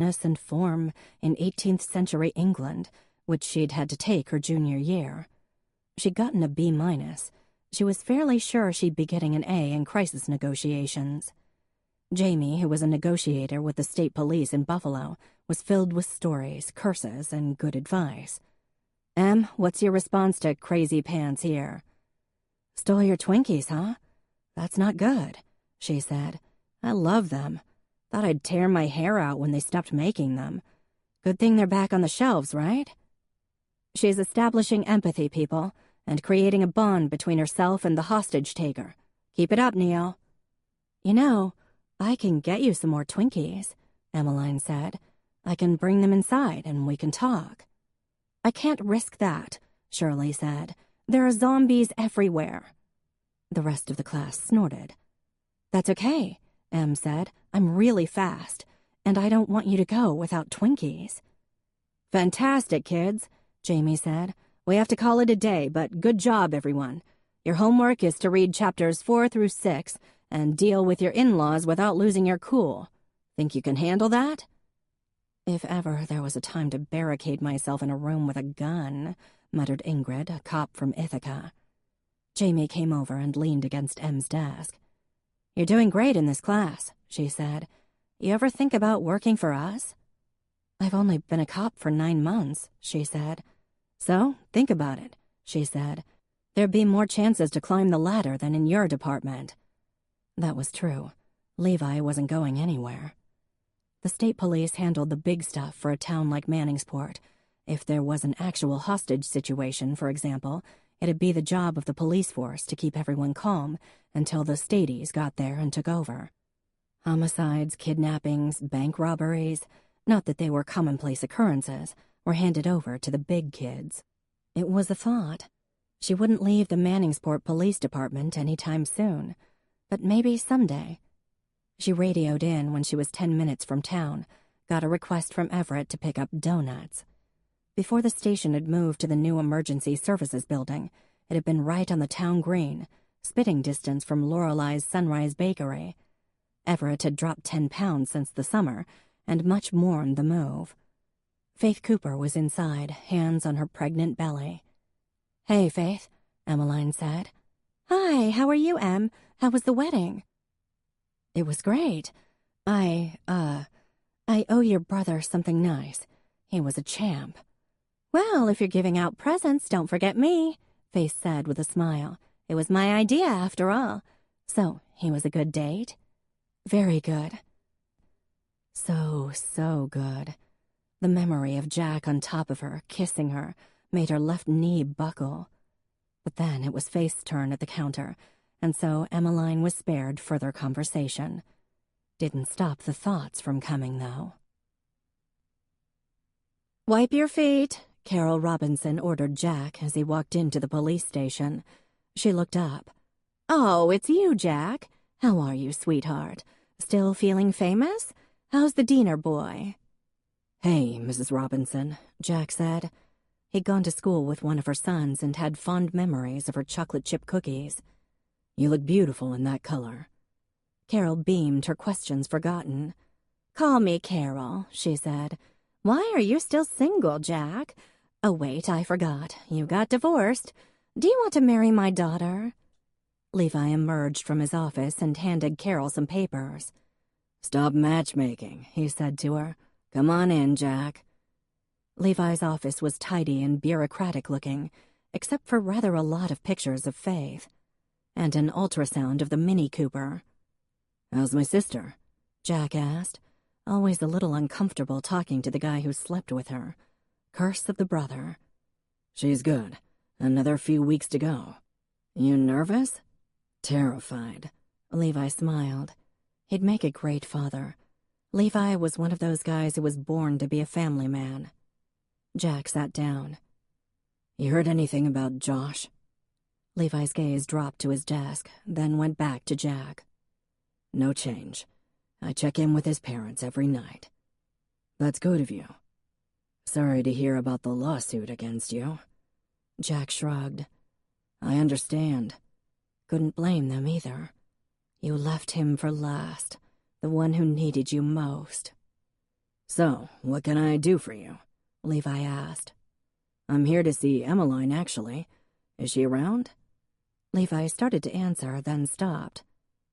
and form in 18th century England, which she'd had to take her junior year. She'd gotten a B-. She was fairly sure she'd be getting an A in crisis negotiations. Jamie, who was a negotiator with the state police in Buffalo, was filled with stories, curses, and good advice. "Em, what's your response to Crazy Pants here?" "Stole your Twinkies, huh? That's not good," she said. "I love them. Thought I'd tear my hair out when they stopped making them. Good thing they're back on the shelves, right?" "She's establishing empathy, people, and creating a bond between herself and the hostage-taker. Keep it up, Neo." "You know, I can get you some more Twinkies," Emmeline said. "I can bring them inside and we can talk." "I can't risk that," Shirley said. "There are zombies everywhere." The rest of the class snorted. "That's okay," Em said. "I'm really fast, and I don't want you to go without Twinkies." "Fantastic, kids," Jamie said. "We have to call it a day, but good job, everyone. Your homework is to read chapters 4 through 6 and deal with your in-laws without losing your cool. Think you can handle that?" "If ever there was a time to barricade myself in a room with a gun," muttered Ingrid, a cop from Ithaca. Jamie came over and leaned against Em's desk. "You're doing great in this class," she said. "You ever think about working for us?" "I've only been a cop for 9 months," she said. "So, think about it," she said. "There'd be more chances to climb the ladder than in your department." That was true. Levi wasn't going anywhere. The state police handled the big stuff for a town like Manningsport. If there was an actual hostage situation, for example, it'd be the job of the police force to keep everyone calm until the Stadies got there and took over. Homicides, kidnappings, bank robberies, not that they were commonplace occurrences, were handed over to the big kids. It was a thought. She wouldn't leave the Manningsport Police Department anytime soon, but maybe someday. She radioed in when she was 10 minutes from town, got a request from Everett to pick up donuts. Before the station had moved to the new emergency services building, it had been right on the town green, spitting distance from Lorelei's Sunrise Bakery. Everett had dropped 10 pounds since the summer, and much mourned the move. Faith Cooper was inside, hands on her pregnant belly. "Hey, Faith," Emmeline said. "Hi, how are you, Em? How was the wedding?" "It was great. I owe your brother something nice. He was a champ." "Well, if you're giving out presents, don't forget me," Faith said with a smile. "It was my idea, after all. So, he was a good date?" "Very good." So good. The memory of Jack on top of her, kissing her, made her left knee buckle. But then it was Faith's turn at the counter, and so Emmeline was spared further conversation. Didn't stop the thoughts from coming, though. "Wipe your feet," Carol Robinson ordered Jack as he walked into the police station. She looked up. "Oh, it's you, Jack. How are you, sweetheart? Still feeling famous? How's the Diener boy?" "Hey, Mrs. Robinson," Jack said. He'd gone to school with one of her sons and had fond memories of her chocolate chip cookies. "You look beautiful in that color." Carol beamed, her questions forgotten. "Call me Carol," she said. "Why are you still single, Jack? Oh, wait, I forgot. You got divorced. Do you want to marry my daughter?" Levi emerged from his office and handed Carol some papers. "Stop matchmaking," he said to her. "Come on in, Jack." Levi's office was tidy and bureaucratic-looking, except for rather a lot of pictures of Faith, and an ultrasound of the Mini Cooper. "How's my sister?" Jack asked, always a little uncomfortable talking to the guy who slept with her. Curse of the brother. "She's good. Another few weeks to go." "You nervous?" "Terrified." Levi smiled. He'd make a great father. Levi was one of those guys who was born to be a family man. Jack sat down. "You heard anything about Josh?" Levi's gaze dropped to his desk, then went back to Jack. "No change. I check in with his parents every night." "That's good of you. Sorry to hear about the lawsuit against you." Jack shrugged. "I understand. Couldn't blame them either. You left him for last, the one who needed you most." "So, what can I do for you?" Levi asked. "I'm here to see Emmeline, actually. Is she around?" Levi started to answer, then stopped.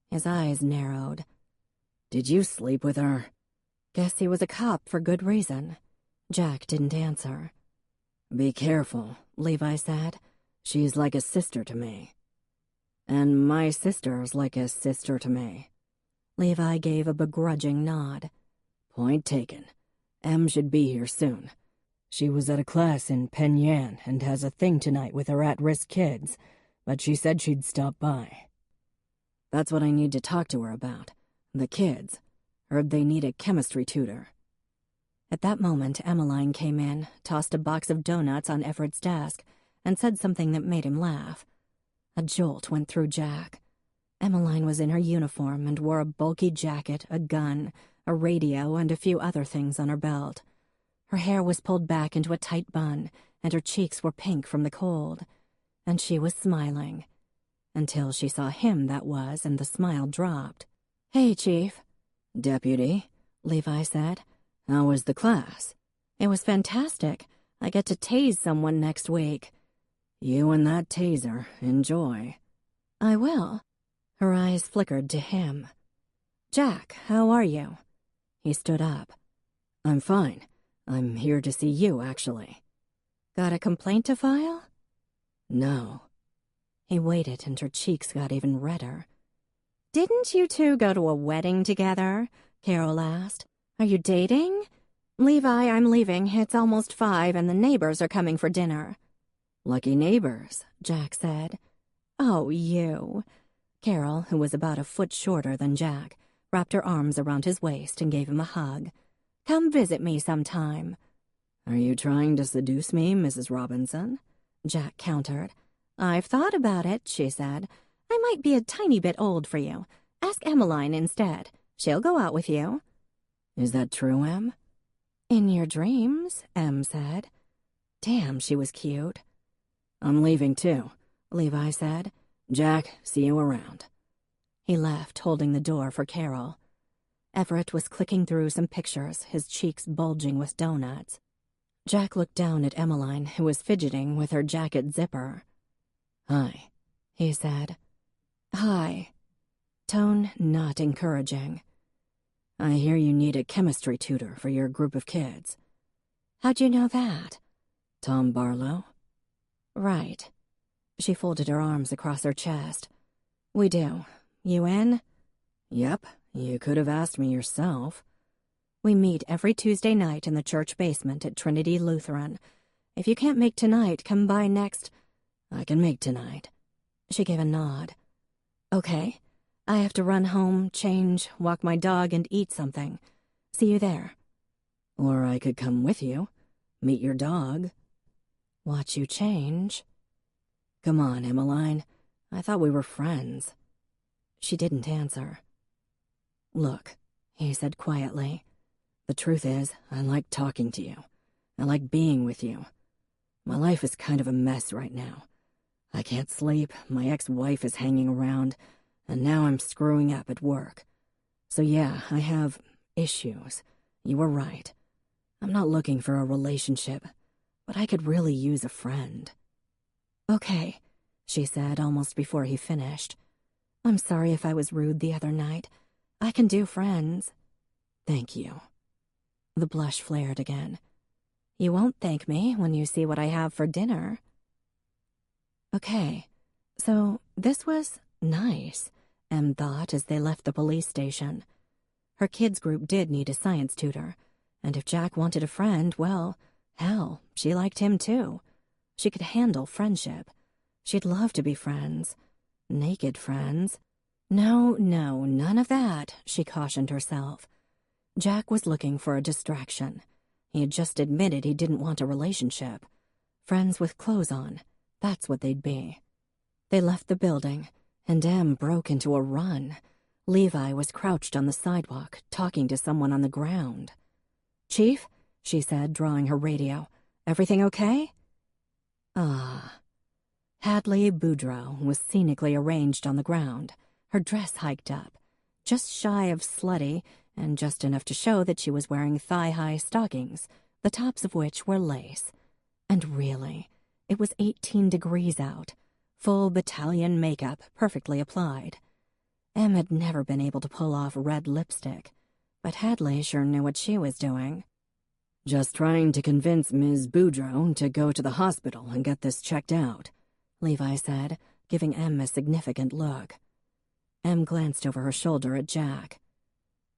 His eyes narrowed. "Did you sleep with her?" Guess he was a cop for good reason. Jack didn't answer. "Be careful," Levi said. "She's like a sister to me." "And my sister's like a sister to me." Levi gave a begrudging nod. "Point taken. Em should be here soon. She was at a class in Penyan and has a thing tonight with her at-risk kids, but she said she'd stop by." "That's what I need to talk to her about. The kids. Heard they need a chemistry tutor." At that moment, Emmeline came in, tossed a box of donuts on Everett's desk, and said something that made him laugh. A jolt went through Jack. Emmeline was in her uniform and wore a bulky jacket, a gun, a radio, and a few other things on her belt. Her hair was pulled back into a tight bun, and her cheeks were pink from the cold. And she was smiling. Until she saw him, that was, and the smile dropped. "Hey, Chief." "Deputy," Levi said. "How was the class?" "It was fantastic. I get to tase someone next week." "You and that taser. Enjoy." "I will." Her eyes flickered to him. "Jack, how are you?" He stood up. "I'm fine. I'm here to see you, actually." "Got a complaint to file?" "No." He waited, and her cheeks got even redder. "Didn't you two go to a wedding together?" Carol asked. "Are you dating?" "Levi, I'm leaving. It's almost 5, and the neighbors are coming for dinner." "Lucky neighbors," Jack said. "Oh, you." Carol, who was about a foot shorter than Jack, wrapped her arms around his waist and gave him a hug. "Come visit me sometime." "Are you trying to seduce me, Mrs. Robinson?" Jack countered. "I've thought about it," she said. "I might be a tiny bit old for you. Ask Emmeline instead. She'll go out with you." "Is that true, Em?" "In your dreams," Em said. Damn, she was cute. "I'm leaving, too," Levi said. "Jack, see you around." He left, holding the door for Carol. Everett was clicking through some pictures, his cheeks bulging with donuts. Jack looked down at Emmeline, who was fidgeting with her jacket zipper. "Hi," he said. "Hi." Tone not encouraging. "I hear you need a chemistry tutor for your group of kids." "How'd you know that?" "Tom Barlow." "Right." She folded her arms across her chest. "We do. You in?" "Yep. You could have asked me yourself." "We meet every Tuesday night in the church basement at Trinity Lutheran. If you can't make tonight, come by next—" "I can make tonight." She gave a nod. "Okay. I have to run home, change, walk my dog, and eat something. See you there." "Or I could come with you. Meet your dog." "Watch you change." "Come on, Emmeline. I thought we were friends." She didn't answer. "Look," he said quietly. "The truth is, I like talking to you. I like being with you. My life is kind of a mess right now. I can't sleep, my ex-wife is hanging around, and now I'm screwing up at work. So yeah, I have issues. You were right. I'm not looking for a relationship, but I could really use a friend." "Okay," she said almost before he finished. "I'm sorry if I was rude the other night. I can do friends." "Thank you." The blush flared again. "You won't thank me when you see what I have for dinner." Okay, so this was nice, Em thought as they left the police station. Her kids' group did need a science tutor, and if Jack wanted a friend, well, hell, she liked him too. She could handle friendship. She'd love to be friends. Naked friends. No, none of that, she cautioned herself. Jack was looking for a distraction. He had just admitted he didn't want a relationship. Friends with clothes on, that's what they'd be. They left the building, and Em broke into a run. Levi was crouched on the sidewalk, talking to someone on the ground. "Chief," she said, drawing her radio. "Everything okay?" Ah. Hadley Boudreaux was scenically arranged on the ground, her dress hiked up, just shy of slutty, and just enough to show that she was wearing thigh-high stockings, the tops of which were lace. And really, it was 18 degrees out, full battalion makeup perfectly applied. Em had never been able to pull off red lipstick, but Hadley sure knew what she was doing. "Just trying to convince Ms. Boudreaux to go to the hospital and get this checked out," Levi said, giving Em a significant look. Em glanced over her shoulder at Jack.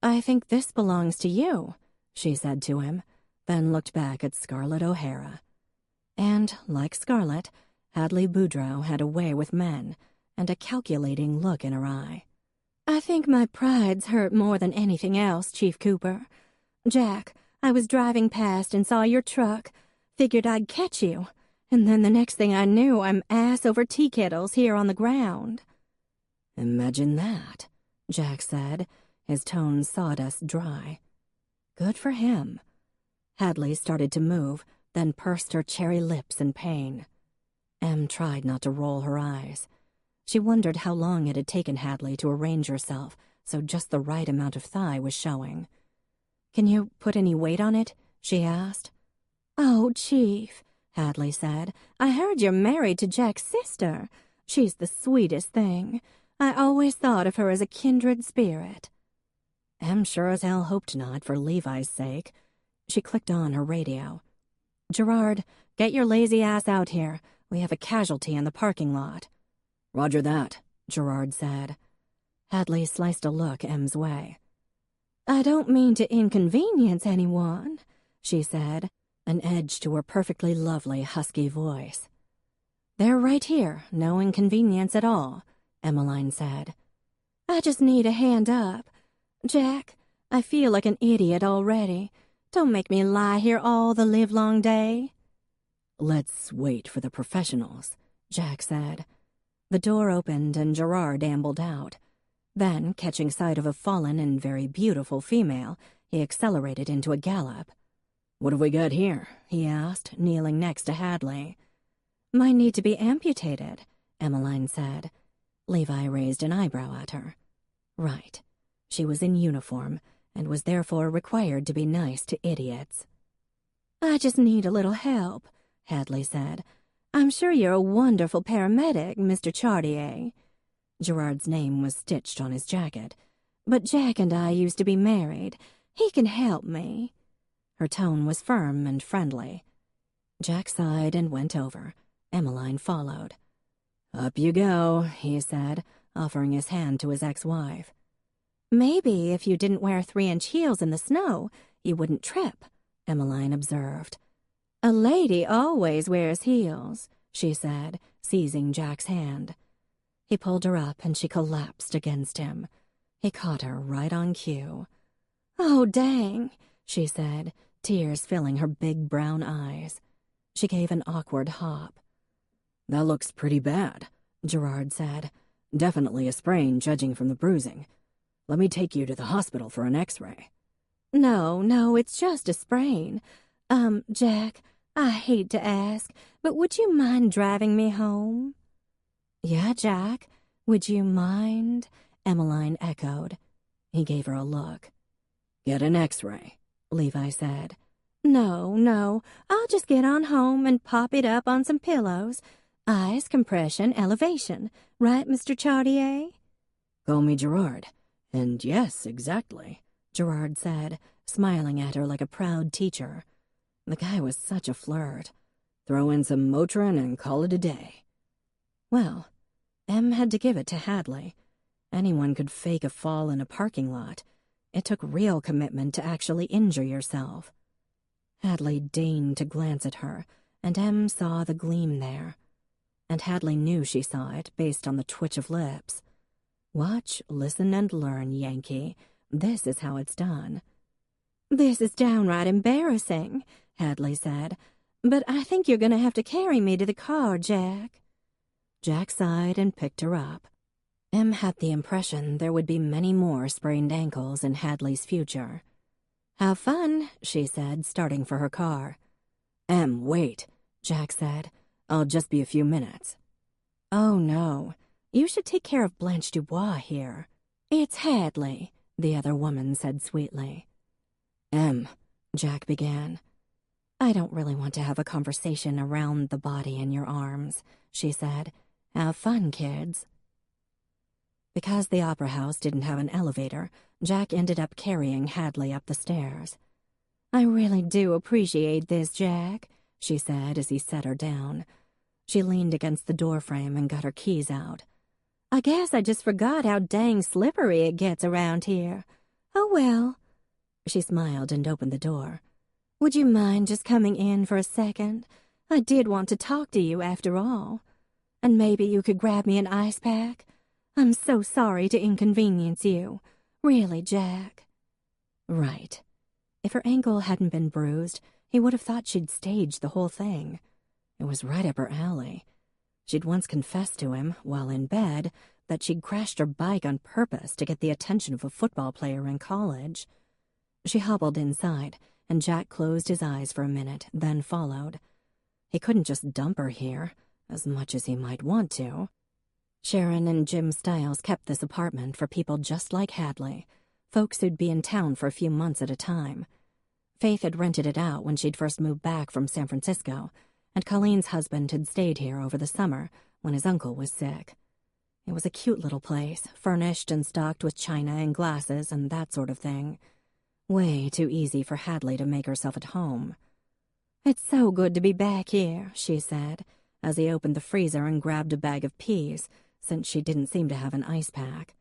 "I think this belongs to you," she said to him, then looked back at Scarlett O'Hara. And, like Scarlett, Hadley Boudreaux had a way with men and a calculating look in her eye. "I think my pride's hurt more than anything else, Chief Cooper. Jack, I was driving past and saw your truck, figured I'd catch you, and then the next thing I knew, I'm ass over tea kettles here on the ground." "Imagine that," Jack said, his tone sawdust dry. Good for him. Hadley started to move, then pursed her cherry lips in pain. Em tried not to roll her eyes. She wondered how long it had taken Hadley to arrange herself so just the right amount of thigh was showing. "Can you put any weight on it?" she asked. "Oh, Chief," Hadley said, "I heard you're married to Jack's sister. She's the sweetest thing. I always thought of her as a kindred spirit." Em sure as hell hoped not, for Levi's sake. She clicked on her radio. "Gerard, get your lazy ass out here. We have a casualty in the parking lot." "Roger that," Gerard said. Hadley sliced a look Em's way. "I don't mean to inconvenience anyone," she said, an edge to her perfectly lovely husky voice. "They're right here, no inconvenience at all," Emmeline said. "I just need a hand up. Jack, I feel like an idiot already. Don't make me lie here all the livelong day." "Let's wait for the professionals," Jack said. The door opened and Gerard ambled out. Then, catching sight of a fallen and very beautiful female, he accelerated into a gallop. "What have we got here?" he asked, kneeling next to Hadley. "Might need to be amputated," Emmeline said. Levi raised an eyebrow at her. Right. She was in uniform and was therefore required to be nice to idiots. "I just need a little help," Hadley said. "I'm sure you're a wonderful paramedic, Mr. Chartier." Gerard's name was stitched on his jacket. "But Jack and I used to be married. He can help me." Her tone was firm and friendly. Jack sighed and went over. Emmeline followed. "Up you go," he said, offering his hand to his ex-wife. "Maybe if you didn't wear 3-inch heels in the snow, you wouldn't trip," Emmeline observed. "A lady always wears heels," she said, seizing Jack's hand. He pulled her up and she collapsed against him. He caught her right on cue. "Oh, dang," she said, tears filling her big brown eyes. She gave an awkward hop. "That looks pretty bad," Gerard said. "Definitely a sprain, judging from the bruising. Let me take you to the hospital for an x-ray." No, it's just a sprain. Jack, I hate to ask, but would you mind driving me home?" "Yeah, Jack, would you mind?" Emmeline echoed. He gave her a look. "Get an x-ray," Levi said. No, I'll just get on home and pop it up on some pillows. Ice, compression, elevation. Right, Mr. Chartier?" "Call me Gerard. And yes, exactly," Gerard said, smiling at her like a proud teacher. The guy was such a flirt. "Throw in some Motrin and call it a day." Well, Em had to give it to Hadley. Anyone could fake a fall in a parking lot. It took real commitment to actually injure yourself. Hadley deigned to glance at her, and Em saw the gleam there. And Hadley knew she saw it based on the twitch of lips. Watch, listen, and learn, Yankee. This is how it's done. "This is downright embarrassing," Hadley said. "But I think you're going to have to carry me to the car, Jack." Jack sighed and picked her up. Em had the impression there would be many more sprained ankles in Hadley's future. "Have fun," she said, starting for her car. "Em, wait," Jack said. "I'll just be a few minutes." "Oh, no. You should take care of Blanche Dubois here." "It's Hadley," the other woman said sweetly. Em, Jack began. I don't really want to have a conversation around the body in your arms, she said. Have fun, kids. Because the opera house didn't have an elevator, Jack ended up carrying Hadley up the stairs. I really do appreciate this, Jack, she said as he set her down. She leaned against the doorframe and got her keys out. I guess I just forgot how dang slippery it gets around here. Oh, well. She smiled and opened the door. Would you mind just coming in for a second? I did want to talk to you after all. And maybe you could grab me an ice pack? I'm so sorry to inconvenience you. Really, Jack. Right. If her ankle hadn't been bruised, he would have thought she'd staged the whole thing. It was right up her alley. She'd once confessed to him, while in bed, that she'd crashed her bike on purpose to get the attention of a football player in college. She hobbled inside, and Jack closed his eyes for a minute, then followed. He couldn't just dump her here, as much as he might want to. Sharon and Jim Stiles kept this apartment for people just like Hadley, folks who'd be in town for a few months at a time. Faith had rented it out when she'd first moved back from San Francisco, and Colleen's husband had stayed here over the summer when his uncle was sick. It was a cute little place, furnished and stocked with china and glasses and that sort of thing. Way too easy for Hadley to make herself at home. It's so good to be back here, she said, as he opened the freezer and grabbed a bag of peas, since she didn't seem to have an ice pack.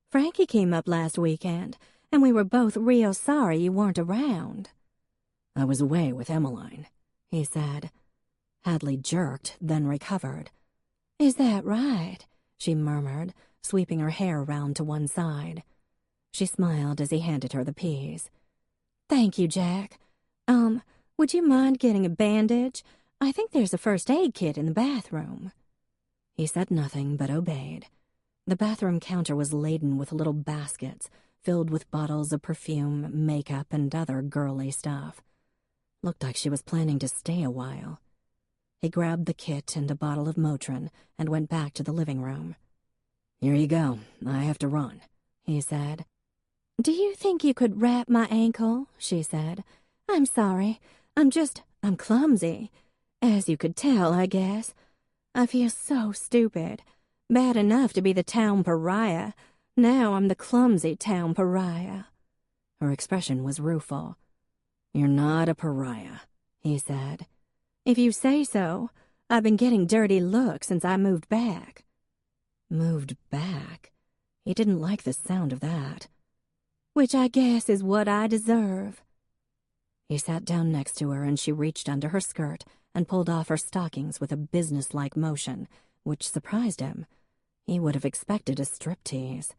Frankie came up last weekend, and we were both real sorry you weren't around. I was away with Emmeline, he said. Hadley jerked, then recovered. Is that right? She murmured, sweeping her hair round to one side. She smiled as he handed her the peas. Thank you, Jack. Would you mind getting a bandage? I think there's a first aid kit in the bathroom. He said nothing but obeyed. The bathroom counter was laden with little baskets filled with bottles of perfume, makeup, and other girly stuff. Looked like she was planning to stay a while. He grabbed the kit and a bottle of Motrin and went back to the living room. Here you go. I have to run, he said. Do you think you could wrap my ankle? She said. I'm sorry. I'm clumsy. As you could tell, I guess. I feel so stupid. Bad enough to be the town pariah. Now I'm the clumsy town pariah. Her expression was rueful. You're not a pariah, he said. If you say so. I've been getting dirty looks since I moved back. Moved back? He didn't like the sound of that. Which I guess is what I deserve. He sat down next to her and she reached under her skirt and pulled off her stockings with a businesslike motion, which surprised him. He would have expected a striptease.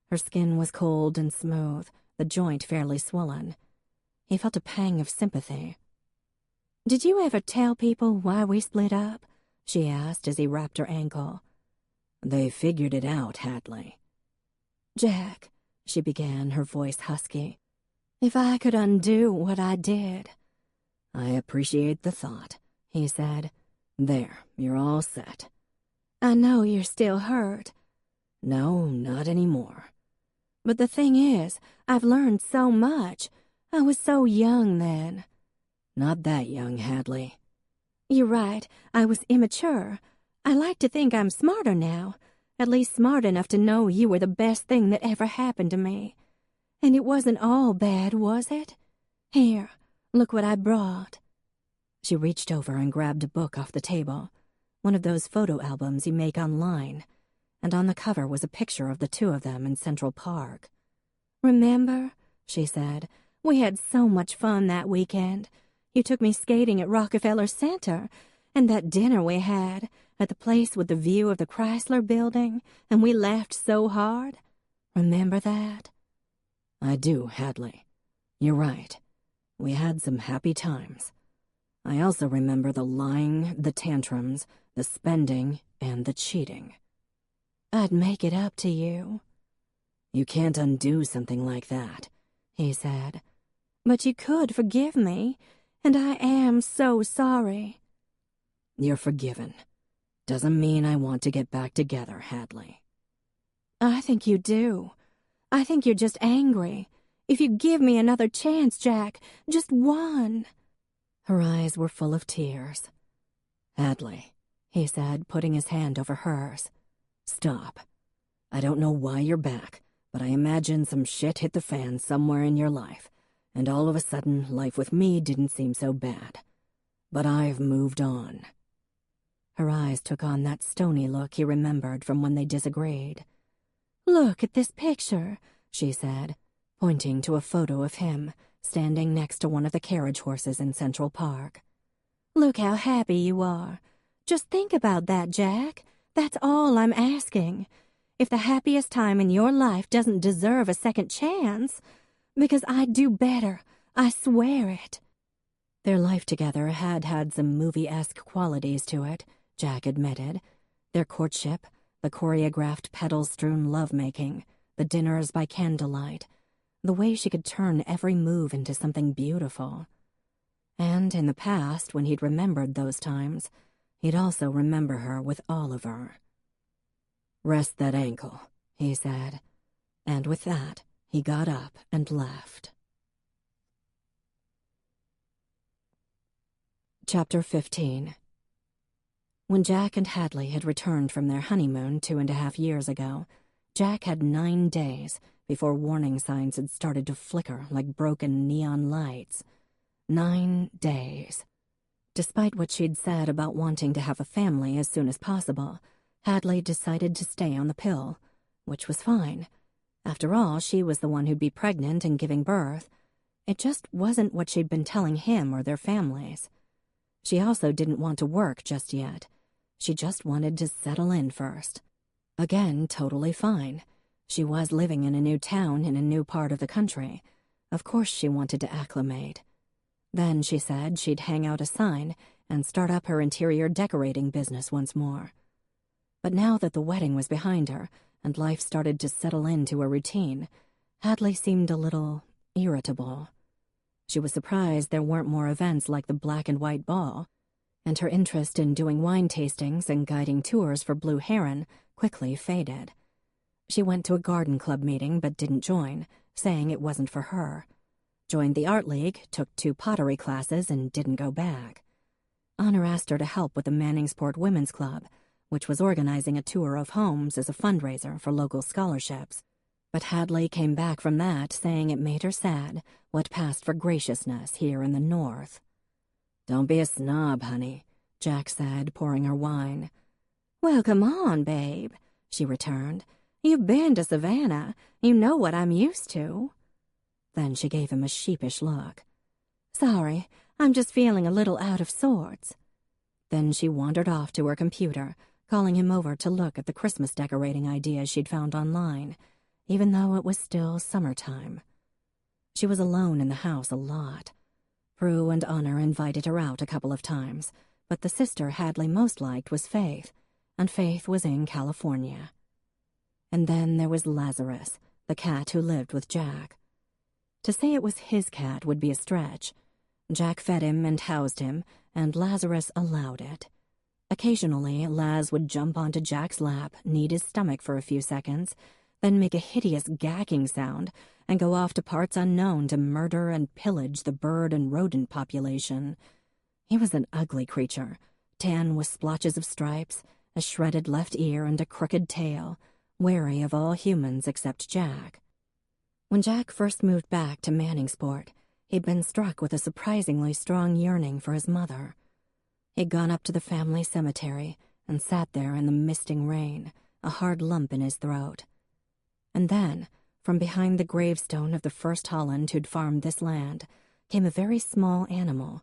Her skin was cold and smooth, the joint fairly swollen. He felt a pang of sympathy. Did you ever tell people why we split up? She asked as he wrapped her ankle. They figured it out, Hadley. Jack, she began, her voice husky. If I could undo what I did. I appreciate the thought, he said. There, you're all set. I know you're still hurt. No, not anymore. But the thing is, I've learned so much. I was so young then. Not that young, Hadley. You're right, I was immature. I like to think I'm smarter now, at least smart enough to know you were the best thing that ever happened to me. And it wasn't all bad, was it? Here, look what I brought. She reached over and grabbed a book off the table, one of those photo albums you make online, and on the cover was a picture of the two of them in Central Park. Remember, she said, we had so much fun that weekend. You took me skating at Rockefeller Center, and that dinner we had at the place with the view of the Chrysler Building, and we laughed so hard. Remember that? I do, Hadley. You're right. We had some happy times. I also remember the lying, the tantrums, the spending, and the cheating. I'd make it up to you. You can't undo something like that, he said. But you could forgive me, and I am so sorry. You're forgiven. Doesn't mean I want to get back together, Hadley. I think you do. I think you're just angry. If you give me another chance, Jack, just one." Her eyes were full of tears. "Hadley," he said, putting his hand over hers. "Stop. I don't know why you're back, but I imagine some shit hit the fan somewhere in your life, and all of a sudden life with me didn't seem so bad. But I've moved on." Her eyes took on that stony look he remembered from when they disagreed. "Look at this picture," she said, pointing to a photo of him standing next to one of the carriage horses in Central Park. "Look how happy you are. Just think about that, Jack. That's all I'm asking. If the happiest time in your life doesn't deserve a second chance, because I'd do better, I swear it." Their life together had had some movie-esque qualities to it, Jack admitted. Their courtship, the choreographed petal-strewn lovemaking, the dinners by candlelight, the way she could turn every move into something beautiful. And in the past, when he'd remembered those times, he'd also remember her with Oliver. "Rest that ankle," he said, and with that, he got up and left. Chapter 15. When Jack and Hadley had returned from their honeymoon 2.5 years ago, Jack had 9 days before warning signs had started to flicker like broken neon lights. 9 days. Despite what she'd said about wanting to have a family as soon as possible, Hadley decided to stay on the pill, which was fine. After all, she was the one who'd be pregnant and giving birth. It just wasn't what she'd been telling him or their families. She also didn't want to work just yet. She just wanted to settle in first. Again, totally fine. She was living in a new town in a new part of the country. Of course she wanted to acclimate. Then, she said, she'd hang out a sign and start up her interior decorating business once more. But now that the wedding was behind her and life started to settle into a routine, Hadley seemed a little irritable. She was surprised there weren't more events like the black and white ball, and her interest in doing wine tastings and guiding tours for Blue Heron quickly faded. She went to a garden club meeting but didn't join, saying it wasn't for her. Joined the art league, took 2 pottery classes, and didn't go back. Honor asked her to help with the Manningsport Women's Club, which was organizing a tour of homes as a fundraiser for local scholarships. But Hadley came back from that saying it made her sad what passed for graciousness here in the North. "Don't be a snob, honey," Jack said, pouring her wine. "Well, come on, babe," she returned. "You've been to Savannah. You know what I'm used to." Then she gave him a sheepish look. "Sorry, I'm just feeling a little out of sorts." Then she wandered off to her computer, calling him over to look at the Christmas decorating ideas she'd found online, even though it was still summertime. She was alone in the house a lot. Prue and Honor invited her out a couple of times, but the sister Hadley most liked was Faith, and Faith was in California. And then there was Lazarus, the cat who lived with Jack. To say it was his cat would be a stretch. Jack fed him and housed him, and Lazarus allowed it. Occasionally, Laz would jump onto Jack's lap, knead his stomach for a few seconds, then make a hideous gagging sound and go off to parts unknown to murder and pillage the bird and rodent population. He was an ugly creature, tan with splotches of stripes, a shredded left ear and a crooked tail, wary of all humans except Jack. When Jack first moved back to Manningsport, he'd been struck with a surprisingly strong yearning for his mother. He'd gone up to the family cemetery and sat there in the misting rain, a hard lump in his throat. And then, from behind the gravestone of the first Holland who'd farmed this land, came a very small animal.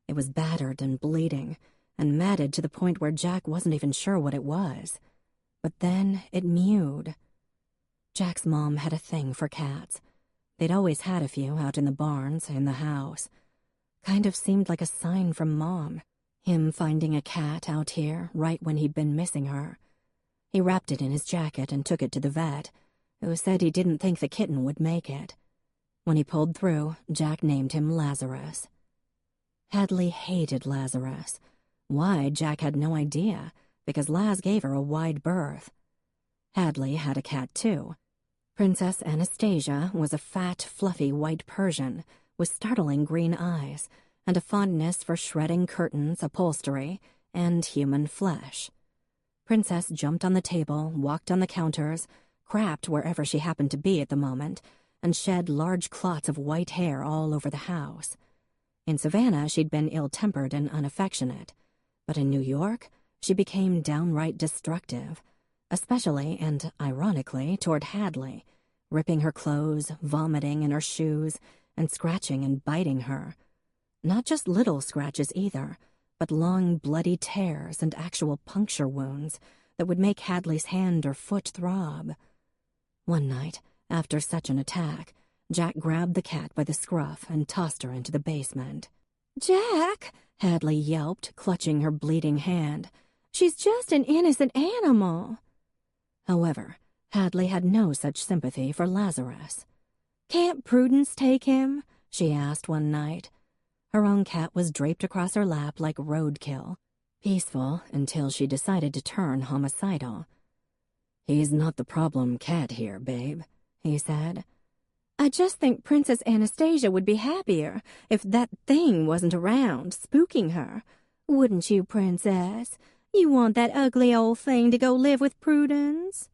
It was battered and bleeding, and matted to the point where Jack wasn't even sure what it was. But then it mewed. Jack's mom had a thing for cats. They'd always had a few out in the barns, in the house. Kind of seemed like a sign from Mom, him finding a cat out here right when he'd been missing her. He wrapped it in his jacket and took it to the vet, who said he didn't think the kitten would make it. When he pulled through, Jack named him Lazarus. Hadley hated Lazarus. Why, Jack had no idea, because Laz gave her a wide berth. Hadley had a cat, too. Princess Anastasia was a fat, fluffy white Persian with startling green eyes and a fondness for shredding curtains, upholstery, and human flesh. Princess jumped on the table, walked on the counters, crapped wherever she happened to be at the moment, and shed large clots of white hair all over the house. In Savannah, she'd been ill-tempered and unaffectionate, but in New York, she became downright destructive, especially and ironically toward Hadley, ripping her clothes, vomiting in her shoes, and scratching and biting her. Not just little scratches either, but long bloody tears and actual puncture wounds that would make Hadley's hand or foot throb. One night, after such an attack, Jack grabbed the cat by the scruff and tossed her into the basement. "Jack!" Hadley yelped, clutching her bleeding hand. "She's just an innocent animal." However, Hadley had no such sympathy for Lazarus. "Can't Prudence take him?" she asked one night. Her own cat was draped across her lap like roadkill, peaceful until she decided to turn homicidal. "He's not the problem cat here, babe," he said. "I just think Princess Anastasia would be happier if that thing wasn't around, spooking her. Wouldn't you, Princess? You want that ugly old thing to go live with Prudence?"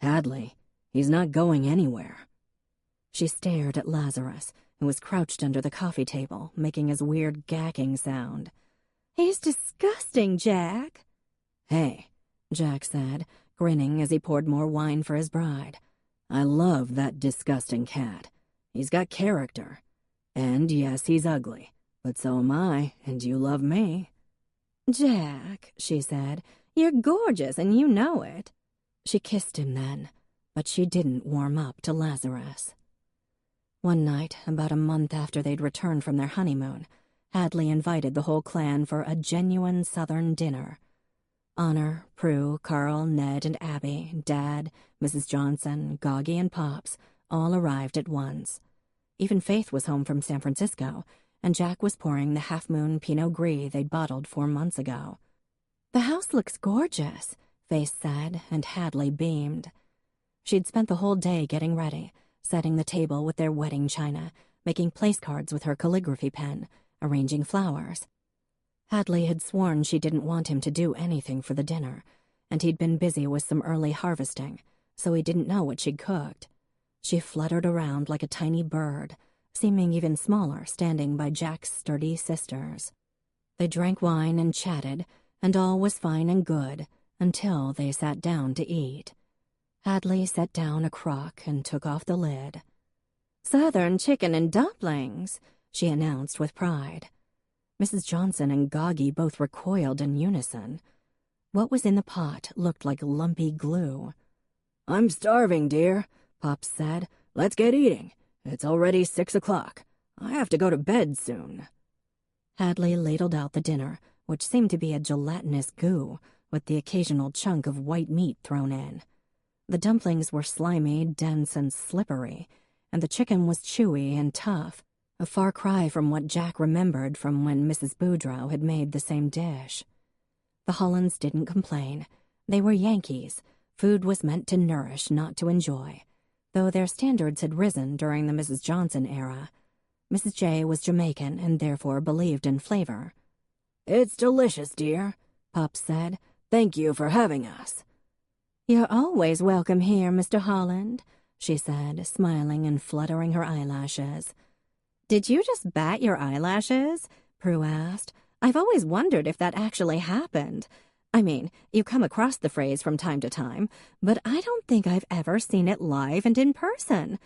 "Hadley, he's not going anywhere." She stared at Lazarus, who was crouched under the coffee table, making his weird gacking sound. "He's disgusting, Jack." "Hey," Jack said, grinning as he poured more wine for his bride. "I love that disgusting cat. He's got character. And yes, he's ugly, but so am I, and you love me." "Jack," she said, "you're gorgeous and you know it." She kissed him then, but she didn't warm up to Lazarus. One night, about a month after they'd returned from their honeymoon, Hadley invited the whole clan for a genuine Southern dinner. Honor, Prue, Carl, Ned, and Abby, Dad, Mrs. Johnson, Goggy, and Pops all arrived at once. Even Faith was home from San Francisco, and Jack was pouring the half-moon Pinot Gris they'd bottled 4 months ago. "The house looks gorgeous," Faith said, and Hadley beamed. She'd spent the whole day getting ready, setting the table with their wedding china, making place cards with her calligraphy pen, arranging flowers. Hadley had sworn she didn't want him to do anything for the dinner, and he'd been busy with some early harvesting, so he didn't know what she'd cooked. She fluttered around like a tiny bird, seeming even smaller standing by Jack's sturdy sisters. They drank wine and chatted, and all was fine and good until they sat down to eat. Hadley set down a crock and took off the lid. "Southern chicken and dumplings," she announced with pride. Mrs. Johnson and Goggy both recoiled in unison. What was in the pot looked like lumpy glue. "I'm starving, dear," Pops said. "Let's get eating. It's already 6 o'clock. I have to go to bed soon." Hadley ladled out the dinner, which seemed to be a gelatinous goo, with the occasional chunk of white meat thrown in. The dumplings were slimy, dense, and slippery, and the chicken was chewy and tough, a far cry from what Jack remembered from when Mrs. Boudreau had made the same dish. The Hollands didn't complain. They were Yankees. Food was meant to nourish, not to enjoy, though their standards had risen during the Mrs. Johnson era. Mrs. J was Jamaican and therefore believed in flavor. "It's delicious, dear," Pops said. "Thank you for having us." "You're always welcome here, Mr. Holland," she said, smiling and fluttering her eyelashes. "Did you just bat your eyelashes?" Prue asked. "I've always wondered if that actually happened. I mean, you come across the phrase from time to time, but I don't think I've ever seen it live and in person.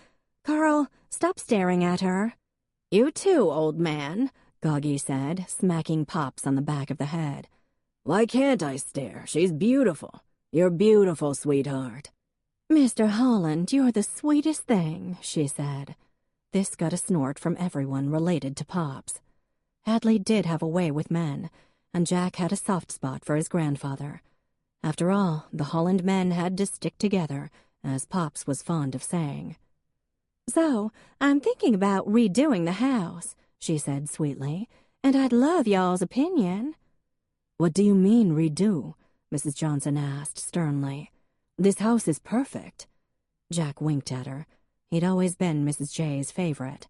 Carl, stop staring at her." "You too, old man," Goggy said, smacking Pops on the back of the head. "Why can't I stare? She's beautiful. You're beautiful, sweetheart." "Mr. Holland, you're the sweetest thing," she said. This got a snort from everyone related to Pops. Hadley did have a way with men, and Jack had a soft spot for his grandfather. After all, the Holland men had to stick together, as Pops was fond of saying. "So, I'm thinking about redoing the house," she said sweetly, "and I'd love y'all's opinion." "What do you mean, redo?" Mrs. Johnson asked sternly. "This house is perfect." Jack winked at her. He'd always been Mrs. J's favorite.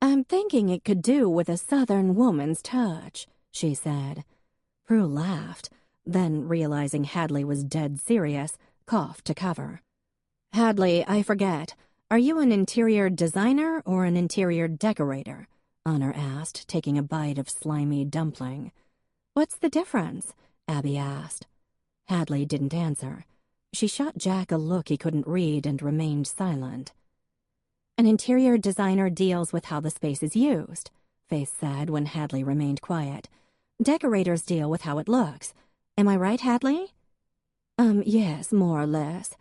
"I'm thinking it could do with a Southern woman's touch," she said. Prue laughed, then, realizing Hadley was dead serious, coughed to cover. "Hadley, I forget. Are you an interior designer or an interior decorator?" Honor asked, taking a bite of slimy dumpling. "What's the difference?" Abby asked. Hadley didn't answer. She shot Jack a look he couldn't read and remained silent. "An interior designer deals with how the space is used," Faith said when Hadley remained quiet. "Decorators deal with how it looks. Am I right, Hadley?" Yes, more or less.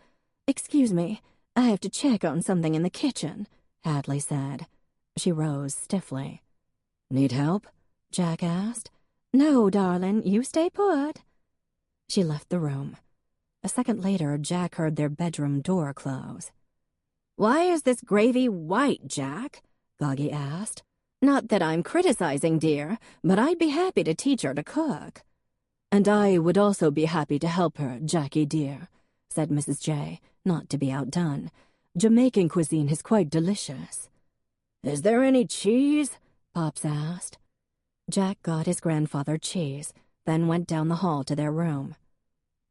Excuse me, I have to check on something in the kitchen," Hadley said. She rose stiffly. "Need help?" Jack asked. "No, darling, you stay put." She left the room. A second later, Jack heard their bedroom door close. "Why is this gravy white, Jack?" Goggy asked. "Not that I'm criticizing, dear, but I'd be happy to teach her to cook." "And I would also be happy to help her, Jackie dear," said Mrs. J, not to be outdone. "Jamaican cuisine is quite delicious." "Is there any cheese?" Pops asked. Jack got his grandfather cheese, then went down the hall to their room.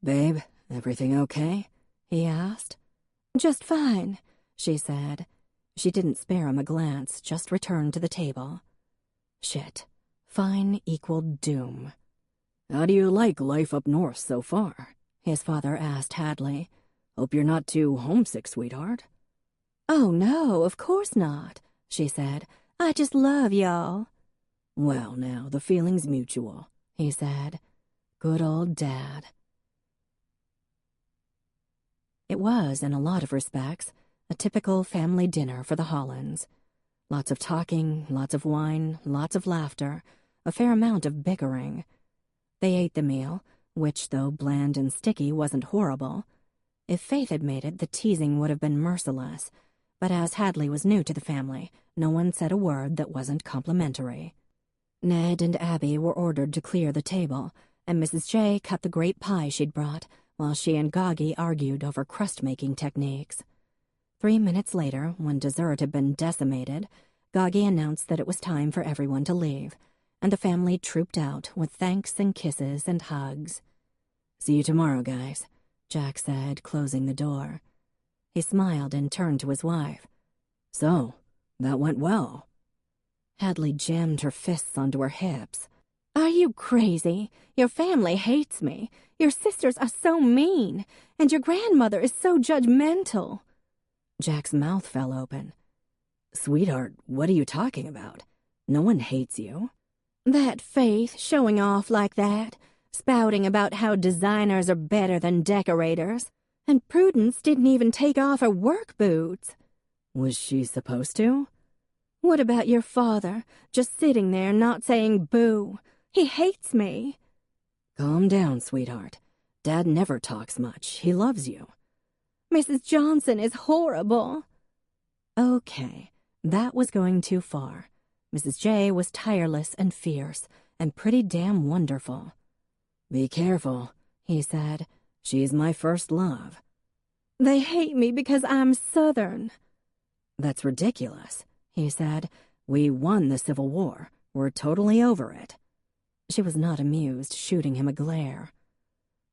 "Babe, everything okay?" he asked. "Just fine," she said. She didn't spare him a glance, just returned to the table. Shit. Fine equaled doom. "How do you like life up north so far?" his father asked Hadley. "Hope you're not too homesick, sweetheart." "Oh, no, of course not," she said. "I just love y'all." "Well, now, the feeling's mutual," he said. Good old Dad. It was, in a lot of respects, a typical family dinner for the Hollands. Lots of talking, lots of wine, lots of laughter, a fair amount of bickering. They ate the meal, which, though bland and sticky, wasn't horrible. If Faith had made it, the teasing would have been merciless, but as Hadley was new to the family, no one said a word that wasn't complimentary. Ned and Abby were ordered to clear the table, and Mrs. J cut the grape pie she'd brought, while she and Goggy argued over crust-making techniques. 3 minutes later, when dessert had been decimated, Goggy announced that it was time for everyone to leave, and the family trooped out with thanks and kisses and hugs. "See you tomorrow, guys," Jack said, closing the door. He smiled and turned to his wife. "So, that went well." Hadley jammed her fists onto her hips. "Are you crazy? Your family hates me. Your sisters are so mean, and your grandmother is so judgmental." Jack's mouth fell open. "Sweetheart, what are you talking about? No one hates you." "That Faith showing off like that, spouting about how designers are better than decorators, and Prudence didn't even take off her work boots." "Was she supposed to?" "What about your father, just sitting there not saying boo? He hates me." "Calm down, sweetheart. Dad never talks much. He loves you." "Mrs. Johnson is horrible." Okay, that was going too far. Mrs. J was tireless and fierce, and pretty damn wonderful. "Be careful," he said. "She's my first love." "They hate me because I'm Southern." "That's ridiculous," he said. "We won the Civil War. We're totally over it." She was not amused, shooting him a glare.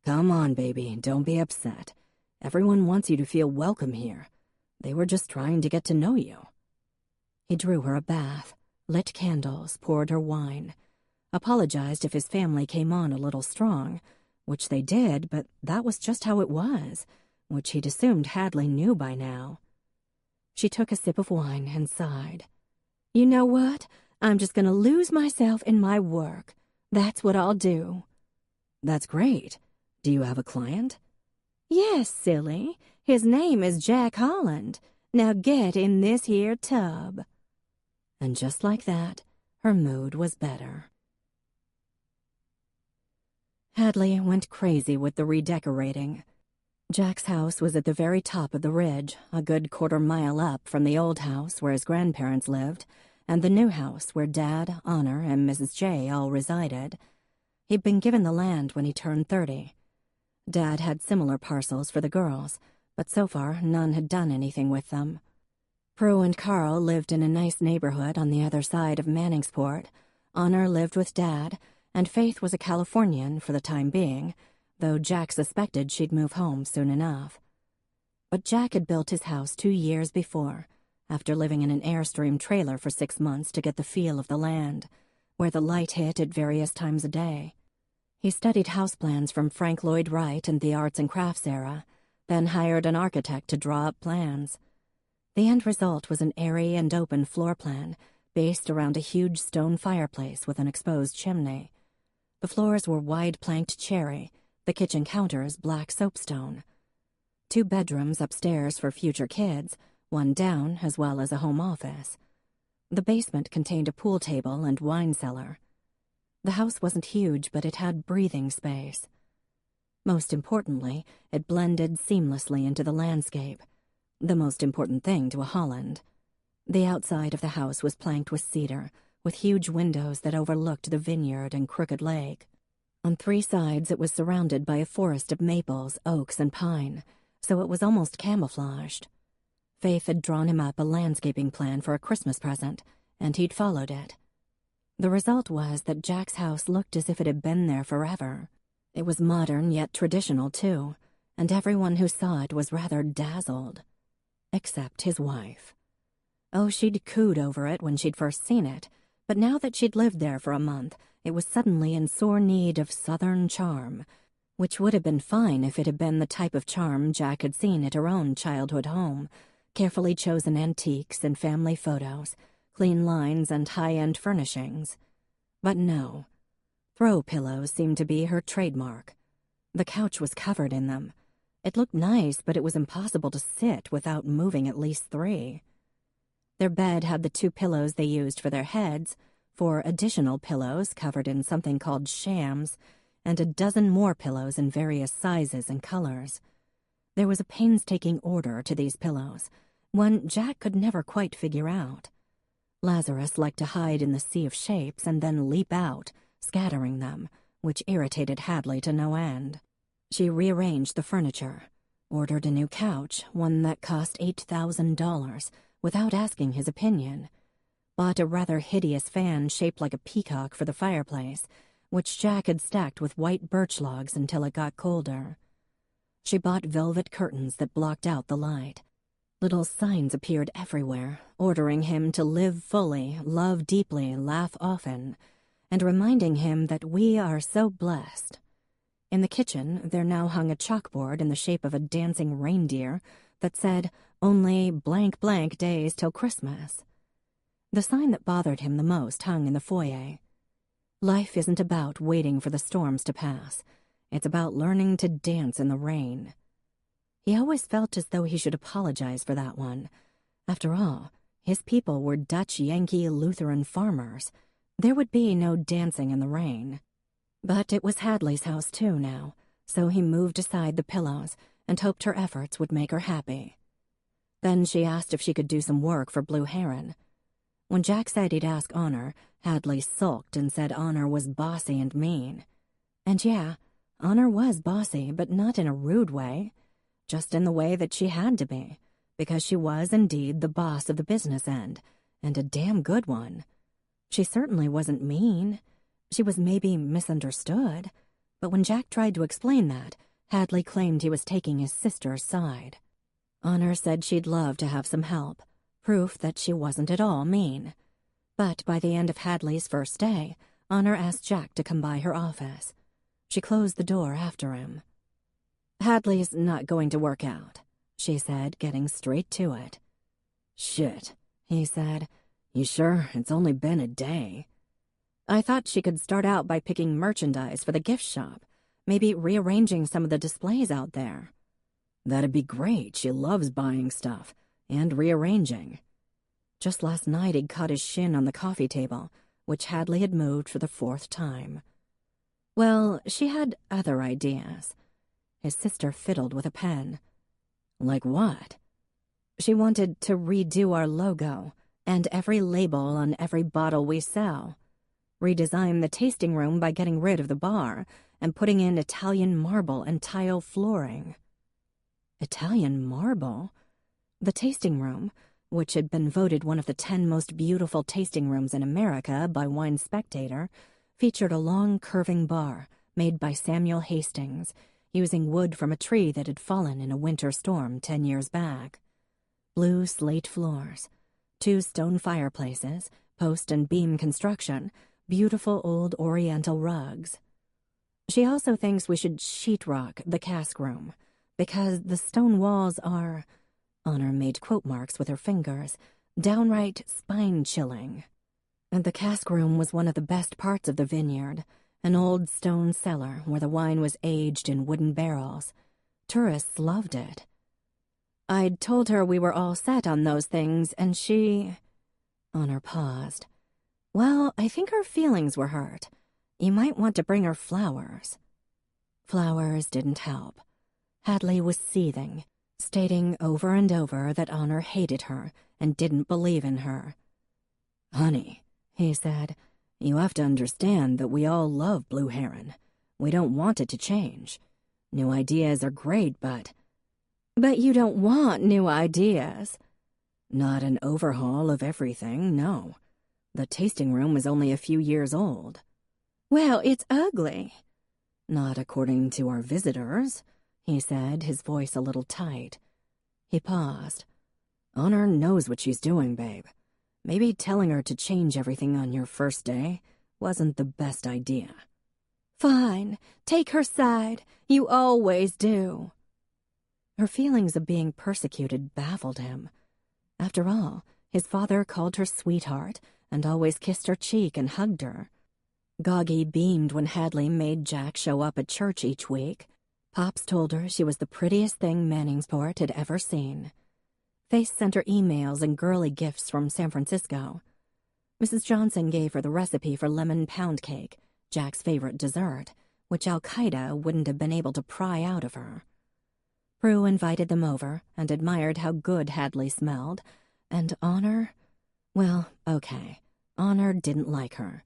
"Come on, baby, don't be upset. Everyone wants you to feel welcome here. They were just trying to get to know you." He drew her a bath, lit candles, poured her wine, apologized if his family came on a little strong, which they did, but that was just how it was, which he'd assumed Hadley knew by now. She took a sip of wine and sighed. "You know what? I'm just going to lose myself in my work. That's what I'll do." "That's great. Do you have a client?" "Yes, silly. His name is Jack Holland. Now get in this here tub." And just like that, her mood was better. Hadley went crazy with the redecorating. Jack's house was at the very top of the ridge, a good 1/4 mile up from the old house where his grandparents lived, and the new house where Dad, Honor, and Mrs. J all resided. He'd been given the land when he turned 30. Dad had similar parcels for the girls, but so far none had done anything with them. Prue and Carl lived in a nice neighborhood on the other side of Manningsport. Honor lived with Dad, and Faith was a Californian for the time being, though Jack suspected she'd move home soon enough. But Jack had built his house 2 years before, after living in an Airstream trailer for 6 months to get the feel of the land, where the light hit at various times a day. He studied house plans from Frank Lloyd Wright and the arts and crafts era, then hired an architect to draw up plans. The end result was an airy and open floor plan based around a huge stone fireplace with an exposed chimney. The floors were wide-planked cherry, the kitchen counters black soapstone. 2 bedrooms upstairs for future kids, 1 down, as well as a home office. The basement contained a pool table and wine cellar. The house wasn't huge, but it had breathing space. Most importantly, it blended seamlessly into the landscape, the most important thing to a Holland. The outside of the house was planked with cedar, with huge windows that overlooked the vineyard and crooked lake. On 3 sides it was surrounded by a forest of maples, oaks, and pine, so it was almost camouflaged. Faith had drawn him up a landscaping plan for a Christmas present, and he'd followed it. The result was that Jack's house looked as if it had been there forever. It was modern yet traditional, too, and everyone who saw it was rather dazzled. Except his wife. Oh, she'd cooed over it when she'd first seen it, but now that she'd lived there for a month, it was suddenly in sore need of southern charm, which would have been fine if it had been the type of charm Jack had seen at her own childhood home, carefully chosen antiques and family photos, clean lines and high-end furnishings. But no. Throw pillows seemed to be her trademark. The couch was covered in them. It looked nice, but it was impossible to sit without moving at least 3. Their bed had the 2 pillows they used for their heads, 4 additional pillows covered in something called shams, and a dozen more pillows in various sizes and colors. There was a painstaking order to these pillows, one Jack could never quite figure out. Lazarus liked to hide in the sea of shapes and then leap out, scattering them, which irritated Hadley to no end. She rearranged the furniture, ordered a new couch, one that cost $8,000, without asking his opinion, bought a rather hideous fan shaped like a peacock for the fireplace, which Jack had stacked with white birch logs until it got colder. She bought velvet curtains that blocked out the light. Little signs appeared everywhere, ordering him to live fully, love deeply, laugh often, and reminding him that we are so blessed. In the kitchen, there now hung a chalkboard in the shape of a dancing reindeer that said, "Only blank blank days till Christmas." The sign that bothered him the most hung in the foyer. Life isn't about waiting for the storms to pass. It's about learning to dance in the rain. He always felt as though he should apologize for that one. After all, his people were Dutch Yankee Lutheran farmers. There would be no dancing in the rain. But it was Hadley's house too now, so he moved aside the pillows and hoped her efforts would make her happy. Then she asked if she could do some work for Blue Heron. When Jack said he'd ask Honor, Hadley sulked and said Honor was bossy and mean. And yeah, Honor was bossy, but not in a rude way. Just in the way that she had to be, because she was indeed the boss of the business end, and a damn good one. She certainly wasn't mean. She was maybe misunderstood, but when Jack tried to explain that, Hadley claimed he was taking his sister's side. Honor said she'd love to have some help, proof that she wasn't at all mean. But by the end of Hadley's first day, Honor asked Jack to come by her office. She closed the door after him. "Hadley's not going to work out," she said, getting straight to it. "Shit," he said. "You sure it's only been a day?" "I thought she could start out by picking merchandise for the gift shop, maybe rearranging some of the displays out there." "That'd be great. She loves buying stuff and rearranging." Just last night he'd caught his shin on the coffee table, which Hadley had moved for the 4th time. Well, she had other ideas. His sister fiddled with a pen. "Like what?" "She wanted to redo our logo and every label on every bottle we sell. Redesign the tasting room by getting rid of the bar and putting in Italian marble and tile flooring." Italian marble. The tasting room, which had been voted one of the 10 most beautiful tasting rooms in America by Wine Spectator, featured a long curving bar made by Samuel Hastings, using wood from a tree that had fallen in a winter storm 10 years back. Blue slate floors, 2 stone fireplaces, post and beam construction, beautiful old oriental rugs. She also thinks we should sheetrock the cask room, because the stone walls are, Honor made quote marks with her fingers, downright spine-chilling. And the cask room was one of the best parts of the vineyard, an old stone cellar where the wine was aged in wooden barrels. Tourists loved it. I'd told her we were all set on those things, and she... Honor paused. Well, I think her feelings were hurt. You might want to bring her flowers. Flowers didn't help. Hadley was seething, stating over and over that Honor hated her and didn't believe in her. Honey, he said, you have to understand that we all love Blue Heron. We don't want it to change. New ideas are great, but... But you don't want new ideas. Not an overhaul of everything, no. The tasting room is only a few years old. Well, it's ugly. Not according to our visitors, he said, his voice a little tight. He paused. Honor knows what she's doing, babe. Maybe telling her to change everything on your first day wasn't the best idea. Fine, take her side. You always do. Her feelings of being persecuted baffled him. After all, his father called her sweetheart and always kissed her cheek and hugged her. Goggy beamed when Hadley made Jack show up at church each week. Pops told her she was the prettiest thing Manningsport had ever seen. Faith sent her emails and girly gifts from San Francisco. Mrs. Johnson gave her the recipe for lemon pound cake, Jack's favorite dessert, which Al-Qaeda wouldn't have been able to pry out of her. Prue invited them over and admired how good Hadley smelled, and Honor... Well, okay, Honor didn't like her.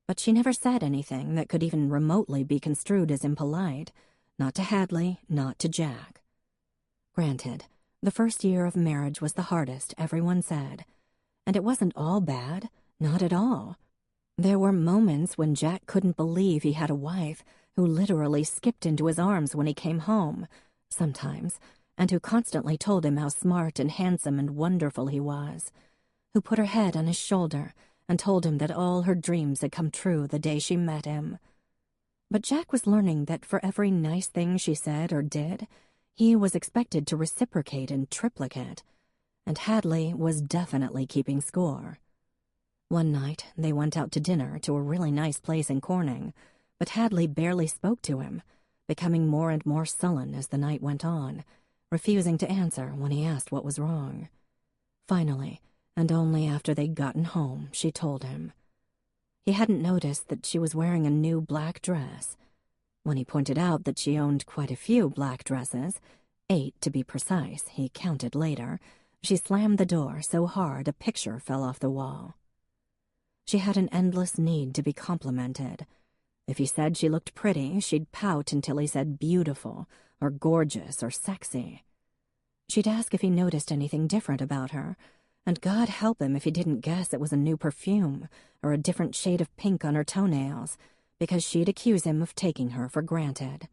But she never said anything that could even remotely be construed as impolite, not to Hadley, not to Jack. Granted, the first year of marriage was the hardest, everyone said. And it wasn't all bad, not at all. There were moments when Jack couldn't believe he had a wife who literally skipped into his arms when he came home, sometimes, and who constantly told him how smart and handsome and wonderful he was, who put her head on his shoulder and told him that all her dreams had come true the day she met him. But Jack was learning that for every nice thing she said or did, he was expected to reciprocate in triplicate, and Hadley was definitely keeping score. One night, they went out to dinner to a really nice place in Corning, but Hadley barely spoke to him, becoming more and more sullen as the night went on, refusing to answer when he asked what was wrong. Finally, and only after they'd gotten home, she told him. He hadn't noticed that she was wearing a new black dress. When he pointed out that she owned quite a few black dresses, 8 to be precise, he counted later, she slammed the door so hard a picture fell off the wall. She had an endless need to be complimented. If he said she looked pretty, she'd pout until he said beautiful, or gorgeous, or sexy. She'd ask if he noticed anything different about her, and God help him if he didn't guess it was a new perfume or a different shade of pink on her toenails, because she'd accuse him of taking her for granted.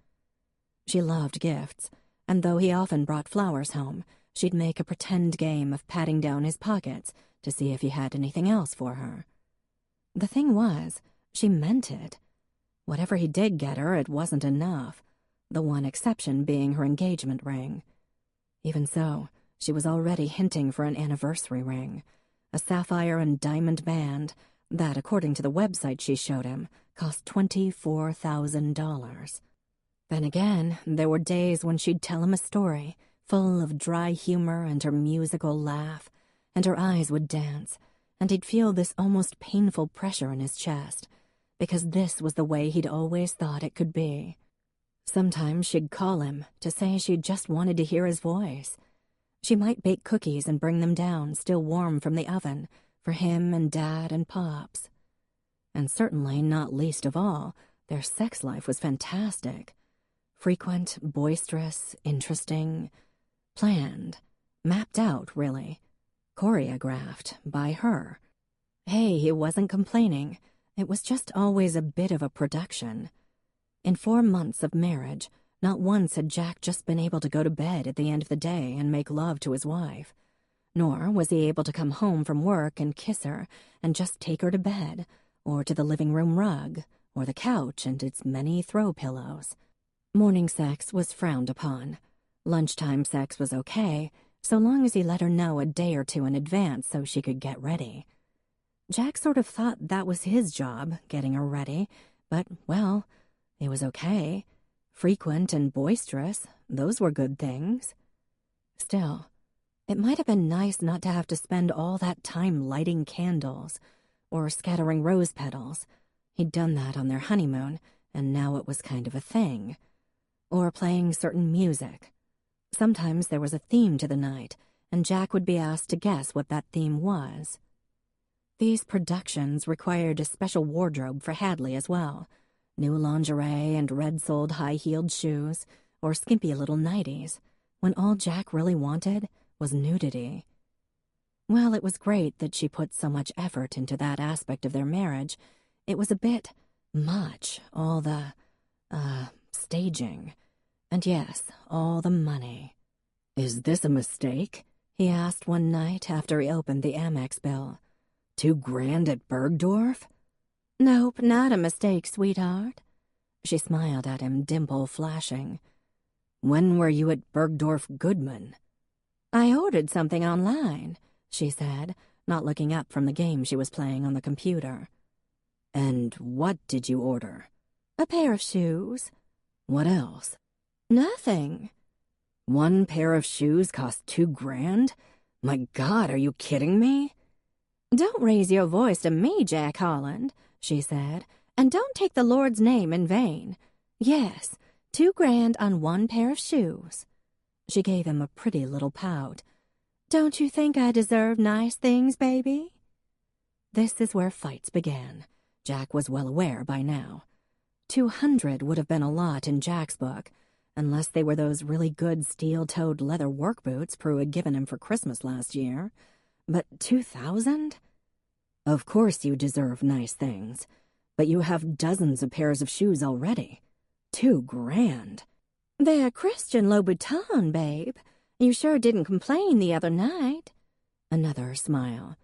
She loved gifts, and though he often brought flowers home, she'd make a pretend game of patting down his pockets to see if he had anything else for her. The thing was, she meant it. Whatever he did get her, it wasn't enough, the one exception being her engagement ring. Even so, she was already hinting for an anniversary ring, a sapphire and diamond band that, according to the website she showed him, cost $24,000. Then again, there were days when she'd tell him a story, full of dry humor and her musical laugh, and her eyes would dance, and he'd feel this almost painful pressure in his chest, because this was the way he'd always thought it could be. Sometimes she'd call him to say she just wanted to hear his voice. She might bake cookies and bring them down, still warm from the oven, for him and Dad and Pops. And certainly, not least of all, their sex life was fantastic. Frequent, boisterous, interesting. Planned, mapped out, really. Choreographed by her. Hey, he wasn't complaining. It was just always a bit of a production. In 4 months of marriage, not once had Jack just been able to go to bed at the end of the day and make love to his wife. Nor was he able to come home from work and kiss her and just take her to bed, or to the living room rug, or the couch and its many throw pillows. Morning sex was frowned upon. Lunchtime sex was okay, so long as he let her know a day or two in advance so she could get ready. Jack sort of thought that was his job, getting her ready, but, well, it was okay. Frequent and boisterous, those were good things. Still, it might have been nice not to have to spend all that time lighting candles or scattering rose petals. He'd done that on their honeymoon, and now it was kind of a thing. Or playing certain music. Sometimes there was a theme to the night, and Jack would be asked to guess what that theme was. These productions required a special wardrobe for Hadley as well. New lingerie and red-soled high-heeled shoes, or skimpy little nighties, when all Jack really wanted was nudity. While it was great that she put so much effort into that aspect of their marriage, it was a bit much, all the, staging. And yes, all the money. "Is this a mistake?" he asked one night after he opened the Amex bill. $2 grand at Bergdorf? Nope, not a mistake, sweetheart. She smiled at him, dimple flashing. "When were you at Bergdorf Goodman?" "I ordered something online," she said, not looking up from the game she was playing on the computer. "And what did you order?" "A pair of shoes." "What else?" "Nothing." "1 pair of shoes cost $2 grand? My God, are you kidding me?" "Don't raise your voice to me, Jack Holland," she said, "and don't take the Lord's name in vain. Yes, $2 grand on 1 pair of shoes." She gave him a pretty little pout. "Don't you think I deserve nice things, baby?" This is where fights began. Jack was well aware by now. 200 would have been a lot in Jack's book, unless they were those really good steel-toed leather work boots Prue had given him for Christmas last year. But 2,000? "Of course you deserve nice things, but you have dozens of pairs of shoes already. $2 grand. "They're Christian Louboutin, babe. You sure didn't complain the other night." Another smile.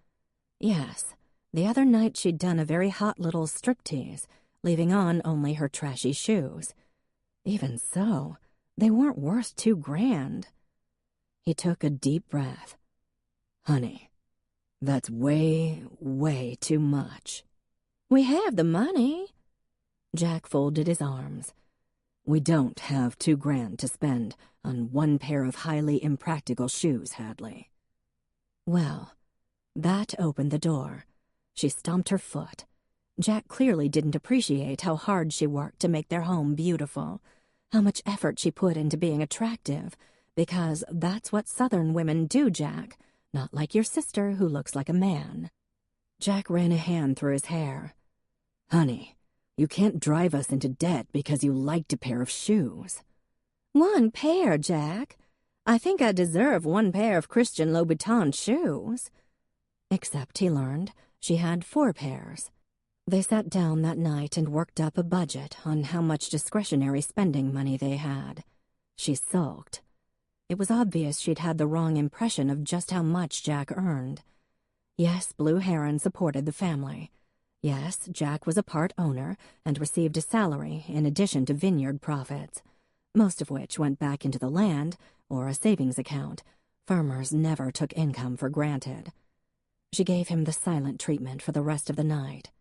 Yes, the other night she'd done a very hot little striptease, leaving on only her trashy shoes. Even so, they weren't worth $2 grand. He took a deep breath. "Honey, that's way, way too much." "We have the money." Jack folded his arms. "We don't have $2 grand to spend on 1 pair of highly impractical shoes, Hadley." Well, that opened the door. She stomped her foot. Jack clearly didn't appreciate how hard she worked to make their home beautiful, how much effort she put into being attractive, because that's what Southern women do, Jack, not like your sister who looks like a man. Jack ran a hand through his hair. "Honey, you can't drive us into debt because you liked a pair of shoes." 1 pair, Jack. I think I deserve 1 pair of Christian Louboutin shoes." Except, he learned, she had 4 pairs. They sat down that night and worked up a budget on how much discretionary spending money they had. She sulked. It was obvious she'd had the wrong impression of just how much Jack earned. Yes, Blue Heron supported the family. Yes, Jack was a part owner and received a salary in addition to vineyard profits, most of which went back into the land or a savings account. Farmers never took income for granted. She gave him the silent treatment for the rest of the night.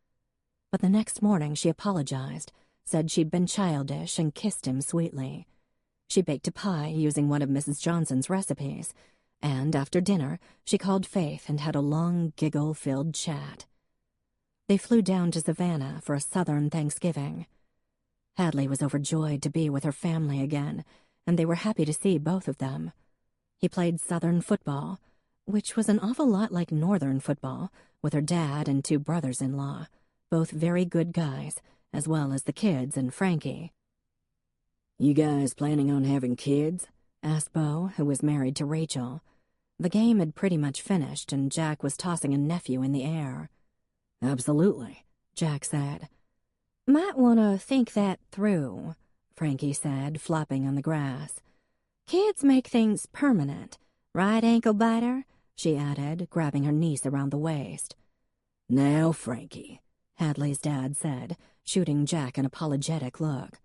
But the next morning she apologized, said she'd been childish, and kissed him sweetly. She baked a pie using one of Mrs. Johnson's recipes, and after dinner she called Faith and had a long, giggle-filled chat. They flew down to Savannah for a Southern Thanksgiving. Hadley was overjoyed to be with her family again, and they were happy to see both of them. He played Southern football, which was an awful lot like Northern football, with her dad and 2 brothers-in-law, both very good guys, as well as the kids and Frankie. "You guys planning on having kids?" asked Beau, who was married to Rachel. The game had pretty much finished, and Jack was tossing a nephew in the air. "Absolutely," Jack said. "Might want to think that through," Frankie said, flopping on the grass. "Kids make things permanent. Right, ankle biter?" she added, grabbing her niece around the waist. "Now, Frankie," Hadley's dad said, shooting Jack an apologetic look.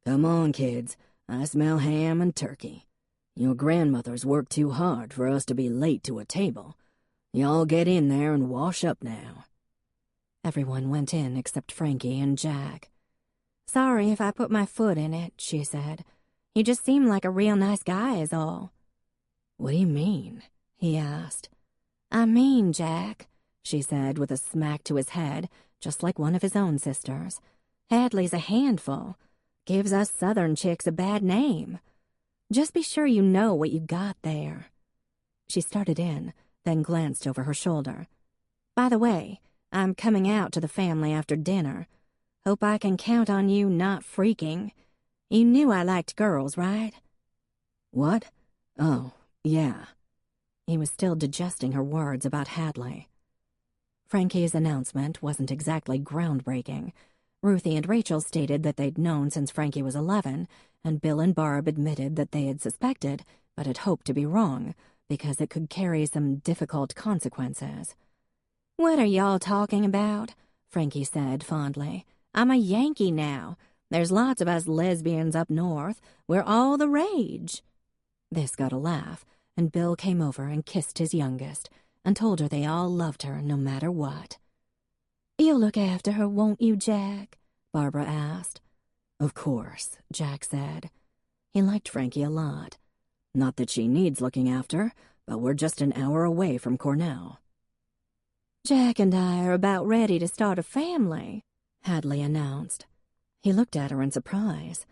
"Come on, kids. I smell ham and turkey. Your grandmother's worked too hard for us to be late to a table. Y'all get in there and wash up now." Everyone went in except Frankie and Jack. "Sorry if I put my foot in it," she said. "You just seem like a real nice guy is all." "What do you mean?" he asked. "I mean, Jack," she said with a smack to his head, just like one of his own sisters. "Hadley's a handful. Gives us Southern chicks a bad name. Just be sure you know what you got there." She started in, then glanced over her shoulder. "By the way, I'm coming out to the family after dinner. Hope I can count on you not freaking. You knew I liked girls, right?" "What? Oh, yeah." He was still digesting her words about Hadley. Frankie's announcement wasn't exactly groundbreaking. Ruthie and Rachel stated that they'd known since Frankie was 11, and Bill and Barb admitted that they had suspected, but had hoped to be wrong, because it could carry some difficult consequences. "What are y'all talking about?" Frankie said fondly. "I'm a Yankee now. There's lots of us lesbians up north. We're all the rage." This got a laugh, and Bill came over and kissed his youngest, and told her they all loved her no matter what. "You'll look after her, won't you, Jack?" Barbara asked. "Of course," Jack said. He liked Frankie a lot. "Not that she needs looking after, but we're just an hour away from Cornell." "Jack and I are about ready to start a family," Hadley announced. He looked at her in surprise.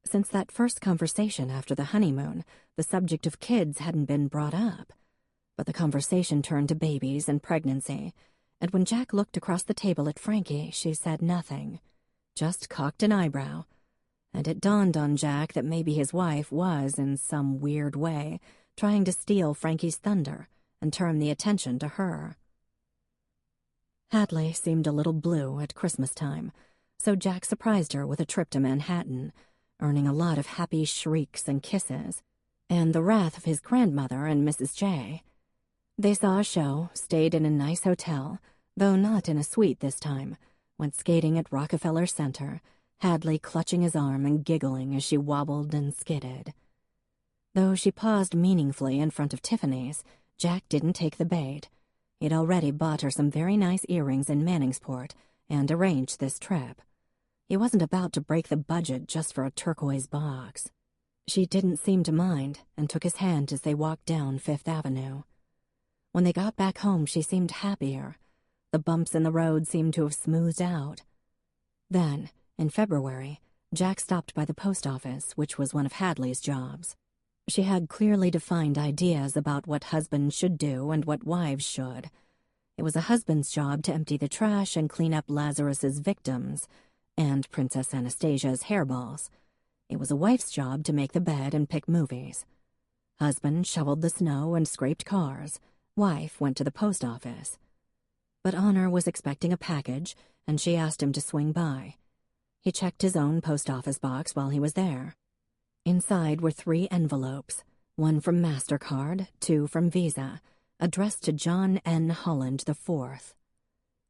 Since that first conversation after the honeymoon, the subject of kids hadn't been brought up. But the conversation turned to babies and pregnancy, and when Jack looked across the table at Frankie, she said nothing, just cocked an eyebrow, and it dawned on Jack that maybe his wife was, in some weird way, trying to steal Frankie's thunder and turn the attention to her. Hadley seemed a little blue at Christmas time, so Jack surprised her with a trip to Manhattan, earning a lot of happy shrieks and kisses, and the wrath of his grandmother and Mrs. J. They saw a show, stayed in a nice hotel, though not in a suite this time, went skating at Rockefeller Center, Hadley clutching his arm and giggling as she wobbled and skidded. Though she paused meaningfully in front of Tiffany's, Jack didn't take the bait. He'd already bought her some very nice earrings in Manningsport and arranged this trip. He wasn't about to break the budget just for a turquoise box. She didn't seem to mind and took his hand as they walked down Fifth Avenue. When they got back home, she seemed happier. The bumps in the road seemed to have smoothed out. Then, in February, Jack stopped by the post office, which was one of Hadley's jobs. She had clearly defined ideas about what husbands should do and what wives should. It was a husband's job to empty the trash and clean up Lazarus's victims and Princess Anastasia's hairballs. It was a wife's job to make the bed and pick movies. Husband shoveled the snow and scraped cars. Wife went to the post office. But Honor was expecting a package, and she asked him to swing by. He checked his own post office box while he was there. Inside were 3 envelopes, one from MasterCard, 2 from Visa, addressed to John N. Holland IV,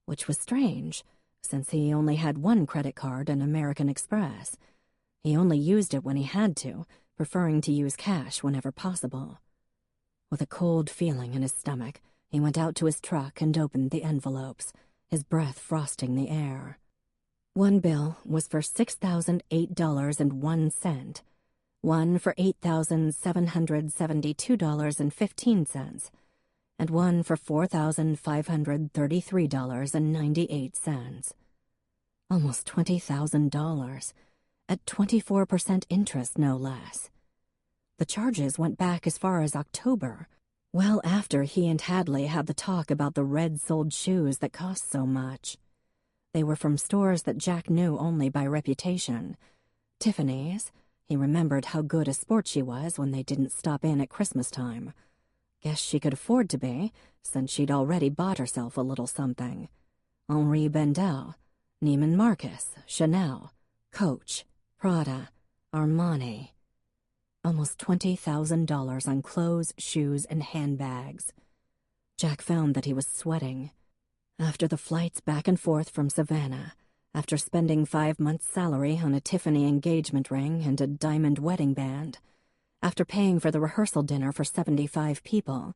which was strange, since he only had one credit card and American Express. He only used it when he had to, preferring to use cash whenever possible. With a cold feeling in his stomach, he went out to his truck and opened the envelopes, his breath frosting the air. One bill was for $6,008.01, one for $8,772.15, and one for $4,533.98. Almost $20,000, at 24% interest, no less. The charges went back as far as October, well after he and Hadley had the talk about the red-soled shoes that cost so much. They were from stores that Jack knew only by reputation. Tiffany's, He remembered how good a sport she was when they didn't stop in at Christmas time. Guess she could afford to be, since she'd already bought herself a little something. Henri Bendel, Neiman Marcus, Chanel, Coach, Prada, Armani. Almost $20,000 on clothes, shoes, and handbags. Jack found that he was sweating. After the flights back and forth from Savannah, after spending 5 months' salary on a Tiffany engagement ring and a diamond wedding band, after paying for the rehearsal dinner for 75 people,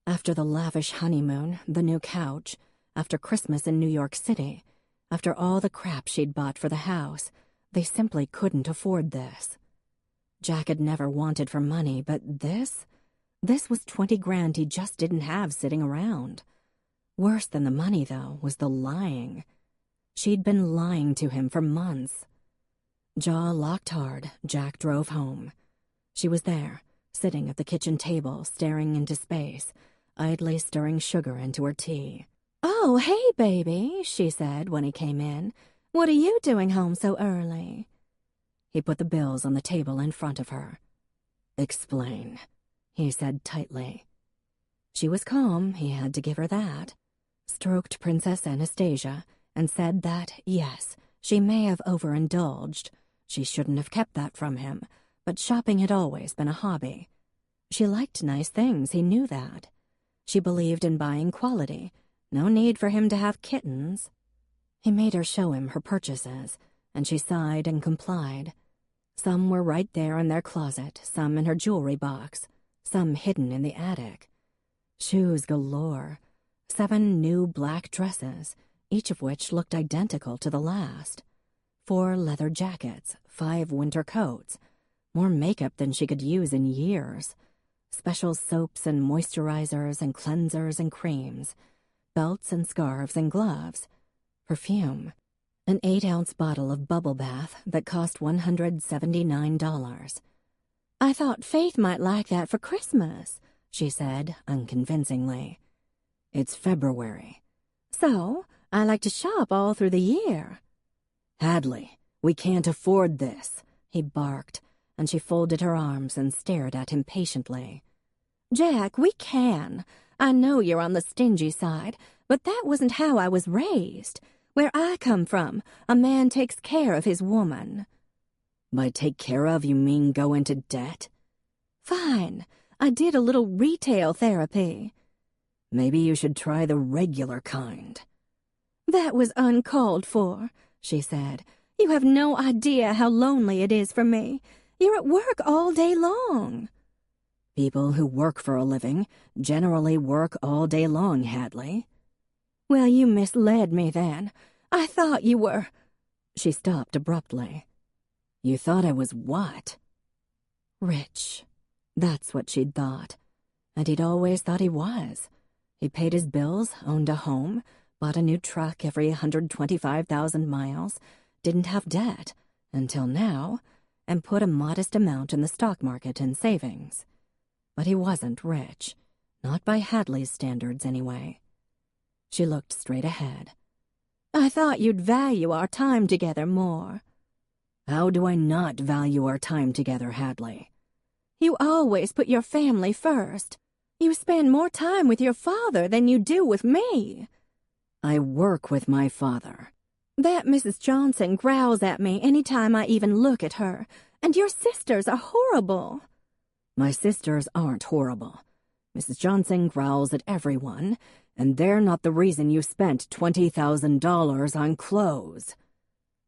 after the lavish honeymoon, the new couch, after Christmas in New York City, after all the crap she'd bought for the house, they simply couldn't afford this. Jack had never wanted for money, but this was 20 grand he just didn't have sitting around. Worse than the money, though, was the lying. She'd been lying to him for months. Jaw locked hard, Jack drove home. She was there, sitting at the kitchen table, staring into space, idly stirring sugar into her tea. "Oh, hey, baby," she said when he came in. "What are you doing home so early?" He put the bills on the table in front of her. "Explain," he said tightly. She was calm, he had to give her that. Stroked Princess Anastasia and said that, yes, she may have overindulged. She shouldn't have kept that from him, but shopping had always been a hobby. She liked nice things, he knew that. She believed in buying quality. No need for him to have kittens. He made her show him her purchases, and she sighed and complied. Some were right there in their closet, some in her jewelry box, some hidden in the attic. Shoes galore. 7 new black dresses, each of which looked identical to the last. 4 leather jackets, 5 winter coats, more makeup than she could use in years. Special soaps and moisturizers and cleansers and creams, belts and scarves and gloves, perfume. An 8-ounce bottle of bubble bath that cost $179. "I thought Faith might like that for Christmas," she said unconvincingly. "It's February." "So, I like to shop all through the year." "Hadley, we can't afford this," he barked, and she folded her arms and stared at him patiently. "Jack, we can. I know you're on the stingy side, but that wasn't how I was raised. Where I come from, a man takes care of his woman." "By take care of, you mean go into debt?" "Fine. I did a little retail therapy." "Maybe you should try the regular kind." "That was uncalled for," she said. "You have no idea how lonely it is for me. You're at work all day long." "People who work for a living generally work all day long, Hadley." "Well, you misled me then. I thought you were—" She stopped abruptly. "You thought I was what?" "Rich." That's what she'd thought. And he'd always thought he was. He paid his bills, owned a home, bought a new truck every 125,000 miles, didn't have debt, until now, and put a modest amount in the stock market and savings. But he wasn't rich. Not by Hadley's standards, anyway. She looked straight ahead. "I thought you'd value our time together more." "How do I not value our time together, Hadley?" "You always put your family first. You spend more time with your father than you do with me." "I work with my father." "That Mrs. Johnson growls at me any time I even look at her, and your sisters are horrible." "My sisters aren't horrible. Mrs. Johnson growls at everyone, and they're not the reason you spent $20,000 on clothes."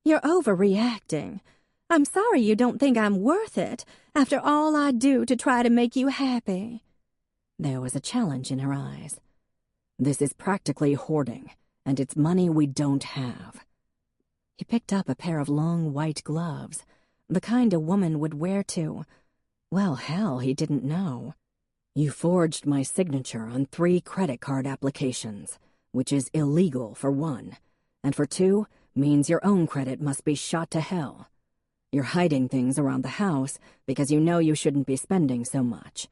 "You're overreacting. I'm sorry you don't think I'm worth it, after all I do to try to make you happy." There was a challenge in her eyes. "This is practically hoarding, and it's money we don't have." He picked up a pair of long white gloves, the kind a woman would wear to... Well, hell, he didn't know. "You forged my signature on 3 credit card applications, which is illegal for 1, and for 2 means your own credit must be shot to hell. You're hiding things around the house because you know you shouldn't be spending so much.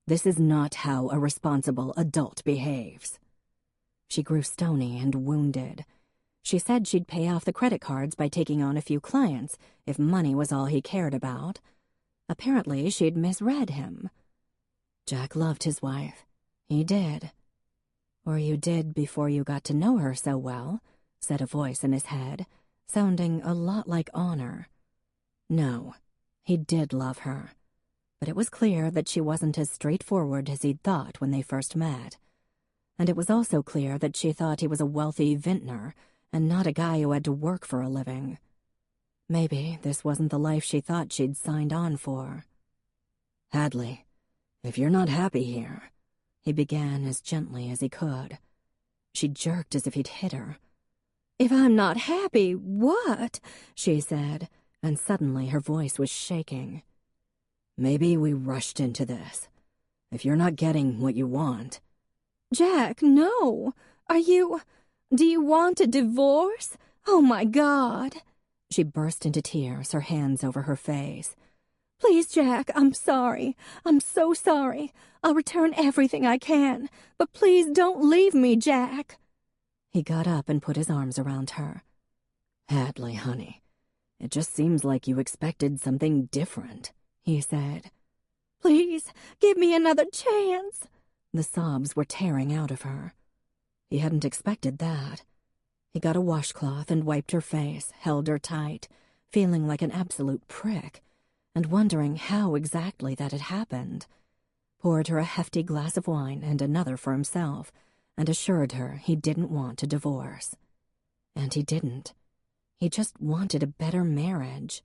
This is not how a responsible adult behaves." She grew stony and wounded. She said she'd pay off the credit cards by taking on a few clients if money was all he cared about. Apparently, she'd misread him. Jack loved his wife. He did. Or you did before you got to know her so well, said a voice in his head, sounding a lot like honor. No, he did love her. But it was clear that she wasn't as straightforward as he'd thought when they first met. And it was also clear that she thought he was a wealthy vintner and not a guy who had to work for a living. Maybe this wasn't the life she thought she'd signed on for. Hadley, if you're not happy here, he began as gently as he could. She jerked as if he'd hit her. If I'm not happy, what? She said, and suddenly her voice was shaking. Maybe we rushed into this. If you're not getting what you want... Jack, no. Do you want a divorce? Oh, my God. She burst into tears, her hands over her face. Please, Jack, I'm sorry. I'm so sorry. I'll return everything I can. But please don't leave me, Jack. He got up and put his arms around her. Hadley, honey, it just seems like you expected something different, he said. Please, give me another chance. The sobs were tearing out of her. He hadn't expected that. He got a washcloth and wiped her face, held her tight, feeling like an absolute prick, and wondering how exactly that had happened. Poured her a hefty glass of wine and another for himself, and assured her he didn't want a divorce. And he didn't. He just wanted a better marriage.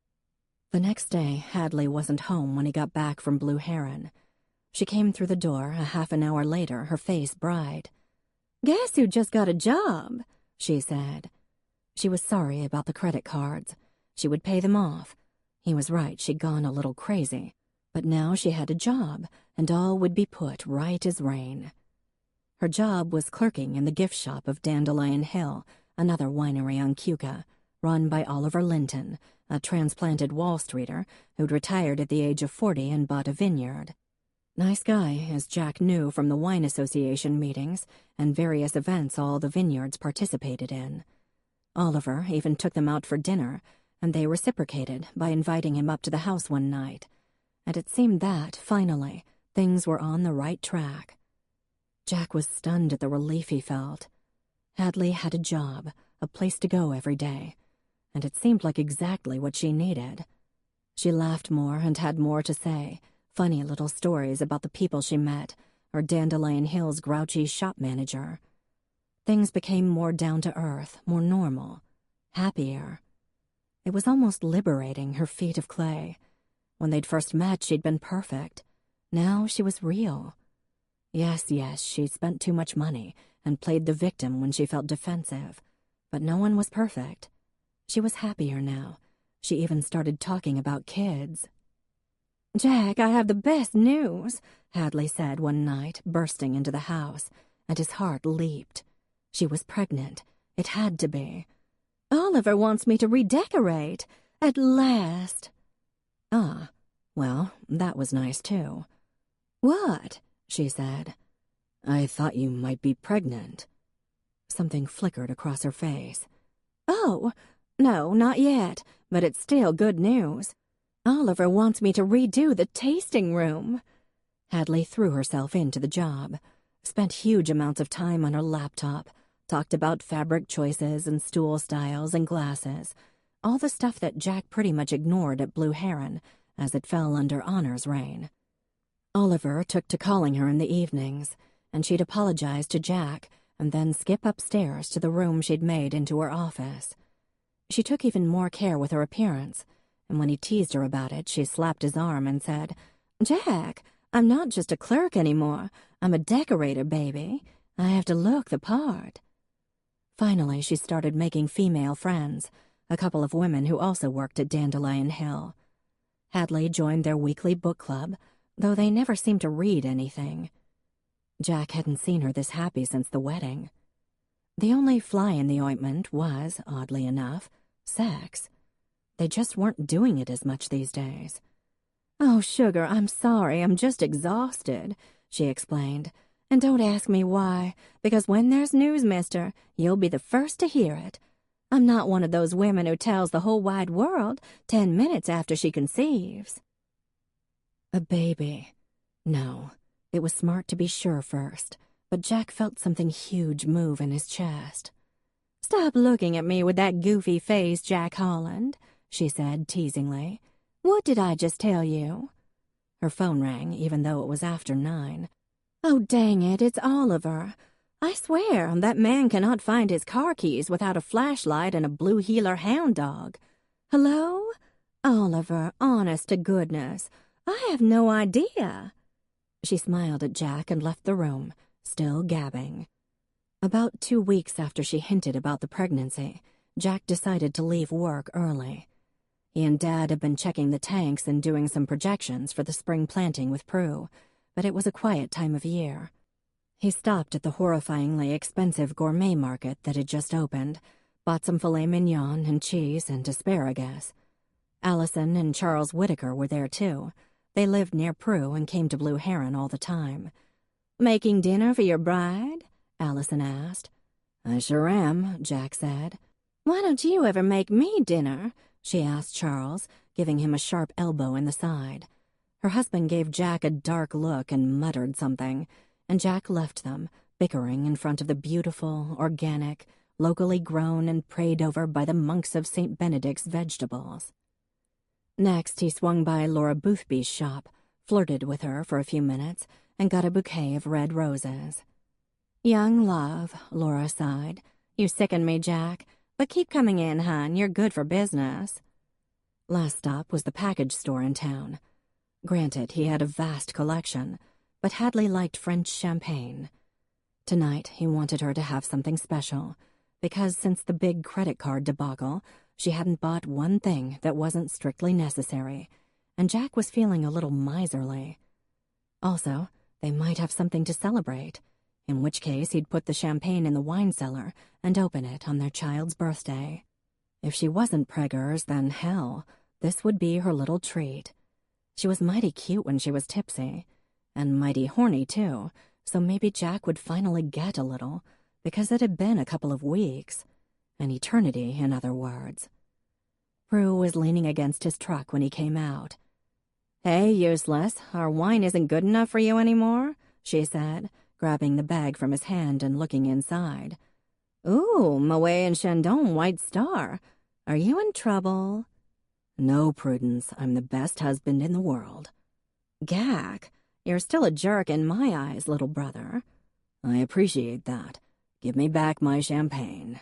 The next day, Hadley wasn't home when he got back from Blue Heron. She came through the door a half an hour later, her face bright. Guess who just got a job, she said. She was sorry about the credit cards. She would pay them off. He was right, she'd gone a little crazy. But now she had a job, and all would be put right as rain. Her job was clerking in the gift shop of Dandelion Hill, another winery on Keuka, run by Oliver Linton, a transplanted Wall Streeter who'd retired at the age of 40 and bought a vineyard. Nice guy, as Jack knew from the wine association meetings and various events all the vineyards participated in. Oliver even took them out for dinner, and they reciprocated by inviting him up to the house one night. And it seemed that, finally, things were on the right track. Jack was stunned at the relief he felt. Hadley had a job, a place to go every day, and it seemed like exactly what she needed. She laughed more and had more to say, funny little stories about the people she met, or Dandelion Hill's grouchy shop manager. Things became more down-to-earth, more normal, happier. It was almost liberating, her feet of clay. When they'd first met, she'd been perfect. Now she was real. Yes, she'd spent too much money and played the victim when she felt defensive. But no one was perfect. She was happier now. She even started talking about kids. Jack, I have the best news, Hadley said one night, bursting into the house, and his heart leaped. She was pregnant. It had to be. Oliver wants me to redecorate. At last. Ah, well, that was nice too. What? She said. I thought you might be pregnant. Something flickered across her face. Oh, no, not yet, but it's still good news. Oliver wants me to redo the tasting room. Hadley threw herself into the job, spent huge amounts of time on her laptop, talked about fabric choices and stool styles and glasses, all the stuff that Jack pretty much ignored at Blue Heron, as it fell under Honor's reign. Oliver took to calling her in the evenings, and she'd apologize to Jack and then skip upstairs to the room she'd made into her office. She took even more care with her appearance, and when he teased her about it, she slapped his arm and said, Jack, I'm not just a clerk anymore. I'm a decorator, baby. I have to look the part. Finally, she started making female friends, a couple of women who also worked at Dandelion Hill. Hadley joined their weekly book club, though they never seemed to read anything. Jack hadn't seen her this happy since the wedding. The only fly in the ointment was, oddly enough, sex. They just weren't doing it as much these days. Oh, sugar, I'm sorry. I'm just exhausted, she explained. And don't ask me why, because when there's news, mister, you'll be the first to hear it. I'm not one of those women who tells the whole wide world 10 minutes after she conceives. A baby. No, it was smart to be sure first, but Jack felt something huge move in his chest. "Stop looking at me with that goofy face, Jack Holland," she said teasingly. "What did I just tell you?" Her phone rang, even though it was after 9. "Oh, dang it, it's Oliver. I swear, that man cannot find his car keys without a flashlight and a blue heeler hound dog. Hello? Oliver, honest to goodness, I have no idea." She smiled at Jack and left the room, still gabbing. About 2 weeks after she hinted about the pregnancy, Jack decided to leave work early. He and Dad had been checking the tanks and doing some projections for the spring planting with Prue, but it was a quiet time of year. He stopped at the horrifyingly expensive gourmet market that had just opened, bought some filet mignon and cheese and asparagus. Allison and Charles Whitaker were there too. They lived near Prue and came to Blue Heron all the time. "Making dinner for your bride?" Allison asked. "I sure am," Jack said. "Why don't you ever make me dinner?" she asked Charles, giving him a sharp elbow in the side. Her husband gave Jack a dark look and muttered something, and Jack left them, bickering in front of the beautiful, organic, locally grown and prayed over by the monks of St. Benedict's vegetables. Next, he swung by Laura Boothby's shop, flirted with her for a few minutes, and got a bouquet of red roses. "Young love," Laura sighed. "You sicken me, Jack, but keep coming in, hon. You're good for business." Last stop was the package store in town. Granted, he had a vast collection, but Hadley liked French champagne. Tonight, he wanted her to have something special, because since the big credit card debacle, she hadn't bought one thing that wasn't strictly necessary, and Jack was feeling a little miserly. Also, they might have something to celebrate, in which case he'd put the champagne in the wine cellar and open it on their child's birthday. If she wasn't preggers, then hell, this would be her little treat. She was mighty cute when she was tipsy, and mighty horny too, so maybe Jack would finally get a little, because it had been a couple of weeks. An eternity, in other words. Prue was leaning against his truck when he came out. "Hey, useless, our wine isn't good enough for you anymore?" she said, grabbing the bag from his hand and looking inside. "Ooh, Moet and Chandon White Star. Are you in trouble?" "No, Prudence, I'm the best husband in the world." "Gack, you're still a jerk in my eyes, little brother." "I appreciate that. Give me back my champagne."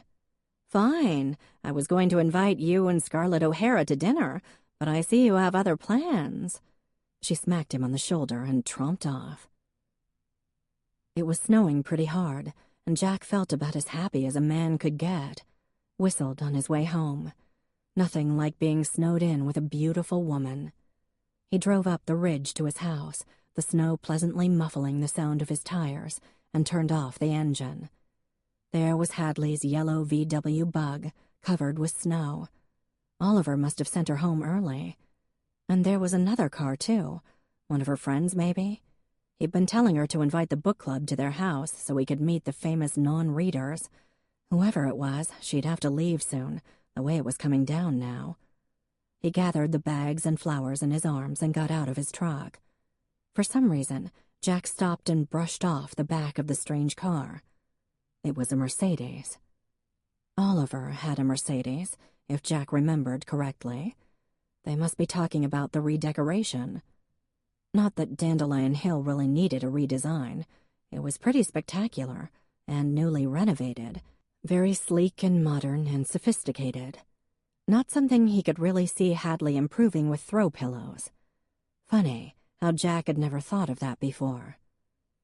"Fine. I was going to invite you and Scarlett O'Hara to dinner, but I see you have other plans." She smacked him on the shoulder and tromped off. It was snowing pretty hard, and Jack felt about as happy as a man could get. Whistled on his way home. Nothing like being snowed in with a beautiful woman. He drove up the ridge to his house, the snow pleasantly muffling the sound of his tires, and turned off the engine. There was Hadley's yellow VW Bug, covered with snow. Oliver must have sent her home early. And there was another car, too. One of her friends, maybe? He'd been telling her to invite the book club to their house so he could meet the famous non-readers. Whoever it was, she'd have to leave soon, the way it was coming down now. He gathered the bags and flowers in his arms and got out of his truck. For some reason, Jack stopped and brushed off the back of the strange car. It was a Mercedes. Oliver had a Mercedes, if Jack remembered correctly. They must be talking about the redecoration. Not that Dandelion Hill really needed a redesign. It was pretty spectacular and newly renovated, very sleek and modern and sophisticated. Not something he could really see Hadley improving with throw pillows. Funny how Jack had never thought of that before.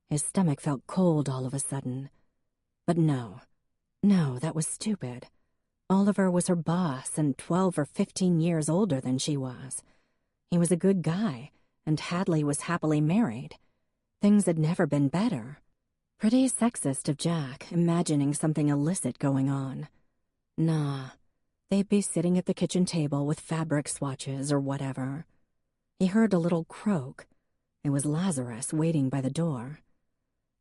His stomach felt cold all of a sudden. But no, that was stupid. Oliver was her boss and 12 or 15 years older than she was. He was a good guy, and Hadley was happily married. Things had never been better. Pretty sexist of Jack, imagining something illicit going on. Nah, they'd be sitting at the kitchen table with fabric swatches or whatever. He heard a little croak. It was Lazarus waiting by the door.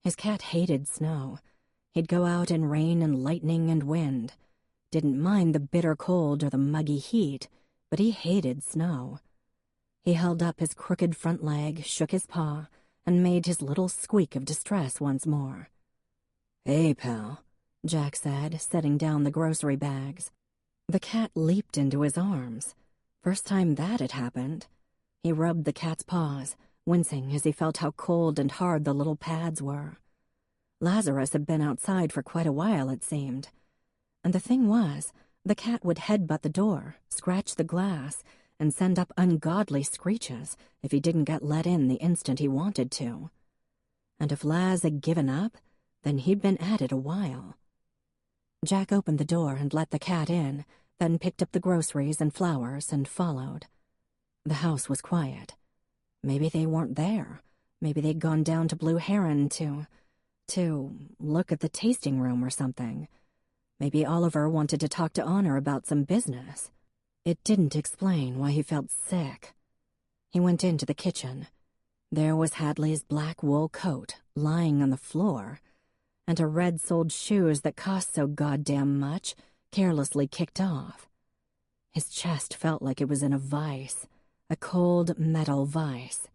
His cat hated snow. He'd go out in rain and lightning and wind. Didn't mind the bitter cold or the muggy heat, but he hated snow. He held up his crooked front leg, shook his paw, and made his little squeak of distress once more. "Hey, pal," Jack said, setting down the grocery bags. The cat leaped into his arms. First time that had happened. He rubbed the cat's paws, wincing as he felt how cold and hard the little pads were. Lazarus had been outside for quite a while, it seemed. And the thing was, the cat would headbutt the door, scratch the glass, and send up ungodly screeches if he didn't get let in the instant he wanted to. And if Laz had given up, then he'd been at it a while. Jack opened the door and let the cat in, then picked up the groceries and flowers and followed. The house was quiet. Maybe they weren't there. Maybe they'd gone down to Blue Heron to look at the tasting room or something. Maybe Oliver wanted to talk to Honor about some business. It didn't explain why he felt sick. He went into the kitchen. There was Hadley's black wool coat lying on the floor, and her red-soled shoes that cost so goddamn much, carelessly kicked off. His chest felt like it was in a vice, a cold metal vice.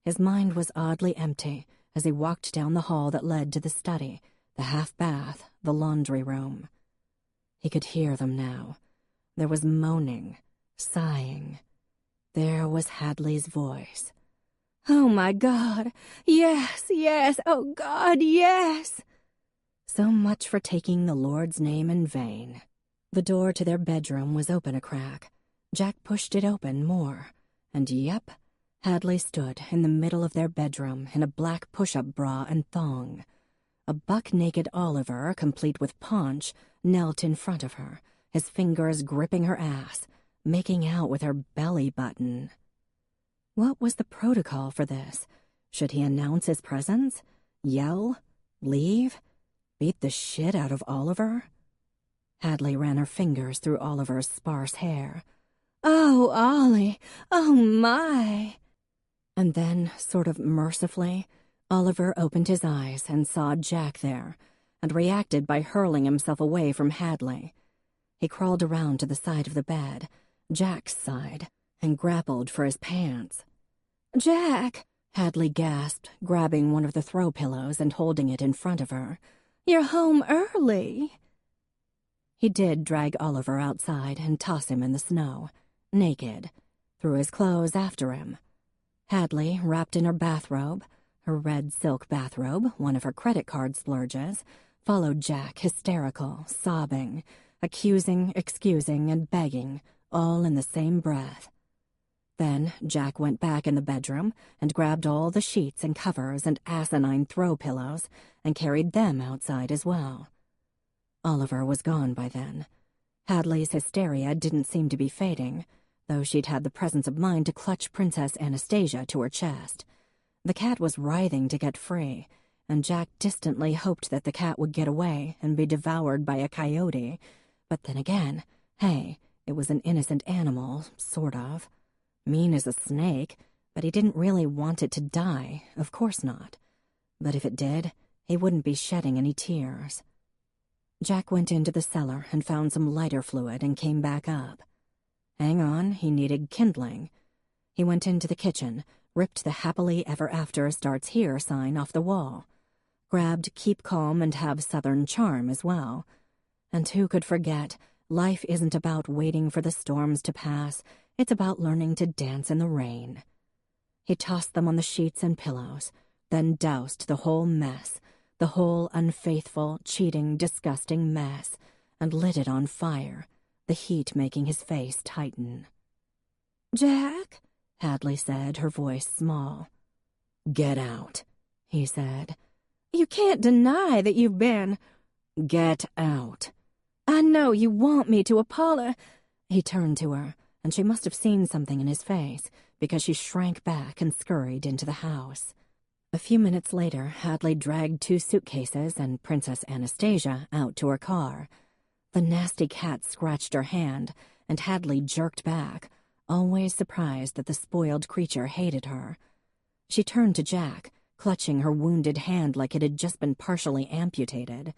His mind was oddly empty as he walked down the hall that led to the study, the half-bath, the laundry room. He could hear them now. There was moaning, sighing. There was Hadley's voice. "Oh, my God! Yes, yes! Oh, God, yes!" So much for taking the Lord's name in vain. The door to their bedroom was open a crack. Jack pushed it open more, and yep, Hadley stood in the middle of their bedroom in a black push-up bra and thong. A buck-naked Oliver, complete with paunch, knelt in front of her, his fingers gripping her ass, making out with her belly button. What was the protocol for this? Should he announce his presence? Yell? Leave? Beat the shit out of Oliver? Hadley ran her fingers through Oliver's sparse hair. "Oh, Ollie! Oh, my!" And then, sort of mercifully, Oliver opened his eyes and saw Jack there, and reacted by hurling himself away from Hadley. He crawled around to the side of the bed, Jack's side, and grappled for his pants. "Jack!" Hadley gasped, grabbing one of the throw pillows and holding it in front of her. "You're home early." He did drag Oliver outside and toss him in the snow, naked, threw his clothes after him. Hadley, wrapped in her bathrobe, her red silk bathrobe, one of her credit card splurges, followed Jack, hysterical, sobbing, accusing, excusing, and begging, all in the same breath. Then Jack went back in the bedroom and grabbed all the sheets and covers and asinine throw pillows and carried them outside as well. Oliver was gone by then. Hadley's hysteria didn't seem to be fading, though she'd had the presence of mind to clutch Princess Anastasia to her chest. The cat was writhing to get free, and Jack distantly hoped that the cat would get away and be devoured by a coyote. But then again, hey, it was an innocent animal, sort of. Mean as a snake, but he didn't really want it to die, of course not. But if it did, he wouldn't be shedding any tears. Jack went into the cellar and found some lighter fluid and came back up. Hang on, he needed kindling. He went into the kitchen, ripped the happily ever after starts here sign off the wall, grabbed keep calm and have southern charm as well. And who could forget, life isn't about waiting for the storms to pass, it's about learning to dance in the rain. He tossed them on the sheets and pillows, then doused the whole mess, the whole unfaithful, cheating, disgusting mess, and lit it on fire, the heat making his face tighten. "Jack?" Hadley said, her voice small. "Get out," he said. "You can't deny that you've been—" "Get out." "I know you want me to apologize." He turned to her, and she must have seen something in his face, because she shrank back and scurried into the house. A few minutes later, Hadley dragged 2 suitcases and Princess Anastasia out to her car. The nasty cat scratched her hand, and Hadley jerked back, always surprised that the spoiled creature hated her. She turned to Jack, clutching her wounded hand like it had just been partially amputated.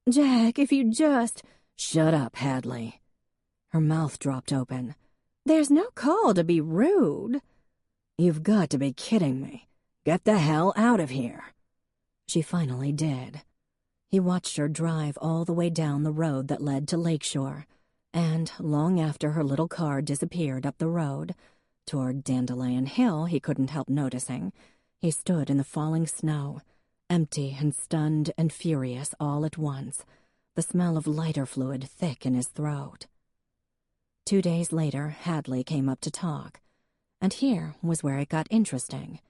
"Jack, if you just—" "Shut up, Hadley." Her mouth dropped open. There's no call to be rude. You've got to be kidding me. Get the hell out of here. She finally did. He watched her drive all the way down the road that led to Lakeshore, and long after her little car disappeared up the road, toward Dandelion Hill he couldn't help noticing, he stood in the falling snow, empty and stunned and furious all at once, the smell of lighter fluid thick in his throat. 2 days later, Hadley came up to talk, and here was where it got interesting.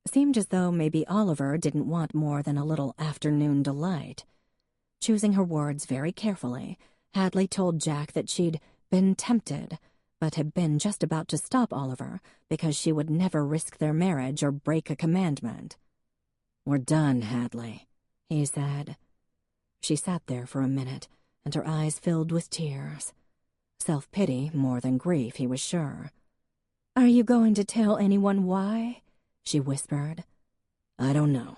Seemed as though maybe Oliver didn't want more than a little afternoon delight. Choosing her words very carefully, Hadley told Jack that she'd been tempted, but had been just about to stop Oliver because she would never risk their marriage or break a commandment. "We're done, Hadley," he said. She sat there for a minute, and her eyes filled with tears. Self-pity more than grief, he was sure. "Are you going to tell anyone why?" she whispered. "I don't know."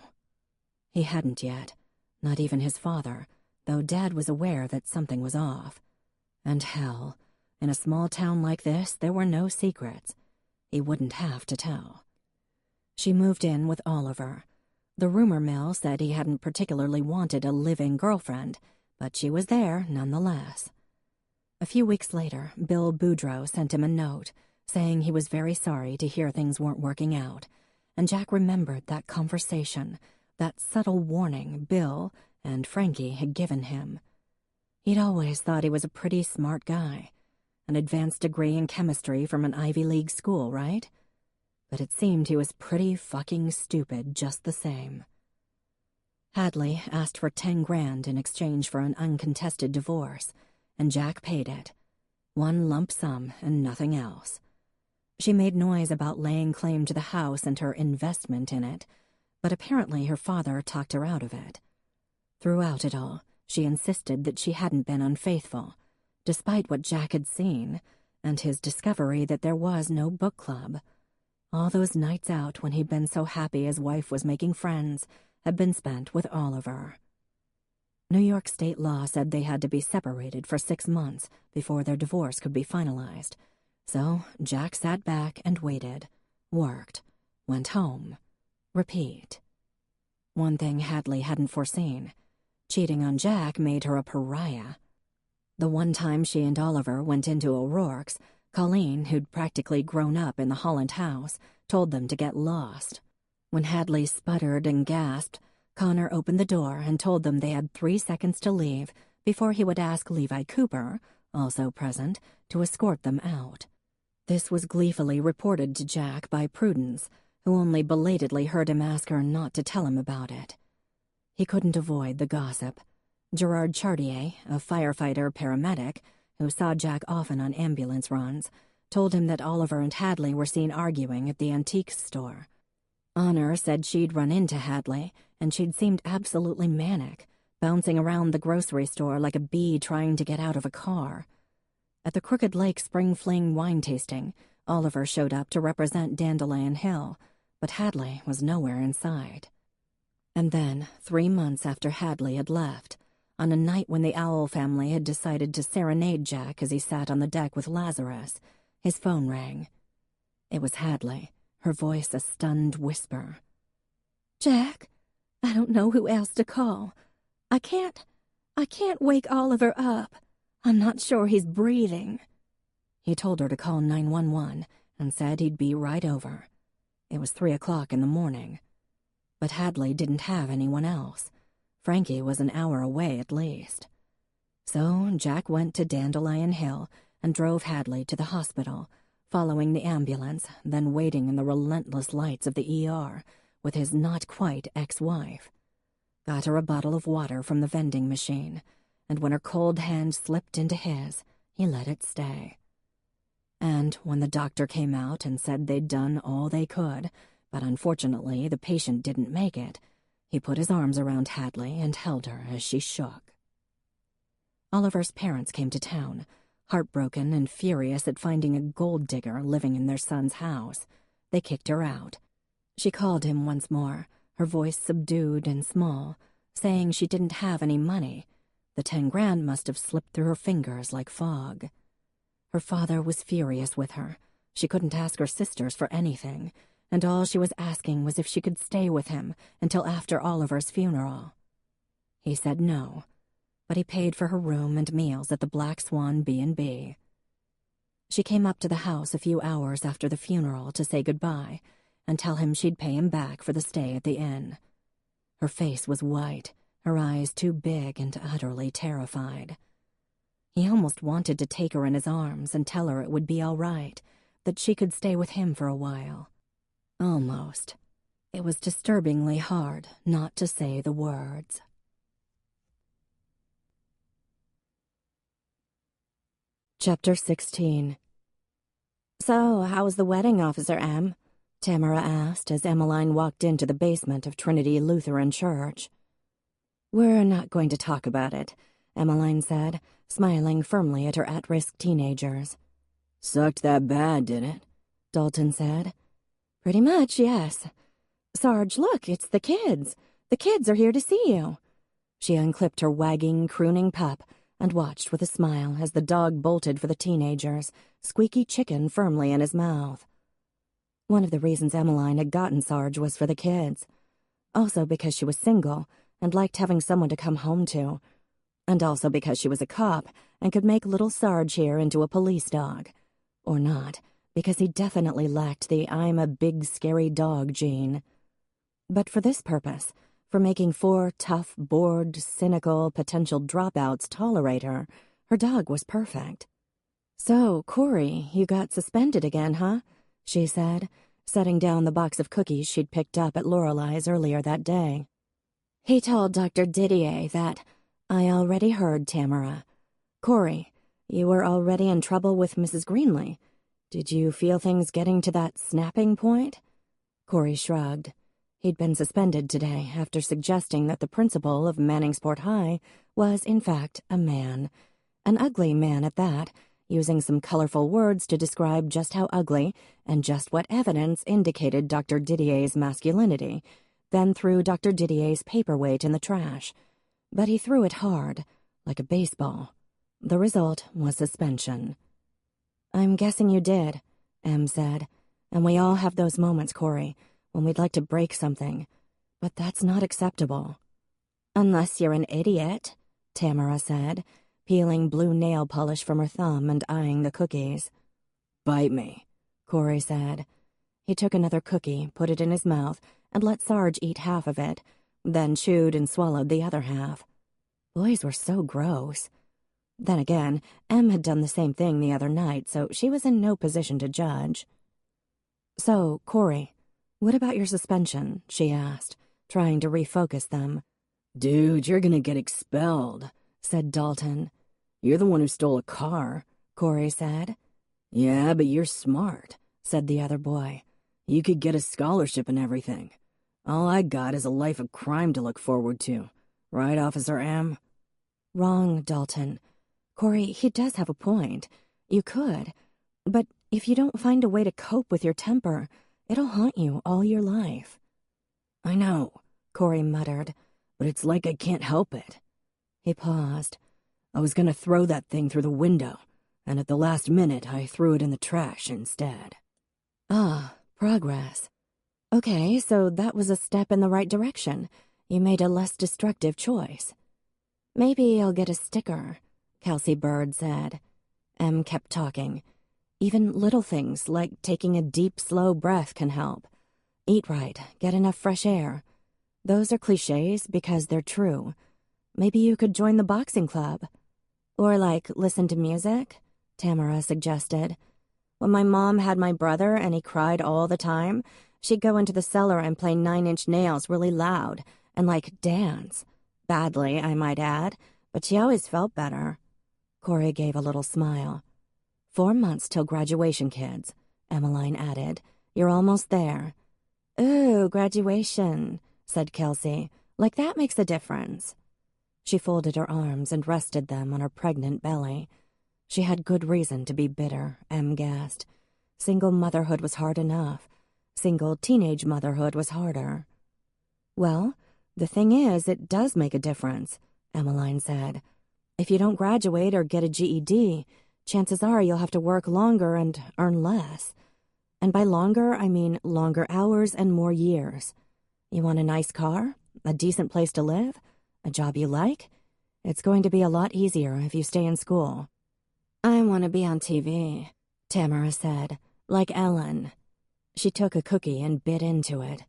He hadn't yet, not even his father, though Dad was aware that something was off. And hell, in a small town like this, there were no secrets. He wouldn't have to tell. She moved in with Oliver. The rumor mill said he hadn't particularly wanted a living girlfriend, but she was there nonetheless. A few weeks later, Bill Boudreaux sent him a note saying he was very sorry to hear things weren't working out, and Jack remembered that conversation, that subtle warning Bill and Frankie had given him. He'd always thought he was a pretty smart guy, an advanced degree in chemistry from an Ivy League school, right? But it seemed he was pretty fucking stupid just the same. Hadley asked for 10 grand in exchange for an uncontested divorce, and Jack paid it. One lump sum and nothing else. She made noise about laying claim to the house and her investment in it, but apparently her father talked her out of it. Throughout it all, she insisted that she hadn't been unfaithful, despite what Jack had seen, and his discovery that there was no book club. All those nights out when he'd been so happy his wife was making friends had been spent with Oliver. New York state law said they had to be separated for 6 months before their divorce could be finalized. So Jack sat back and waited, worked, went home, repeat. One thing Hadley hadn't foreseen. Cheating on Jack made her a pariah. The one time she and Oliver went into O'Rourke's, Colleen, who'd practically grown up in the Holland house, told them to get lost. When Hadley sputtered and gasped, Connor opened the door and told them they had 3 seconds to leave before he would ask Levi Cooper, also present, to escort them out. This was gleefully reported to Jack by Prudence, who only belatedly heard him ask her not to tell him about it. He couldn't avoid the gossip. Gerard Chartier, a firefighter-paramedic, who saw Jack often on ambulance runs, told him that Oliver and Hadley were seen arguing at the antiques store. Honor said she'd run into Hadley, and she'd seemed absolutely manic, bouncing around the grocery store like a bee trying to get out of a car. At the Crooked Lake Spring Fling wine tasting, Oliver showed up to represent Dandelion Hill, but Hadley was nowhere in sight. And then, 3 months after Hadley had left, on a night when the Owl family had decided to serenade Jack as he sat on the deck with Lazarus, his phone rang. It was Hadley, her voice a stunned whisper. "Jack, I don't know who else to call. I can't wake Oliver up. I'm not sure he's breathing." He told her to call 911 and said he'd be right over. It was 3 o'clock in the morning. But Hadley didn't have anyone else. Frankie was an hour away at least. So Jack went to Dandelion Hill and drove Hadley to the hospital, following the ambulance, then waiting in the relentless lights of the ER with his not-quite ex-wife. Got her a bottle of water from the vending machine, and when her cold hand slipped into his, he let it stay. And when the doctor came out and said they'd done all they could, but unfortunately the patient didn't make it, he put his arms around Hadley and held her as she shook. Oliver's parents came to town, heartbroken and furious at finding a gold digger living in their son's house. They kicked her out. She called him once more, her voice subdued and small, saying she didn't have any money. The 10 grand must have slipped through her fingers like fog. Her father was furious with her. She couldn't ask her sisters for anything, and all she was asking was if she could stay with him until after Oliver's funeral. He said no, but he paid for her room and meals at the Black Swan B&B. She came up to the house a few hours after the funeral to say goodbye and tell him she'd pay him back for the stay at the inn. Her face was white, her eyes too big and utterly terrified. He almost wanted to take her in his arms and tell her it would be all right, that she could stay with him for a while. Almost. It was disturbingly hard not to say the words. Chapter 16. "So, how was the wedding, Officer M?" Tamara asked as Emmeline walked into the basement of Trinity Lutheran Church. "We're not going to talk about it," Emmeline said, smiling firmly at her at-risk teenagers. "Sucked that bad, did it?" Dalton said. "Pretty much, yes. Sarge, look, it's the kids. The kids are here to see you." She unclipped her wagging, crooning pup and watched with a smile as the dog bolted for the teenagers, Squeaky Chicken firmly in his mouth. One of the reasons Emmeline had gotten Sarge was for the kids. Also because she was single and liked having someone to come home to. And also because she was a cop and could make little Sarge here into a police dog. Or not, because he definitely lacked the "I'm a big scary dog" gene. But for this purpose, for making 4 tough, bored, cynical, potential dropouts tolerate her, her dog was perfect. "So, Corey, you got suspended again, huh?" she said, setting down the box of cookies she'd picked up at Lorelei's earlier that day. "He told Dr. Didier that—" "I already heard, Tamara. Corey, you were already in trouble with Mrs. Greenlee. Did you feel things getting to that snapping point?" Corey shrugged. He'd been suspended today after suggesting that the principal of Manningsport High was, in fact, a man. An ugly man at that, using some colorful words to describe just how ugly and just what evidence indicated Dr. Didier's masculinity, then threw Dr. Didier's paperweight in the trash. But he threw it hard, like a baseball. The result was suspension. "I'm guessing you did," Em said. "And we all have those moments, Corey, when we'd like to break something. But that's not acceptable." "Unless you're an idiot," Tamara said, peeling blue nail polish from her thumb and eyeing the cookies. "Bite me," Corey said. He took another cookie, put it in his mouth, and let Sarge eat half of it, then chewed and swallowed the other half. Boys were so gross. Then again, Em had done the same thing the other night, so she was in no position to judge. "So, Corey, what about your suspension?" she asked, trying to refocus them. "Dude, you're gonna get expelled," said Dalton. "You're the one who stole a car," Corey said. "Yeah, but you're smart," said the other boy. "You could get a scholarship and everything. All I got is a life of crime to look forward to. Right, Officer M?" "Wrong, Dalton. Corey, he does have a point. You could. But if you don't find a way to cope with your temper, it'll haunt you all your life." "I know," Corey muttered, "but it's like I can't help it." He paused. "I was gonna throw that thing through the window, and at the last minute I threw it in the trash instead." "Ah, progress. Okay, so that was a step in the right direction. You made a less destructive choice." "Maybe I'll get a sticker," Kelsey Bird said. Em kept talking. "Even little things like taking a deep, slow breath can help. Eat right, get enough fresh air. Those are cliches because they're true. Maybe you could join the boxing club. Or, like, listen to music," Tamara suggested. "When my mom had my brother and he cried all the time, she'd go into the cellar and play 9-inch Nails really loud and, like, dance. Badly, I might add, but she always felt better." Corey gave a little smile. 4 months till graduation, kids," Emmeline added. "You're almost there." "Ooh, graduation," said Kelsey. "Like that makes a difference." She folded her arms and rested them on her pregnant belly. She had good reason to be bitter, Em guessed. Single motherhood was hard enough. Single teenage motherhood was harder. "Well, the thing is, it does make a difference," Emmeline said. "If you don't graduate or get a GED, chances are you'll have to work longer and earn less. And by longer, I mean longer hours and more years. You want a nice car? A decent place to live? A job you like? It's going to be a lot easier if you stay in school. I want to be on TV, Tamara said, like Ellen. She took a cookie and bit into it.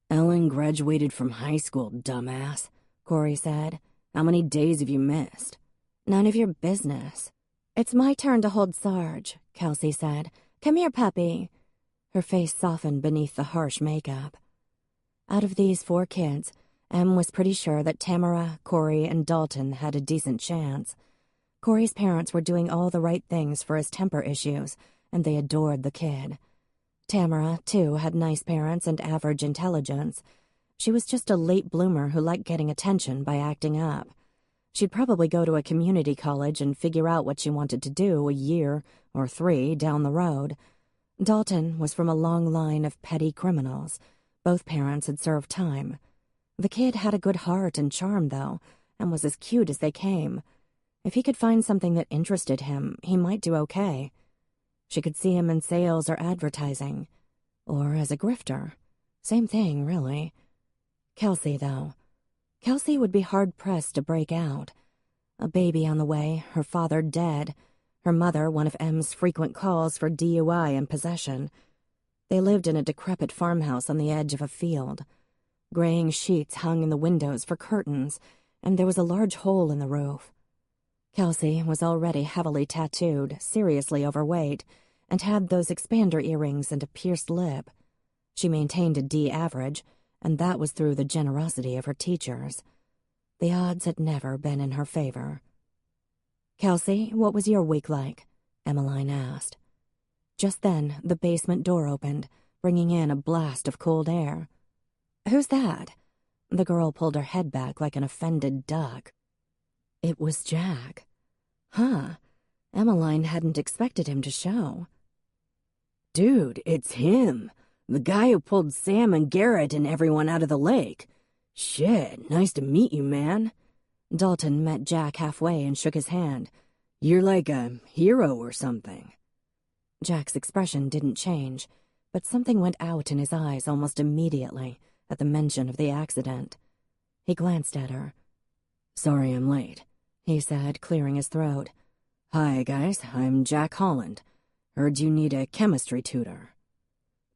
Ellen graduated from high school, dumbass, Corey said. How many days have you missed? None of your business. It's my turn to hold Sarge, Kelsey said. Come here, puppy. Her face softened beneath the harsh makeup. Out of these 4 kids, Em was pretty sure that Tamara, Corey, and Dalton had a decent chance. Corey's parents were doing all the right things for his temper issues, and they adored the kid. Tamara, too, had nice parents and average intelligence. She was just a late bloomer who liked getting attention by acting up. She'd probably go to a community college and figure out what she wanted to do a year or 3 down the road. Dalton was from a long line of petty criminals. Both parents had served time. The kid had a good heart and charm, though, and was as cute as they came. If he could find something that interested him, he might do okay. She could see him in sales or advertising. Or as a grifter. Same thing, really. Kelsey, though. Kelsey would be hard-pressed to break out. A baby on the way, her father dead, her mother one of Em's frequent calls for DUI and possession. They lived in a decrepit farmhouse on the edge of a field. Graying sheets hung in the windows for curtains, and there was a large hole in the roof. Kelsey was already heavily tattooed, seriously overweight, and had those expander earrings and a pierced lip. She maintained a D average, and that was through the generosity of her teachers. The odds had never been in her favor. "Kelsey, what was your week like?" Emmeline asked. Just then, the basement door opened, bringing in a blast of cold air. "Who's that?" The girl pulled her head back like an offended duck. It was Jack. Huh. Emmeline hadn't expected him to show. "Dude, it's him. The guy who pulled Sam and Garrett and everyone out of the lake. Shit, nice to meet you, man." Dalton met Jack halfway and shook his hand. "You're like a hero or something." Jack's expression didn't change, but something went out in his eyes almost immediately at the mention of the accident. He glanced at her. "Sorry I'm late," he said, clearing his throat. "Hi, guys, I'm Jack Holland. Heard you need a chemistry tutor."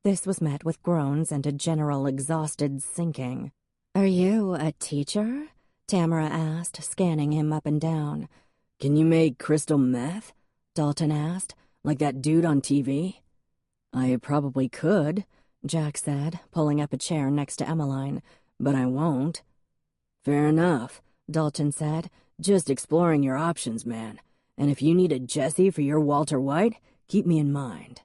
This was met with groans and a general exhausted sinking. "Are you a teacher?" Tamara asked, scanning him up and down. "Can you make crystal meth?" Dalton asked. "Like that dude on TV?" "I probably could," Jack said, pulling up a chair next to Emmeline, "but I won't." "Fair enough," Dalton said. "Just exploring your options, man. And if you need a Jesse for your Walter White, keep me in mind."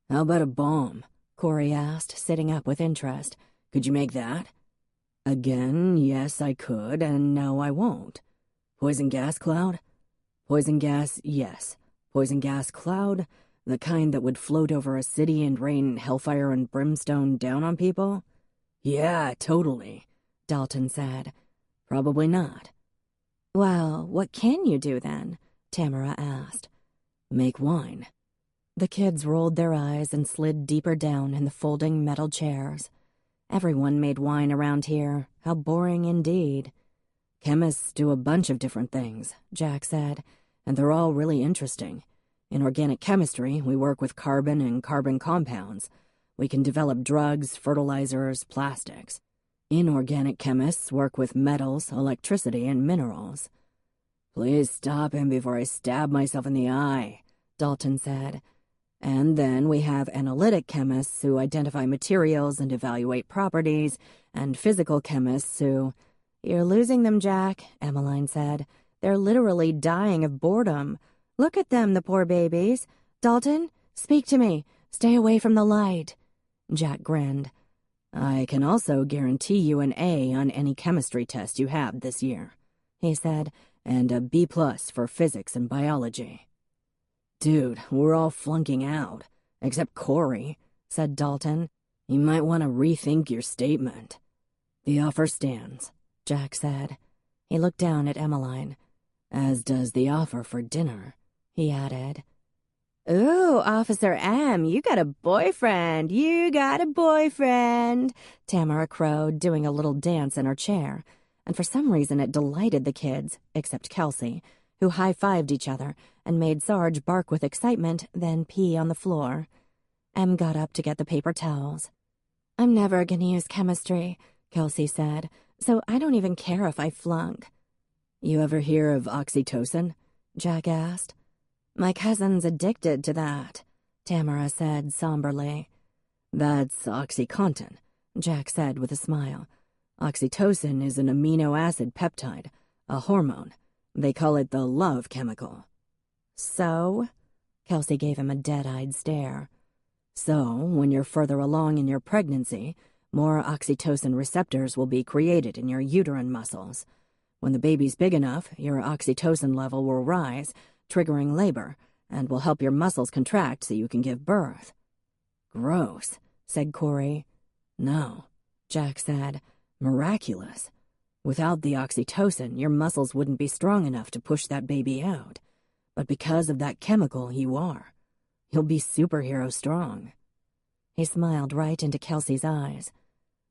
"How about a bomb?" Corey asked, sitting up with interest. "Could you make that?" "Again, yes, I could, and no, I won't." "Poison gas cloud?" "Poison gas, yes. Poison gas cloud? The kind that would float over a city and rain hellfire and brimstone down on people?" "Yeah, totally," Dalton said. "Probably not." "Well, what can you do then?" Tamara asked. "Make wine." The kids rolled their eyes and slid deeper down in the folding metal chairs. Everyone made wine around here. How boring indeed. "Chemists do a bunch of different things," Jack said, "and they're all really interesting. In organic chemistry, we work with carbon and carbon compounds. We can develop drugs, fertilizers, plastics. Inorganic chemists work with metals, electricity, and minerals." "Please stop him before I stab myself in the eye," Dalton said. "And then we have analytic chemists who identify materials and evaluate properties, and physical chemists who—" "You're losing them, Jack," Emmeline said. "They're literally dying of boredom. Look at them, the poor babies. Dalton, speak to me. Stay away from the light." Jack grinned. "I can also guarantee you an A on any chemistry test you have this year," he said, "and a B+ for physics and biology." "Dude, we're all flunking out, except Corey," said Dalton. "You might want to rethink your statement." "The offer stands," Jack said. He looked down at Emmeline. "As does the offer for dinner," he added. "Ooh, Officer M, you got a boyfriend, Tamara crowed, doing a little dance in her chair, and for some reason it delighted the kids, except Kelsey, who high-fived each other and made Sarge bark with excitement, then pee on the floor. Em got up to get the paper towels. "I'm never gonna use chemistry," Kelsey said, "so I don't even care if I flunk." "You ever hear of oxytocin?" Jack asked. "My cousin's addicted to that," Tamara said somberly. "That's OxyContin," Jack said with a smile. "Oxytocin is an amino acid peptide, a hormone. They call it the love chemical." "So?" Kelsey gave him a dead-eyed stare. "So, when you're further along in your pregnancy, more oxytocin receptors will be created in your uterine muscles. When the baby's big enough, your oxytocin level will rise, triggering labor, and will help your muscles contract so you can give birth." "Gross," said Corey. "No," Jack said. "Miraculous. Without the oxytocin, your muscles wouldn't be strong enough to push that baby out. But because of that chemical, you are. You'll be superhero strong." He smiled right into Kelsey's eyes.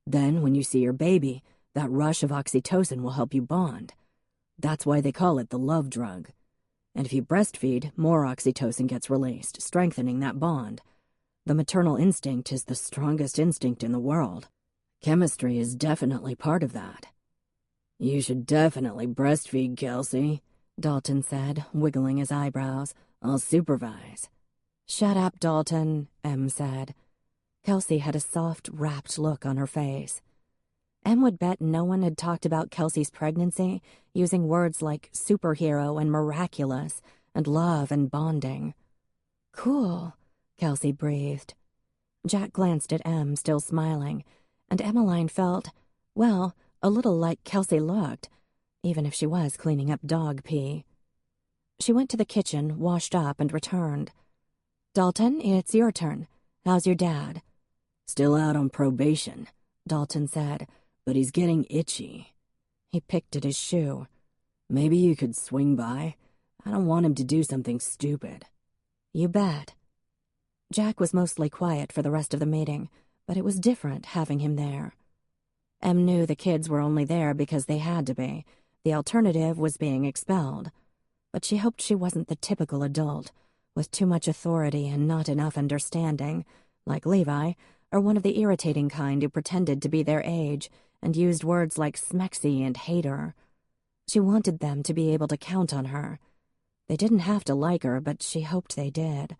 "Then, when you see your baby, that rush of oxytocin will help you bond. That's why they call it the love drug. And if you breastfeed, more oxytocin gets released, strengthening that bond. The maternal instinct is the strongest instinct in the world. Chemistry is definitely part of that." "You should definitely breastfeed, Kelsey," Dalton said, wiggling his eyebrows. "I'll supervise." "Shut up, Dalton," Em said. Kelsey had a soft, rapt look on her face. Em would bet no one had talked about Kelsey's pregnancy using words like superhero and miraculous and love and bonding. "Cool," Kelsey breathed. Jack glanced at Em, still smiling, and Emmeline felt, well, a little like Kelsey looked, even if she was cleaning up dog pee. She went to the kitchen, washed up, and returned. "Dalton, it's your turn. How's your dad?" "Still out on probation," Dalton said, "but he's getting itchy." He picked at his shoe. "Maybe you could swing by? I don't want him to do something stupid." "You bet." Jack was mostly quiet for the rest of the meeting, but it was different having him there. Em knew the kids were only there because they had to be. The alternative was being expelled. But she hoped she wasn't the typical adult, with too much authority and not enough understanding, like Levi, or one of the irritating kind who pretended to be their age and used words like smexy and hater. She wanted them to be able to count on her. They didn't have to like her, but she hoped they did.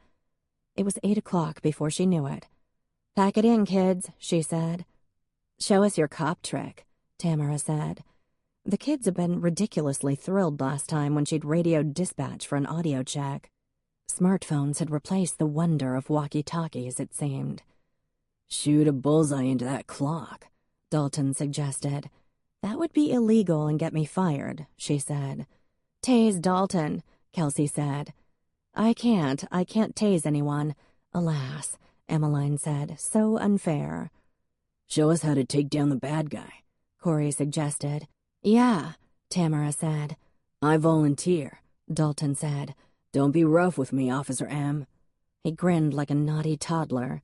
It was 8 o'clock before she knew it. "Pack it in, kids," she said. "Show us your cop trick," Tamara said. The kids had been ridiculously thrilled last time when she'd radioed dispatch for an audio check. Smartphones had replaced the wonder of walkie-talkies, it seemed. "Shoot a bullseye into that clock," Dalton suggested. "That would be illegal and get me fired," she said. "Tase Dalton," Kelsey said. I can't tase anyone. Alas," Emmeline said, "so unfair." "Show us how to take down the bad guy," Corey suggested. "Yeah," Tamara said. "I volunteer," Dalton said. "Don't be rough with me, Officer M." He grinned like a naughty toddler.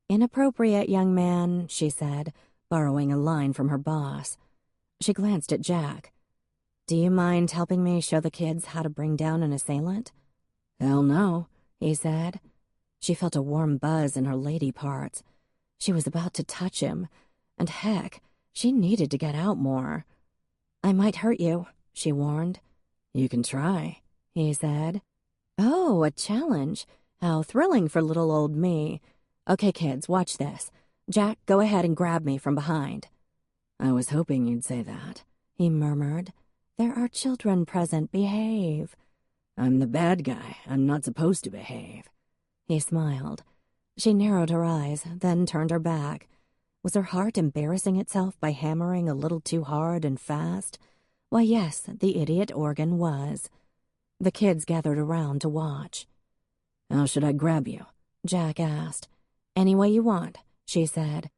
"Inappropriate, young man," she said, borrowing a line from her boss. She glanced at Jack. "Do you mind helping me show the kids how to bring down an assailant?" "Hell no," he said. She felt a warm buzz in her lady parts. She was about to touch him, and heck, she needed to get out more. "I might hurt you," she warned. "You can try," he said. "Oh, a challenge. How thrilling for little old me. Okay, kids, watch this. Jack, go ahead and grab me from behind." "I was hoping you'd say that," he murmured. "There are children present. Behave." "I'm the bad guy. I'm not supposed to behave." He smiled. She narrowed her eyes, then turned her back. Was her heart embarrassing itself by hammering a little too hard and fast? Why, yes, the idiot organ was. The kids gathered around to watch. "How should I grab you?" Jack asked. "Any way you want," she said.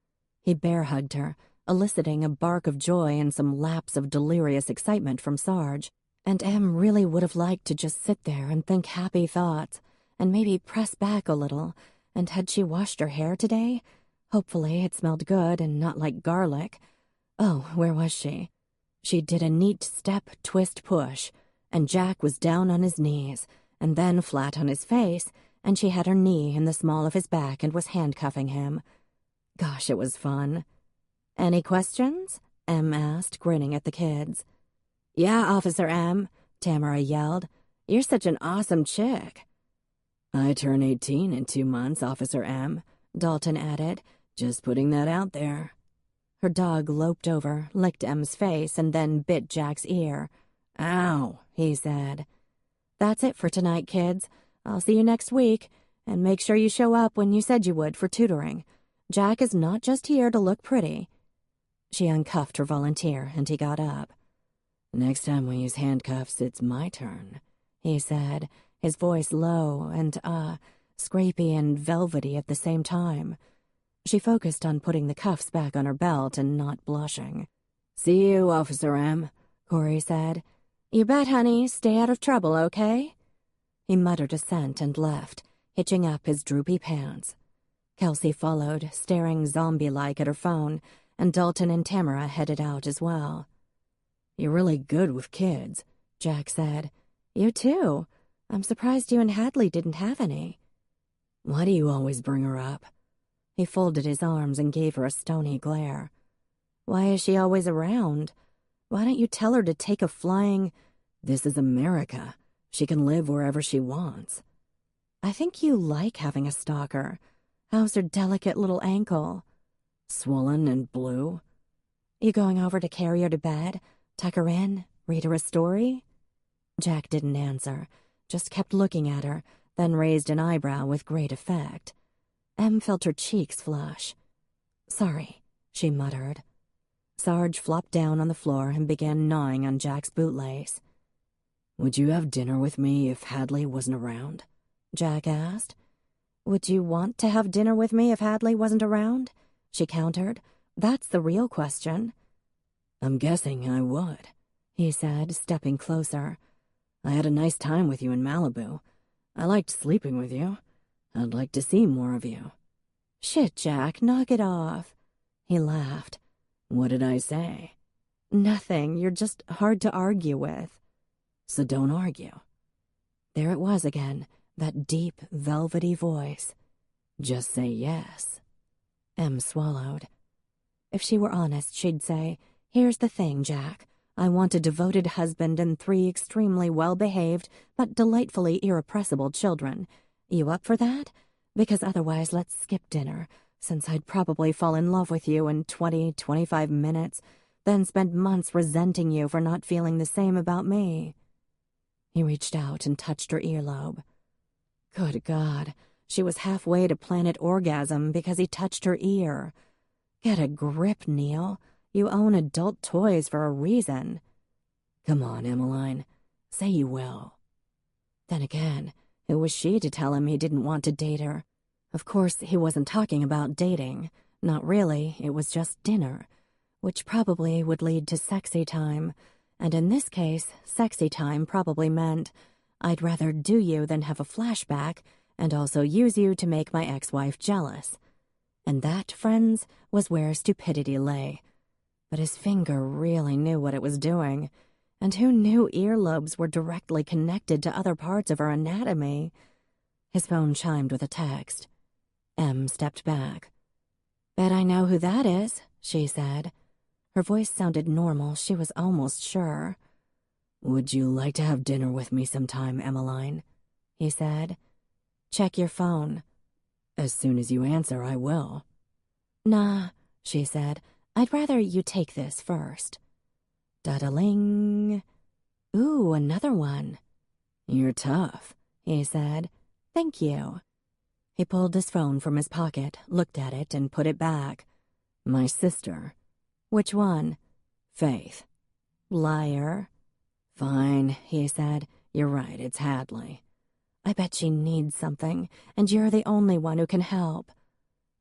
He bear-hugged her, eliciting a bark of joy and some lapse of delirious excitement from Sarge. And Em really would have liked to just sit there and think happy thoughts, and maybe press back a little. And had she washed her hair today? Hopefully it smelled good and not like garlic. Oh, where was she? She did a neat step, twist, push, and Jack was down on his knees, and then flat on his face, and she had her knee in the small of his back and was handcuffing him. Gosh, it was fun. "Any questions?" Em asked, grinning at the kids. "Yeah, Officer M," Tamara yelled. "You're such an awesome chick." "I turn 18 in 2 months, Officer M," Dalton added, "just putting that out there." Her dog loped over, licked Em's face, and then bit Jack's ear. "Ow," he said. "That's it for tonight, kids. I'll see you next week, and make sure you show up when you said you would for tutoring. Jack is not just here to look pretty." She uncuffed her volunteer, and he got up. "Next time we use handcuffs, it's my turn," he said, his voice low and, scrapey and velvety at the same time. She focused on putting the cuffs back on her belt and not blushing. "See you, Officer M," Corey said. "You bet, honey. Stay out of trouble, okay?" He muttered assent and left, hitching up his droopy pants. Kelsey followed, staring zombie-like at her phone, and Dalton and Tamara headed out as well. "You're really good with kids," Jack said. "You too. I'm surprised you and Hadley didn't have any." "Why do you always bring her up?" He folded his arms and gave her a stony glare. "Why is she always around? Why don't you tell her to take a flying—" "This is America. She can live wherever she wants." "I think you like having a stalker. How's her delicate little ankle?" "Swollen and blue." "You going over to carry her to bed? Tuck her in? Read her a story?" Jack didn't answer, just kept looking at her, then raised an eyebrow with great effect. Em felt her cheeks flush. "Sorry," she muttered. Sarge flopped down on the floor and began gnawing on Jack's bootlace. "Would you have dinner with me if Hadley wasn't around?" Jack asked. "Would you want to have dinner with me if Hadley wasn't around?" she countered. "That's the real question." "I'm guessing I would," he said, stepping closer. "I had a nice time with you in Malibu. I liked sleeping with you. I'd like to see more of you." "Shit, Jack, knock it off." He laughed. "What did I say?" "Nothing. You're just hard to argue with." "So don't argue." There it was again, that deep, velvety voice. "Just say yes." Em swallowed. If she were honest, she'd say, "Here's the thing, Jack. I want a devoted husband and 3 extremely well-behaved but delightfully irrepressible children. You up for that? Because otherwise let's skip dinner, since I'd probably fall in love with you in 20-25 minutes, then spend months resenting you for not feeling the same about me." He reached out and touched her earlobe. Good God, she was halfway to planet orgasm because he touched her ear. Get a grip, Neil. You own adult toys for a reason. "Come on, Emmeline. Say you will." Then again, who was she to tell him he didn't want to date her? Of course, he wasn't talking about dating. Not really, it was just dinner, which probably would lead to sexy time. And in this case, sexy time probably meant, I'd rather do you than have a flashback, and also use you to make my ex-wife jealous. And that, friends, was where stupidity lay. But his finger really knew what it was doing. And who knew earlobes were directly connected to other parts of her anatomy? His phone chimed with a text. Em stepped back. "Bet I know who that is," she said. Her voice sounded normal, she was almost sure. "Would you like to have dinner with me sometime, Emmeline?" he said. "Check your phone." "As soon as you answer, I will." "Nah," she said. "I'd rather you take this first." Da-da-ling. Ooh, another one. "You're tough," he said. "Thank you." He pulled his phone from his pocket, looked at it, and put it back. "My sister." "Which one?" "Faith." "Liar." "Fine," he said. "You're right, it's Hadley." "I bet she needs something, and you're the only one who can help."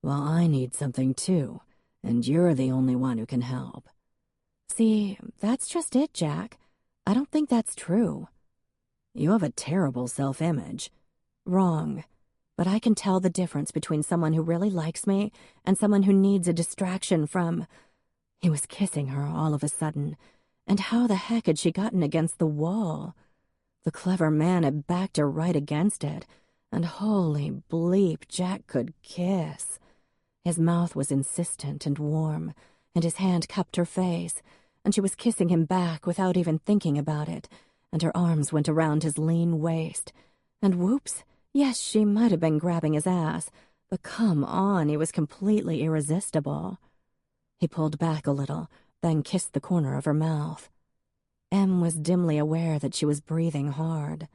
"Well, I need something too, and you're the only one who can help." "See, that's just it, Jack. I don't think that's true. You have a terrible self-image. Wrong. But I can tell the difference between someone who really likes me and someone who needs a distraction from... He was kissing her all of a sudden. And how the heck had she gotten against the wall? The clever man had backed her right against it. And holy bleep, Jack could kiss. His mouth was insistent and warm, and his hand cupped her face, and she was kissing him back without even thinking about it, and her arms went around his lean waist. And whoops, yes, she might have been grabbing his ass, but come on, he was completely irresistible. He pulled back a little, then kissed the corner of her mouth. Em was dimly aware that she was breathing hard.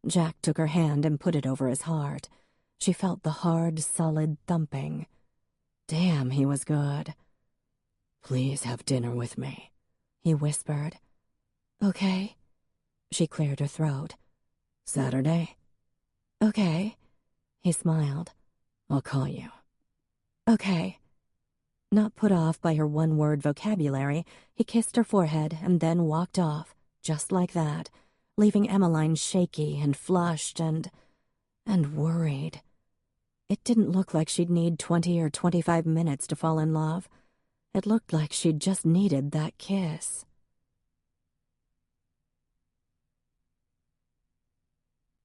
Jack took her hand and put it over his heart. She felt the hard, solid thumping. Damn, he was good. "Please have dinner with me," he whispered. "Okay." She cleared her throat. "Saturday?" "Okay." He smiled. "I'll call you." "Okay." Not put off by her one-word vocabulary, he kissed her forehead and then walked off, just like that, leaving Emmeline shaky and flushed and worried. It didn't look like she'd need 20 or 25 minutes to fall in love. It looked like she'd just needed that kiss.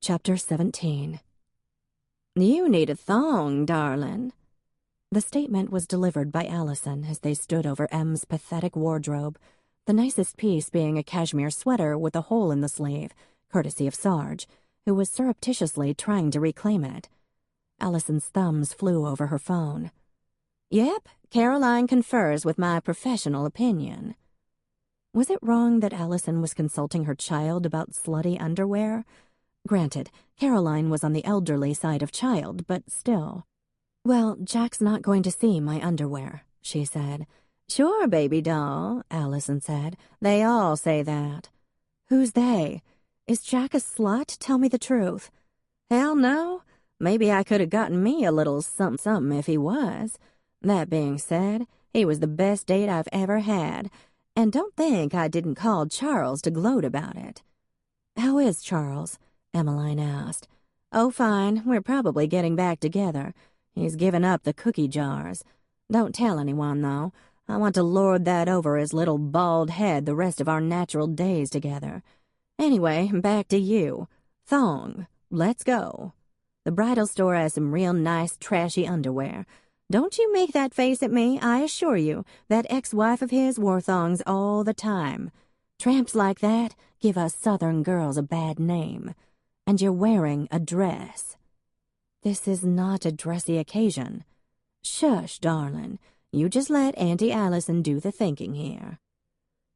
Chapter 17. "You need a thong, darling." The statement was delivered by Allison as they stood over Em's pathetic wardrobe, the nicest piece being a cashmere sweater with a hole in the sleeve, courtesy of Sarge, who was surreptitiously trying to reclaim it. Allison's thumbs flew over her phone. "Yep, Caroline confers with my professional opinion." Was it wrong that Allison was consulting her child about slutty underwear? Granted, Caroline was on the elderly side of child, but still. "Well, Jack's not going to see my underwear," she said. "Sure, baby doll," Allison said. "They all say that." "Who's they? Is Jack a slut? Tell me the truth." "Hell no. Maybe I could have gotten me a little something if he was. That being said, he was the best date I've ever had, and don't think I didn't call Charles to gloat about it." "How is Charles?" Emmeline asked. "Oh, fine. We're probably getting back together. He's given up the cookie jars. Don't tell anyone, though. I want to lord that over his little bald head the rest of our natural days together. Anyway, back to you. Thong. Let's go. The bridal store has some real nice, trashy underwear. Don't you make that face at me. I assure you, that ex-wife of his wore thongs all the time. Tramps like that give us Southern girls a bad name. And you're wearing a dress." "This is not a dressy occasion." "Shush, darling. You just let Auntie Allison do the thinking here."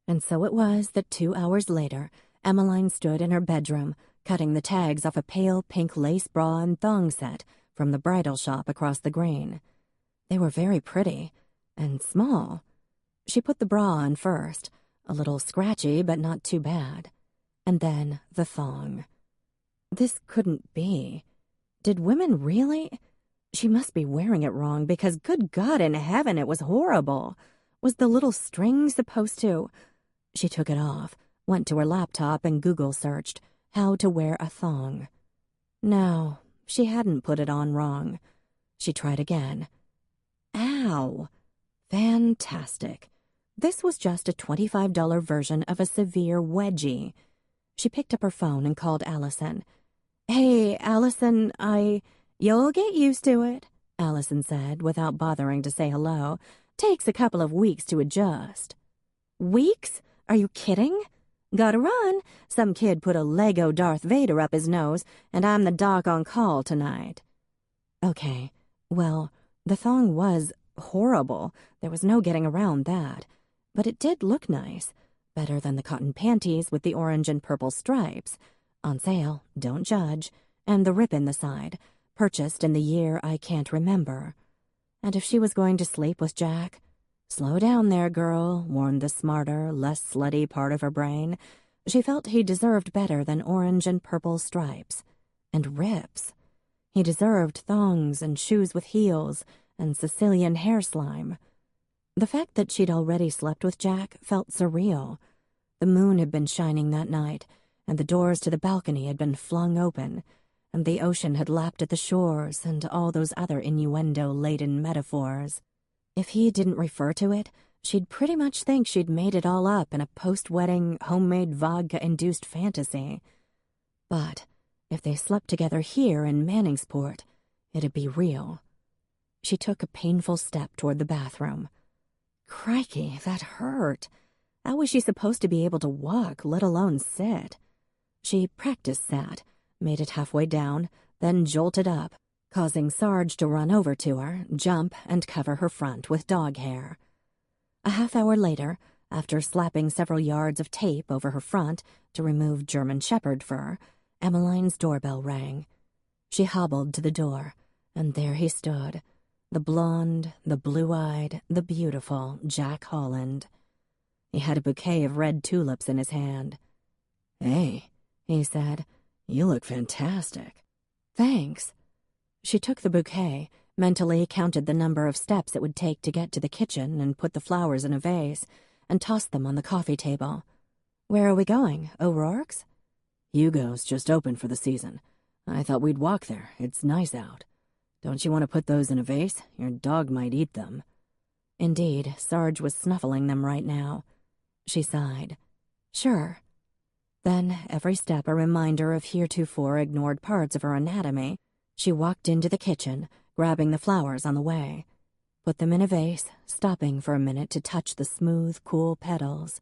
And so it was that 2 hours later, Emmeline stood in her bedroom, cutting the tags off a pale pink lace bra and thong set from the bridal shop across the green. They were very pretty, and small. She put the bra on first, a little scratchy but not too bad, and then the thong. This couldn't be. Did women really? She must be wearing it wrong because, good God in heaven, it was horrible. Was the little string supposed to... She took it off, went to her laptop and Google searched how to wear a thong. No, she hadn't put it on wrong. She tried again. Ow! Fantastic. This was just a $25 version of a severe wedgie. She picked up her phone and called Allison. "Hey, Allison, You'll get used to it," Allison said, without bothering to say hello. "Takes a couple of weeks to adjust." "Weeks? Are you kidding?" "Gotta run. Some kid put a Lego Darth Vader up his nose, and I'm the doc on call tonight." Okay, well, the thong was horrible. There was no getting around that. But it did look nice. Better than the cotton panties with the orange and purple stripes. On sale, don't judge. And the rip in the side. Purchased in the year I can't remember. And if she was going to sleep with Jack... Slow down there, girl, warned the smarter, less slutty part of her brain. She felt he deserved better than orange and purple stripes. And rips. He deserved thongs and shoes with heels and Sicilian hair slime. The fact that she'd already slept with Jack felt surreal. The moon had been shining that night, and the doors to the balcony had been flung open, and the ocean had lapped at the shores and all those other innuendo-laden metaphors. If he didn't refer to it, she'd pretty much think she'd made it all up in a post-wedding, homemade vodka-induced fantasy. But if they slept together here in Manningsport, it'd be real. She took a painful step toward the bathroom. Crikey, that hurt. How was she supposed to be able to walk, let alone sit? She practiced sat, made it halfway down, then jolted up, causing Sarge to run over to her, jump, and cover her front with dog hair. A half-hour later, after slapping several yards of tape over her front to remove German Shepherd fur, Emmeline's doorbell rang. She hobbled to the door, and there he stood, the blonde, the blue-eyed, the beautiful Jack Holland. He had a bouquet of red tulips in his hand. "Hey," he said, "you look fantastic." "Thanks." She took the bouquet, mentally counted the number of steps it would take to get to the kitchen and put the flowers in a vase, and tossed them on the coffee table. "Where are we going? O'Rourke's?" "Hugo's just open for the season. I thought we'd walk there. It's nice out. Don't you want to put those in a vase? Your dog might eat them." Indeed, Sarge was snuffling them right now. She sighed. "Sure." Then, every step a reminder of heretofore ignored parts of her anatomy, she walked into the kitchen, grabbing the flowers on the way. Put them in a vase, stopping for a minute to touch the smooth, cool petals.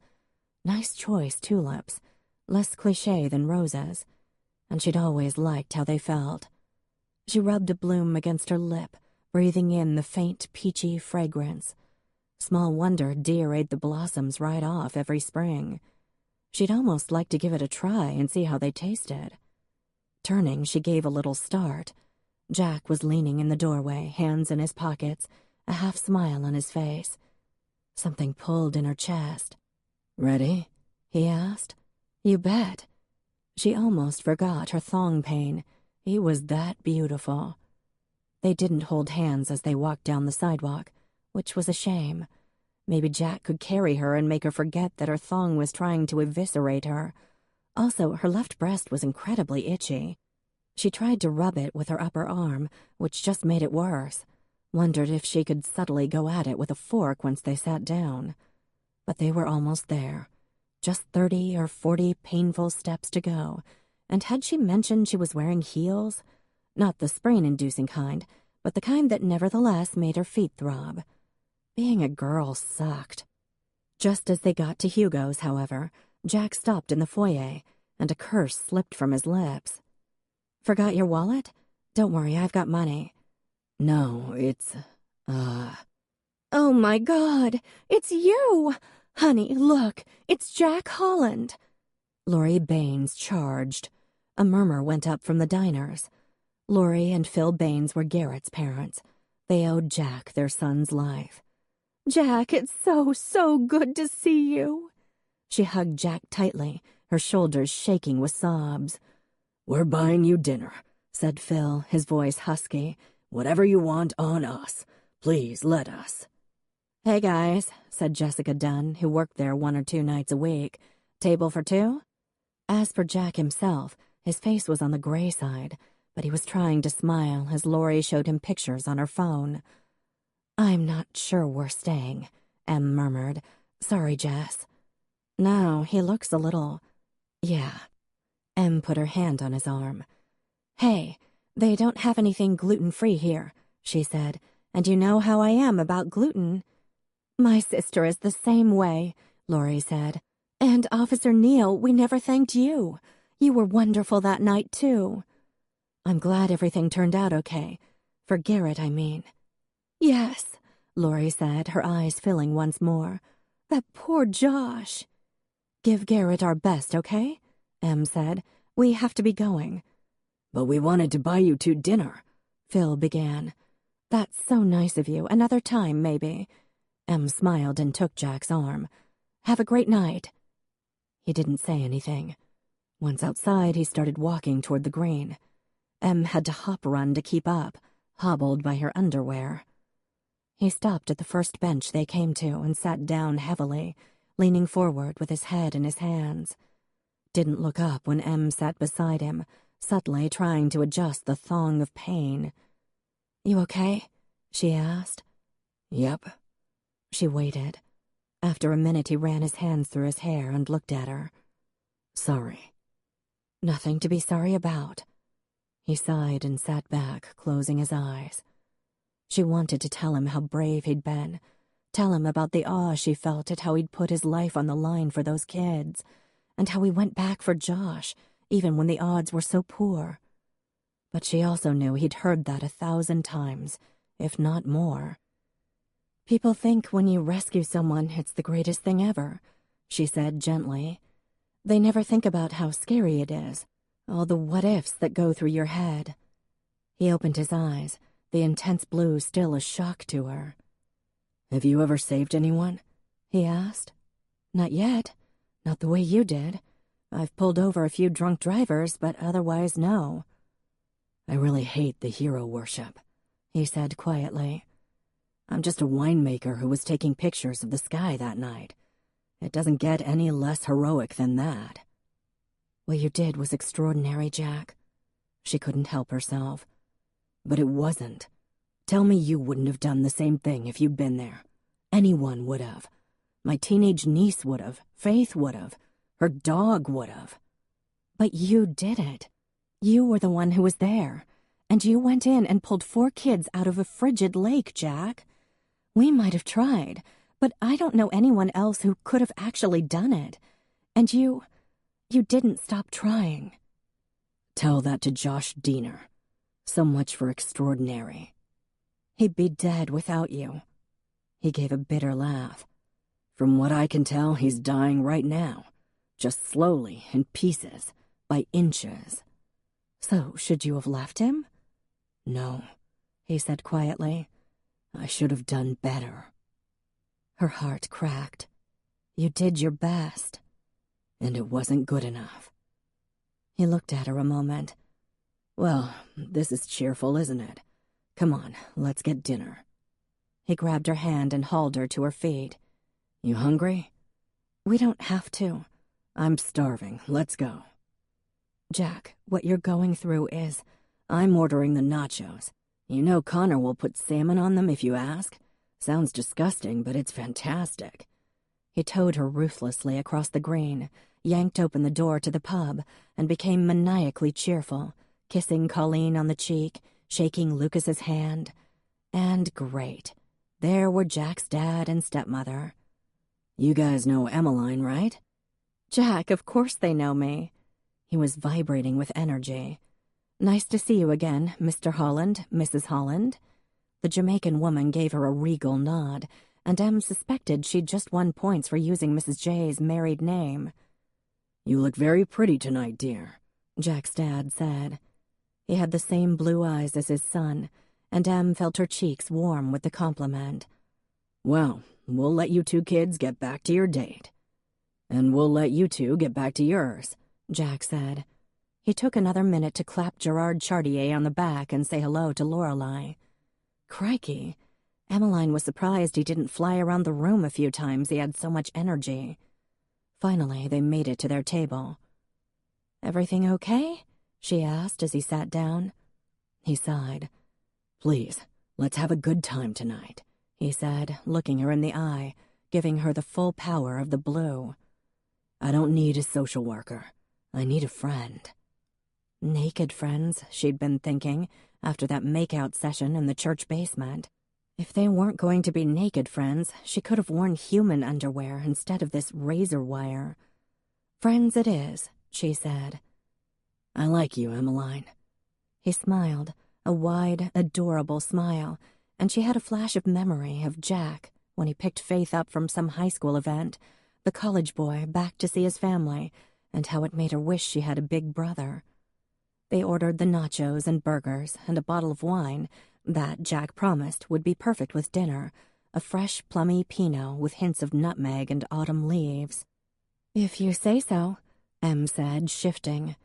Nice choice tulips, less cliché than roses, and she'd always liked how they felt. She rubbed a bloom against her lip, breathing in the faint, peachy fragrance. Small wonder deer ate the blossoms right off every spring. She'd almost like to give it a try and see how they tasted. Turning, she gave a little start. Jack was leaning in the doorway, hands in his pockets, a half-smile on his face. Something pulled in her chest. "Ready?" he asked. "You bet." She almost forgot her thong pain. He was that beautiful. They didn't hold hands as they walked down the sidewalk, which was a shame. Maybe Jack could carry her and make her forget that her thong was trying to eviscerate her. Also, her left breast was incredibly itchy. She tried to rub it with her upper arm, which just made it worse. Wondered if she could subtly go at it with a fork once they sat down. But they were almost there. Just 30 or 40 painful steps to go. And had she mentioned she was wearing heels? Not the sprain-inducing kind, but the kind that nevertheless made her feet throb. Being a girl sucked. Just as they got to Hugo's, however, Jack stopped in the foyer, and a curse slipped from his lips. "Forgot your wallet? Don't worry, I've got money." "No, it's, Oh my God, it's you! Honey, look, it's Jack Holland." Laurie Baines charged. A murmur went up from the diners. Laurie and Phil Baines were Garrett's parents. They owed Jack their son's life. "Jack, it's so good to see you." She hugged Jack tightly, her shoulders shaking with sobs. "We're buying you dinner," said Phil, his voice husky. "Whatever you want on us. Please let us." "Hey, guys," said Jessica Dunn, who worked there 1 or 2 nights a week. "Table for 2? As for Jack himself, his face was on the gray side, but he was trying to smile as Laurie showed him pictures on her phone. "I'm not sure we're staying," Em murmured. "Sorry, Jess." "No, he looks a little—" "Yeah." Em put her hand on his arm. "Hey, they don't have anything gluten-free here," she said, "and you know how I am about gluten." "My sister is the same way," Laurie said. "And Officer Neal, we never thanked you. You were wonderful that night, too." "I'm glad everything turned out okay. For Garrett, I mean." "Yes," Laurie said, her eyes filling once more. "That poor Josh." "Give Garrett our best, okay?" Em said. "We have to be going." "But we wanted to buy you 2 dinner," Phil began. "That's so nice of you. Another time, maybe." Em smiled and took Jack's arm. "Have a great night." He didn't say anything. Once outside, he started walking toward the green. Em had to hop-run to keep up, hobbled by her underwear. He stopped at the first bench they came to and sat down heavily, leaning forward with his head in his hands. Didn't look up when Em sat beside him, subtly trying to adjust the thong of pain. "You okay?" she asked. "Yep." She waited. After a minute, he ran his hands through his hair and looked at her. "Sorry." "Nothing to be sorry about." He sighed and sat back, closing his eyes. She wanted to tell him how brave he'd been, tell him about the awe she felt at how he'd put his life on the line for those kids, and how he went back for Josh, even when the odds were so poor. But she also knew he'd heard that 1,000 times, if not more. "People think when you rescue someone, it's the greatest thing ever," she said gently. "They never think about how scary it is, all the what-ifs that go through your head." He opened his eyes, the intense blue still a shock to her. "Have you ever saved anyone?" he asked. "Not yet. Not the way you did. I've pulled over a few drunk drivers, but otherwise no." "I really hate the hero worship," he said quietly. "I'm just a winemaker who was taking pictures of the sky that night. It doesn't get any less heroic than that." "What you did was extraordinary, Jack." She couldn't help herself. "But it wasn't. Tell me you wouldn't have done the same thing if you'd been there. Anyone would have. My teenage niece would have. Faith would have. Her dog would have." "But you did it. You were the one who was there. And you went in and pulled 4 kids out of a frigid lake, Jack. We might have tried, but I don't know anyone else who could have actually done it. And you didn't stop trying." "Tell that to Josh Diener. So much for extraordinary." "He'd be dead without you." He gave a bitter laugh. "From what I can tell, he's dying right now. Just slowly, in pieces, by inches." "So, should you have left him?" "No," he said quietly. "I should have done better." Her heart cracked. "You did your best." "And it wasn't good enough." He looked at her a moment. "Well, this is cheerful, isn't it? Come on, let's get dinner." He grabbed her hand and hauled her to her feet. "You hungry?" "We don't have to." "I'm starving. Let's go." "Jack, what you're going through is—" "I'm ordering the nachos. You know Connor will put salmon on them if you ask. Sounds disgusting, but it's fantastic." He towed her ruthlessly across the green, yanked open the door to the pub, and became maniacally cheerful, kissing Colleen on the cheek, shaking Lucas's hand. And great. There were Jack's dad and stepmother. "You guys know Emmeline, right?" "Jack, of course they know me." He was vibrating with energy. "Nice to see you again, Mr. Holland, Mrs. Holland." The Jamaican woman gave her a regal nod, and Em suspected she'd just won points for using Mrs. J's married name. "You look very pretty tonight, dear," Jack's dad said. He had the same blue eyes as his son, and Em felt her cheeks warm with the compliment. "Well, we'll let you 2 kids get back to your date." "And we'll let you 2 get back to yours," Jack said. He took another minute to clap Gerard Chartier on the back and say hello to Lorelei. Crikey! Emmeline was surprised he didn't fly around the room a few times, he had so much energy. Finally, they made it to their table. "Everything okay?" she asked as he sat down. He sighed. "Please, let's have a good time tonight," he said, looking her in the eye, giving her the full power of the blue. "I don't need a social worker. I need a friend." Naked friends, she'd been thinking, after that make-out session in the church basement. If they weren't going to be naked friends, she could have worn human underwear instead of this razor wire. "Friends it is," she said. "I like you, Emmeline." He smiled, a wide, adorable smile, and she had a flash of memory of Jack when he picked Faith up from some high school event, the college boy back to see his family, and how it made her wish she had a big brother. They ordered the nachos and burgers and a bottle of wine that, Jack promised, would be perfect with dinner, a fresh, plummy Pinot with hints of nutmeg and autumn leaves. "If you say so," Em said, shifting.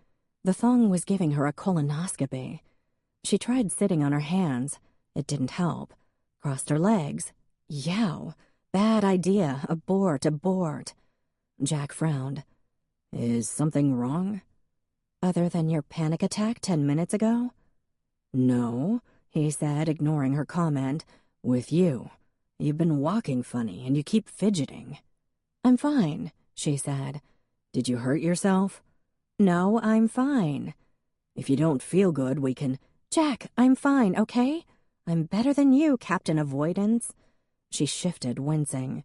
The thong was giving her a colonoscopy. She tried sitting on her hands. It didn't help. Crossed her legs. Yow! Bad idea. Abort, abort. Jack frowned. Is something wrong? Other than your panic attack 10 minutes ago? No, he said, ignoring her comment. With you. You've been walking funny and you keep fidgeting. I'm fine, she said. Did you hurt yourself? No, I'm fine. If you don't feel good, we can... Jack, I'm fine, okay? I'm better than you, Captain Avoidance. She shifted, wincing.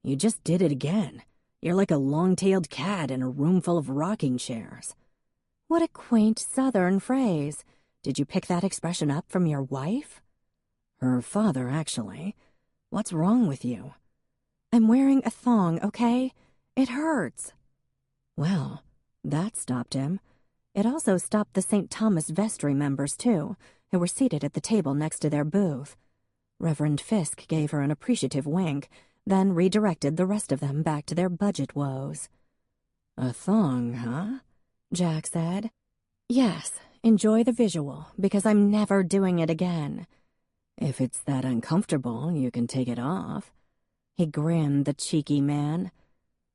You just did it again. You're like a long-tailed cat in a room full of rocking chairs. What a quaint southern phrase. Did you pick that expression up from your wife? Her father, actually. What's wrong with you? I'm wearing a thong, okay? It hurts. Well, that stopped him. It also stopped the St. Thomas vestry members, too, who were seated at the table next to their booth. Reverend Fisk gave her an appreciative wink, then redirected the rest of them back to their budget woes. A thong, huh? Jack said. Yes, enjoy the visual, because I'm never doing it again. If it's that uncomfortable, you can take it off. He grinned, the cheeky man.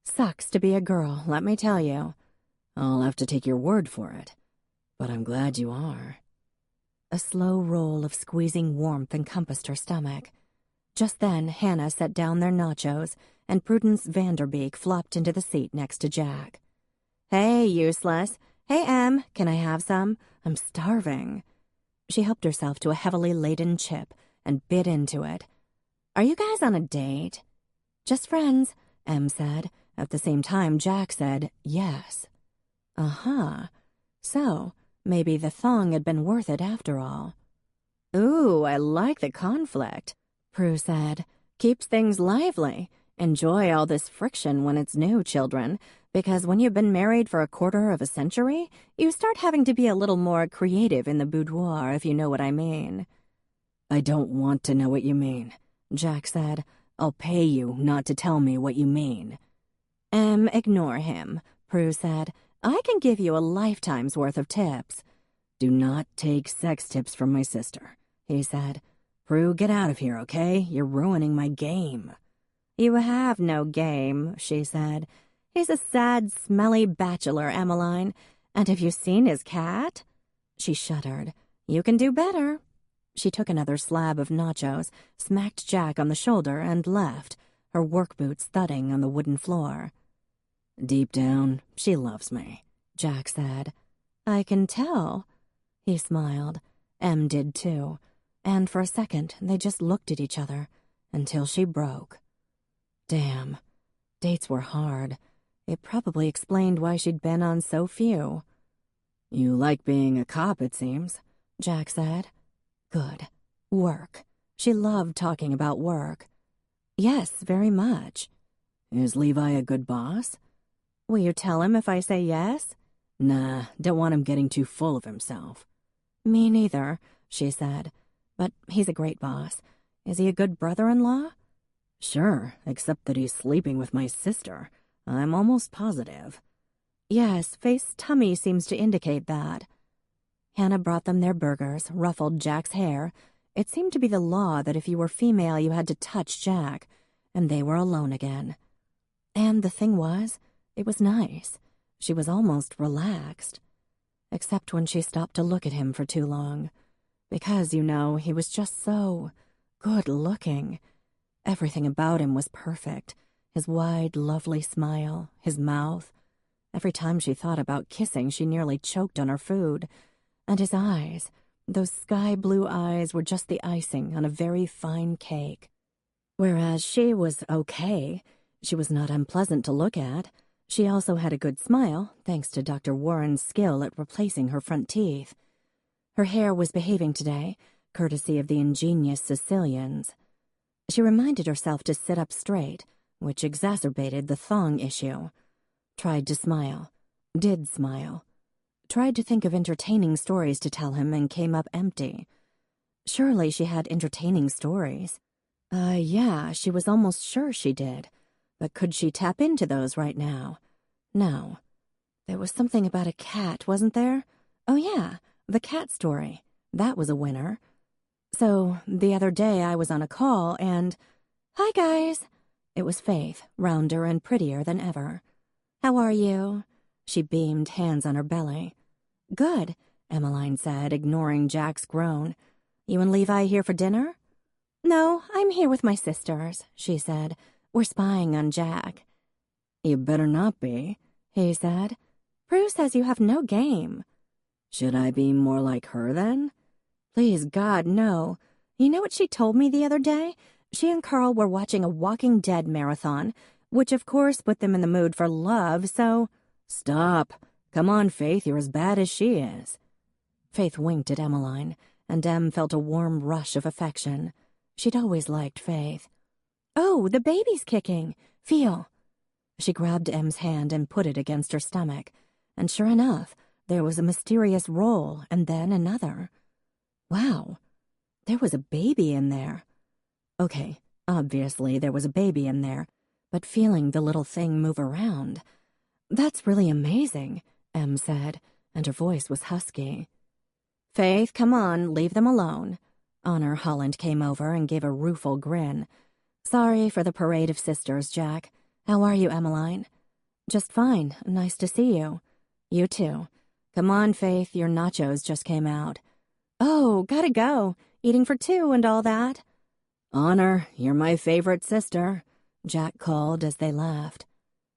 Sucks to be a girl, let me tell you. I'll have to take your word for it, but I'm glad you are. A slow roll of squeezing warmth encompassed her stomach. Just then, Hannah set down their nachos, and Prudence Vanderbeek flopped into the seat next to Jack. Hey, useless. Hey, Em, can I have some? I'm starving. She helped herself to a heavily laden chip and bit into it. Are you guys on a date? Just friends, Em said. At the same time, Jack said yes. Uh-huh. So, maybe the thong had been worth it after all. Ooh, I like the conflict, Prue said. Keeps things lively. Enjoy all this friction when it's new, children, because when you've been married for a quarter of a century, you start having to be a little more creative in the boudoir, if you know what I mean. I don't want to know what you mean, Jack said. I'll pay you not to tell me what you mean. Ignore him, Prue said. I can give you a lifetime's worth of tips. Do not take sex tips from my sister, he said. Prue, get out of here, okay? You're ruining my game. You have no game, she said. He's a sad, smelly bachelor, Emmeline. And have you seen his cat? She shuddered. You can do better. She took another slab of nachos, smacked Jack on the shoulder, and left, her work boots thudding on the wooden floor. Deep down, she loves me, Jack said. I can tell. He smiled. Em did too. And for a second, they just looked at each other, until she broke. Damn. Dates were hard. It probably explained why she'd been on so few. You like being a cop, it seems, Jack said. Good. Work. She loved talking about work. Yes, very much. Is Levi a good boss? Will you tell him if I say yes? Nah, don't want him getting too full of himself. Me neither, she said. But he's a great boss. Is he a good brother-in-law? Sure, except that he's sleeping with my sister. I'm almost positive. Yes, Faith's tummy seems to indicate that. Hannah brought them their burgers, ruffled Jack's hair. It seemed to be the law that if you were female you had to touch Jack, and they were alone again. And the thing was, it was nice. She was almost relaxed. Except when she stopped to look at him for too long. Because, you know, he was just so good-looking. Everything about him was perfect. His wide, lovely smile, his mouth. Every time she thought about kissing, she nearly choked on her food. And his eyes, those sky-blue eyes were just the icing on a very fine cake. Whereas she was okay. She was not unpleasant to look at. She also had a good smile, thanks to Dr. Warren's skill at replacing her front teeth. Her hair was behaving today, courtesy of the ingenious Sicilians. She reminded herself to sit up straight, which exacerbated the thong issue. Tried to smile. Did smile. Tried to think of entertaining stories to tell him and came up empty. Surely she had entertaining stories. Yeah, she was almost sure she did. But could she tap into those right now? No. There was something about a cat, wasn't there? Oh yeah, the cat story. That was a winner. So, the other day I was on a call and... Hi, guys! It was Faith, rounder and prettier than ever. "How are you?" She beamed, hands on her belly. "Good," Emmeline said, ignoring Jack's groan. "You and Levi here for dinner?" "No, I'm here with my sisters," she said. "We're spying on Jack." "You better not be," he said. "Prue says you have no game." "Should I be more like her then?" "Please God, no. You know what she told me the other day? She and Carl were watching a Walking Dead marathon, which of course put them in the mood for love, so—" "Stop. Come on, Faith, you're as bad as she is." Faith winked at Emmeline, and Em felt a warm rush of affection. She'd always liked Faith. "Oh, the baby's kicking. Feel." She grabbed Em's hand and put it against her stomach, and sure enough, there was a mysterious roll and then another. Wow, there was a baby in there. Okay, obviously there was a baby in there, but feeling the little thing move around. "That's really amazing," Em said, and her voice was husky. "Faith, come on, leave them alone." Honor Holland came over and gave a rueful grin. "Sorry for the parade of sisters, Jack. How are you, Emmeline?" "Just fine. Nice to see you." "You too. Come on, Faith, your nachos just came out." "Oh, gotta go. Eating for two and all that." "Honor, you're my favorite sister," Jack called as they laughed.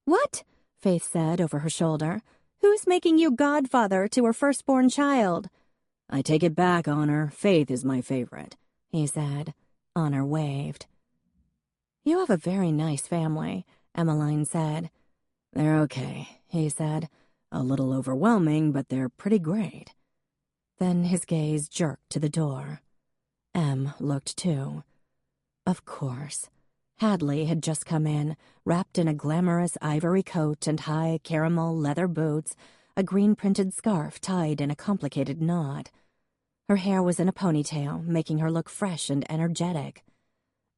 "What?" Faith said over her shoulder. "Who's making you godfather to her firstborn child?" "I take it back, Honor. Faith is my favorite," he said. Honor waved. "You have a very nice family," Emmeline said. "They're okay," he said. "A little overwhelming, but they're pretty great." Then his gaze jerked to the door. Em looked too. Of course. Hadley had just come in, wrapped in a glamorous ivory coat and high caramel leather boots, a green-printed scarf tied in a complicated knot. Her hair was in a ponytail, making her look fresh and energetic.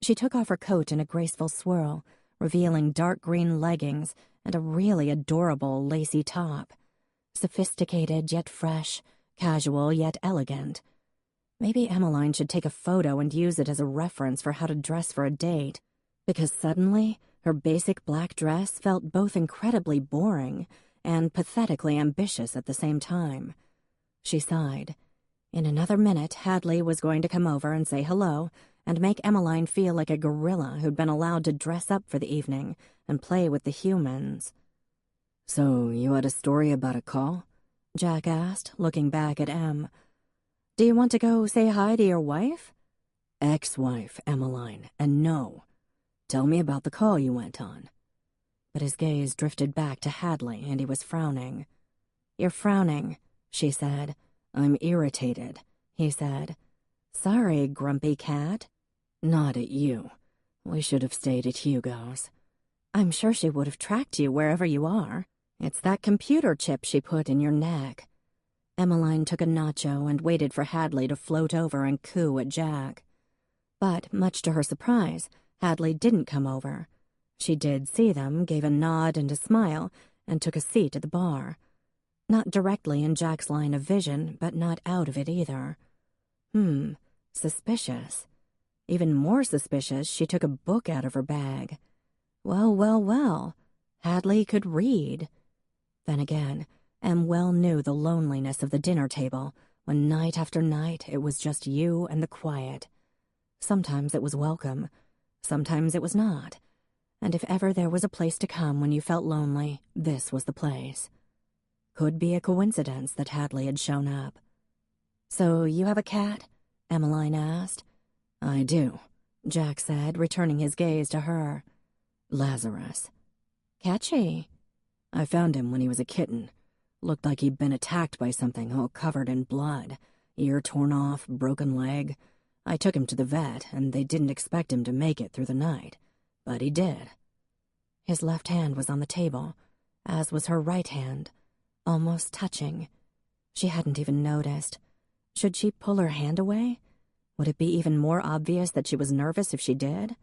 She took off her coat in a graceful swirl, revealing dark green leggings and a really adorable lacy top. Sophisticated yet fresh, casual yet elegant. Maybe Emmeline should take a photo and use it as a reference for how to dress for a date, because suddenly her basic black dress felt both incredibly boring and pathetically ambitious at the same time. She sighed. In another minute, Hadley was going to come over and say hello and make Emmeline feel like a gorilla who'd been allowed to dress up for the evening and play with the humans. "So you had a story about a call?" Jack asked, looking back at Em. "Do you want to go say hi to your wife?" "Ex-wife, Emmeline, and no. Tell me about the call you went on." But his gaze drifted back to Hadley, and he was frowning. "You're frowning," she said. "I'm irritated," he said. "Sorry, grumpy cat." "Not at you. We should have stayed at Hugo's." "I'm sure she would have tracked you wherever you are. It's that computer chip she put in your neck." Emmeline took a nacho and waited for Hadley to float over and coo at Jack. But, much to her surprise, Hadley didn't come over. She did see them, gave a nod and a smile, and took a seat at the bar. Not directly in Jack's line of vision, but not out of it either. Suspicious. Even more suspicious, she took a book out of her bag. Well, well, well. Hadley could read. Then again, Em well knew the loneliness of the dinner table, when night after night it was just you and the quiet. Sometimes it was welcome, sometimes it was not. And if ever there was a place to come when you felt lonely, this was the place. Could be a coincidence that Hadley had shown up. "So you have a cat?" Emmeline asked. "I do," Jack said, returning his gaze to her. "Lazarus." "Catchy." "I found him when he was a kitten. Looked like he'd been attacked by something all covered in blood. Ear torn off, broken leg. I took him to the vet, and they didn't expect him to make it through the night. But he did." His left hand was on the table, as was her right hand, almost touching. She hadn't even noticed. Should she pull her hand away? Would it be even more obvious that she was nervous if she did?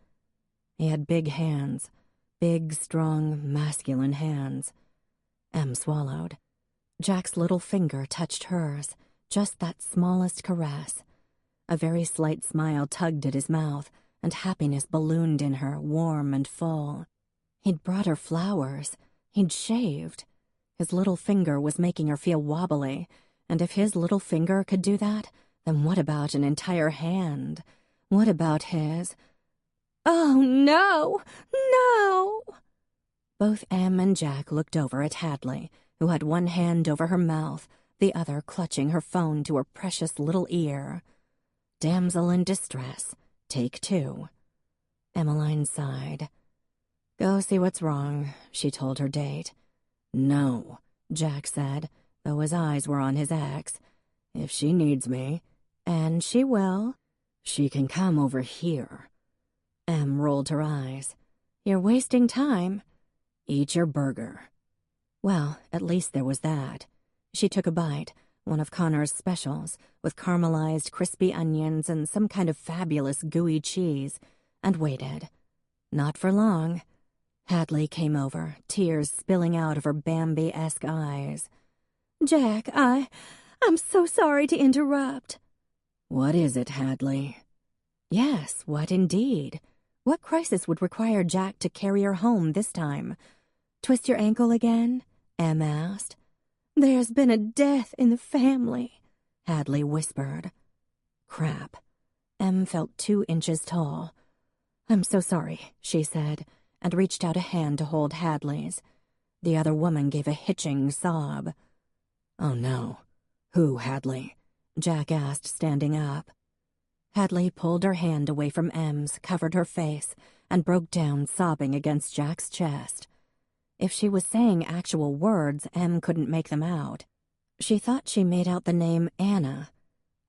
He had big hands. Big, strong, masculine hands. Em swallowed. Jack's little finger touched hers, just that smallest caress. A very slight smile tugged at his mouth, and happiness ballooned in her, warm and full. He'd brought her flowers. He'd shaved. His little finger was making her feel wobbly, and if his little finger could do that, then what about an entire hand? What about his... Oh, no! No! Both Em and Jack looked over at Hadley, who had one hand over her mouth, the other clutching her phone to her precious little ear. Damsel in distress. Take 2. Emmeline sighed. Go see what's wrong, she told her date. No, Jack said, though his eyes were on his ex. If she needs me, and she will, she can come over here. Em rolled her eyes. You're wasting time. Eat your burger. Well, at least there was that. She took a bite, one of Connor's specials, with caramelized crispy onions and some kind of fabulous gooey cheese, and waited. Not for long. Hadley came over, tears spilling out of her Bambi-esque eyes. Jack, I'm so sorry to interrupt. What is it, Hadley? Yes, what indeed? What crisis would require Jack to carry her home this time? Twist your ankle again? Em asked. There's been a death in the family, Hadley whispered. Crap. Em felt 2 inches tall. I'm so sorry, she said, and reached out a hand to hold Hadley's. The other woman gave a hitching sob. Oh, no. Who, Hadley? Jack asked, standing up. Hadley pulled her hand away from Em's, covered her face, and broke down sobbing against Jack's chest. If she was saying actual words, Em couldn't make them out. She thought she made out the name Anna.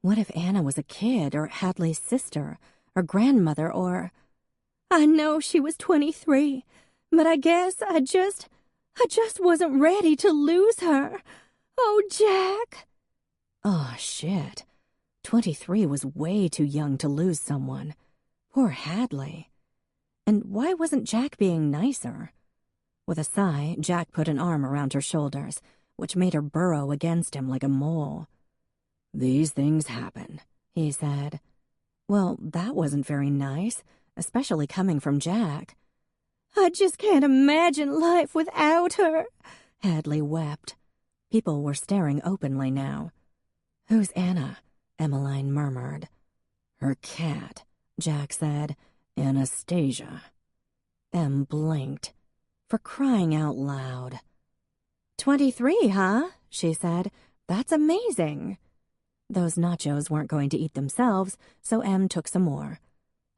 What if Anna was a kid, or Hadley's sister, or grandmother, or... I know she was 23, but I guess I just wasn't ready to lose her. Oh, Jack. Oh, shit. 23 was way too young to lose someone. Poor Hadley. And why wasn't Jack being nicer? With a sigh, Jack put an arm around her shoulders, which made her burrow against him like a mole. These things happen, he said. Well, that wasn't very nice, especially coming from Jack. I just can't imagine life without her, Hadley wept. People were staring openly now. Who's Anna? Emmeline murmured. Her cat, Jack said. Anastasia. Em blinked. For crying out loud. 23, huh? She said. That's amazing. Those nachos weren't going to eat themselves, so Em took some more.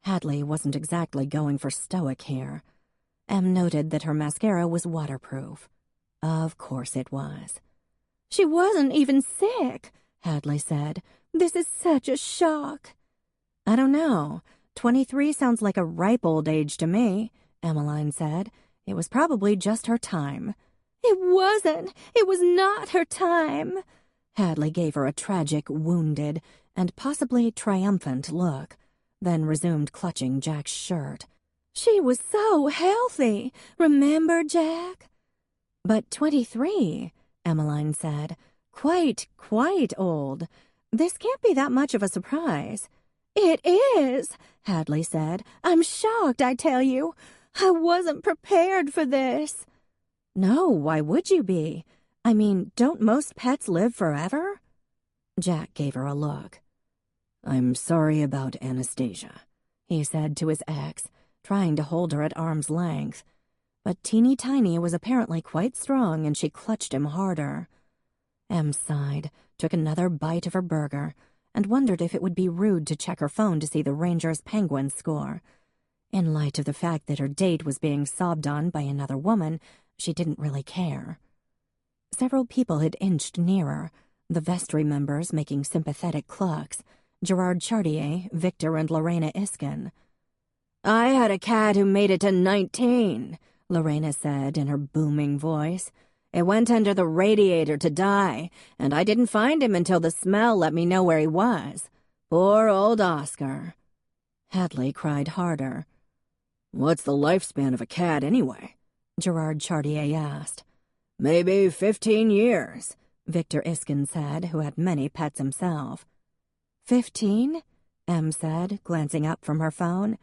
Hadley wasn't exactly going for stoic here. Em noted that her mascara was waterproof. Of course it was. She wasn't even sick, Hadley said. This is such a shock. I don't know. 23 sounds like a ripe old age to me, Emmeline said. It was probably just her time. It wasn't. It was not her time. Hadley gave her a tragic, wounded, and possibly triumphant look, then resumed clutching Jack's shirt. She was so healthy. Remember, Jack? But 23, Emmeline said. Quite old. This can't be that much of a surprise. It is, Hadley said. I'm shocked, I tell you. I wasn't prepared for this. No, why would you be? I mean, don't most pets live forever? Jack gave her a look. I'm sorry about Anastasia, he said to his ex, trying to hold her at arm's length. But Teeny Tiny was apparently quite strong, and she clutched him harder. Em sighed, took another bite of her burger, and wondered if it would be rude to check her phone to see the Rangers' Penguins score. In light of the fact that her date was being sobbed on by another woman, she didn't really care. Several people had inched nearer, the vestry members making sympathetic clucks, Gerard Chartier, Victor, and Lorena Iskin. I had a cat who made it to 19, Lorena said in her booming voice. It went under the radiator to die, and I didn't find him until the smell let me know where he was. Poor old Oscar. Hadley cried harder. What's the lifespan of a cat, anyway? Gerard Chartier asked. Maybe 15 years, Victor Iskin said, who had many pets himself. 15? Em said, glancing up from her phone.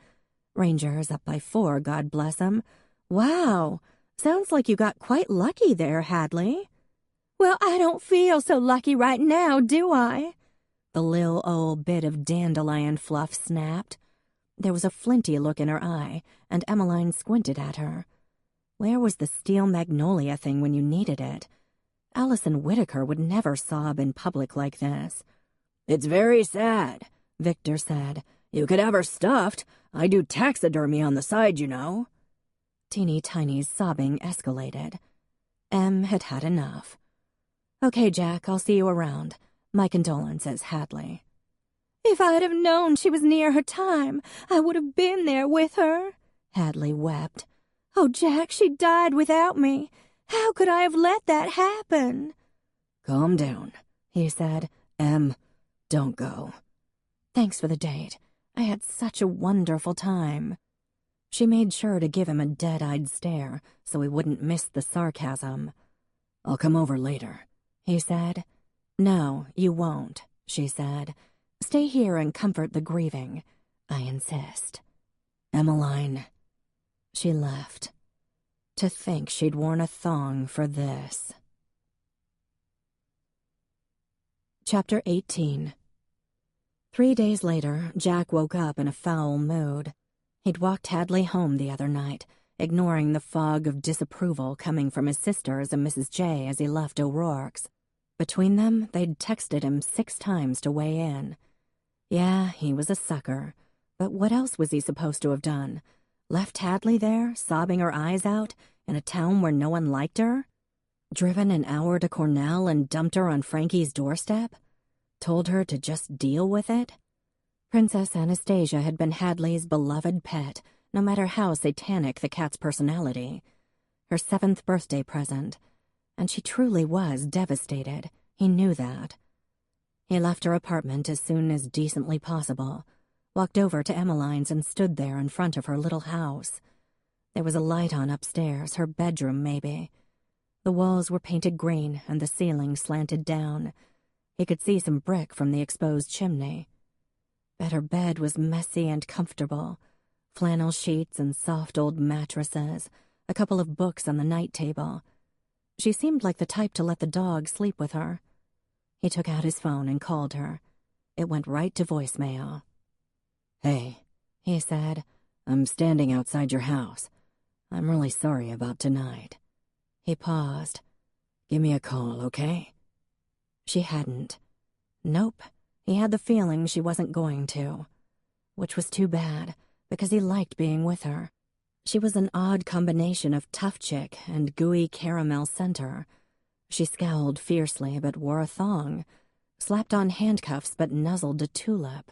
Ranger's up by 4, God bless 'em. Wow, sounds like you got quite lucky there, Hadley. Well, I don't feel so lucky right now, do I? The lil' old bit of dandelion fluff snapped. There was a flinty look in her eye, and Emmeline squinted at her. Where was the steel magnolia thing when you needed it? Allison Whitaker would never sob in public like this. It's very sad, Victor said. You could have her stuffed. I do taxidermy on the side, you know. Teeny Tiny's sobbing escalated. Em had had enough. Okay, Jack, I'll see you around. My condolences, Hadley. If I'd have known she was near her time, I would have been there with her, Hadley wept. Oh, Jack, she died without me. How could I have let that happen? Calm down, he said. Em, don't go. Thanks for the date. I had such a wonderful time. She made sure to give him a dead-eyed stare so he wouldn't miss the sarcasm. I'll come over later, he said. No, you won't, she said. Stay here and comfort the grieving. I insist. Emmeline. She left. To think she'd worn a thong for this. Chapter 18. 3 days later, Jack woke up in a foul mood. He'd walked Hadley home the other night, ignoring the fog of disapproval coming from his sisters and Mrs. J as he left O'Rourke's. Between them, they'd texted him 6 times to weigh in. Yeah, he was a sucker, but what else was he supposed to have done? Left Hadley there, sobbing her eyes out, in a town where no one liked her? Driven an hour to Cornell and dumped her on Frankie's doorstep? Told her to just deal with it? Princess Anastasia had been Hadley's beloved pet, no matter how satanic the cat's personality. Her 7th birthday present. And she truly was devastated. He knew that. He left her apartment as soon as decently possible, walked over to Emmeline's and stood there in front of her little house. There was a light on upstairs, her bedroom maybe. The walls were painted green and the ceiling slanted down. He could see some brick from the exposed chimney. But her bed was messy and comfortable. Flannel sheets and soft old mattresses, a couple of books on the night table. She seemed like the type to let the dog sleep with her. He took out his phone and called her. It went right to voicemail. Hey, he said. I'm standing outside your house. I'm really sorry about tonight. He paused. Give me a call, okay? She hadn't. Nope. He had the feeling she wasn't going to. Which was too bad, because he liked being with her. She was an odd combination of tough chick and gooey caramel center. She scowled fiercely but wore a thong, slapped on handcuffs but nuzzled a tulip.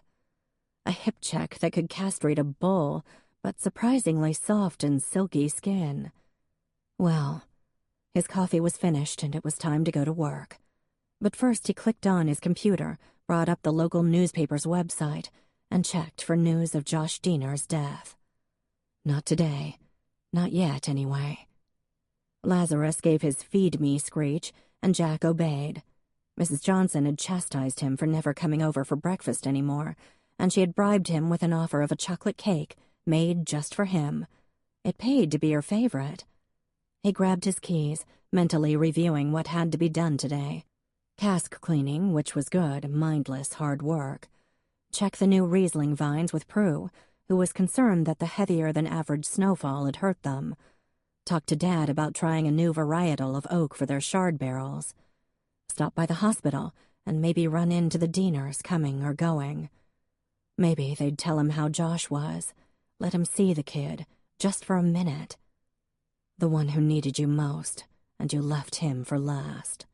A hip check that could castrate a bull, but surprisingly soft and silky skin. Well, his coffee was finished and it was time to go to work. But first he clicked on his computer, brought up the local newspaper's website, and checked for news of Josh Diener's death. Not today. Not yet, anyway. Lazarus gave his feed me screech, and Jack obeyed. Mrs. Johnson had chastised him for never coming over for breakfast anymore, and she had bribed him with an offer of a chocolate cake made just for him. It paid to be her favorite. He grabbed his keys, mentally reviewing what had to be done today. Cask cleaning, which was good, mindless, hard work. Check the new Riesling vines with Prue, who was concerned that the heavier-than-average snowfall had hurt them. Talk to Dad about trying a new varietal of oak for their shard barrels. Stop by the hospital and maybe run into the Dieners coming or going. Maybe they'd tell him how Josh was. Let him see the kid, just for a minute. The one who needed you most, and you left him for last.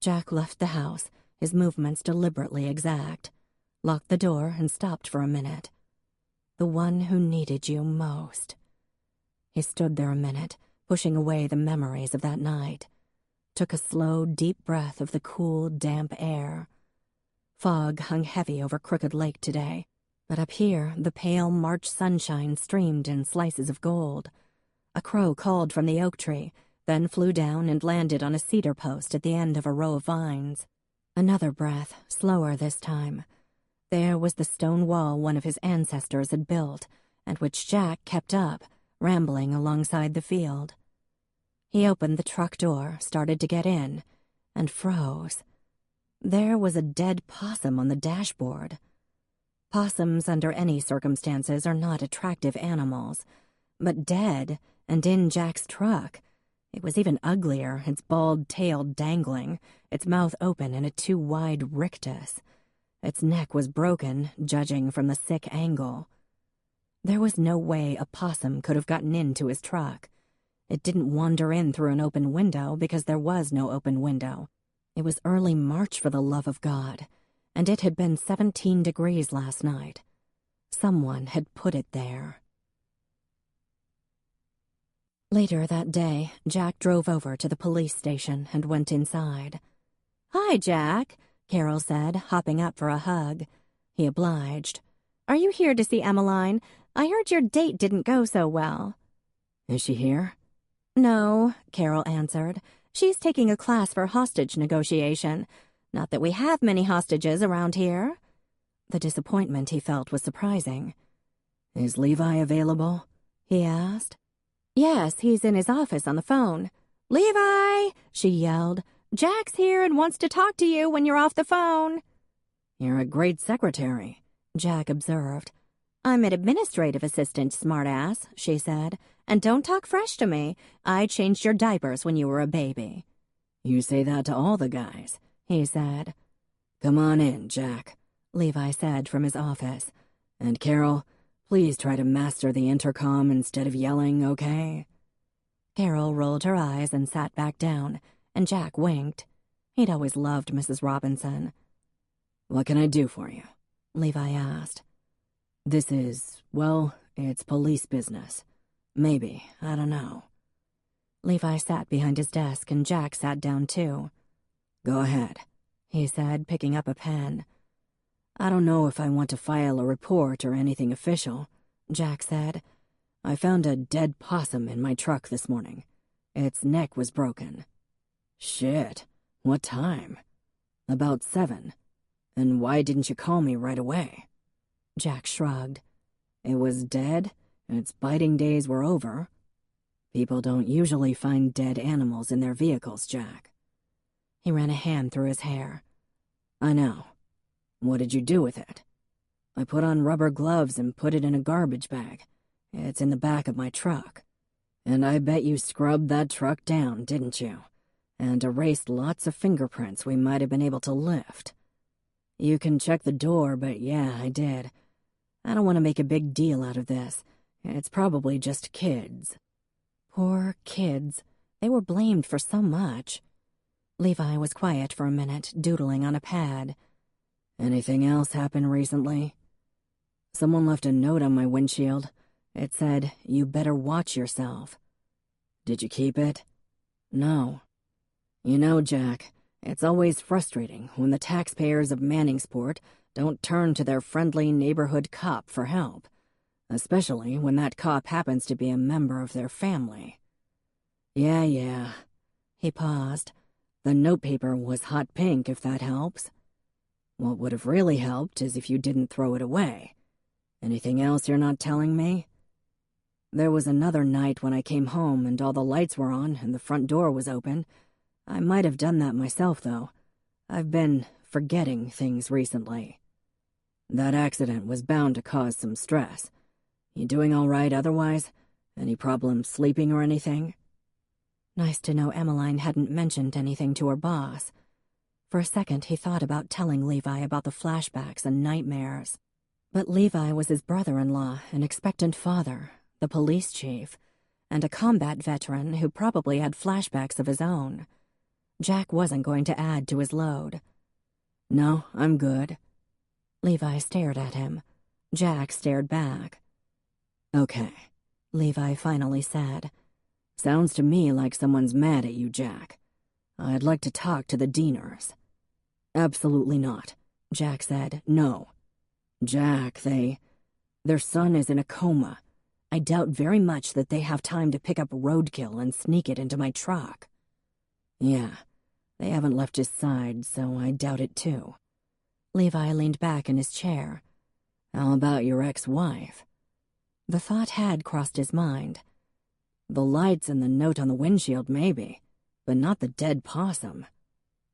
Jack left the house, his movements deliberately exact. Locked the door and stopped for a minute. The one who needed you most. He stood there a minute, pushing away the memories of that night. Took a slow, deep breath of the cool, damp air. Fog hung heavy over Crooked Lake today, but up here the pale March sunshine streamed in slices of gold. A crow called from the oak tree, then flew down and landed on a cedar post at the end of a row of vines. Another breath, slower this time. There was the stone wall one of his ancestors had built, and which Jack kept up, rambling alongside the field. He opened the truck door, started to get in, and froze. There was a dead possum on the dashboard. Possums, under any circumstances, are not attractive animals, but dead and in Jack's truck, it was even uglier, its bald tail dangling, its mouth open in a too-wide rictus. Its neck was broken, judging from the sick angle. There was no way a possum could have gotten into his truck. It didn't wander in through an open window because there was no open window. It was early March, for the love of God, and it had been 17 degrees last night. Someone had put it there. Later that day, Jack drove over to the police station and went inside. "Hi, Jack," Carol said, hopping up for a hug. He obliged. "Are you here to see Emmeline? I heard your date didn't go so well." Is she here? "No," Carol answered. "She's taking a class for hostage negotiation. Not that we have many hostages around here." The disappointment he felt was surprising. Is Levi available? He asked. "Yes, he's in his office on the phone." "Levi!" she yelled. "Jack's here and wants to talk to you when you're off the phone." You're a great secretary, Jack observed. "I'm an administrative assistant, smartass," she said. "And don't talk fresh to me. I changed your diapers when you were a baby." You say that to all the guys, he said. Come on in, Jack, Levi said from his office. And Carol, please try to master the intercom instead of yelling, okay? Carol rolled her eyes and sat back down, and Jack winked. He'd always loved Mrs. Robinson. What can I do for you? Levi asked. This is, well, it's police business. Maybe, I don't know. Levi sat behind his desk and Jack sat down too. Go ahead, he said, picking up a pen. I don't know if I want to file a report or anything official, Jack said. I found a dead possum in my truck this morning. Its neck was broken. Shit, what time? About 7. And why didn't you call me right away? Jack shrugged. It was dead, and its biting days were over. People don't usually find dead animals in their vehicles, Jack. He ran a hand through his hair. I know. What did you do with it? I put on rubber gloves and put it in a garbage bag. It's in the back of my truck. And I bet you scrubbed that truck down, didn't you? And erased lots of fingerprints we might have been able to lift. You can check the door, but yeah, I did. I don't want to make a big deal out of this. It's probably just kids. Poor kids. They were blamed for so much. Levi was quiet for a minute, doodling on a pad. Anything else happen recently? Someone left a note on my windshield. It said, "You better watch yourself." Did you keep it? No. You know, Jack, it's always frustrating when the taxpayers of Manningsport don't turn to their friendly neighborhood cop for help, especially when that cop happens to be a member of their family. Yeah. He paused. The notepaper was hot pink, if that helps. What would have really helped is if you didn't throw it away. Anything else you're not telling me? There was another night when I came home and all the lights were on and the front door was open. I might have done that myself, though. I've been forgetting things recently. That accident was bound to cause some stress. You doing all right otherwise? Any problems sleeping or anything? Nice to know Emmeline hadn't mentioned anything to her boss. For a second, he thought about telling Levi about the flashbacks and nightmares. But Levi was his brother-in-law, an expectant father, the police chief, and a combat veteran who probably had flashbacks of his own. Jack wasn't going to add to his load. No, I'm good. Levi stared at him. Jack stared back. Okay, Levi finally said. Sounds to me like someone's mad at you, Jack. I'd like to talk to the Deaners. Absolutely not, Jack said. No. Jack, their son is in a coma. I doubt very much that they have time to pick up roadkill and sneak it into my truck. Yeah, they haven't left his side, so I doubt it too. Levi leaned back in his chair. How about your ex-wife? The thought had crossed his mind. The lights and the note on the windshield, maybe, but not the dead possum.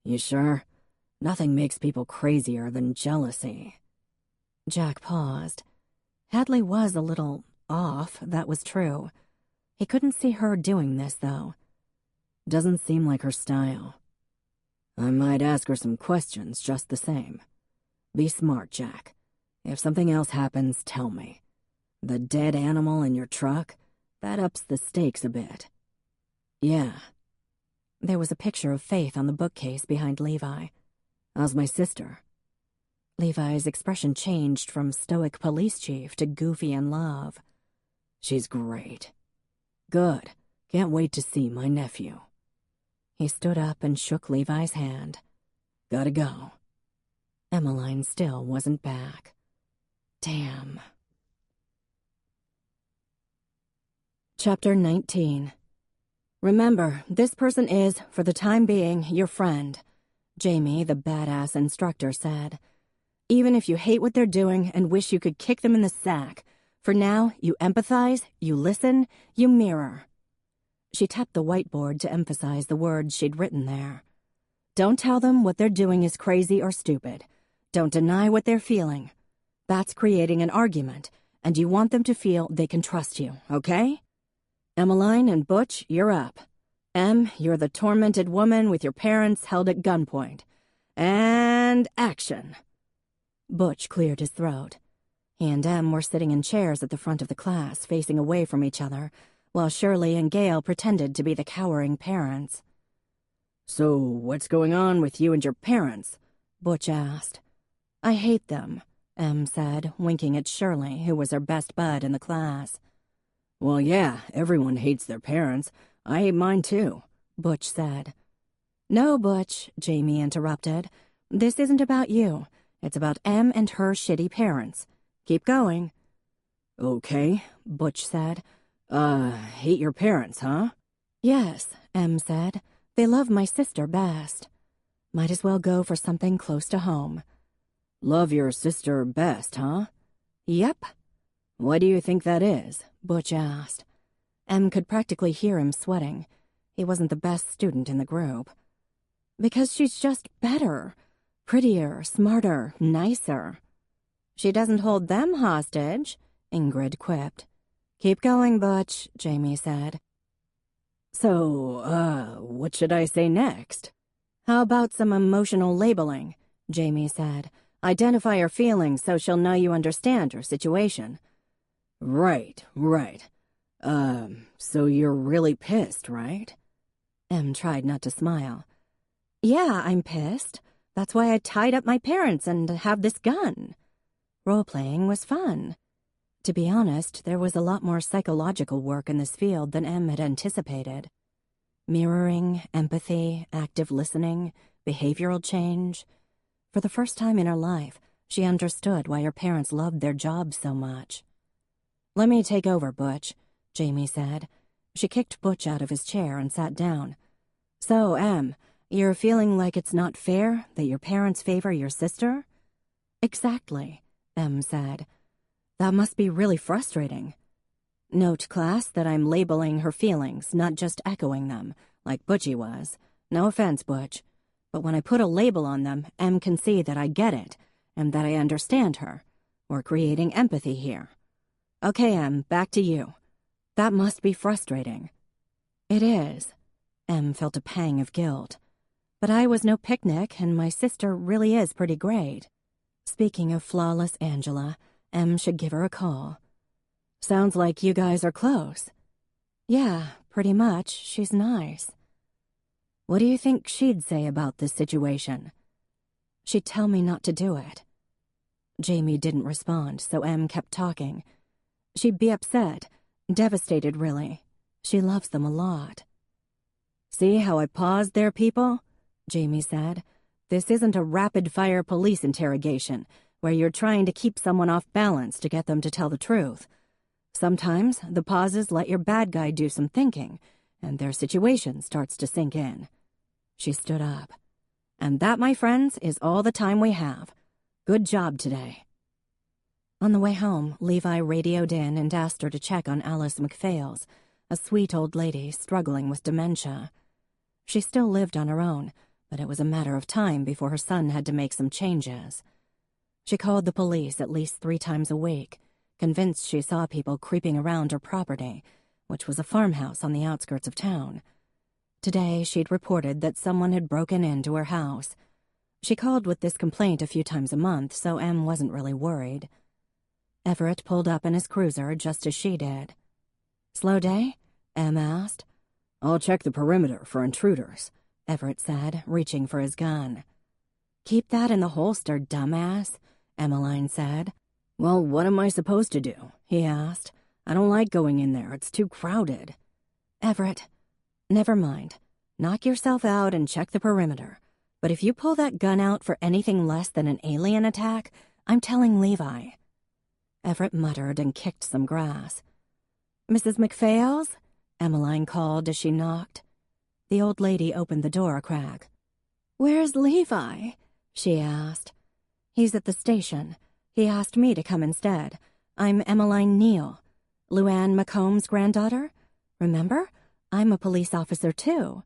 You sure? Nothing makes people crazier than jealousy. Jack paused. Hadley was a little off, that was true. He couldn't see her doing this, though. Doesn't seem like her style. I might ask her some questions just the same. Be smart, Jack. If something else happens, tell me. The dead animal in your truck, that ups the stakes a bit. Yeah. There was a picture of Faith on the bookcase behind Levi. How's my sister? Levi's expression changed from stoic police chief to goofy in love. She's great. Good. Can't wait to see my nephew. He stood up and shook Levi's hand. Gotta go. Emmeline still wasn't back. Damn. Chapter 19. Remember, this person is, for the time being, your friend, Jamie, the badass instructor, said. Even if you hate what they're doing and wish you could kick them in the sack, for now, you empathize, you listen, you mirror. She tapped the whiteboard to emphasize the words she'd written there. Don't tell them what they're doing is crazy or stupid. Don't deny what they're feeling. That's creating an argument, and you want them to feel they can trust you, okay? Emmeline and Butch, you're up. Em, you're the tormented woman with your parents held at gunpoint. And action. Butch cleared his throat. He and Em were sitting in chairs at the front of the class, facing away from each other, while Shirley and Gail pretended to be the cowering parents. So, what's going on with you and your parents? Butch asked. I hate them, Em said, winking at Shirley, who was her best bud in the class. Well, yeah, everyone hates their parents. I hate mine too, Butch said. No, Butch, Jamie interrupted. This isn't about you. It's about Em and her shitty parents. Keep going. Okay, Butch said. Hate your parents, huh? Yes, Em said. They love my sister best. Might as well go for something close to home. Love your sister best, huh? Yep. What do you think that is? Butch asked. Em could practically hear him sweating. He wasn't the best student in the group. Because she's just better. Prettier, smarter, nicer. She doesn't hold them hostage, Ingrid quipped. Keep going, Butch, Jamie said. So, what should I say next? How about some emotional labeling, Jamie said. Identify her feelings so she'll know you understand her situation. Right. So you're really pissed, right? Em tried not to smile. Yeah, I'm pissed. That's why I tied up my parents and have this gun. Role-playing was fun. To be honest, there was a lot more psychological work in this field than Em had anticipated. Mirroring, empathy, active listening, behavioral change. For the first time in her life, she understood why her parents loved their jobs so much. Let me take over, Butch, Jamie said. She kicked Butch out of his chair and sat down. So, Em, you're feeling like it's not fair that your parents favor your sister? Exactly, Em said. That must be really frustrating. Note, class, that I'm labeling her feelings, not just echoing them, like Butchie was. No offense, Butch. But when I put a label on them, Em can see that I get it, and that I understand her. We're creating empathy here. Okay, Em, back to you. That must be frustrating. It is. Em felt a pang of guilt. But I was no picnic, and my sister really is pretty great. Speaking of flawless Angela, Em should give her a call. Sounds like you guys are close. Yeah, pretty much. She's nice. What do you think she'd say about this situation? She'd tell me not to do it. Jamie didn't respond, so Em kept talking. She'd be upset, devastated really. She loves them a lot. See how I paused there, people? Jamie said. This isn't a rapid-fire police interrogation where you're trying to keep someone off balance to get them to tell the truth. Sometimes the pauses let your bad guy do some thinking, and their situation starts to sink in. She stood up. And that, my friends, is all the time we have. Good job today. On the way home, Levi radioed in and asked her to check on Alice MacPhails, a sweet old lady struggling with dementia. She still lived on her own, but it was a matter of time before her son had to make some changes. She called the police at least 3 times a week, convinced she saw people creeping around her property, which was a farmhouse on the outskirts of town. Today, she'd reported that someone had broken into her house. She called with this complaint a few times a month, so Em wasn't really worried. Everett pulled up in his cruiser just as she did. "Slow day?" Em asked. "I'll check the perimeter for intruders," Everett said, reaching for his gun. "Keep that in the holster, dumbass," Emmeline said. "Well, what am I supposed to do?" he asked. "I don't like going in there. It's too crowded." "Everett, never mind. Knock yourself out and check the perimeter. But if you pull that gun out for anything less than an alien attack, I'm telling Levi." Everett muttered and kicked some grass. "Mrs. MacPhails?" Emmeline called as she knocked. The old lady opened the door a crack. "Where's Levi?" she asked. "He's at the station. He asked me to come instead. I'm Emmeline Neal, Luann Macomb's granddaughter. Remember? I'm a police officer, too."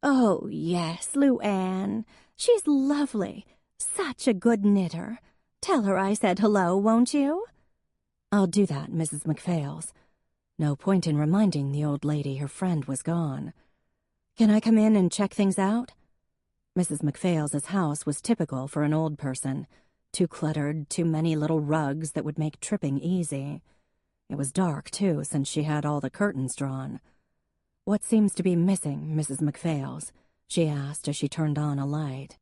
"Oh, yes, Luann. She's lovely. Such a good knitter. Tell her I said hello, won't you?" "I'll do that, Mrs. MacPhails." No point in reminding the old lady her friend was gone. "Can I come in and check things out?" Mrs. MacPhails's house was typical for an old person. Too cluttered, too many little rugs that would make tripping easy. It was dark, too, since she had all the curtains drawn. "What seems to be missing, Mrs. MacPhails?" she asked as she turned on a light.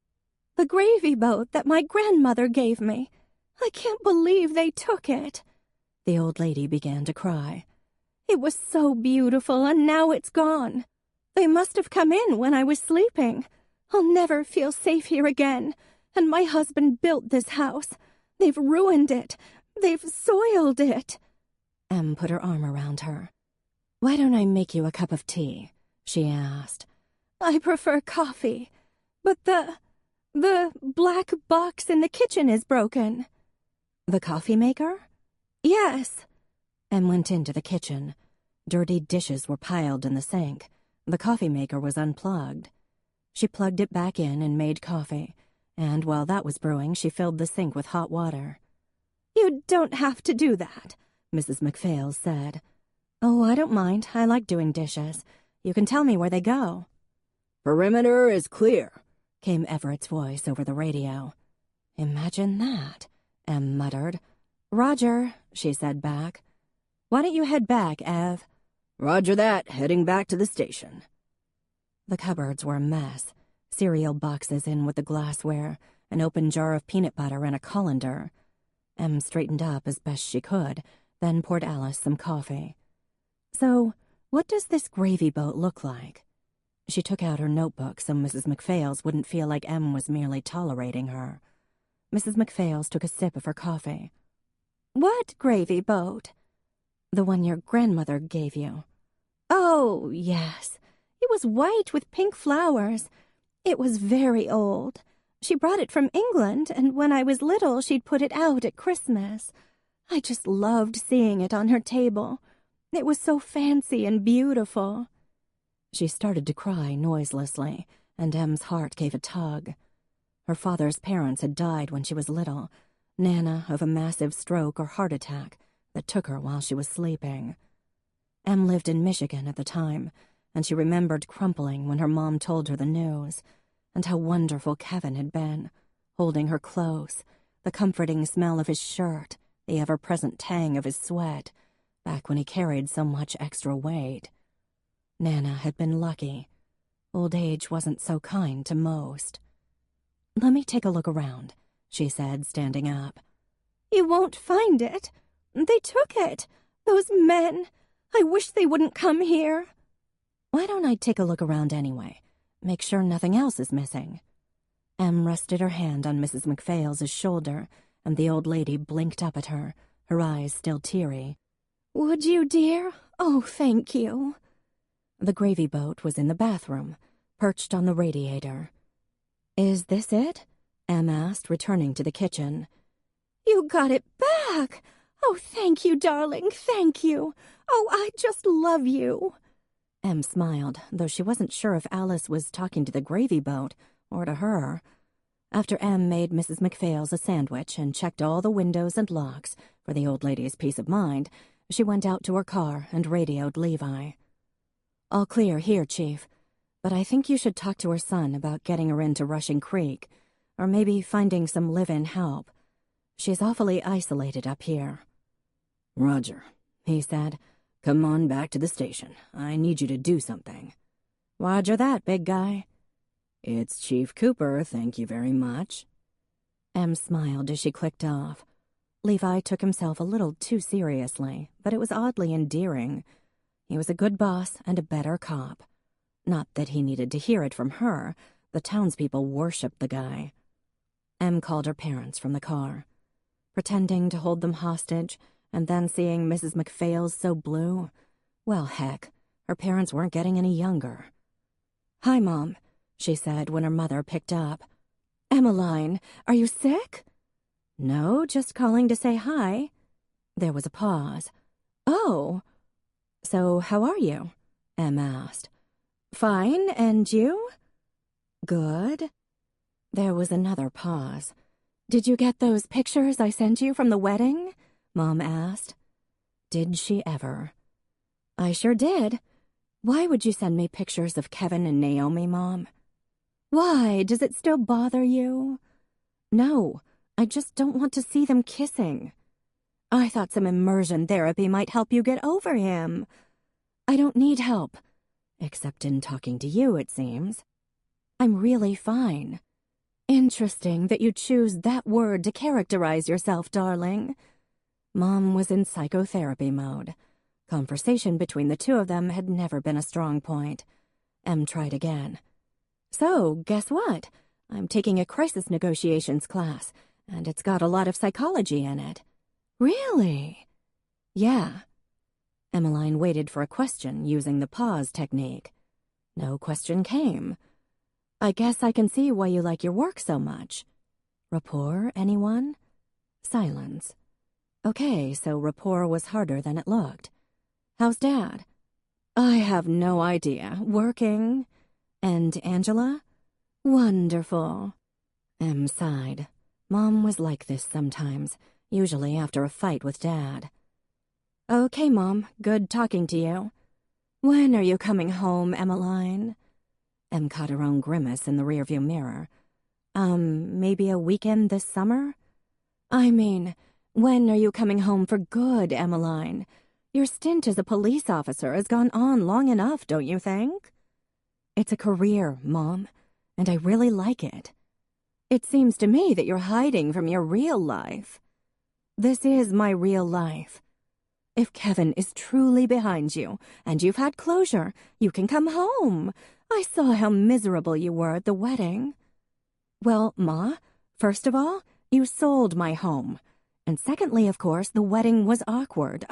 "The gravy boat that my grandmother gave me. I can't believe they took it." The old lady began to cry. "It was so beautiful, and now it's gone. They must have come in when I was sleeping. I'll never feel safe here again. And my husband built this house. They've ruined it. They've soiled it." Em put her arm around her. "Why don't I make you a cup of tea?" she asked. "I prefer coffee. But the black box in the kitchen is broken." "The coffee maker?" "Yes." Em went into the kitchen. Dirty dishes were piled in the sink. The coffee maker was unplugged. She plugged it back in and made coffee, and while that was brewing, she filled the sink with hot water. "You don't have to do that," Mrs. MacPhails said. "Oh, I don't mind. I like doing dishes. You can tell me where they go." "Perimeter is clear," came Everett's voice over the radio. "Imagine that," Em muttered. "Roger," she said back. "Why don't you head back, Ev?" "Roger that. Heading back to the station." The cupboards were a mess. Cereal boxes in with the glassware, an open jar of peanut butter, and a colander. Em straightened up as best she could, then poured Alice some coffee. "So, what does this gravy boat look like?" She took out her notebook so Mrs. MacPhails wouldn't feel like Em was merely tolerating her. Mrs. MacPhails took a sip of her coffee. "What gravy boat?" "The one your grandmother gave you." "Oh, yes. It was white with pink flowers. It was very old. She brought it from England, and when I was little, she'd put it out at Christmas. I just loved seeing it on her table. It was so fancy and beautiful." She started to cry noiselessly, and Em's heart gave a tug. Her father's parents had died when she was little, Nana of a massive stroke or heart attack that took her while she was sleeping. Em lived in Michigan at the time, and she remembered crumpling when her mom told her the news, and how wonderful Kevin had been, holding her close, the comforting smell of his shirt, the ever-present tang of his sweat, back when he carried so much extra weight. Nana had been lucky. Old age wasn't so kind to most. "Let me take a look around," she said, standing up. "You won't find it. They took it. Those men. I wish they wouldn't come here." "Why don't I take a look around anyway? Make sure nothing else is missing." Em rested her hand on Mrs. MacPhail's shoulder, and the old lady blinked up at her, her eyes still teary. "Would you, dear? Oh, thank you." The gravy boat was in the bathroom, perched on the radiator. "Is this it?" Em asked, returning to the kitchen. You got it back! Oh, thank you, darling, thank you. Oh, I just love you. Em smiled, though she wasn't sure if Alice was talking to the gravy boat or to her. After Em made Mrs. McPhail's a sandwich and checked all the windows and locks for the old lady's peace of mind, she went out to her car and radioed Levi. "All clear here, Chief, but I think you should talk to her son about getting her into Rushing Creek, or maybe finding some live-in help. She's awfully isolated up here." "Roger," he said. "Come on back to the station. I need you to do something." "Roger that, big guy." "It's Chief Cooper, thank you very much." Em smiled as she clicked off. Levi took himself a little too seriously, but it was oddly endearing. He was a good boss and a better cop. Not that he needed to hear it from her. The townspeople worshipped the guy. Em called her parents from the car. Pretending to hold them hostage, and then seeing Mrs. McPhail's so blue. Well, heck, her parents weren't getting any younger. "Hi, Mom," she said when her mother picked up. "Emmeline, are you sick?" "No, just calling to say hi." There was a pause. "Oh. So how are you?" Em asked. "Fine, and you?" "Good." There was another pause. "Did you get those pictures I sent you from the wedding?" Mom asked. Did she ever? "I sure did. Why would you send me pictures of Kevin and Naomi, Mom?" "Why, does it still bother you?" "No, I just don't want to see them kissing." "I thought some immersion therapy might help you get over him." "I don't need help. Except in talking to you, it seems. I'm really fine." "Interesting that you choose that word to characterize yourself, darling." Mom was in psychotherapy mode. Conversation between the two of them had never been a strong point. Em tried again. "So, guess what? I'm taking a crisis negotiations class, and it's got a lot of psychology in it." "Really?" "Yeah." Emmeline waited for a question using the pause technique. No question came. "I guess I can see why you like your work so much." "Rapport, anyone?" Silence. Okay, so rapport was harder than it looked. "How's Dad?" "I have no idea. Working." "And Angela?" "Wonderful." Em sighed. Mom was like this sometimes, usually after a fight with Dad. "Okay, Mom, good talking to you. When are you coming home, Emmeline?" Em caught her own grimace in the rearview mirror. Maybe a weekend this summer?" "I mean, when are you coming home for good, Emmeline? Your stint as a police officer has gone on long enough, don't you think?" "It's a career, Mom, and I really like it." "It seems to me that you're hiding from your real life." "This is my real life. If Kevin is truly behind you, and you've had closure, you can come home. I saw how miserable you were at the wedding." "Well, Ma, first of all, you sold my home. And secondly, of course, the wedding was awkward.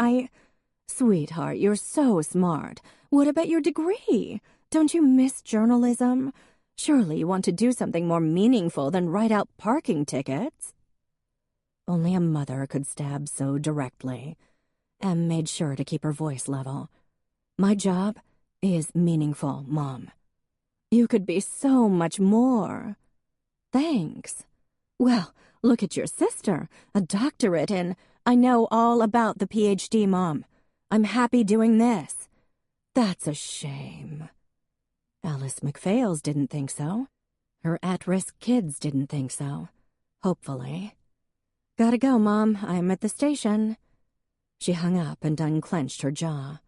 Sweetheart, you're so smart. What about your degree? Don't you miss journalism? Surely you want to do something more meaningful than write out parking tickets." Only a mother could stab so directly. Em made sure to keep her voice level. "My job is meaningful, Mom." "You could be so much more." "Thanks." "Well, look at your sister, a doctorate in—" "I know all about the PhD, Mom. I'm happy doing this." "That's a shame." Alice McPhail's didn't think so. Her at-risk kids didn't think so. Hopefully. "Gotta go, Mom. I'm at the station." She hung up and unclenched her jaw.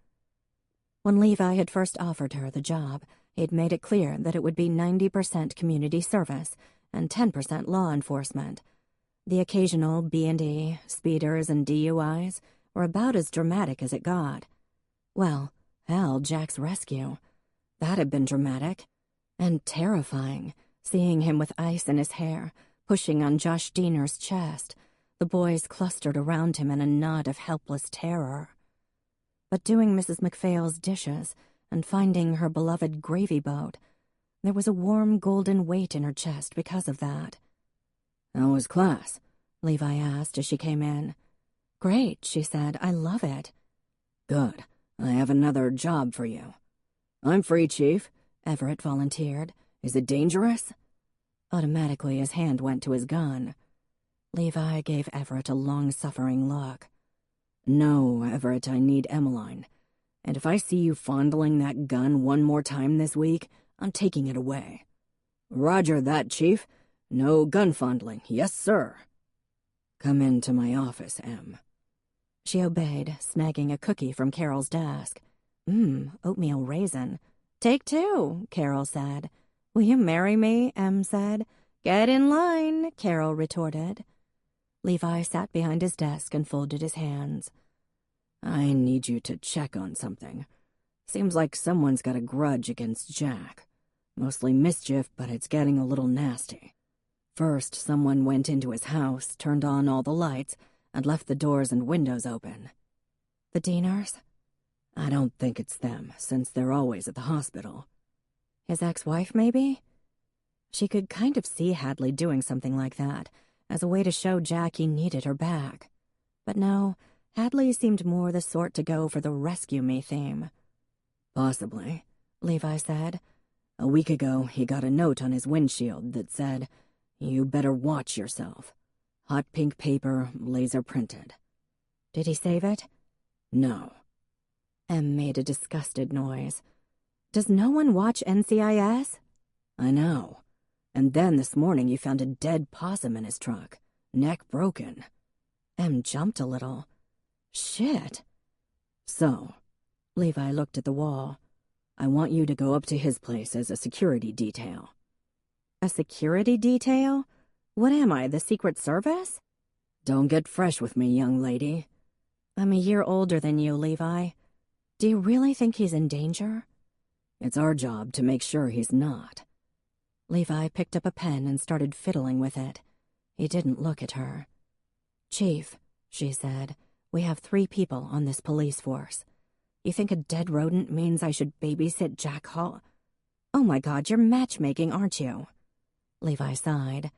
When Levi had first offered her the job, he'd made it clear that it would be 90% community service and 10% law enforcement. The occasional B&E, speeders, and DUIs were about as dramatic as it got. Well, hell, Jack's rescue. That had been dramatic. And terrifying, seeing him with ice in his hair, pushing on Josh Diener's chest, the boys clustered around him in a knot of helpless terror. But doing Mrs. McPhail's dishes and finding her beloved gravy boat, there was a warm golden weight in her chest because of that. "How was class? Levi asked as she came in. Great, she said. I love it. Good. I have another job for you. I'm free, Chief, Everett volunteered. Is it dangerous? Automatically, his hand went to his gun. Levi gave Everett a long-suffering look. No, Everett, I need Emmeline. And if I see you fondling that gun one more time this week, I'm taking it away. Roger that, Chief. No gun fondling. Yes, sir. Come into my office, Em. She obeyed, snagging a cookie from Carol's desk. Oatmeal raisin. Take two, Carol said. Will you marry me? Em said. Get in line, Carol retorted. Levi sat behind his desk and folded his hands. I need you to check on something. Seems like someone's got a grudge against Jack. Mostly mischief, but it's getting a little nasty. First, someone went into his house, turned on all the lights, and left the doors and windows open. The Deaners? I don't think it's them, since they're always at the hospital. His ex-wife, maybe? She could kind of see Hadley doing something like that, as a way to show Jack he needed her back. But no, Hadley seemed more the sort to go for the rescue me theme. Possibly, Levi said. A week ago, he got a note on his windshield that said, "You better watch yourself." Hot pink paper, laser printed. Did he save it? No. Em made a disgusted noise. Does no one watch NCIS? I know. And then this morning you found a dead possum in his truck, neck broken. Em jumped a little. Shit. So, Levi looked at the wall. I want you to go up to his place as a security detail. A security detail? What am I, the Secret Service? Don't get fresh with me, young lady. I'm a year older than you, Levi. Do you really think he's in danger? It's our job to make sure he's not. Levi picked up a pen and started fiddling with it. He didn't look at her. Chief, she said, we have 3 people on this police force. You think a dead rodent means I should babysit Jack Hall? Oh my God, you're matchmaking, aren't you? Levi sighed.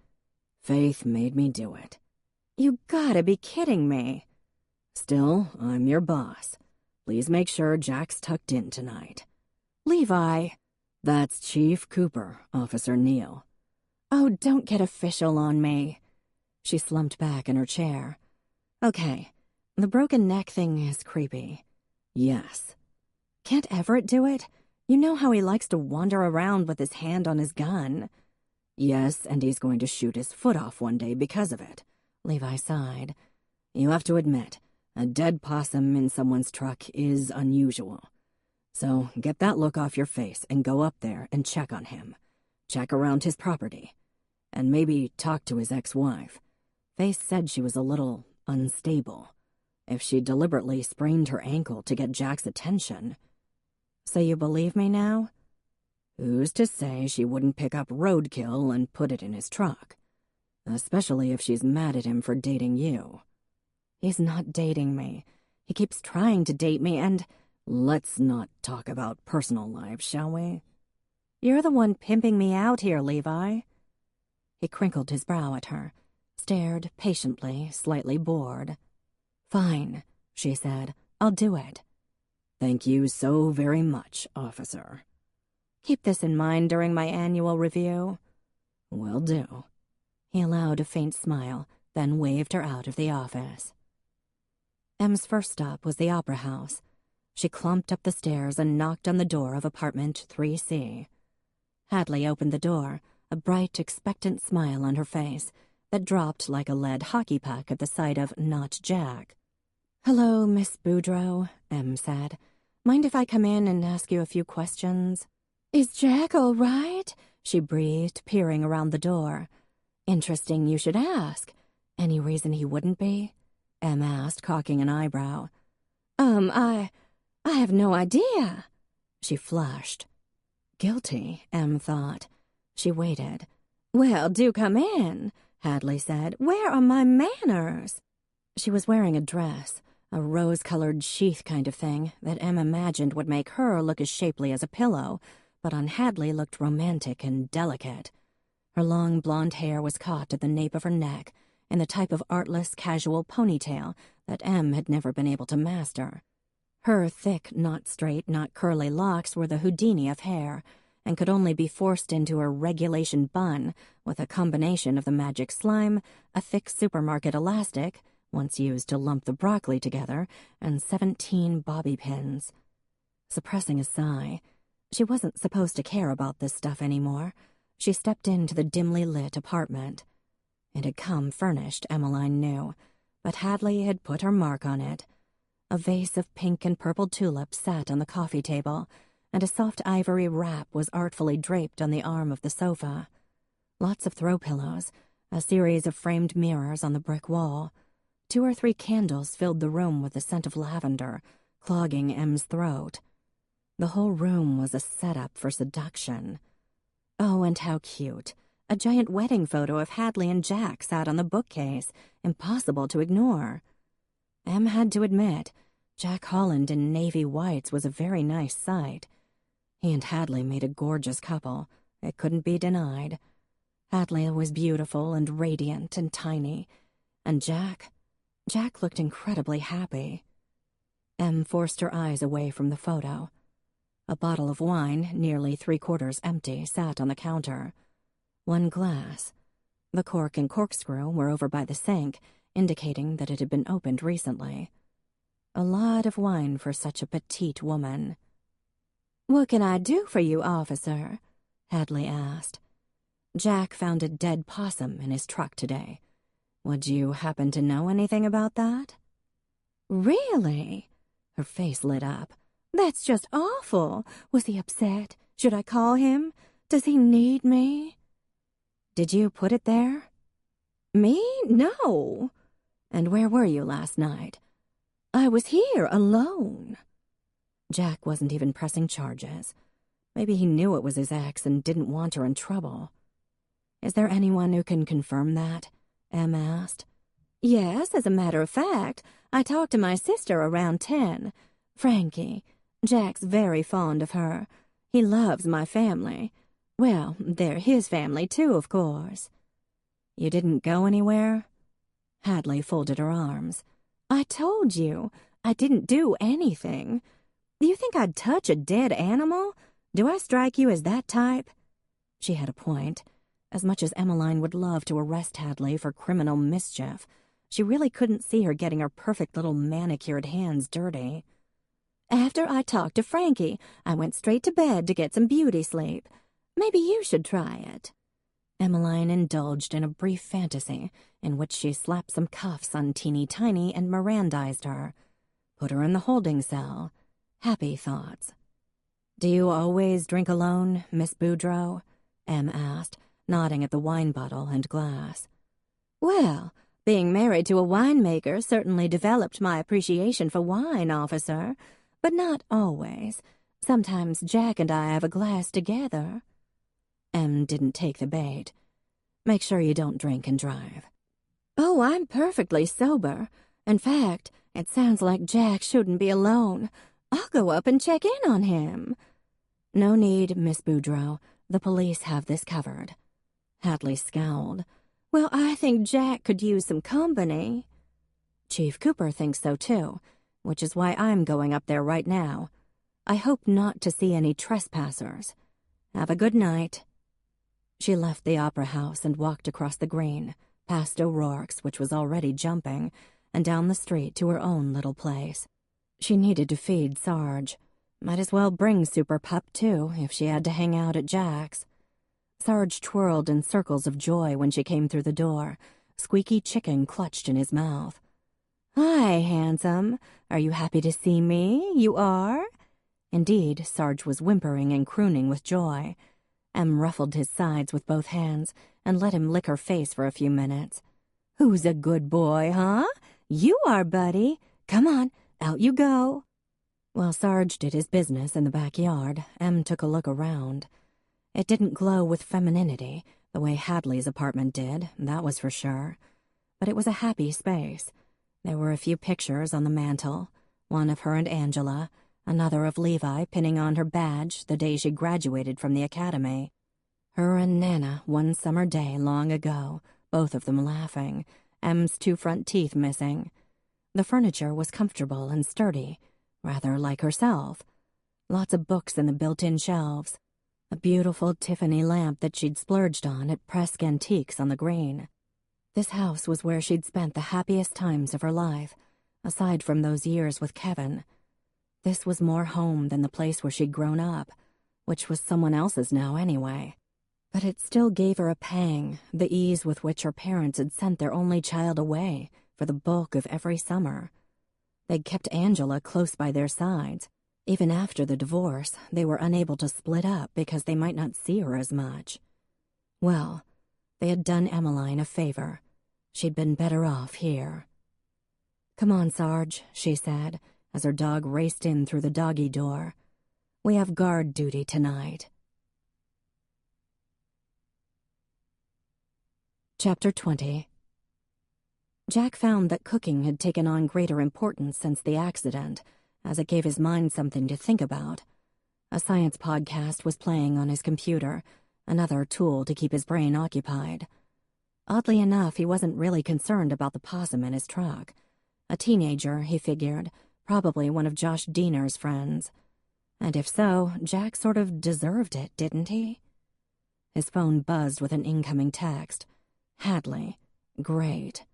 Faith made me do it. You gotta be kidding me. Still, I'm your boss. Please make sure Jack's tucked in tonight. Levi. That's Chief Cooper, Officer Neal. Oh, don't get official on me. She slumped back in her chair. Okay, the broken neck thing is creepy. Yes. Can't Everett do it? You know how he likes to wander around with his hand on his gun. Yes, and he's going to shoot his foot off one day because of it. Levi sighed. You have to admit, a dead possum in someone's truck is unusual. So get that look off your face and go up there and check on him. Check around his property. And maybe talk to his ex-wife. Faith said she was a little unstable. If she deliberately sprained her ankle to get Jack's attention. So you believe me now? Who's to say she wouldn't pick up roadkill and put it in his truck? Especially if she's mad at him for dating you. He's not dating me. He keeps trying to date me and... Let's not talk about personal lives, shall we? You're the one pimping me out here, Levi. He crinkled his brow at her, stared patiently, slightly bored. Fine, she said. I'll do it. Thank you so very much, officer. Keep this in mind during my annual review. Will do. He allowed a faint smile, then waved her out of the office. Em's first stop was the Opera House. She clumped up the stairs and knocked on the door of apartment 3C. Hadley opened the door, a bright, expectant smile on her face that dropped like a lead hockey puck at the sight of not Jack. "Hello, Miss Boudreaux," Em said. "Mind if I come in and ask you a few questions?" "Is Jack all right?" she breathed, peering around the door. "Interesting you should ask. Any reason he wouldn't be?" Em asked, cocking an eyebrow. I have no idea." She flushed. Guilty, Em thought. She waited. "Well, do come in," Hadley said. "Where are my manners?" She was wearing a dress, a rose-colored sheath kind of thing that Em imagined would make her look as shapely as a pillow, but on Hadley looked romantic and delicate. Her long blonde hair was caught at the nape of her neck in the type of artless, casual ponytail that Em had never been able to master. Her thick, not straight, not curly locks were the Houdini of hair, and could only be forced into her regulation bun with a combination of the magic slime, a thick supermarket elastic, once used to lump the broccoli together, and 17 bobby pins. Suppressing a sigh, she wasn't supposed to care about this stuff anymore. She stepped into the dimly lit apartment. It had come furnished, Emmeline knew, but Hadley had put her mark on it. A vase of pink and purple tulips sat on the coffee table, and a soft ivory wrap was artfully draped on the arm of the sofa. Lots of throw pillows, a series of framed mirrors on the brick wall. 2 or 3 candles filled the room with the scent of lavender, clogging Em's throat. The whole room was a setup for seduction. Oh, and how cute. A giant wedding photo of Hadley and Jack sat on the bookcase, impossible to ignore. Em had to admit, Jack Holland in navy whites was a very nice sight. He and Hadley made a gorgeous couple. It couldn't be denied. Hadley was beautiful and radiant and tiny, and Jack looked incredibly happy. Em forced her eyes away from the photo. A bottle of wine, nearly 3/4 empty, sat on the counter. 1 glass. The cork and corkscrew were over by the sink, indicating that it had been opened recently. A lot of wine for such a petite woman. "What can I do for you, officer?" Hadley asked. "Jack found a dead possum in his truck today. Would you happen to know anything about that?" "Really?" Her face lit up. "That's just awful. Was he upset? Should I call him? Does he need me?" "Did you put it there?" "Me? No." "And where were you last night?" "I was here alone." Jack wasn't even pressing charges. Maybe he knew it was his ex and didn't want her in trouble. "Is there anyone who can confirm that?" Em asked. "Yes, as a matter of fact. I talked to my sister around 10. Frankie. Jack's very fond of her. He loves my family. Well, they're his family too, of course." "You didn't go anywhere?" Hadley folded her arms. "I told you, I didn't do anything. Do you think I'd touch a dead animal? Do I strike you as that type?" She had a point. As much as Emmeline would love to arrest Hadley for criminal mischief, she really couldn't see her getting her perfect little manicured hands dirty. "After I talked to Frankie, I went straight to bed to get some beauty sleep. Maybe you should try it." Emmeline indulged in a brief fantasy in which she slapped some cuffs on Teeny Tiny and Mirandized her. Put her in the holding cell. Happy thoughts. "Do you always drink alone, Miss Boudreaux?" Em asked, nodding at the wine bottle and glass. "Well, being married to a winemaker certainly developed my appreciation for wine, officer, but not always. Sometimes Jack and I have a glass together." Em didn't take the bait. "Make sure you don't drink and drive." "Oh, I'm perfectly sober. In fact, it sounds like Jack shouldn't be alone. I'll go up and check in on him." "No need, Miss Boudreaux. The police have this covered." Hadley scowled. "Well, I think Jack could use some company." "Chief Cooper thinks so, too, which is why I'm going up there right now. I hope not to see any trespassers. Have a good night." She left the opera house and walked across the green, past O'Rourke's, which was already jumping, and down the street to her own little place. She needed to feed Sarge. Might as well bring Super Pup, too, if she had to hang out at Jack's. Sarge twirled in circles of joy when she came through the door, squeaky chicken clutched in his mouth. "Hi, handsome. Are you happy to see me? You are?" Indeed, Sarge was whimpering and crooning with joy. Em ruffled his sides with both hands and let him lick her face for a few minutes. "Who's a good boy, huh? You are, buddy. Come on, out you go." While Sarge did his business in the backyard, Em took a look around. It didn't glow with femininity, the way Hadley's apartment did, that was for sure. But it was a happy space. There were a few pictures on the mantel, one of her and Angela, another of Levi pinning on her badge the day she graduated from the academy. Her and Nana one summer day long ago, both of them laughing, M's 2 front teeth missing. The furniture was comfortable and sturdy, rather like herself. Lots of books in the built-in shelves. A beautiful Tiffany lamp that she'd splurged on at Presque Antiques on the Green. This house was where she'd spent the happiest times of her life, aside from those years with Kevin. This was more home than the place where she'd grown up, which was someone else's now anyway. But it still gave her a pang, the ease with which her parents had sent their only child away for the bulk of every summer. They'd kept Angela close by their sides. Even after the divorce, they were unable to split up because they might not see her as much. Well, they had done Emmeline a favor. She'd been better off here. "Come on, Sarge," she said, as her dog raced in through the doggy door. "We have guard duty tonight." Chapter 20. Jack found that cooking had taken on greater importance since the accident, as it gave his mind something to think about. A science podcast was playing on his computer, another tool to keep his brain occupied. Oddly enough, he wasn't really concerned about the possum in his truck. A teenager, he figured, probably one of Josh Diener's friends. And if so, Jack sort of deserved it, didn't he? His phone buzzed with an incoming text. Hadley. Great.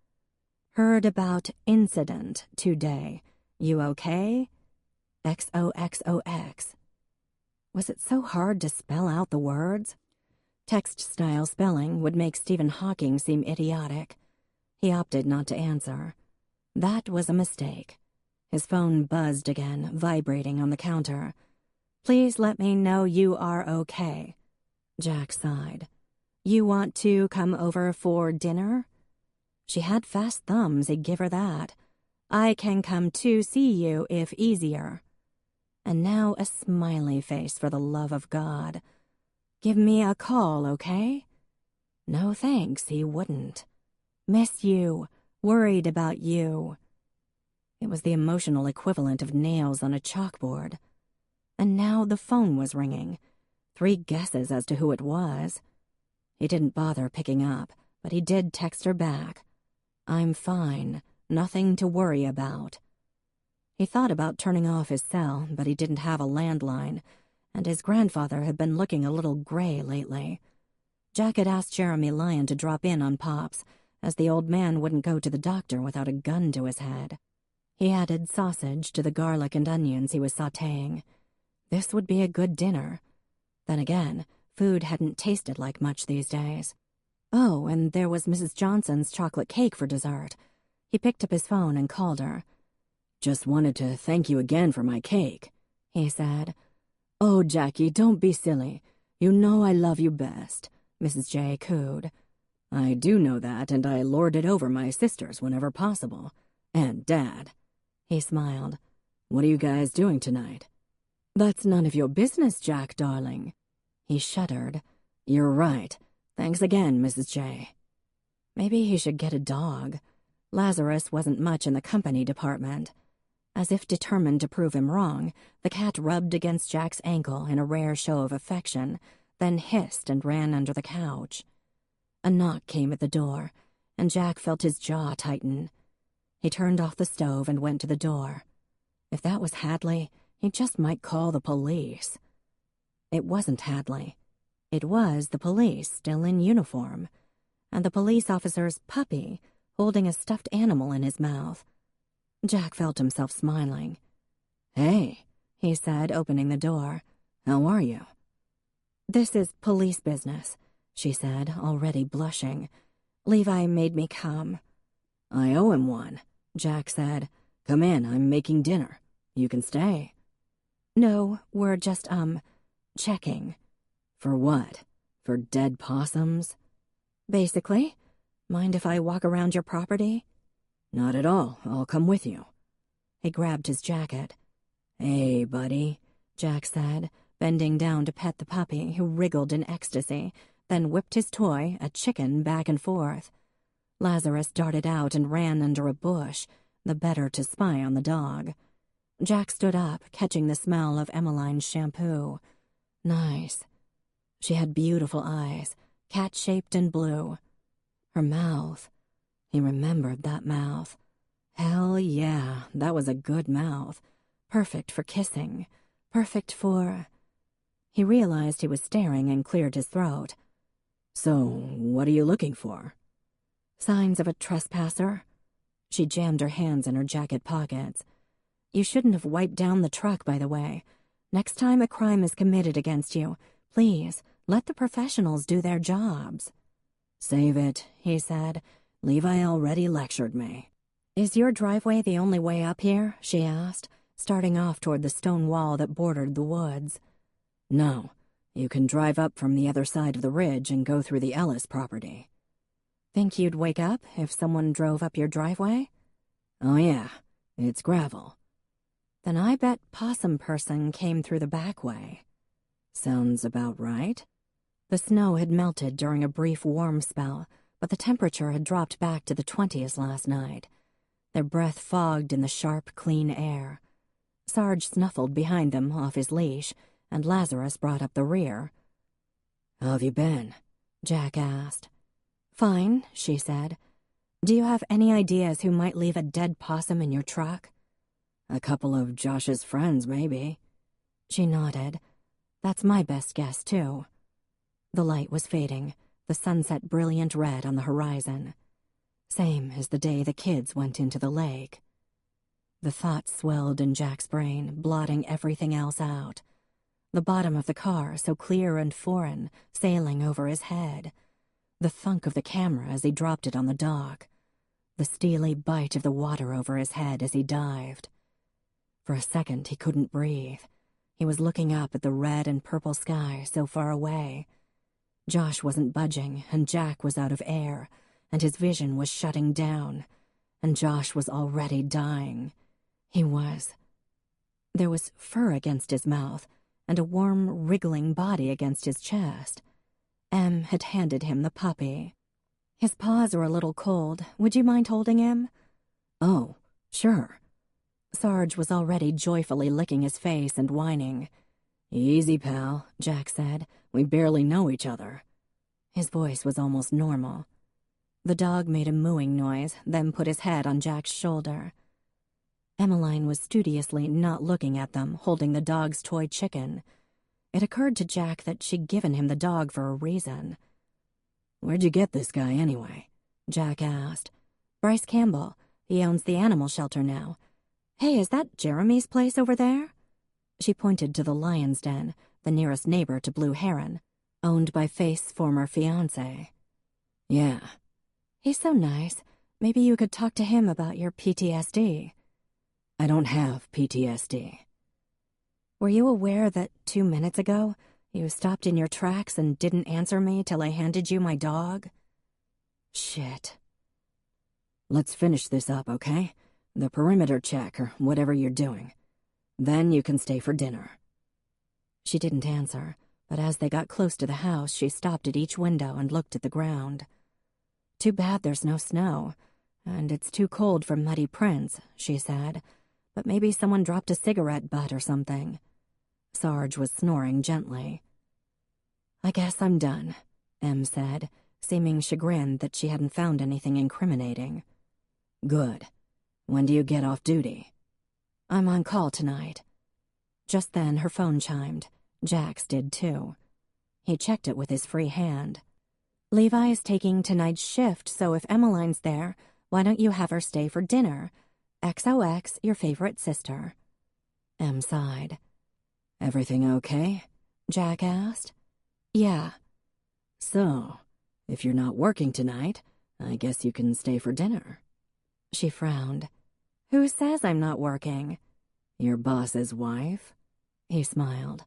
Heard about incident today. You okay? XOXOX. Was it so hard to spell out the words? Text-style spelling would make Stephen Hawking seem idiotic. He opted not to answer. That was a mistake. His phone buzzed again, vibrating on the counter. "Please let me know you are okay." Jack sighed. "You want to come over for dinner?" She had fast thumbs, he'd give her that. "I can come to see you if easier." And now a smiley face, for the love of God. "Give me a call, okay?" No thanks, he wouldn't. "Miss you. Worried about you." It was the emotional equivalent of nails on a chalkboard. And now the phone was ringing. 3 guesses as to who it was. He didn't bother picking up, but he did text her back. "I'm fine. Nothing to worry about." He thought about turning off his cell, but he didn't have a landline, and his grandfather had been looking a little gray lately. Jack had asked Jeremy Lyon to drop in on Pops, as the old man wouldn't go to the doctor without a gun to his head. He added sausage to the garlic and onions he was sautéing. This would be a good dinner. Then again, food hadn't tasted like much these days. Oh, and there was Mrs. Johnson's chocolate cake for dessert. He picked up his phone and called her. "Just wanted to thank you again for my cake," he said. "Oh, Jackie, don't be silly. You know I love you best," Mrs. J cooed. "I do know that, and I lord it over my sisters whenever possible. And Dad." He smiled. "What are you guys doing tonight?" "That's none of your business, Jack, darling." He shuddered. "You're right. Thanks again, Mrs. J." Maybe he should get a dog. Lazarus wasn't much in the company department. As if determined to prove him wrong, the cat rubbed against Jack's ankle in a rare show of affection, then hissed and ran under the couch. A knock came at the door, and Jack felt his jaw tighten. He turned off the stove and went to the door. If that was Hadley, he just might call the police. It wasn't Hadley. It was the police, still in uniform, and the police officer's puppy, holding a stuffed animal in his mouth. Jack felt himself smiling. "Hey," he said, opening the door. "How are you?" "This is police business," she said, already blushing. "Levi made me come." "I owe him one," Jack said. "Come in, I'm making dinner. You can stay." "No, we're just, checking." "For what? For dead possums?" "Basically. Mind if I walk around your property?" "Not at all. I'll come with you." He grabbed his jacket. "Hey, buddy," Jack said, bending down to pet the puppy, who wriggled in ecstasy, then whipped his toy, a chicken, back and forth. Lazarus darted out and ran under a bush, the better to spy on the dog. Jack stood up, catching the smell of Emmeline's shampoo. Nice. She had beautiful eyes, cat-shaped and blue. Her mouth. He remembered that mouth. Hell yeah, that was a good mouth. Perfect for kissing. Perfect for... He realized he was staring and cleared his throat. "So, what are you looking for?" "Signs of a trespasser." She jammed her hands in her jacket pockets. "You shouldn't have wiped down the truck, by the way. Next time a crime is committed against you, please, let the professionals do their jobs." "Save it," he said. "Levi already lectured me." "Is your driveway the only way up here?" she asked, starting off toward the stone wall that bordered the woods. "No, you can drive up from the other side of the ridge and go through the Ellis property." "Think you'd wake up if someone drove up your driveway?" "Oh yeah, it's gravel." "Then I bet Possum Person came through the back way." "Sounds about right." The snow had melted during a brief warm spell, but the temperature had dropped back to the 20s last night. Their breath fogged in the sharp, clean air. Sarge snuffled behind them off his leash, and Lazarus brought up the rear. "How have you been?" Jack asked. "Fine," she said. "Do you have any ideas who might leave a dead possum in your truck?" "A couple of Josh's friends, maybe." She nodded. "That's my best guess, too." The light was fading, the sunset brilliant red on the horizon. Same as the day the kids went into the lake. The thoughts swelled in Jack's brain, blotting everything else out. The bottom of the car, so clear and foreign, sailing over his head. The thunk of the camera as he dropped it on the dock. The steely bite of the water over his head as he dived. For a second, he couldn't breathe. He was looking up at the red and purple sky so far away. Josh wasn't budging, and Jack was out of air, and his vision was shutting down, and Josh was already dying. He was. There was fur against his mouth, and a warm, wriggling body against his chest. Em had handed him the puppy. "His paws are a little cold. Would you mind holding him?" "Oh, sure." Sarge was already joyfully licking his face and whining. "Easy, pal," Jack said. "We barely know each other." His voice was almost normal. The dog made a mooing noise, then put his head on Jack's shoulder. Emmeline was studiously not looking at them, holding the dog's toy chicken. It occurred to Jack that she'd given him the dog for a reason. "Where'd you get this guy, anyway?" Jack asked. "Bryce Campbell. He owns the animal shelter now. Hey, is that Jeremy's place over there?" She pointed to the lion's den, the nearest neighbor to Blue Heron, owned by Faith's former fiancé. "Yeah." "He's so nice. Maybe you could talk to him about your PTSD." "I don't have PTSD." "Were you aware that 2 minutes ago you stopped in your tracks and didn't answer me till I handed you my dog?" "Shit." "Let's finish this up, okay? The perimeter check, or whatever you're doing. Then you can stay for dinner." She didn't answer, but as they got close to the house, she stopped at each window and looked at the ground. "Too bad there's no snow, and it's too cold for muddy prints," she said. "But maybe someone dropped a cigarette butt or something." Sarge was snoring gently. "I guess I'm done," Em said, seeming chagrined that she hadn't found anything incriminating. "Good. When do you get off duty?" "I'm on call tonight." Just then her phone chimed. Jack's did too. He checked it with his free hand. "Levi is taking tonight's shift, so if Emmeline's there, why don't you have her stay for dinner? XOX, your favorite sister." Em sighed. "Everything okay?" Jack asked. "Yeah." "So, if you're not working tonight, I guess you can stay for dinner." She frowned. "Who says I'm not working?" "Your boss's wife?" He smiled.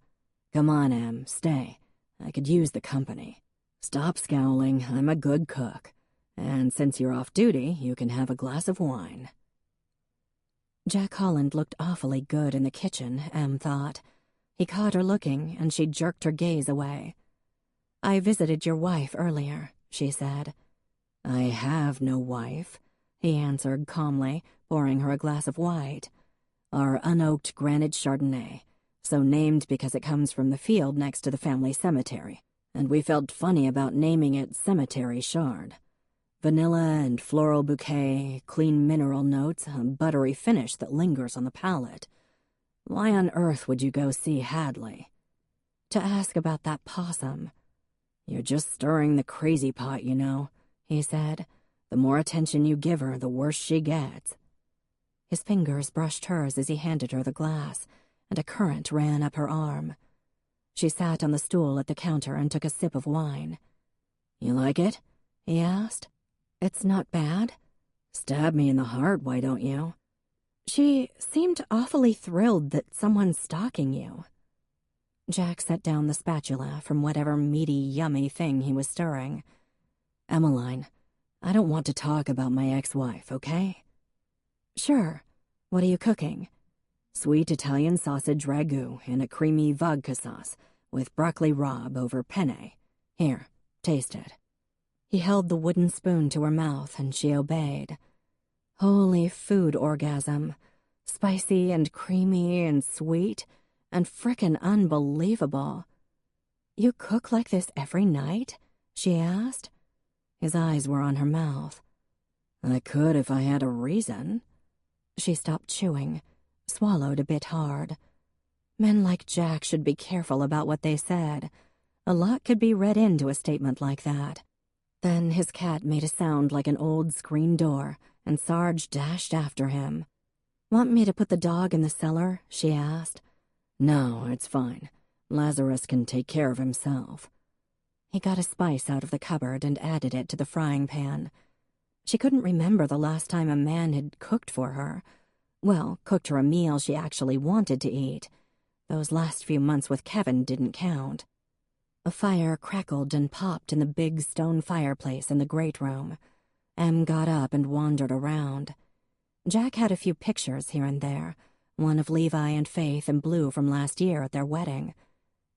"Come on, Em, stay. I could use the company. Stop scowling, I'm a good cook. And since you're off duty, you can have a glass of wine." Jack Holland looked awfully good in the kitchen, Em thought. He caught her looking, and she jerked her gaze away. "I visited your wife earlier," she said. "I have no wife," he answered calmly, pouring her a glass of white. "Our unoaked granite Chardonnay, so named because it comes from the field next to the family cemetery, and we felt funny about naming it Cemetery Chard. Vanilla and floral bouquet, clean mineral notes, a buttery finish that lingers on the palate. Why on earth would you go see Hadley? To ask about that possum. You're just stirring the crazy pot, you know, he said. The more attention you give her, the worse she gets. His fingers brushed hers as he handed her the glass, and a current ran up her arm. She sat on the stool at the counter and took a sip of wine. You like it? He asked. It's not bad. Stab me in the heart, why don't you? She seemed awfully thrilled that someone's stalking you. Jack set down the spatula from whatever meaty, yummy thing he was stirring. Emmeline, I don't want to talk about my ex-wife, okay? Sure. What are you cooking? Sweet Italian sausage ragu in a creamy vodka sauce with broccoli rabe over penne. Here, taste it. He held the wooden spoon to her mouth, and she obeyed. Holy food orgasm. Spicy and creamy and sweet and frickin' unbelievable. You cook like this every night? She asked. His eyes were on her mouth. I could if I had a reason. She stopped chewing, swallowed a bit hard. Men like Jack should be careful about what they said. A lot could be read into a statement like that. Then his cat made a sound like an old screen door, and Sarge dashed after him. Want me to put the dog in the cellar? She asked. No, it's fine. Lazarus can take care of himself. He got a spice out of the cupboard and added it to the frying pan. She couldn't remember the last time a man had cooked for her. Well, cooked her a meal she actually wanted to eat. Those last few months with Kevin didn't count. A fire crackled and popped in the big stone fireplace in the great room. Em got up and wandered around. Jack had a few pictures here and there, one of Levi and Faith in blue from last year at their wedding.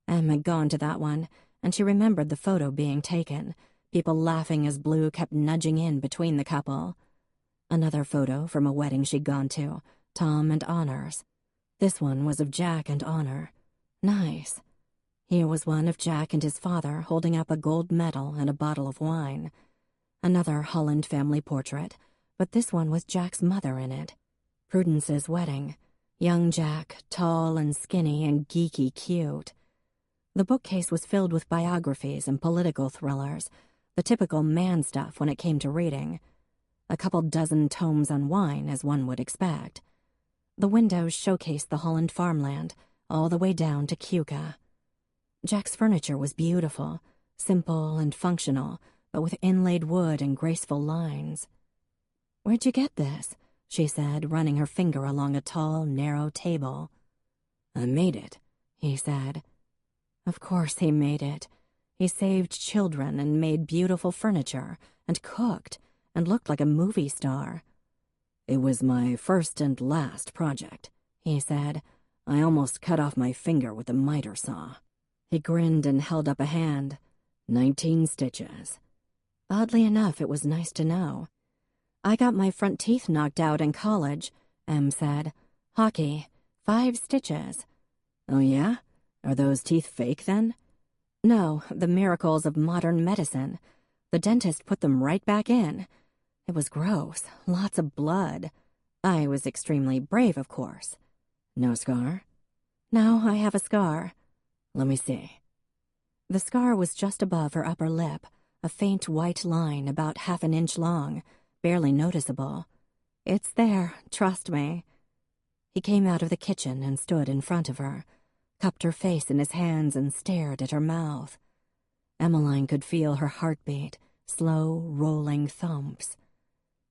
Em had gone to that one, and she remembered the photo being taken, people laughing as Blue kept nudging in between the couple. Another photo from a wedding she'd gone to, Tom and Honor's. This one was of Jack and Honor. Nice. Here was one of Jack and his father holding up a gold medal and a bottle of wine. Another Holland family portrait, but this one with Jack's mother in it. Prudence's wedding. Young Jack, tall and skinny and geeky cute. The bookcase was filled with biographies and political thrillers, the typical man stuff when it came to reading. A couple dozen tomes on wine, as one would expect. The windows showcased the Holland farmland, all the way down to Keuka. Jack's furniture was beautiful, simple and functional, but with inlaid wood and graceful lines. "Where'd you get this?" she said, running her finger along a tall, narrow table. "I made it," he said. Of course he made it. He saved children and made beautiful furniture, and cooked, and looked like a movie star. "It was my first and last project," he said. "I almost cut off my finger with the miter saw." He grinned and held up a hand. 19 stitches. Oddly enough, it was nice to know. "I got my front teeth knocked out in college," Em said. "Hockey. 5 stitches. "Oh, yeah? Are those teeth fake, then?" "No, the miracles of modern medicine. The dentist put them right back in. It was gross. Lots of blood. I was extremely brave, of course." "No scar?" "No, I have a scar." "Let me see." The scar was just above her upper lip, a faint white line about 1/2 an inch long, barely noticeable. "It's there, trust me." He came out of the kitchen and stood in front of her, cupped her face in his hands and stared at her mouth. Emmeline could feel her heartbeat, slow, rolling thumps.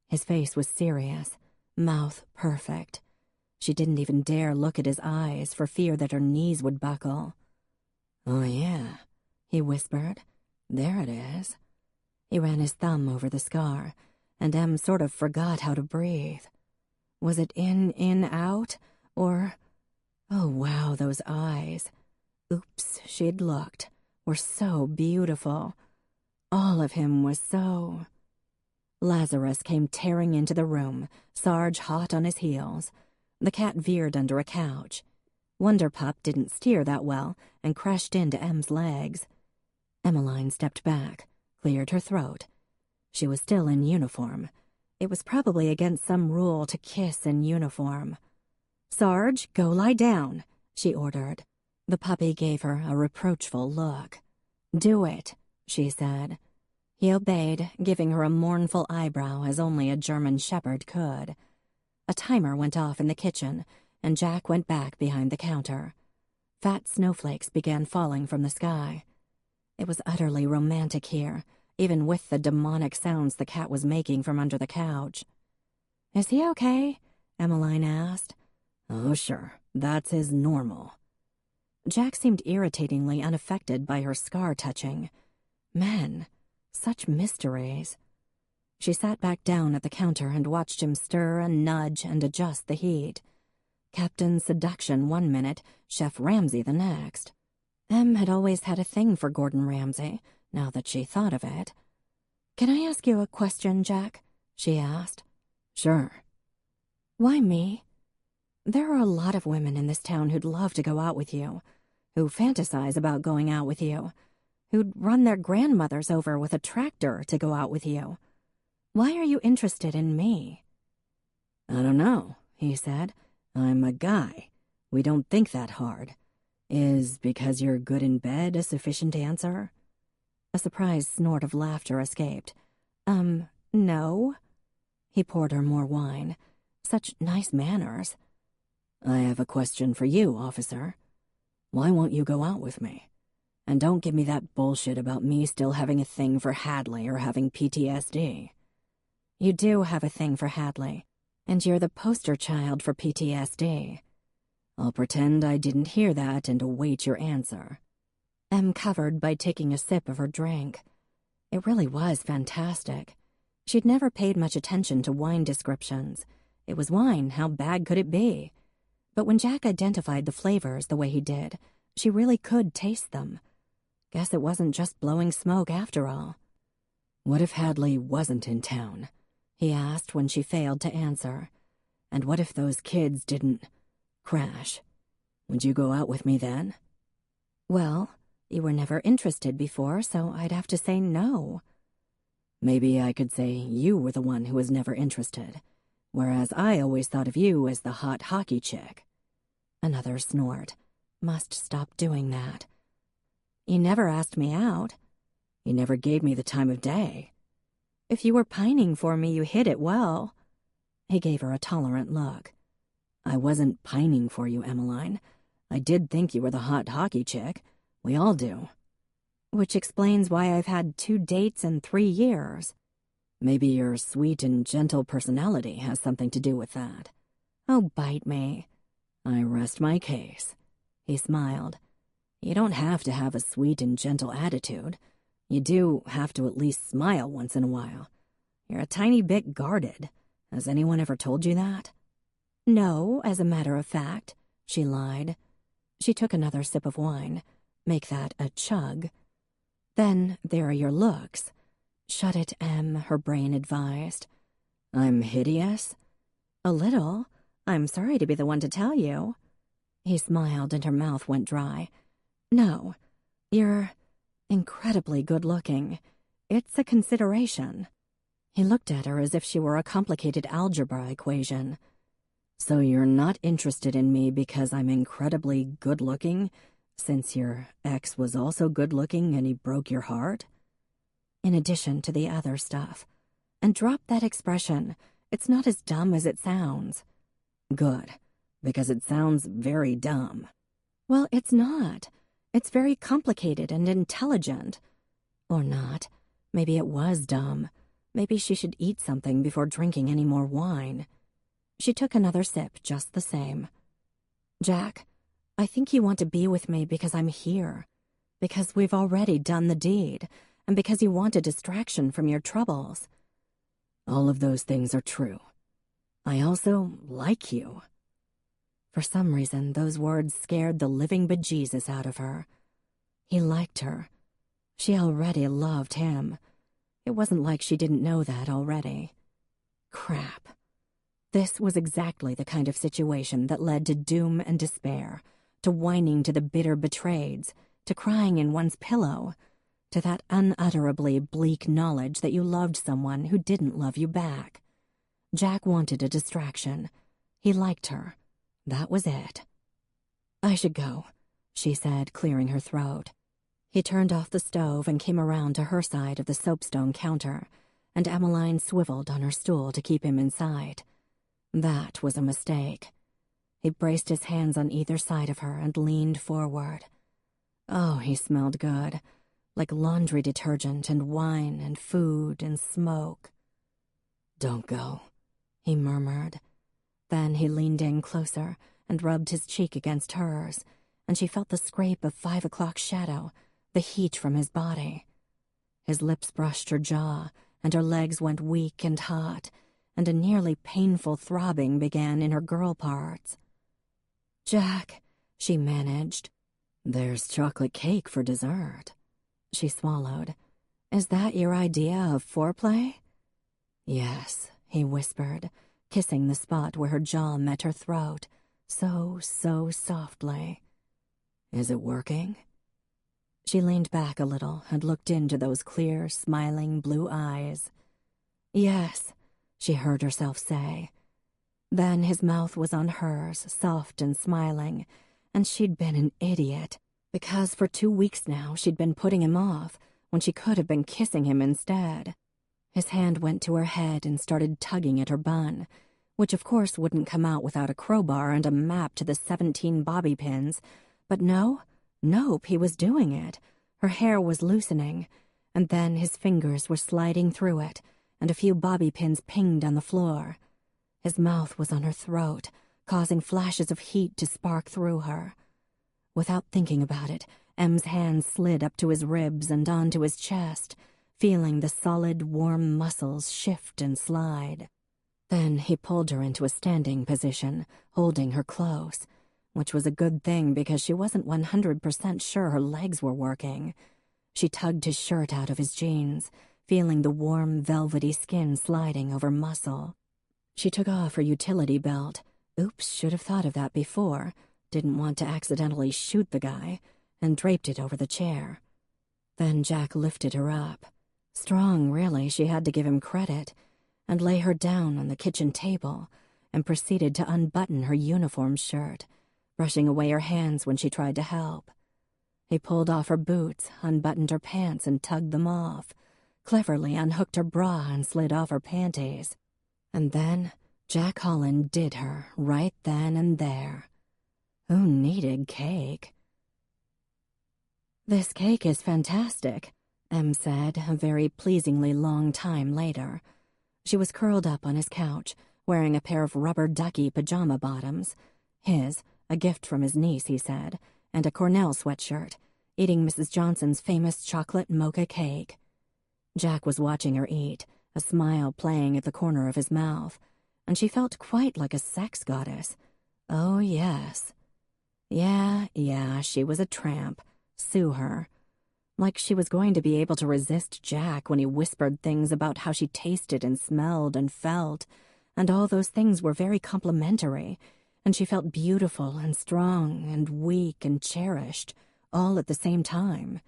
His face was serious, mouth perfect. She didn't even dare look at his eyes for fear that her knees would buckle. "Oh, yeah," he whispered. "There it is." He ran his thumb over the scar, and Em sort of forgot how to breathe. Was it in, out, or... Oh, wow, those eyes. Oops, she'd looked. Were so beautiful. All of him was so... Lazarus came tearing into the room, Sarge hot on his heels. The cat veered under a couch. Wonder Pup didn't steer that well and crashed into Em's legs. Emmeline stepped back, cleared her throat. She was still in uniform. It was probably against some rule to kiss in uniform. "Sarge, go lie down," she ordered. The puppy gave her a reproachful look. "Do it," she said. He obeyed, giving her a mournful eyebrow as only a German shepherd could. A timer went off in the kitchen, and Jack went back behind the counter. Fat snowflakes began falling from the sky. It was utterly romantic here, even with the demonic sounds the cat was making from under the couch. "Is he okay?" Emmeline asked. "Oh, sure. That's his normal." Jack seemed irritatingly unaffected by her scar-touching. Men, such mysteries. She sat back down at the counter and watched him stir and nudge and adjust the heat. Captain Seduction 1 minute, Chef Ramsay the next. Em had always had a thing for Gordon Ramsay, now that she thought of it. "Can I ask you a question, Jack?" she asked. "Sure." "Why me? There are a lot of women in this town who'd love to go out with you, who fantasize about going out with you, who'd run their grandmothers over with a tractor to go out with you. Why are you interested in me?" "I don't know," he said. "I'm a guy. We don't think that hard. Is because you're good in bed a sufficient answer?" A surprised snort of laughter escaped. No." He poured her more wine. Such nice manners. "I have a question for you, officer. Why won't you go out with me? And don't give me that bullshit about me still having a thing for Hadley or having PTSD. You do have a thing for Hadley, and you're the poster child for PTSD. I'll pretend I didn't hear that and await your answer." Em covered by taking a sip of her drink. It really was fantastic. She'd never paid much attention to wine descriptions. It was wine, how bad could it be? But when Jack identified the flavors the way he did, she really could taste them. Guess it wasn't just blowing smoke after all. "What if Hadley wasn't in town?" he asked when she failed to answer. "And what if those kids didn't crash? Would you go out with me then?" "Well, you were never interested before, so I'd have to say no." "Maybe I could say you were the one who was never interested, whereas I always thought of you as the hot hockey chick." Another snort. Must stop doing that. "You never asked me out." "You never gave me the time of day." "If you were pining for me, you hid it well." He gave her a tolerant look. "I wasn't pining for you, Emmeline. I did think you were the hot hockey chick. We all do." "Which explains why I've had 2 dates in 3 years. "Maybe your sweet and gentle personality has something to do with that." "Oh, bite me." "I rest my case." He smiled. "You don't have to have a sweet and gentle attitude. You do have to at least smile once in a while. You're a tiny bit guarded. Has anyone ever told you that?" "No, as a matter of fact," she lied. She took another sip of wine. Make that a chug. "Then there are your looks." "Shut it, Em," her brain advised. "I'm hideous?" "A little. I'm sorry to be the one to tell you." He smiled and her mouth went dry. "No, you're incredibly good-looking. It's a consideration." He looked at her as if she were a complicated algebra equation. "So you're not interested in me because I'm incredibly good-looking, since your ex was also good-looking and he broke your heart?" "In addition to the other stuff. And drop that expression. It's not as dumb as it sounds." "Good, because it sounds very dumb." "Well, it's not. It's very complicated and intelligent. Or not. Maybe it was dumb. Maybe she should eat something before drinking any more wine." She took another sip just the same. "Jack, I think you want to be with me because I'm here. Because we've already done the deed. And because you want a distraction from your troubles." "All of those things are true. I also like you." For some reason, those words scared the living bejesus out of her. He liked her. She already loved him. It wasn't like she didn't know that already. Crap. This was exactly the kind of situation that led to doom and despair, to whining to the bitter betrayeds, to crying in one's pillow. to that unutterably bleak knowledge that you loved someone who didn't love you back. Jack wanted a distraction. He liked her. That was it. "I should go," she said, clearing her throat. He turned off the stove and came around to her side of the soapstone counter, and Emmeline swiveled on her stool to keep him in sight. That was a mistake. He braced his hands on either side of her and leaned forward. Oh, he smelled good, like laundry detergent and wine and food and smoke. "Don't go," he murmured. Then he leaned in closer and rubbed his cheek against hers, and she felt the scrape of 5 o'clock shadow, the heat from his body. His lips brushed her jaw, and her legs went weak and hot, and a nearly painful throbbing began in her girl parts. "Jack," she managed. "There's chocolate cake for dessert." She swallowed. "Is that your idea of foreplay?" "Yes," he whispered, kissing the spot where her jaw met her throat, so softly. "Is it working?" She leaned back a little and looked into those clear, smiling blue eyes. "Yes," she heard herself say. Then his mouth was on hers, soft and smiling, and she'd been an idiot, because for 2 weeks now she'd been putting him off when she could have been kissing him instead. His hand went to her head and started tugging at her bun, which of course wouldn't come out without a crowbar and a map to the 17 bobby pins, but nope, he was doing it. Her hair was loosening, and then his fingers were sliding through it, and a few bobby pins pinged on the floor. His mouth was on her throat, causing flashes of heat to spark through her. Without thinking about it, M's hand slid up to his ribs and onto his chest, feeling the solid, warm muscles shift and slide. Then he pulled her into a standing position, holding her close, which was a good thing because she wasn't 100% sure her legs were working. She tugged his shirt out of his jeans, feeling the warm, velvety skin sliding over muscle. She took off her utility belt. Oops, should have thought of that before. Didn't want to accidentally shoot the guy, and draped it over the chair. Then Jack lifted her up. Strong, really, she had to give him credit, and lay her down on the kitchen table, and proceeded to unbutton her uniform shirt, brushing away her hands when she tried to help. He pulled off her boots, unbuttoned her pants, and tugged them off, cleverly unhooked her bra and slid off her panties. And then Jack Holland did her right then and there. Who needed cake? "This cake is fantastic," Em said a very pleasingly long time later. She was curled up on his couch, wearing a pair of rubber ducky pajama bottoms. His, a gift from his niece, he said, and a Cornell sweatshirt, eating Mrs. Johnson's famous chocolate mocha cake. Jack was watching her eat, a smile playing at the corner of his mouth, and she felt quite like a sex goddess. Oh, yes. Yeah, she was a tramp. Sue her. Like she was going to be able to resist Jack when he whispered things about how she tasted and smelled and felt, and all those things were very complimentary, and she felt beautiful and strong and weak and cherished, all at the same time.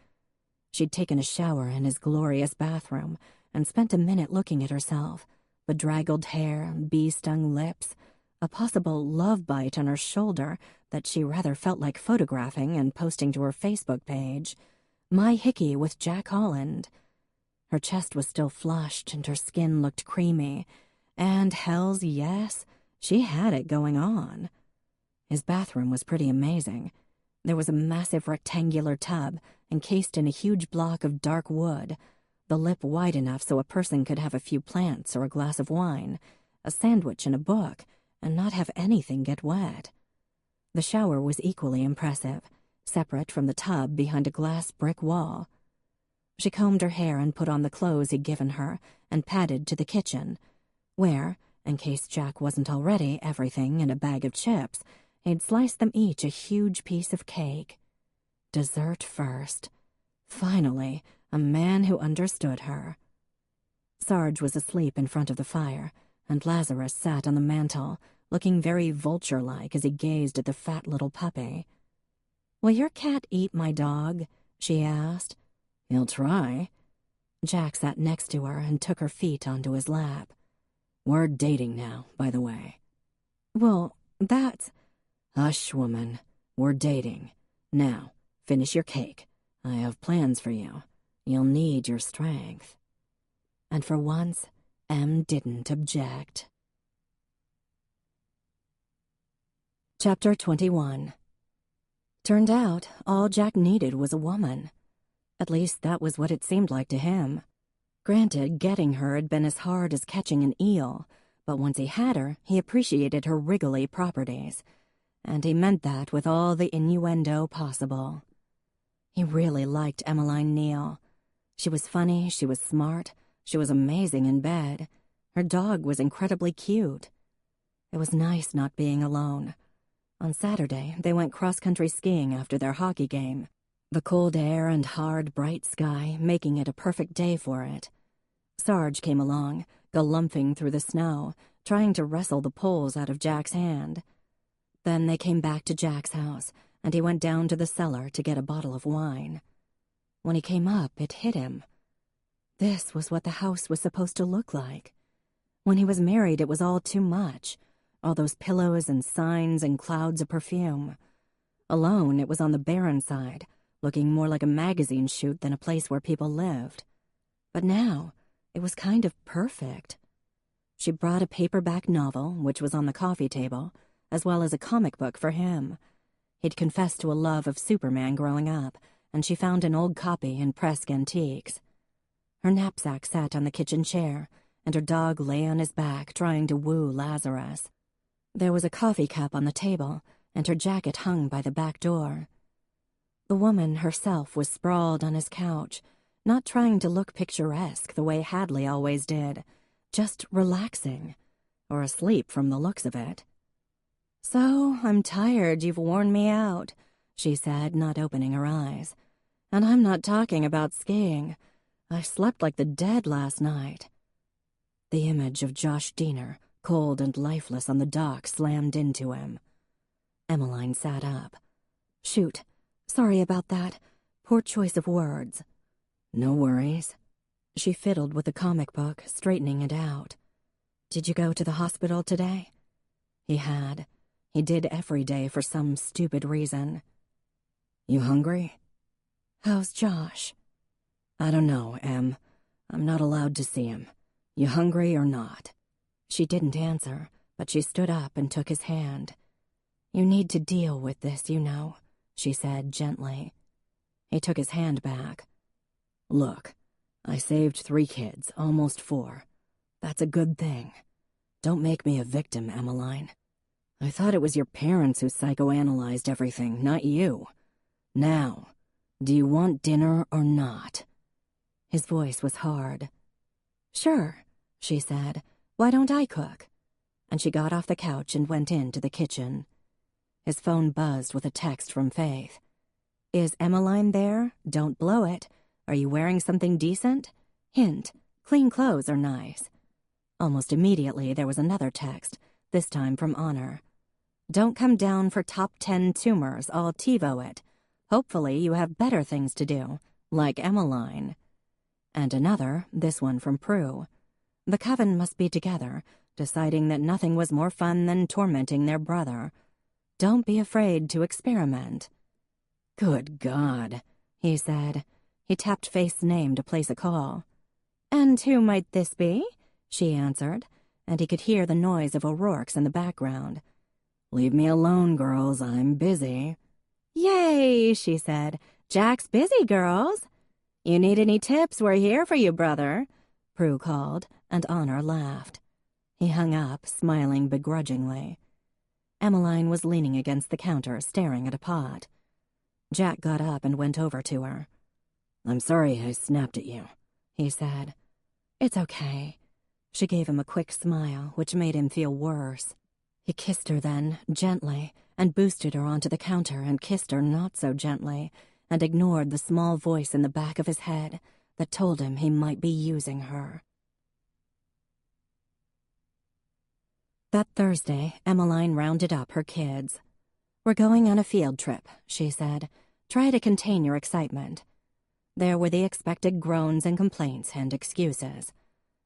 She'd taken a shower in his glorious bathroom and spent a minute looking at herself, bedraggled hair, bee-stung lips, a possible love bite on her shoulder that she rather felt like photographing and posting to her Facebook page. My Hickey with Jack Holland. Her chest was still flushed and her skin looked creamy, and hells yes, she had it going on. His bathroom was pretty amazing. There was a massive rectangular tub encased in a huge block of dark wood, the lip wide enough so a person could have a few plants or a glass of wine, a sandwich and a book, and not have anything get wet. The shower was equally impressive, separate from the tub behind a glass brick wall. She combed her hair and put on the clothes he'd given her and padded to the kitchen, where, in case Jack wasn't already everything in a bag of chips, he'd sliced them each a huge piece of cake. Dessert first. Finally, a man who understood her. Sarge was asleep in front of the fire, and Lazarus sat on the mantel, looking very vulture-like as he gazed at the fat little puppy. "Will your cat eat my dog?" she asked. He'll try. Jack sat next to her and took her feet onto his lap. We're dating now, by the way. Well, that's... Hush, woman. We're dating. Now, finish your cake. I have plans for you. You'll need your strength. And for once, Em didn't object. Chapter 21. Turned out, all Jack needed was a woman. At least that was what it seemed like to him. Granted, getting her had been as hard as catching an eel, but once he had her, he appreciated her wriggly properties. And he meant that with all the innuendo possible. He really liked Emmeline Neal. She was funny, she was smart, she was amazing in bed. Her dog was incredibly cute. It was nice not being alone. On Saturday, they went cross-country skiing after their hockey game. The cold air and hard, bright sky making it a perfect day for it. Sarge came along, galumphing through the snow, trying to wrestle the poles out of Jack's hand. Then they came back to Jack's house, and he went down to the cellar to get a bottle of wine. When he came up, it hit him. This was what the house was supposed to look like. When he was married, it was all too much. All those pillows and signs and clouds of perfume. Alone, it was on the barren side, looking more like a magazine shoot than a place where people lived. But now, it was kind of perfect. She brought a paperback novel, which was on the coffee table, as well as a comic book for him. He'd confessed to a love of Superman growing up, and she found an old copy in Presque Antiques. Her knapsack sat on the kitchen chair, and her dog lay on his back trying to woo Lazarus. There was a coffee cup on the table, and her jacket hung by the back door. The woman herself was sprawled on his couch, not trying to look picturesque the way Hadley always did, just relaxing, or asleep from the looks of it. "So, I'm tired you've worn me out," she said, not opening her eyes. "And I'm not talking about skiing. I slept like the dead last night." The image of Josh Diener, cold and lifeless on the dock, slammed into him. Emmeline sat up. "Shoot. Sorry about that. Poor choice of words." "No worries." She fiddled with the comic book, straightening it out. "Did you go to the hospital today?" He had. He did every day for some stupid reason. "You hungry?" "How's Josh?" "I don't know, Em. I'm not allowed to see him. You hungry or not?" She didn't answer, but she stood up and took his hand. "You need to deal with this, you know," she said gently. He took his hand back. "Look, I saved 3 kids, almost 4. That's a good thing. Don't make me a victim, Emmeline. I thought it was your parents who psychoanalyzed everything, not you. Now, do you want dinner or not?" His voice was hard. "Sure," she said. "Why don't I cook?" And she got off the couch and went into the kitchen. His phone buzzed with a text from Faith. "Is Emmeline there? Don't blow it. Are you wearing something decent? Hint, clean clothes are nice." Almost immediately there was another text, this time from Honor. "Don't come down for top 10 tumors, I'll TiVo it. Hopefully you have better things to do, like Emmeline." And another, this one from Prue. The coven must be together, deciding that nothing was more fun than tormenting their brother. Don't be afraid to experiment. "Good God," he said. He tapped Faith's name to place a call. "And who might this be?" she answered, and he could hear the noise of O'Rourke's in the background. "Leave me alone, girls. I'm busy." "Yay," she said. "Jack's busy, girls." "You need any tips, we're here for you, brother," Prue called, and Honor laughed. He hung up, smiling begrudgingly. Emmeline was leaning against the counter, staring at a pot. Jack got up and went over to her. "I'm sorry I snapped at you," he said. "It's okay." She gave him a quick smile, which made him feel worse. He kissed her then, gently, and boosted her onto the counter and kissed her not so gently, and ignored the small voice in the back of his head that told him he might be using her. That Thursday, Emmeline rounded up her kids. "We're going on a field trip," she said. "Try to contain your excitement." There were the expected groans and complaints and excuses.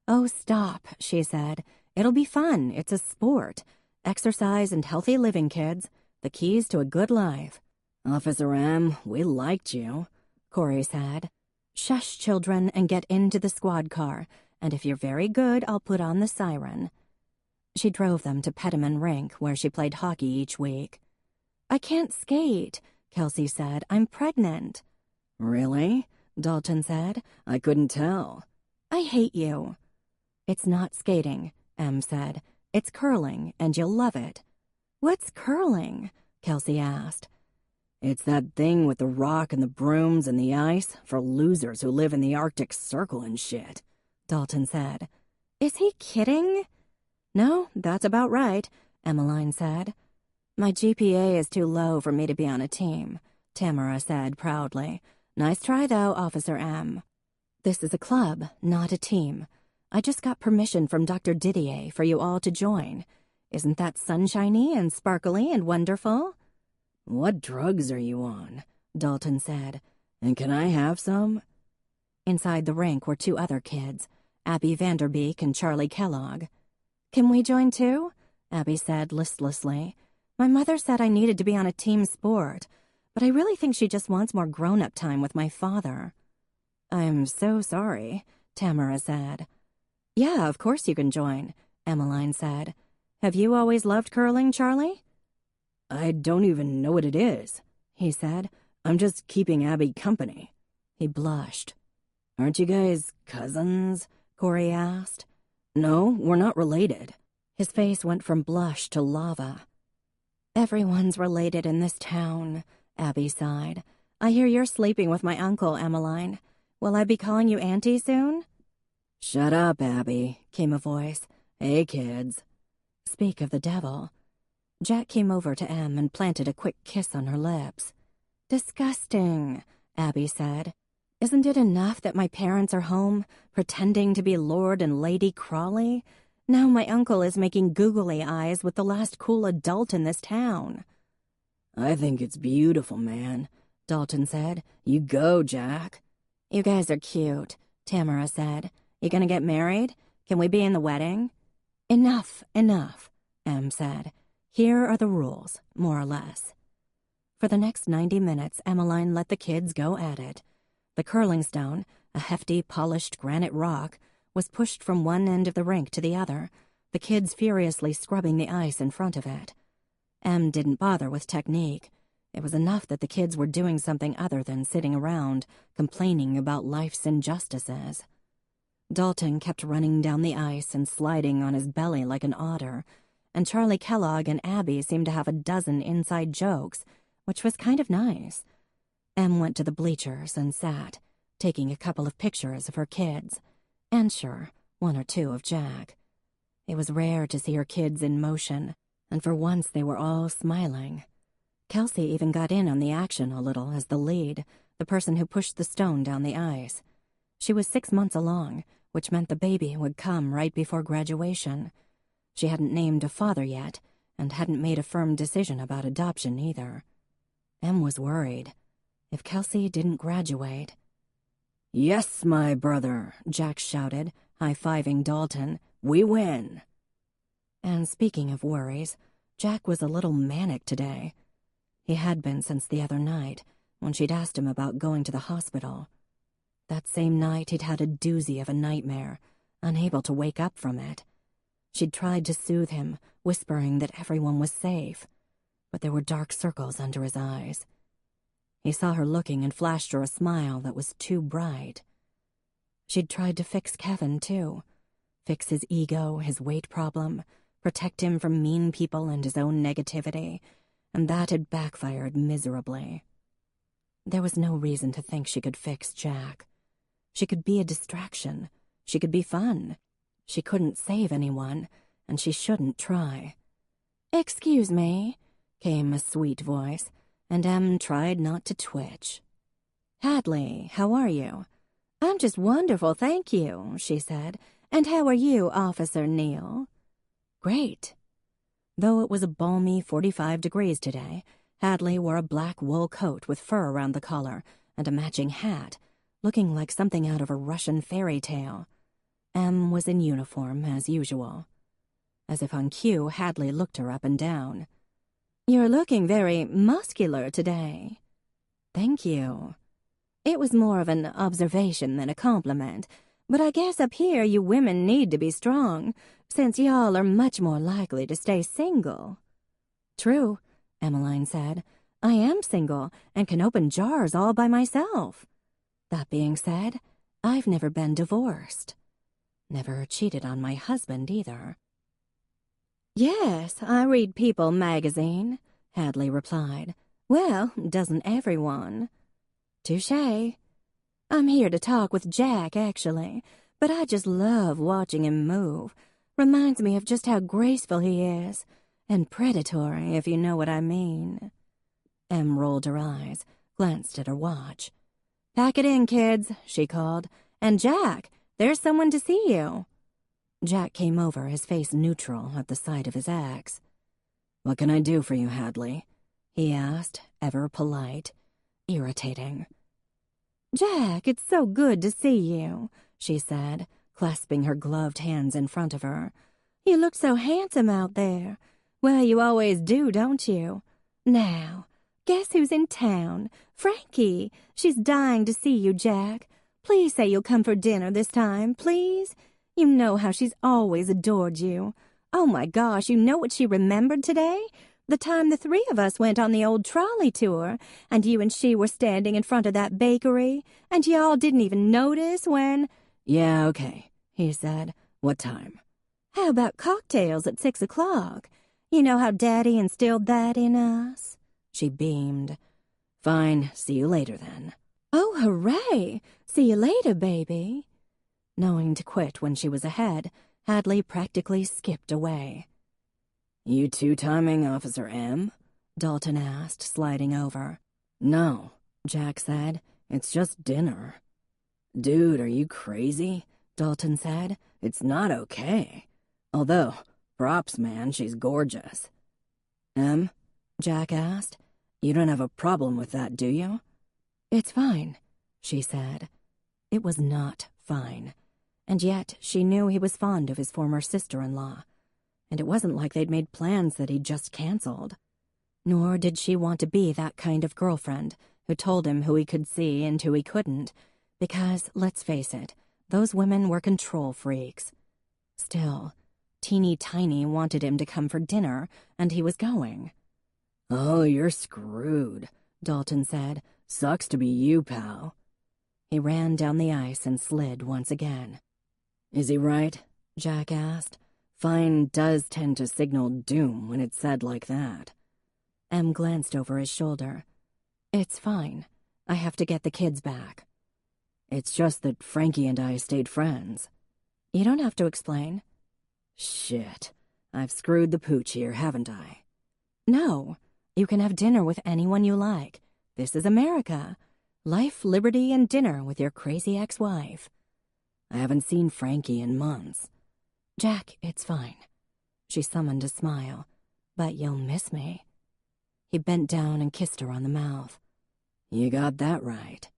"Oh, stop," she said. "It'll be fun. It's a sport. Exercise and healthy living, kids. The keys to a good life." "Officer M, we liked you," Corey said. "Shush, children, and get into the squad car. And if you're very good, I'll put on the siren." She drove them to Pettiman Rink, where she played hockey each week. "I can't skate," Kelsey said. "I'm pregnant." "Really?" Dalton said. "I couldn't tell." "I hate you." "It's not skating," Em said. "It's curling, and you'll love it." "What's curling?" Kelsey asked. "It's that thing with the rock and the brooms and the ice for losers who live in the Arctic Circle and shit," Dalton said. "Is he kidding?" "No, that's about right," Emmeline said. "My GPA is too low for me to be on a team," Tamara said proudly. "Nice try, though, Officer M." "This is a club, not a team. I just got permission from Dr. Didier for you all to join. Isn't that sunshiny and sparkly and wonderful?" "What drugs are you on?" Dalton said. "And can I have some?" Inside the rink were two other kids, Abby Vanderbeek and Charlie Kellogg. "Can we join too?" Abby said listlessly. "My mother said I needed to be on a team sport, but I really think she just wants more grown-up time with my father." "I'm so sorry," Tamara said. "Yeah, of course you can join," Emmeline said. "Have you always loved curling, Charlie?" "I don't even know what it is," he said. "I'm just keeping Abby company." He blushed. "Aren't you guys cousins?" Corey asked. "No, we're not related." His face went from blush to lava. "Everyone's related in this town," Abby sighed. "I hear you're sleeping with my uncle, Emmeline. Will I be calling you Auntie soon?" "Shut up, Abby," came a voice. "Hey, kids." Speak of the devil. Jack came over to Em and planted a quick kiss on her lips. "Disgusting," Abby said. "Isn't it enough that my parents are home, pretending to be Lord and Lady Crawley? Now my uncle is making googly eyes with the last cool adult in this town." "I think it's beautiful, man," Dalton said. "You go, Jack." "You guys are cute," Tamara said. "You gonna get married? Can we be in the wedding?" "Enough, enough," Em said. "Here are the rules, more or less." For the next 90 minutes, Emmeline let the kids go at it. The curling stone, a hefty, polished granite rock, was pushed from one end of the rink to the other, the kids furiously scrubbing the ice in front of it. Em didn't bother with technique. It was enough that the kids were doing something other than sitting around, complaining about life's injustices. Dalton kept running down the ice and sliding on his belly like an otter, and Charlie Kellogg and Abby seemed to have a dozen inside jokes, which was kind of nice. Em went to the bleachers and sat, taking a couple of pictures of her kids, and sure, one or two of Jack. It was rare to see her kids in motion, and for once they were all smiling. Kelsey even got in on the action a little as the lead, the person who pushed the stone down the ice. She was 6 months along, which meant the baby would come right before graduation. She hadn't named a father yet, and hadn't made a firm decision about adoption either. Em was worried. If Kelsey didn't graduate... "Yes, my brother," Jack shouted, high-fiving Dalton. "We win." And speaking of worries, Jack was a little manic today. He had been since the other night, when she'd asked him about going to the hospital. That same night he'd had a doozy of a nightmare, unable to wake up from it. She'd tried to soothe him, whispering that everyone was safe, but there were dark circles under his eyes. He saw her looking and flashed her a smile that was too bright. She'd tried to fix Kevin, too. Fix his ego, his weight problem, protect him from mean people and his own negativity, and that had backfired miserably. There was no reason to think she could fix Jack. She could be a distraction. She could be fun. She couldn't save anyone, and she shouldn't try. "Excuse me," came a sweet voice, and Em tried not to twitch. "Hadley, how are you?" "I'm just wonderful, thank you," she said. "And how are you, Officer Neal?" "Great." Though it was a balmy 45 degrees today, Hadley wore a black wool coat with fur around the collar and a matching hat, looking like something out of a Russian fairy tale. Em was in uniform, as usual. As if on cue, Hadley looked her up and down. "You're looking very muscular today." "Thank you." "It was more of an observation than a compliment, but I guess up here you women need to be strong, since y'all are much more likely to stay single." "True," Emmeline said. "I am single and can open jars all by myself. That being said, I've never been divorced. Never cheated on my husband either." "Yes, I read People magazine," Hadley replied. "Well, doesn't everyone?" "Touché. I'm here to talk with Jack, actually, but I just love watching him move. Reminds me of just how graceful he is, and predatory, if you know what I mean." Em rolled her eyes, glanced at her watch. "Pack it in, kids," she called. "And Jack, there's someone to see you." Jack came over, his face neutral at the sight of his axe. "What can I do for you, Hadley?" he asked, ever polite. Irritating. "Jack, it's so good to see you," she said, clasping her gloved hands in front of her. "You look so handsome out there. Well, you always do, don't you? Now, guess who's in town? Frankie. She's dying to see you, Jack. Please say you'll come for dinner this time, please. You know how she's always adored you. Oh, my gosh, you know what she remembered today? The time the three of us went on the old trolley tour, and you and she were standing in front of that bakery, and y'all didn't even notice when—" "Yeah, okay," he said. "What time?" "How about cocktails at 6 o'clock? You know how Daddy instilled that in us." She beamed. "Fine, see you later then." "Oh, hooray! See you later, baby." Knowing to quit when she was ahead, Hadley practically skipped away. "You two-timing Officer M?" Dalton asked, sliding over. "No," Jack said. "It's just dinner." "Dude, are you crazy?" Dalton said. "It's not okay. Although, props, man, she's gorgeous." "Em?" Jack asked. "You don't have a problem with that, do you?" "It's fine," she said. It was not fine. And yet she knew he was fond of his former sister-in-law. And it wasn't like they'd made plans that he'd just canceled. Nor did she want to be that kind of girlfriend who told him who he could see and who he couldn't, because, let's face it, those women were control freaks. Still, Teeny Tiny wanted him to come for dinner, and he was going. "Oh, you're screwed," Dalton said. "Sucks to be you, pal." He ran down the ice and slid once again. "Is he right?" Jack asked. "Fine does tend to signal doom when it's said like that." Em glanced over his shoulder. "It's fine. I have to get the kids back." "It's just that Frankie and I stayed friends." "You don't have to explain." "Shit. I've screwed the pooch here, haven't I?" "No. You can have dinner with anyone you like. This is America. Life, liberty, and dinner with your crazy ex-wife." "I haven't seen Frankie in months." "Jack, it's fine." She summoned a smile. "But you'll miss me." He bent down and kissed her on the mouth. "You got that right."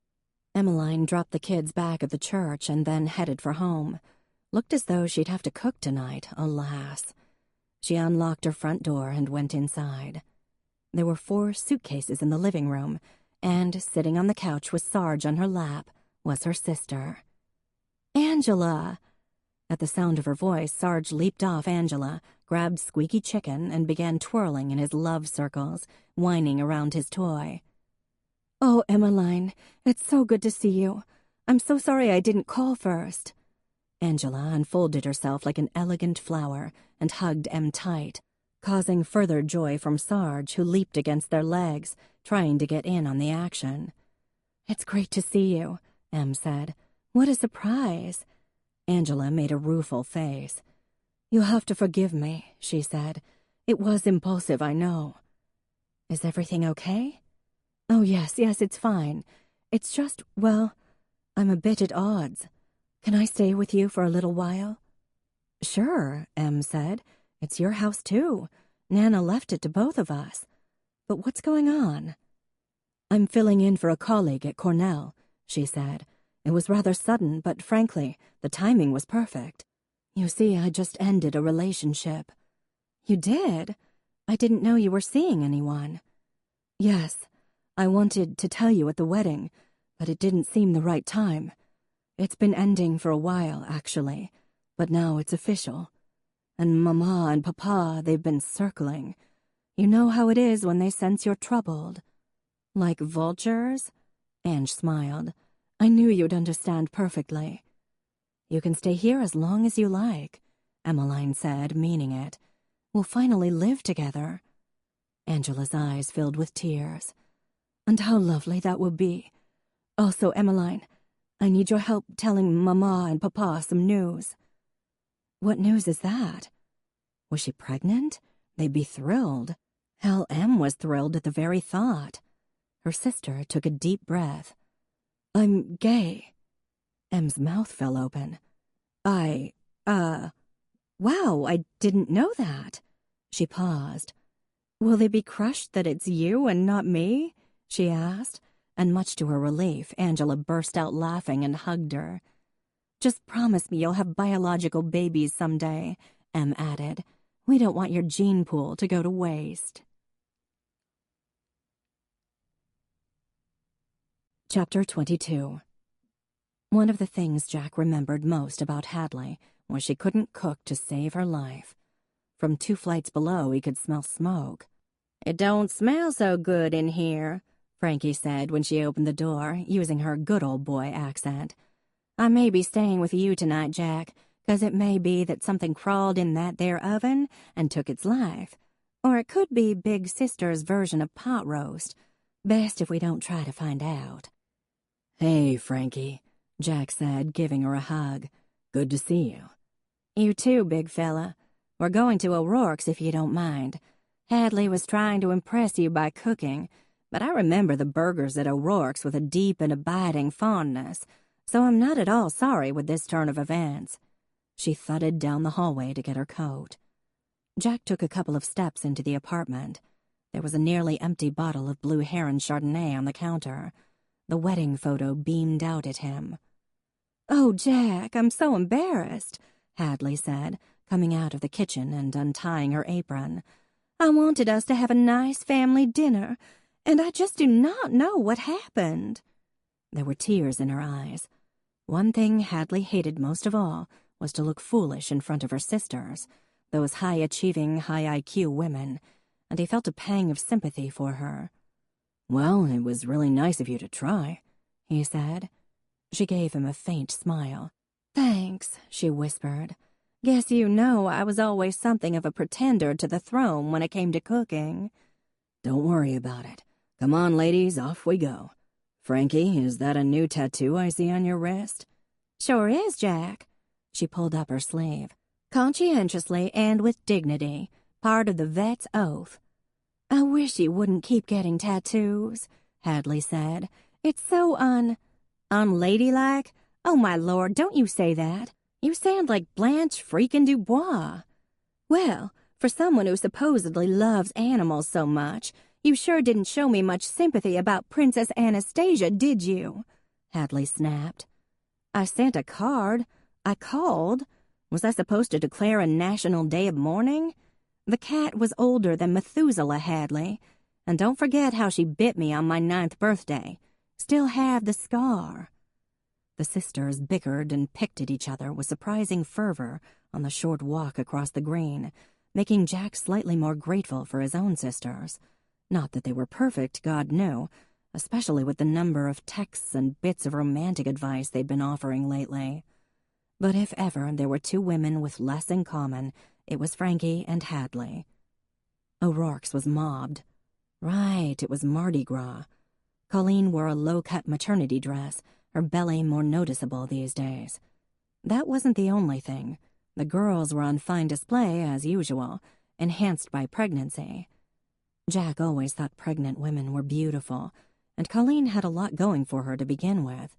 Emmeline dropped the kids back at the church and then headed for home. Looked as though she'd have to cook tonight, alas. She unlocked her front door and went inside. There were 4 suitcases in the living room, and sitting on the couch with Sarge on her lap was her sister. "Angela!" At the sound of her voice, Sarge leaped off Angela, grabbed Squeaky Chicken, and began twirling in his love circles, whining around his toy. "Oh, Emmeline, it's so good to see you. I'm so sorry I didn't call first." Angela unfolded herself like an elegant flower and hugged Em tight, causing further joy from Sarge, who leaped against their legs, trying to get in on the action. "It's great to see you," Em said. "What a surprise." Angela made a rueful face. "You'll have to forgive me," she said. "It was impulsive, I know." "Is everything okay?" "Oh, yes, it's fine. It's just, well, I'm a bit at odds. Can I stay with you for a little while?" "Sure," Em said. "It's your house, too. Nana left it to both of us. But what's going on?" "I'm filling in for a colleague at Cornell," she said. It was rather sudden, but frankly, the timing was perfect. You see, I just ended a relationship." "You did? I didn't know you were seeing anyone." "Yes, I wanted to tell you at the wedding, but it didn't seem the right time. It's been ending for a while, actually, but now it's official. And Mama and Papa, they've been circling. You know how it is when they sense you're troubled." "Like vultures?" Ange smiled. "I knew you'd understand perfectly." "You can stay here as long as you like," Emmeline said, meaning it. "We'll finally live together." Angela's eyes filled with tears. "And how lovely that will be. Also, Emmeline, I need your help telling Mama and Papa some news." "What news is that?" Was she pregnant? They'd be thrilled. Hell, Em was thrilled at the very thought. Her sister took a deep breath. "I'm gay." Em's mouth fell open. Wow, I didn't know that." She paused. "Will they be crushed that it's you and not me?" she asked, and much to her relief, Angela burst out laughing and hugged her. "Just promise me you'll have biological babies someday," Em added. "We don't want your gene pool to go to waste." Chapter 22. One of the things Jack remembered most about Hadley was she couldn't cook to save her life. From 2 flights below, he could smell smoke. "It don't smell so good in here," Frankie said when she opened the door, using her good old boy accent. "I may be staying with you tonight, Jack, 'cause it may be that something crawled in that there oven and took its life. Or it could be Big Sister's version of pot roast. Best if we don't try to find out." "Hey, Frankie," Jack said, giving her a hug. "Good to see you." "You too, big fella. We're going to O'Rourke's if you don't mind. Hadley was trying to impress you by cooking, but I remember the burgers at O'Rourke's with a deep and abiding fondness, so I'm not at all sorry with this turn of events." She thudded down the hallway to get her coat. Jack took a couple of steps into the apartment. There was a nearly empty bottle of Blue Heron Chardonnay on the counter. The wedding photo beamed out at him. "Oh, Jack, I'm so embarrassed," Hadley said, coming out of the kitchen and untying her apron. "I wanted us to have a nice family dinner, and I just do not know what happened." There were tears in her eyes. One thing Hadley hated most of all was to look foolish in front of her sisters, those high-achieving, high-IQ women, and he felt a pang of sympathy for her. "Well, it was really nice of you to try," he said. She gave him a faint smile. "Thanks," she whispered. "Guess you know I was always something of a pretender to the throne when it came to cooking." "Don't worry about it. Come on, ladies, off we go. Frankie, is that a new tattoo I see on your wrist?" "Sure is, Jack." She pulled up her sleeve. "Conscientiously and with dignity. Part of the vet's oath." "I wish you wouldn't keep getting tattoos," Hadley said. "It's so unladylike. Oh, my lord, don't you say that. You sound like Blanche freaking Dubois." "Well, for someone who supposedly loves animals so much, you sure didn't show me much sympathy about Princess Anastasia, did you?" Hadley snapped. "I sent a card. I called. Was I supposed to declare a national day of mourning? The cat was older than Methuselah, Hadley. And don't forget how she bit me on my 9th birthday. Still have the scar." The sisters bickered and picked at each other with surprising fervor on the short walk across the green, making Jack slightly more grateful for his own sisters. Not that they were perfect, God knew, especially with the number of texts and bits of romantic advice they'd been offering lately. But if ever there were 2 women with less in common, it was Frankie and Hadley. O'Rourke's was mobbed. Right, it was Mardi Gras. Colleen wore a low-cut maternity dress, her belly more noticeable these days. That wasn't the only thing. The girls were on fine display, as usual, enhanced by pregnancy. Jack always thought pregnant women were beautiful, and Colleen had a lot going for her to begin with.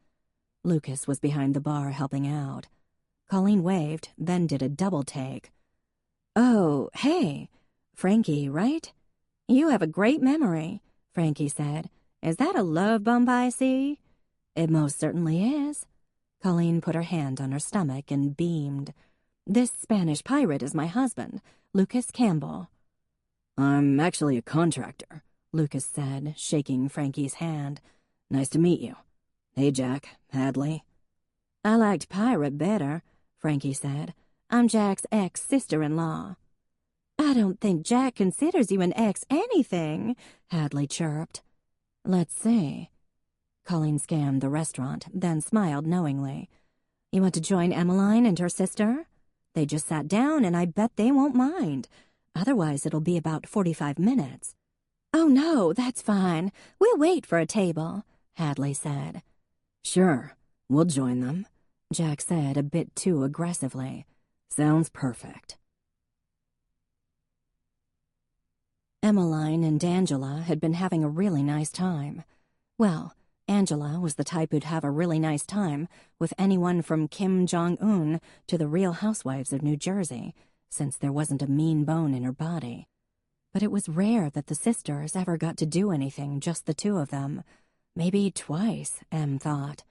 Lucas was behind the bar helping out. Colleen waved, then did a double take. "Oh, hey, Frankie, right? You have a great memory," Frankie said. "Is that a love bump I see?" "It most certainly is." Colleen put her hand on her stomach and beamed. "This Spanish pirate is my husband, Lucas Campbell." "I'm actually a contractor," Lucas said, shaking Frankie's hand. "Nice to meet you. Hey, Jack, Hadley." "I liked pirate better," Frankie said. "I'm Jack's ex-sister-in-law." "I don't think Jack considers you an ex-anything," Hadley chirped. "Let's see." Colleen scanned the restaurant, then smiled knowingly. "You want to join Emmeline and her sister? They just sat down, and I bet they won't mind. Otherwise, it'll be about 45 minutes. "Oh, no, that's fine. We'll wait for a table," Hadley said. "Sure, we'll join them," Jack said a bit too aggressively. "Sounds perfect." Emmeline and Angela had been having a really nice time. Well, Angela was the type who'd have a really nice time with anyone from Kim Jong-un to the Real Housewives of New Jersey, since there wasn't a mean bone in her body. But it was rare that the sisters ever got to do anything, just the two of them. Maybe twice, Em thought.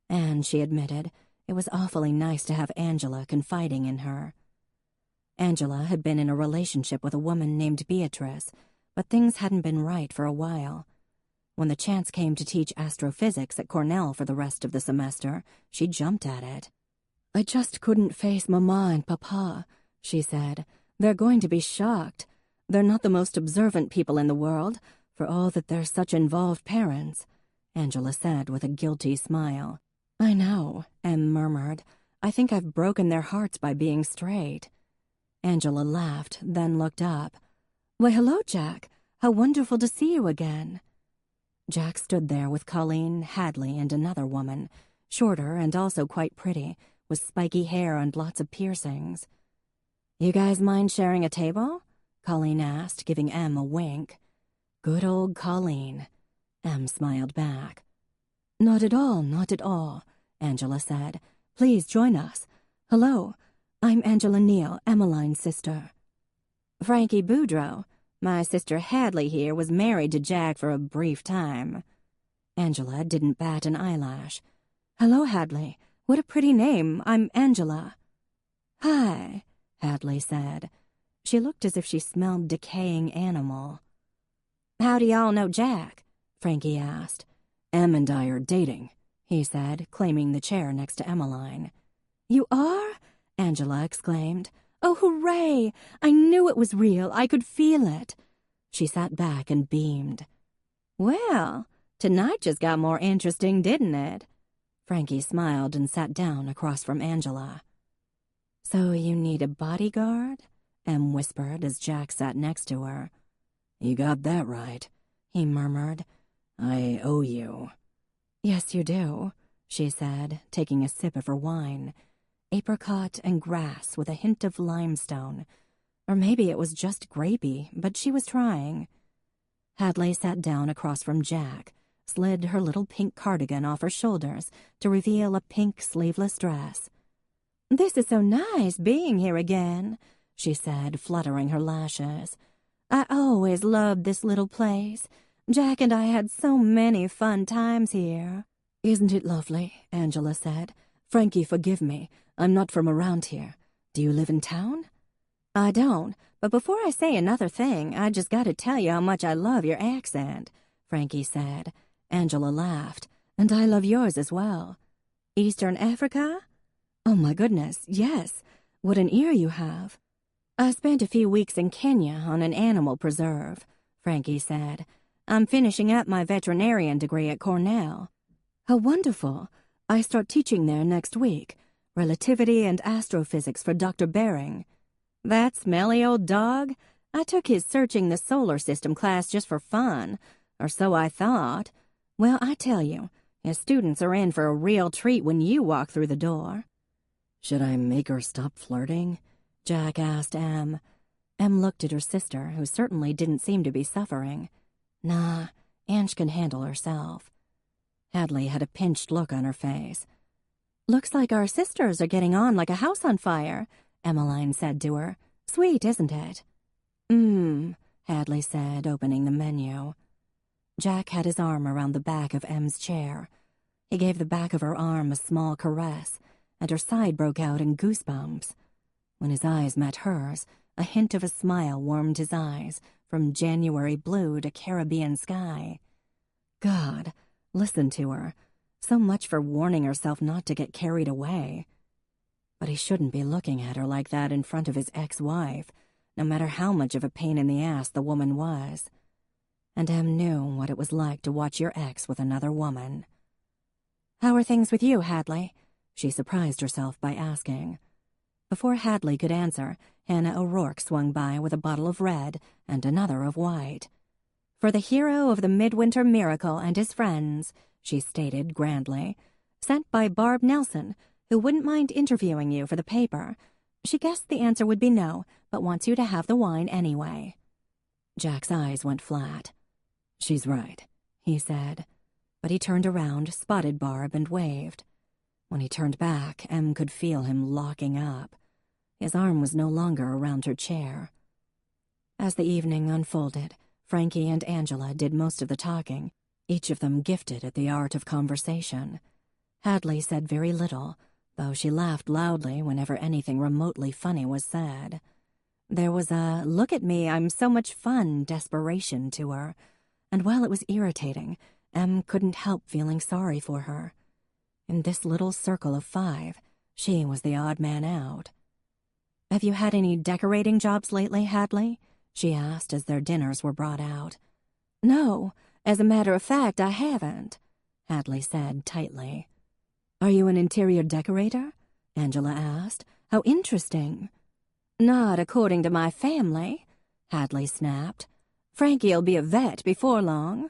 And, she admitted, it was awfully nice to have Angela confiding in her. Angela had been in a relationship with a woman named Beatrice, but things hadn't been right for a while. When the chance came to teach astrophysics at Cornell for the rest of the semester, she jumped at it. "I just couldn't face Mama and Papa," she said. "They're going to be shocked. They're not the most observant people in the world, for all that they're such involved parents," Angela said with a guilty smile. "I know," Em murmured. "I think I've broken their hearts by being straight." Angela laughed, then looked up. "Why, hello, Jack. How wonderful to see you again." Jack stood there with Colleen, Hadley, and another woman, shorter and also quite pretty, with spiky hair and lots of piercings. "You guys mind sharing a table?" Colleen asked, giving Em a wink. "Good old Colleen." Em smiled back. "Not at all, not at all," Angela said. "Please join us. Hello, I'm Angela Neal, Emmeline's sister." "Frankie Boudreaux. My sister Hadley here was married to Jack for a brief time." Angela didn't bat an eyelash. "Hello, Hadley. What a pretty name. I'm Angela." "Hi," Hadley said. She looked as if she smelled decaying animal. "How do y'all know Jack?" Frankie asked. "Em and I are dating," he said, claiming the chair next to Emmeline. "You are?" Angela exclaimed. "Oh, hooray! I knew it was real. I could feel it." She sat back and beamed. "Well, tonight just got more interesting, didn't it?" Frankie smiled and sat down across from Angela. "So you need a bodyguard?" Em whispered as Jack sat next to her. "You got that right," he murmured. "I owe you." "Yes, you do," she said, taking a sip of her wine. Apricot and grass with a hint of limestone. Or maybe it was just grapey, but she was trying. Hadley sat down across from Jack, slid her little pink cardigan off her shoulders to reveal a pink sleeveless dress. "This is so nice being here again," she said, fluttering her lashes. "I always loved this little place. Jack and I had so many fun times here." "Isn't it lovely?" Angela said. "Frankie, forgive me. I'm not from around here. Do you live in town?" "I don't, but before I say another thing, I just got to tell you how much I love your accent," Frankie said. Angela laughed. "And I love yours as well." "Eastern Africa?" "Oh, my goodness, yes. What an ear you have." "I spent a few weeks in Kenya on an animal preserve," Frankie said. "I'm finishing up my veterinarian degree at Cornell." "How wonderful. I start teaching there next week. Relativity and astrophysics for Dr. Bering." "That smelly old dog? I took his Searching the Solar System class just for fun, or so I thought. Well, I tell you, his students are in for a real treat when you walk through the door." "Should I make her stop flirting?" Jack asked Em. Em looked at her sister, who certainly didn't seem to be suffering. "Nah, Ange can handle herself." Hadley had a pinched look on her face. "Looks like our sisters are getting on like a house on fire," Emmeline said to her. "Sweet, isn't it?" Hadley said, opening the menu. Jack had his arm around the back of Em's chair. He gave the back of her arm a small caress, and her side broke out in goosebumps. When his eyes met hers, a hint of a smile warmed his eyes, from January blue to Caribbean sky. God, listen to her. So much for warning herself not to get carried away. But he shouldn't be looking at her like that in front of his ex-wife, no matter how much of a pain in the ass the woman was. And Em knew what it was like to watch your ex with another woman. "How are things with you, Hadley?" she surprised herself by asking. Before Hadley could answer, Hannah O'Rourke swung by with a bottle of red and another of white. "For the hero of the Midwinter Miracle and his friends," she stated grandly. "Sent by Barb Nelson, who wouldn't mind interviewing you for the paper. She guessed the answer would be no, but wants you to have the wine anyway." Jack's eyes went flat. "She's right," he said. But he turned around, spotted Barb, and waved. When he turned back, Em could feel him locking up. His arm was no longer around her chair. As the evening unfolded, Frankie and Angela did most of the talking, each of them gifted at the art of conversation. Hadley said very little, though she laughed loudly whenever anything remotely funny was said. There was a "look at me, I'm so much fun" desperation to her, and while it was irritating, Em couldn't help feeling sorry for her. In this little circle of 5, she was the odd man out. "Have you had any decorating jobs lately, Hadley?" she asked as their dinners were brought out. "No, as a matter of fact, I haven't," Hadley said tightly. "Are you an interior decorator?" Angela asked. "How interesting." "Not according to my family," Hadley snapped. "Frankie'll be a vet before long."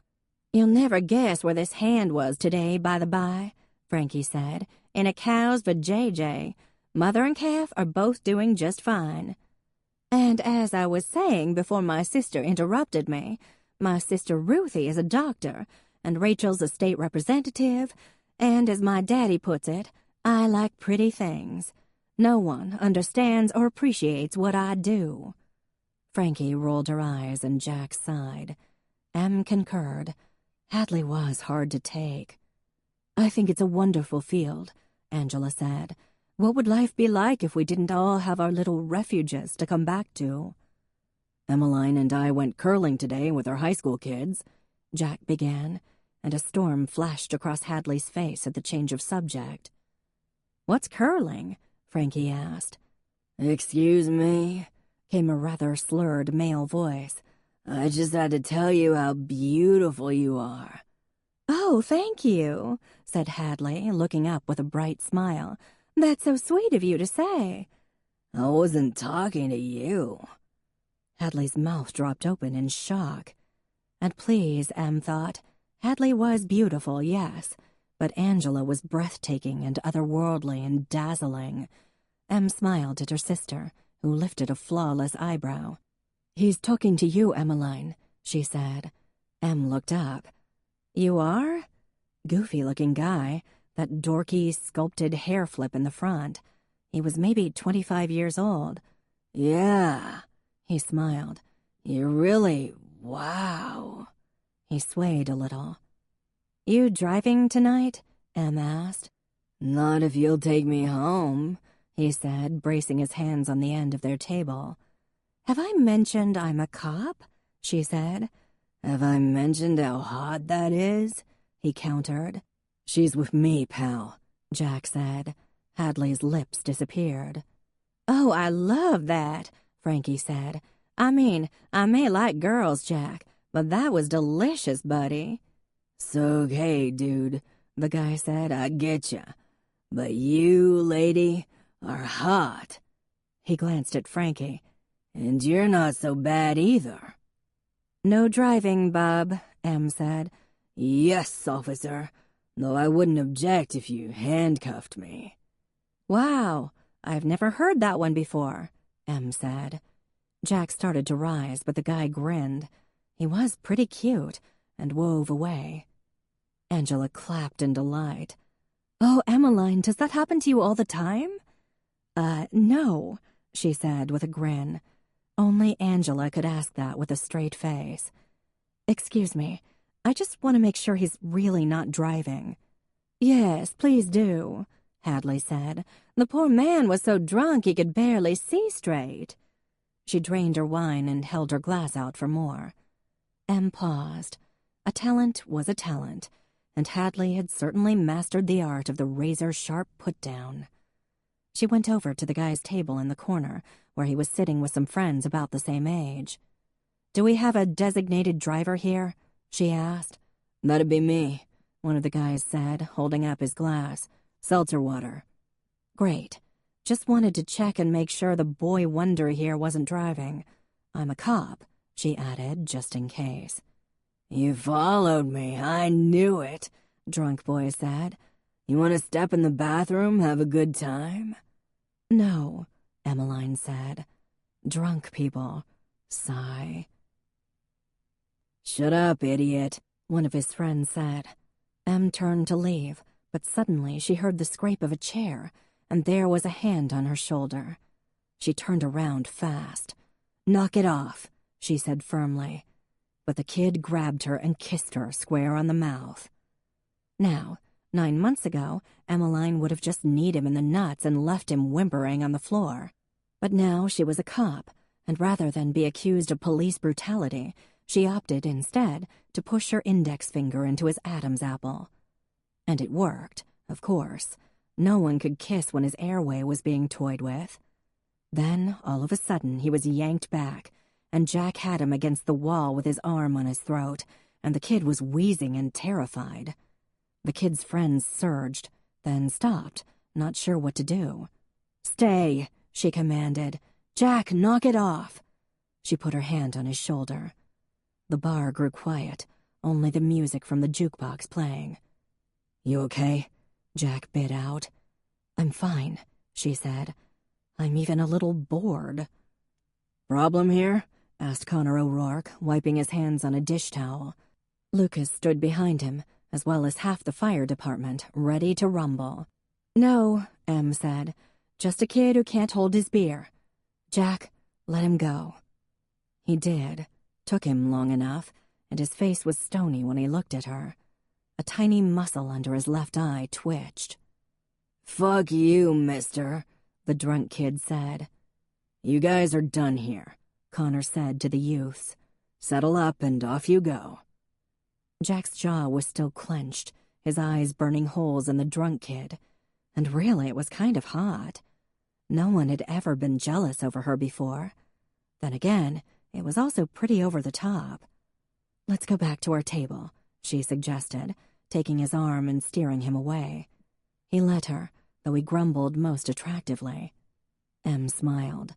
"You'll never guess where this hand was today, by the by," Frankie said. "In a cow's vajayjay. Mother and calf are both doing just fine. And as I was saying before my sister interrupted me, my sister Ruthie is a doctor, and Rachel's a state representative, and as my daddy puts it, I like pretty things. No one understands or appreciates what I do." Frankie rolled her eyes and Jack sighed. Em concurred. Hadley was hard to take. "I think it's a wonderful field," Angela said. "What would life be like if we didn't all have our little refuges to come back to?" "Emmeline and I went curling today with our high school kids," Jack began, and a storm flashed across Hadley's face at the change of subject. "What's curling?" Frankie asked. "Excuse me," came a rather slurred male voice. "I just had to tell you how beautiful you are." "Oh, thank you," said Hadley, looking up with a bright smile. "That's so sweet of you to say." "I wasn't talking to you." Hadley's mouth dropped open in shock. And please, Em thought, Hadley was beautiful, yes, but Angela was breathtaking and otherworldly and dazzling. Em smiled at her sister, who lifted a flawless eyebrow. "He's talking to you, Emmeline," she said. Em looked up. "You are?" Goofy-looking guy, that dorky, sculpted hair flip in the front. He was maybe 25 years old. "Yeah," he smiled. "You really, wow." He swayed a little. "You driving tonight?" Em asked. "Not if you'll take me home," he said, bracing his hands on the end of their table. "Have I mentioned I'm a cop?" she said. "Have I mentioned how hot that is?" he countered. "She's with me, pal," Jack said. Hadley's lips disappeared. "Oh, I love that," Frankie said. "I mean, I may like girls, Jack, but that was delicious, buddy." "It's okay, dude," the guy said. "I getcha. But you, lady, are hot." He glanced at Frankie. "And you're not so bad either." "No driving, bub," Em said. "Yes, officer, though I wouldn't object if you handcuffed me." "Wow, I've never heard that one before," Em said. Jack started to rise, but the guy grinned. He was pretty cute, and wove away. Angela clapped in delight. "Oh, Emmeline, does that happen to you all the time?" No," she said with a grin. Only Angela could ask that with a straight face. "Excuse me, I just want to make sure he's really not driving." "Yes, please do," Hadley said. "The poor man was so drunk he could barely see straight." She drained her wine and held her glass out for more. Em paused. A talent was a talent, and Hadley had certainly mastered the art of the razor-sharp put-down. She went over to the guy's table in the corner, where he was sitting with some friends about the same age. "Do we have a designated driver here?" she asked. "That'd be me," one of the guys said, holding up his glass. "Seltzer water." "Great. Just wanted to check and make sure the boy wonder here wasn't driving. I'm a cop," she added, just in case. "You followed me, I knew it," Drunk Boy said. "You want to step in the bathroom, have a good time?" "No," Emmeline said. "Drunk people. Sigh." "Shut up, idiot," one of his friends said. Em turned to leave, but suddenly she heard the scrape of a chair, and there was a hand on her shoulder. She turned around fast. "Knock it off," she said firmly. But the kid grabbed her and kissed her square on the mouth. Now, 9 months ago, Emmeline would have just kneed him in the nuts and left him whimpering on the floor. But now she was a cop, and rather than be accused of police brutality, she opted instead to push her index finger into his Adam's apple. And it worked, of course. No one could kiss when his airway was being toyed with. Then, all of a sudden, he was yanked back, and Jack had him against the wall with his arm on his throat, and the kid was wheezing and terrified. The kid's friends surged, then stopped, not sure what to do. "Stay," she commanded. "Jack, knock it off." She put her hand on his shoulder. The bar grew quiet, only the music from the jukebox playing. "You okay?" Jack bit out. "I'm fine," she said. "I'm even a little bored." "Problem here?" asked Connor O'Rourke, wiping his hands on a dish towel. Lucas stood behind him, as well as half the fire department, ready to rumble. "No," Em said. "Just a kid who can't hold his beer. Jack, let him go." He did. Took him long enough, and his face was stony when he looked at her. A tiny muscle under his left eye twitched. "Fuck you, mister," the drunk kid said. "You guys are done here," Connor said to the youths. "Settle up and off you go." Jack's jaw was still clenched, his eyes burning holes in the drunk kid. And really, it was kind of hot. No one had ever been jealous over her before. Then again, it was also pretty over the top. "Let's go back to our table," she suggested, taking his arm and steering him away. He let her, though he grumbled most attractively. Em smiled.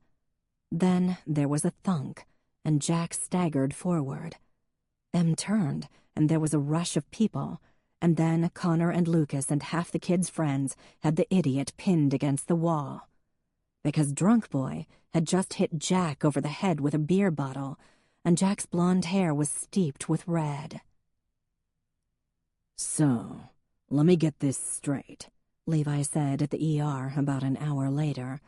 Then there was a thunk, and Jack staggered forward. Em turned, and there was a rush of people, and then Connor and Lucas and half the kids' friends had the idiot pinned against the wall. Because Drunk Boy had just hit Jack over the head with a beer bottle, and Jack's blonde hair was steeped with red. "So, let me get this straight," Levi said at the ER about an hour later.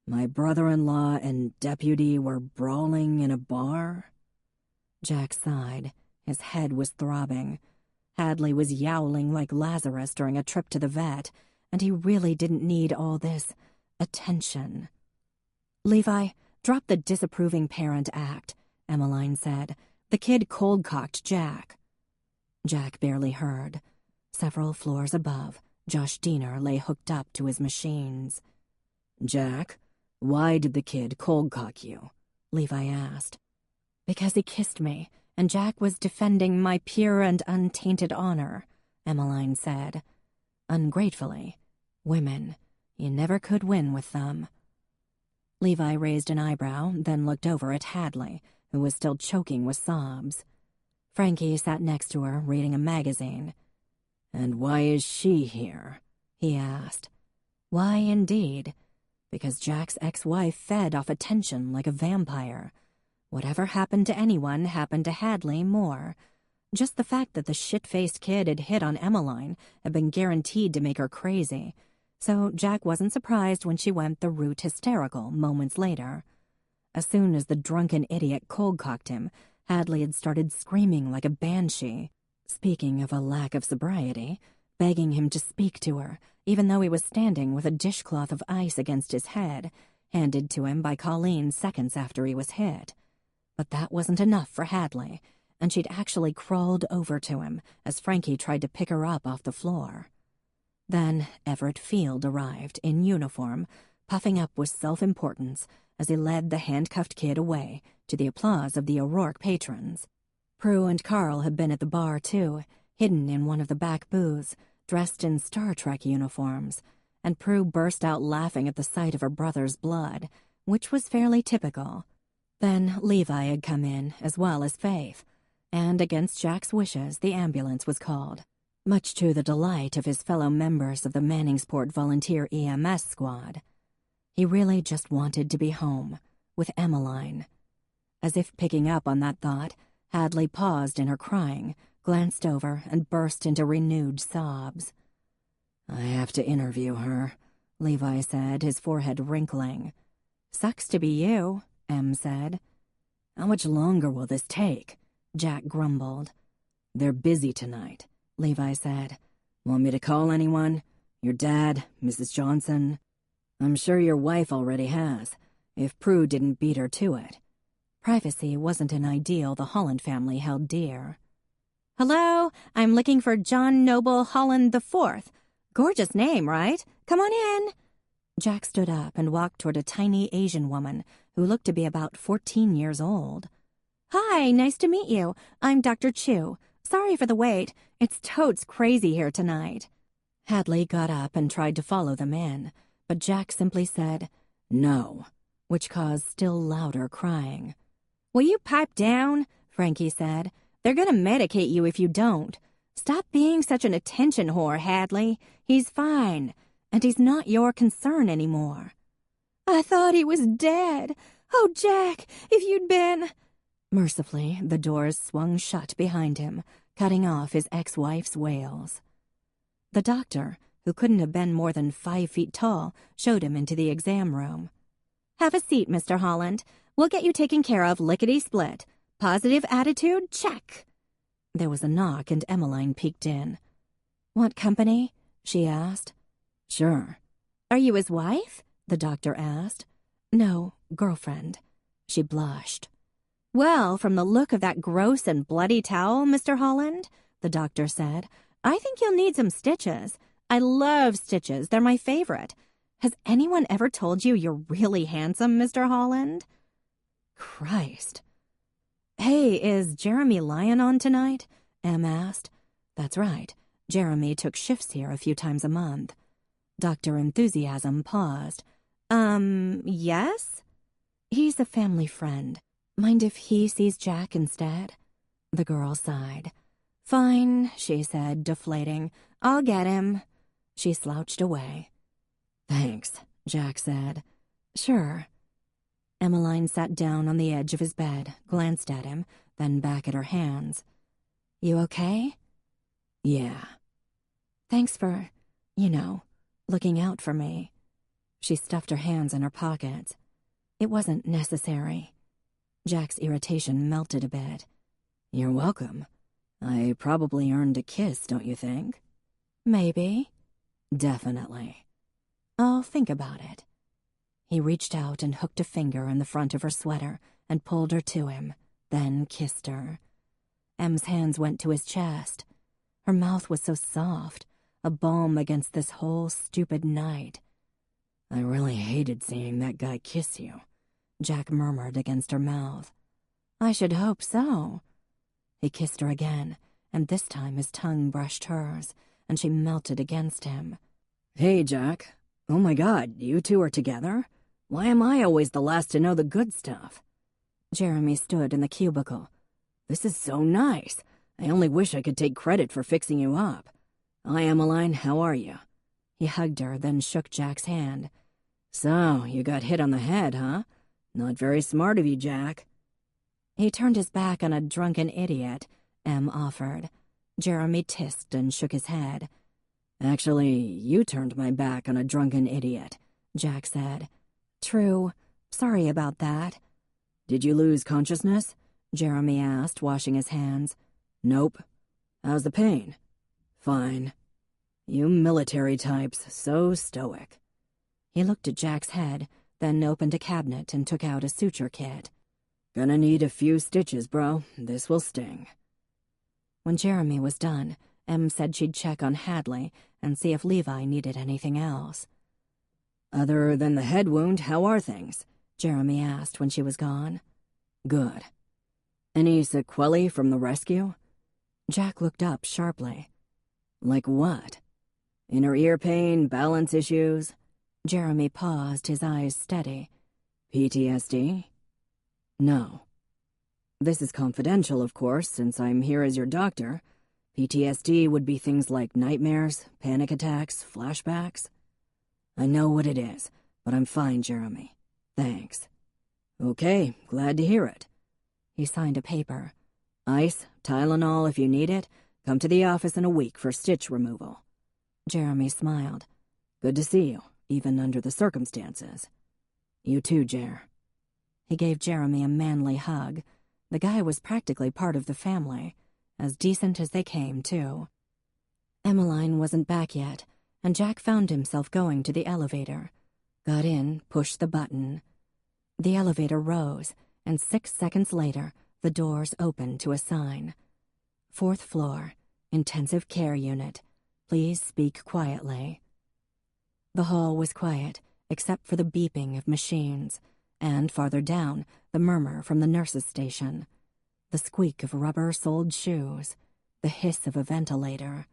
"My brother-in-law and deputy were brawling in a bar?" Jack sighed. His head was throbbing. Hadley was yowling like Lazarus during a trip to the vet, and he really didn't need all this attention. "Levi, drop the disapproving parent act," Emmeline said. "The kid cold-cocked Jack." Jack barely heard. Several floors above, Josh Diener lay hooked up to his machines. "Jack, why did the kid cold-cock you?" Levi asked. "Because he kissed me, and Jack was defending my pure and untainted honor," Emmeline said. Ungratefully. Women. You never could win with them. Levi raised an eyebrow, then looked over at Hadley, who was still choking with sobs. Frankie sat next to her, reading a magazine. "And why is she here?" he asked. Why, indeed? Because Jack's ex-wife fed off attention like a vampire. Whatever happened to anyone happened to Hadley more. Just the fact that the shit-faced kid had hit on Emmeline had been guaranteed to make her crazy, so Jack wasn't surprised when she went the route hysterical moments later. As soon as the drunken idiot cold-cocked him, Hadley had started screaming like a banshee. Speaking of a lack of sobriety, begging him to speak to her, even though he was standing with a dishcloth of ice against his head, handed to him by Colleen seconds after he was hit. But that wasn't enough for Hadley, and she'd actually crawled over to him as Frankie tried to pick her up off the floor. Then Everett Field arrived in uniform, puffing up with self-importance as he led the handcuffed kid away to the applause of the O'Rourke patrons. Prue and Carl had been at the bar, too, hidden in one of the back booths, dressed in Star Trek uniforms, and Prue burst out laughing at the sight of her brother's blood, which was fairly typical. Then Levi had come in, as well as Faith, and against Jack's wishes, the ambulance was called, much to the delight of his fellow members of the Manningsport Volunteer EMS squad. He really just wanted to be home, with Emmeline. As if picking up on that thought, Hadley paused in her crying, glanced over, and burst into renewed sobs. "I have to interview her," Levi said, his forehead wrinkling. "Sucks to be you," Em said. "How much longer will this take?" Jack grumbled. "They're busy tonight," Levi said. "Want me to call anyone? Your dad, Mrs. Johnson?" "I'm sure your wife already has, if Prue didn't beat her to it." Privacy wasn't an ideal the Holland family held dear. "Hello, I'm looking for John Noble Holland IV. Gorgeous name, right? Come on in." Jack stood up and walked toward a tiny Asian woman who looked to be about 14 years old. "Hi, nice to meet you. I'm Dr. Chu. Sorry for the wait. It's totes crazy here tonight." Hadley got up and tried to follow them in, but Jack simply said, "No," which caused still louder crying. "Will you pipe down?" Frankie said. "They're gonna medicate you if you don't. Stop being such an attention whore, Hadley. He's fine, and he's not your concern anymore." "I thought he was dead. Oh, Jack, if you'd been—" Mercifully, the doors swung shut behind him, cutting off his ex-wife's wails. The doctor, who couldn't have been more than 5 feet tall, showed him into the exam room. "Have a seat, Mr. Holland. We'll get you taken care of lickety-split. Positive attitude? Check." There was a knock and Emmeline peeked in. "Want company?" she asked. "Sure." "Are you his wife?" the doctor asked. "No, girlfriend." She blushed. "Well, from the look of that gross and bloody towel, Mr. Holland," the doctor said, "I think you'll need some stitches. I love stitches. They're my favorite. Has anyone ever told you you're really handsome, Mr. Holland?" Christ. "Hey, is Jeremy Lyon on tonight?" Em asked. That's right. Jeremy took shifts here a few times a month. Dr. Enthusiasm paused. Yes?" "He's a family friend. Mind if he sees Jack instead?" The girl sighed. "Fine," she said, deflating. "I'll get him." She slouched away. "Thanks," Jack said. "Sure." Emmeline sat down on the edge of his bed, glanced at him, then back at her hands. "You okay?" "Yeah." "Thanks for, looking out for me." She stuffed her hands in her pockets. "It wasn't necessary." Jack's irritation melted a bit. "You're welcome. I probably earned a kiss, don't you think?" "Maybe." "Definitely." "I'll think about it." He reached out and hooked a finger in the front of her sweater and pulled her to him, then kissed her. Em's hands went to his chest. Her mouth was so soft, a balm against this whole stupid night. "I really hated seeing that guy kiss you," Jack murmured against her mouth. "I should hope so." He kissed her again, and this time his tongue brushed hers, and she melted against him. "Hey, Jack. Oh my God, you two are together? Why am I always the last to know the good stuff?" Jeremy stood in the cubicle. "This is so nice. I only wish I could take credit for fixing you up. Hi, Emmeline, how are you?" He hugged her, then shook Jack's hand. "So, you got hit on the head, huh? Not very smart of you, Jack." "He turned his back on a drunken idiot," Em offered. Jeremy tissed and shook his head. "Actually, you turned my back on a drunken idiot," Jack said. "True. Sorry about that." "Did you lose consciousness?" Jeremy asked, washing his hands. "Nope." "How's the pain?" "Fine." You military types, so stoic." He looked at Jack's head, then opened a cabinet and took out a suture kit. "Gonna need a few stitches, bro. This will sting." When Jeremy was done, Em said she'd check on Hadley and see if Levi needed anything else. "Other than the head wound, how are things?" Jeremy asked when she was gone. "Good. Any sequelae from the rescue?" Jack looked up sharply. "Like what? Inner ear pain, balance issues?" Jeremy paused, his eyes steady. "PTSD?" "No. This is confidential, of course, since I'm here as your doctor. PTSD would be things like nightmares, panic attacks, flashbacks." "I know what it is, but I'm fine, Jeremy. Thanks." "Okay, glad to hear it." He signed a paper. "Ice, Tylenol if you need it. Come to the office in a week for stitch removal." Jeremy smiled. "Good to see you, even under the circumstances." "You too, Jer." He gave Jeremy a manly hug. The guy was practically part of the family. As decent as they came, too. Emmeline wasn't back yet, and Jack found himself going to the elevator. Got in, pushed the button. The elevator rose, and 6 seconds later, the doors opened to a sign. 4th floor, intensive care unit. Please speak quietly. The hall was quiet, except for the beeping of machines, and farther down, the murmur from the nurse's station. The squeak of rubber-soled shoes, the hiss of a ventilator.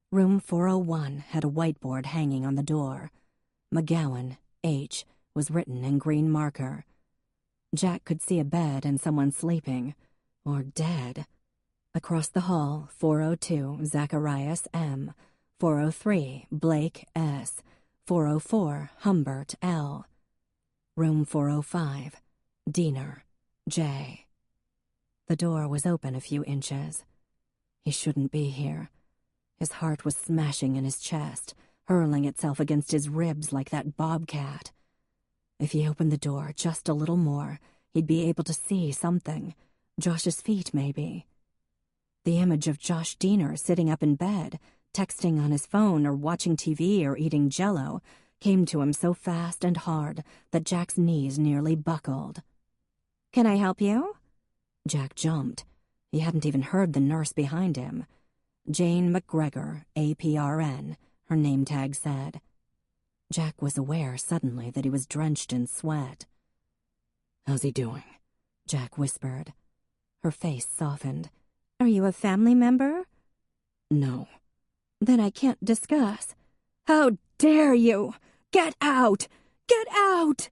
Room 401 had a whiteboard hanging on the door. McGowan, H, was written in green marker. Jack could see a bed and someone sleeping, or dead. Across the hall, 402, Zacharias M, 403, Blake S, 404, Humbert L. Room 405, Diener, J. The door was open a few inches. He shouldn't be here. His heart was smashing in his chest, hurling itself against his ribs like that bobcat. If he opened the door just a little more, he'd be able to see something. Josh's feet, maybe. The image of Josh Diener sitting up in bed, texting on his phone or watching TV or eating Jell-O, came to him so fast and hard that Jack's knees nearly buckled. "Can I help you?" Jack jumped. He hadn't even heard the nurse behind him. Jane McGregor, APRN, her name tag said. Jack was aware suddenly that he was drenched in sweat. "How's he doing?" Jack whispered. Her face softened. "Are you a family member?" "No." "Then I can't discuss." "How dare you! Get out! Get out!"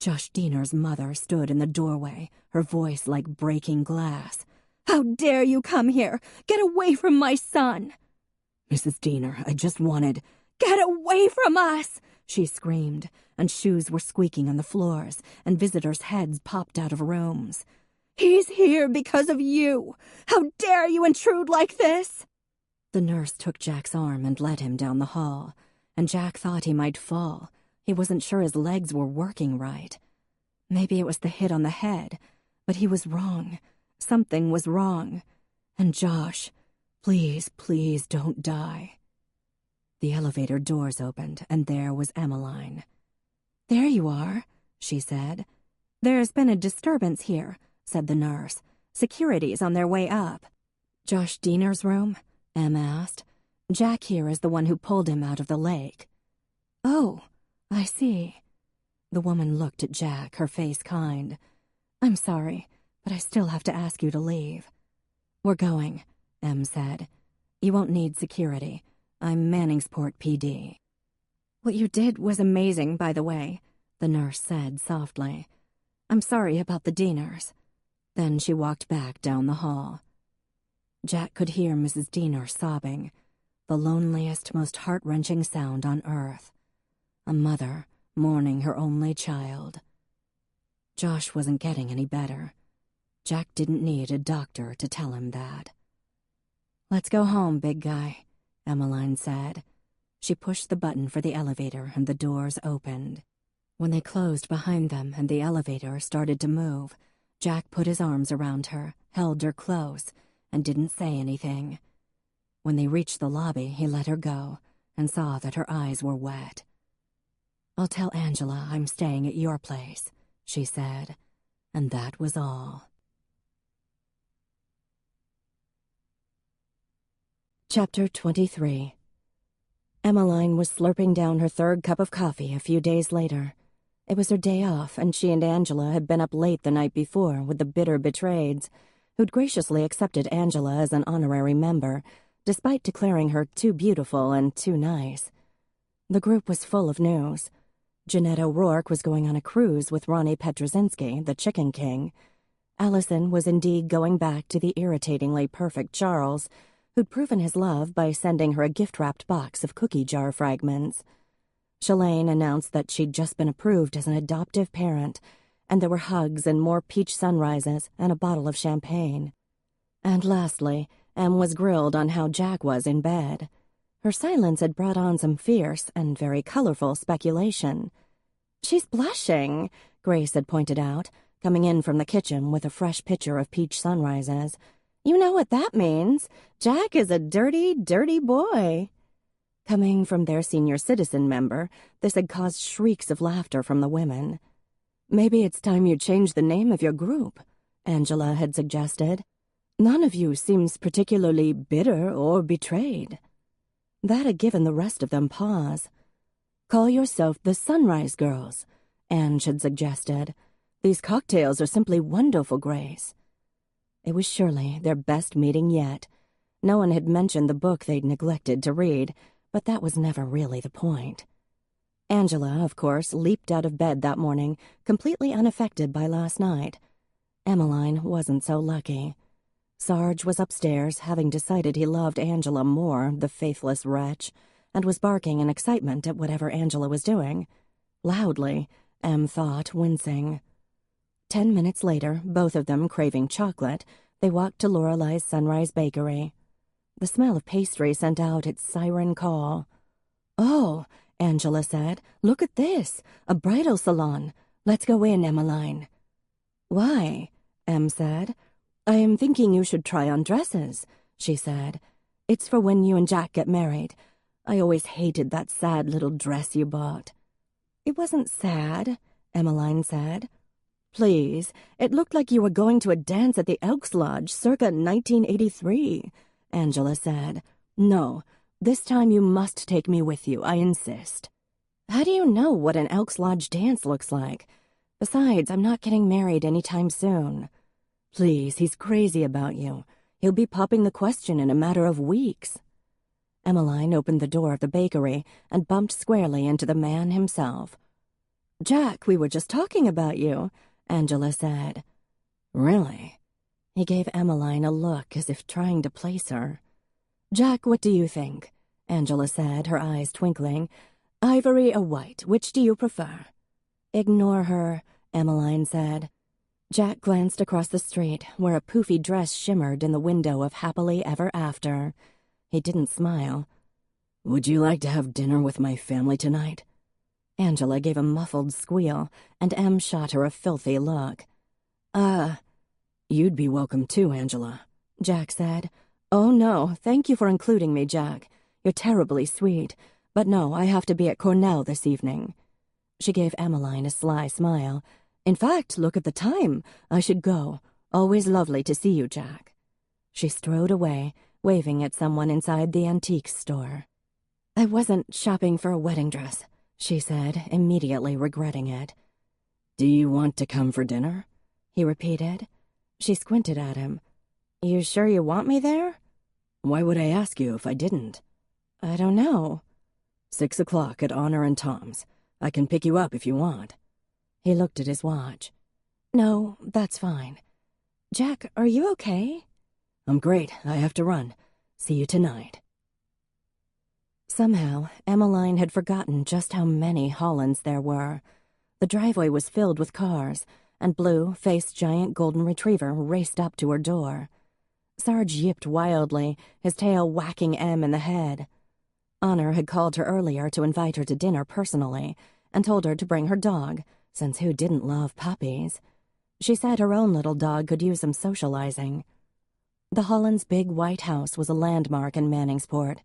Josh Diener's mother stood in the doorway, her voice like breaking glass. "How dare you come here! Get away from my son!" "Mrs. Diener, I just wanted—" "Get away from us!" she screamed, and shoes were squeaking on the floors, and visitors' heads popped out of rooms. "He's here because of you! How dare you intrude like this!" The nurse took Jack's arm and led him down the hall, and Jack thought he might fall. He wasn't sure his legs were working right. Maybe it was the hit on the head, but he was wrong. Something was wrong. And Josh, please, please don't die. The elevator doors opened, and there was Emmeline. "There you are," she said. "There's been a disturbance here," said the nurse. "Security's on their way up." "Josh Diener's room?" Em asked. "Jack here is the one who pulled him out of the lake." "Oh, I see." The woman looked at Jack, her face kind. "I'm sorry, but I still have to ask you to leave." "We're going," Em said. "You won't need security. I'm Manningsport PD." "What you did was amazing, by the way," the nurse said softly. "I'm sorry about the Dieners." Then she walked back down the hall. Jack could hear Mrs. Diener sobbing, the loneliest, most heart-wrenching sound on earth. A mother mourning her only child. Josh wasn't getting any better. Jack didn't need a doctor to tell him that. "Let's go home, big guy," Emmeline said. She pushed the button for the elevator and the doors opened. When they closed behind them and the elevator started to move, Jack put his arms around her, held her close, and didn't say anything. When they reached the lobby, he let her go and saw that her eyes were wet. "I'll tell Angela I'm staying at your place," she said, and that was all. Chapter 23. Emmeline was slurping down her third cup of coffee a few days later. It was her day off, and she and Angela had been up late the night before with the bitter betrayeds, who'd graciously accepted Angela as an honorary member, despite declaring her too beautiful and too nice. The group was full of news. Jeanette O'Rourke was going on a cruise with Ronnie Petrozinski, the Chicken King. Allison was indeed going back to the irritatingly perfect Charles, who'd proven his love by sending her a gift-wrapped box of cookie jar fragments. Shalane announced that she'd just been approved as an adoptive parent, and there were hugs and more peach sunrises and a bottle of champagne. And lastly, Em was grilled on how Jack was in bed. Her silence had brought on some fierce and very colorful speculation. "She's blushing," Grace had pointed out, coming in from the kitchen with a fresh pitcher of peach sunrises. "You know what that means. Jack is a dirty, dirty boy." Coming from their senior citizen member, this had caused shrieks of laughter from the women. "Maybe it's time you change the name of your group," Angela had suggested. "None of you seems particularly bitter or betrayed." That had given the rest of them pause. "Call yourself the Sunrise Girls," Ange had suggested. "These cocktails are simply wonderful, Grace." It was surely their best meeting yet. No one had mentioned the book they'd neglected to read, but that was never really the point. Angela, of course, leaped out of bed that morning, completely unaffected by last night. Emmeline wasn't so lucky. Sarge was upstairs, having decided he loved Angela more, the faithless wretch, and was barking in excitement at whatever Angela was doing. Loudly, Em thought, wincing. 10 minutes later, both of them craving chocolate, they walked to Lorelei's Sunrise Bakery. The smell of pastry sent out its siren call. "Oh," Angela said, "look at this, a bridal salon. Let's go in, Emmeline." "Why?" Em said. "I am thinking you should try on dresses," she said. "It's for when you and Jack get married. I always hated that sad little dress you bought." "It wasn't sad," Emmeline said. "Please, it looked like you were going to a dance at the Elks Lodge circa 1983, Angela said. "No, this time you must take me with you, I insist." "How do you know what an Elks Lodge dance looks like? Besides, I'm not getting married anytime soon." "Please, he's crazy about you. He'll be popping the question in a matter of weeks." Emmeline opened the door of the bakery and bumped squarely into the man himself. "Jack, we were just talking about you," Angela said. "Really?" He gave Emmeline a look as if trying to place her. "Jack, what do you think?" Angela said, her eyes twinkling. "Ivory or white, which do you prefer?" "Ignore her," Emmeline said. Jack glanced across the street, where a poofy dress shimmered in the window of Happily Ever After. He didn't smile. "Would you like to have dinner with my family tonight?" Angela gave a muffled squeal, and Em shot her a filthy look. You'd be welcome too, Angela," Jack said. "Oh, no, thank you for including me, Jack. You're terribly sweet. But no, I have to be at Cornell this evening." She gave Emmeline a sly smile. "In fact, look at the time. I should go. Always lovely to see you, Jack." She strode away, waving at someone inside the antiques store. "I wasn't shopping for a wedding dress," she said, immediately regretting it. "Do you want to come for dinner?" he repeated. She squinted at him. "You sure you want me there?" "Why would I ask you if I didn't?" "I don't know." 6 o'clock at Honor and Tom's. I can pick you up if you want." He looked at his watch. "No, that's fine. Jack, are you okay?" "I'm great. I have to run. See you tonight." Somehow, Emmeline had forgotten just how many Hollands there were. The driveway was filled with cars, and Blue-faced giant golden retriever raced up to her door. Sarge yipped wildly, his tail whacking Em in the head. Honor had called her earlier to invite her to dinner personally, and told her to bring her dog, since who didn't love puppies? She said her own little dog could use some socializing. The Hollands' big white house was a landmark in Manningsport.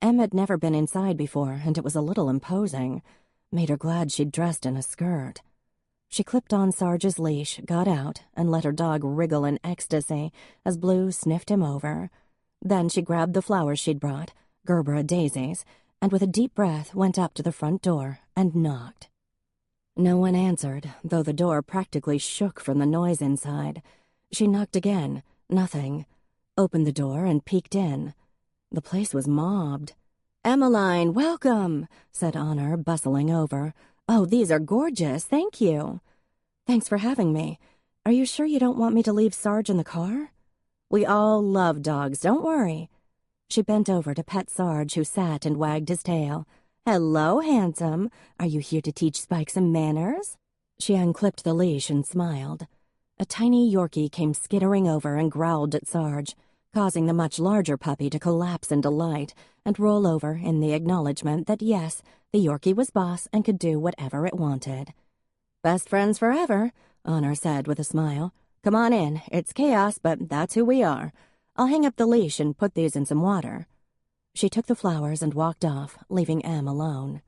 Em had never been inside before, and it was a little imposing. Made her glad she'd dressed in a skirt. She clipped on Sarge's leash, got out, and let her dog wriggle in ecstasy as Blue sniffed him over. Then she grabbed the flowers she'd brought, Gerbera daisies, and with a deep breath went up to the front door and knocked. No one answered, though the door practically shook from the noise inside. She knocked again. Nothing. Opened the door and peeked in. The place was mobbed. "Emmeline, welcome," said Honor, bustling over. "Oh, these are gorgeous, thank you." "Thanks for having me. Are you sure you don't want me to leave Sarge in the car?" "We all love dogs, don't worry." She bent over to pet Sarge, who sat and wagged his tail. "Hello, handsome. Are you here to teach Spike some manners?" She unclipped the leash and smiled. A tiny Yorkie came skittering over and growled at Sarge, causing the much larger puppy to collapse in delight and roll over in the acknowledgement that yes, the Yorkie was boss and could do whatever it wanted. "Best friends forever," Honor said with a smile. "Come on in. It's chaos, but that's who we are. I'll hang up the leash and put these in some water." She took the flowers and walked off, leaving Em alone.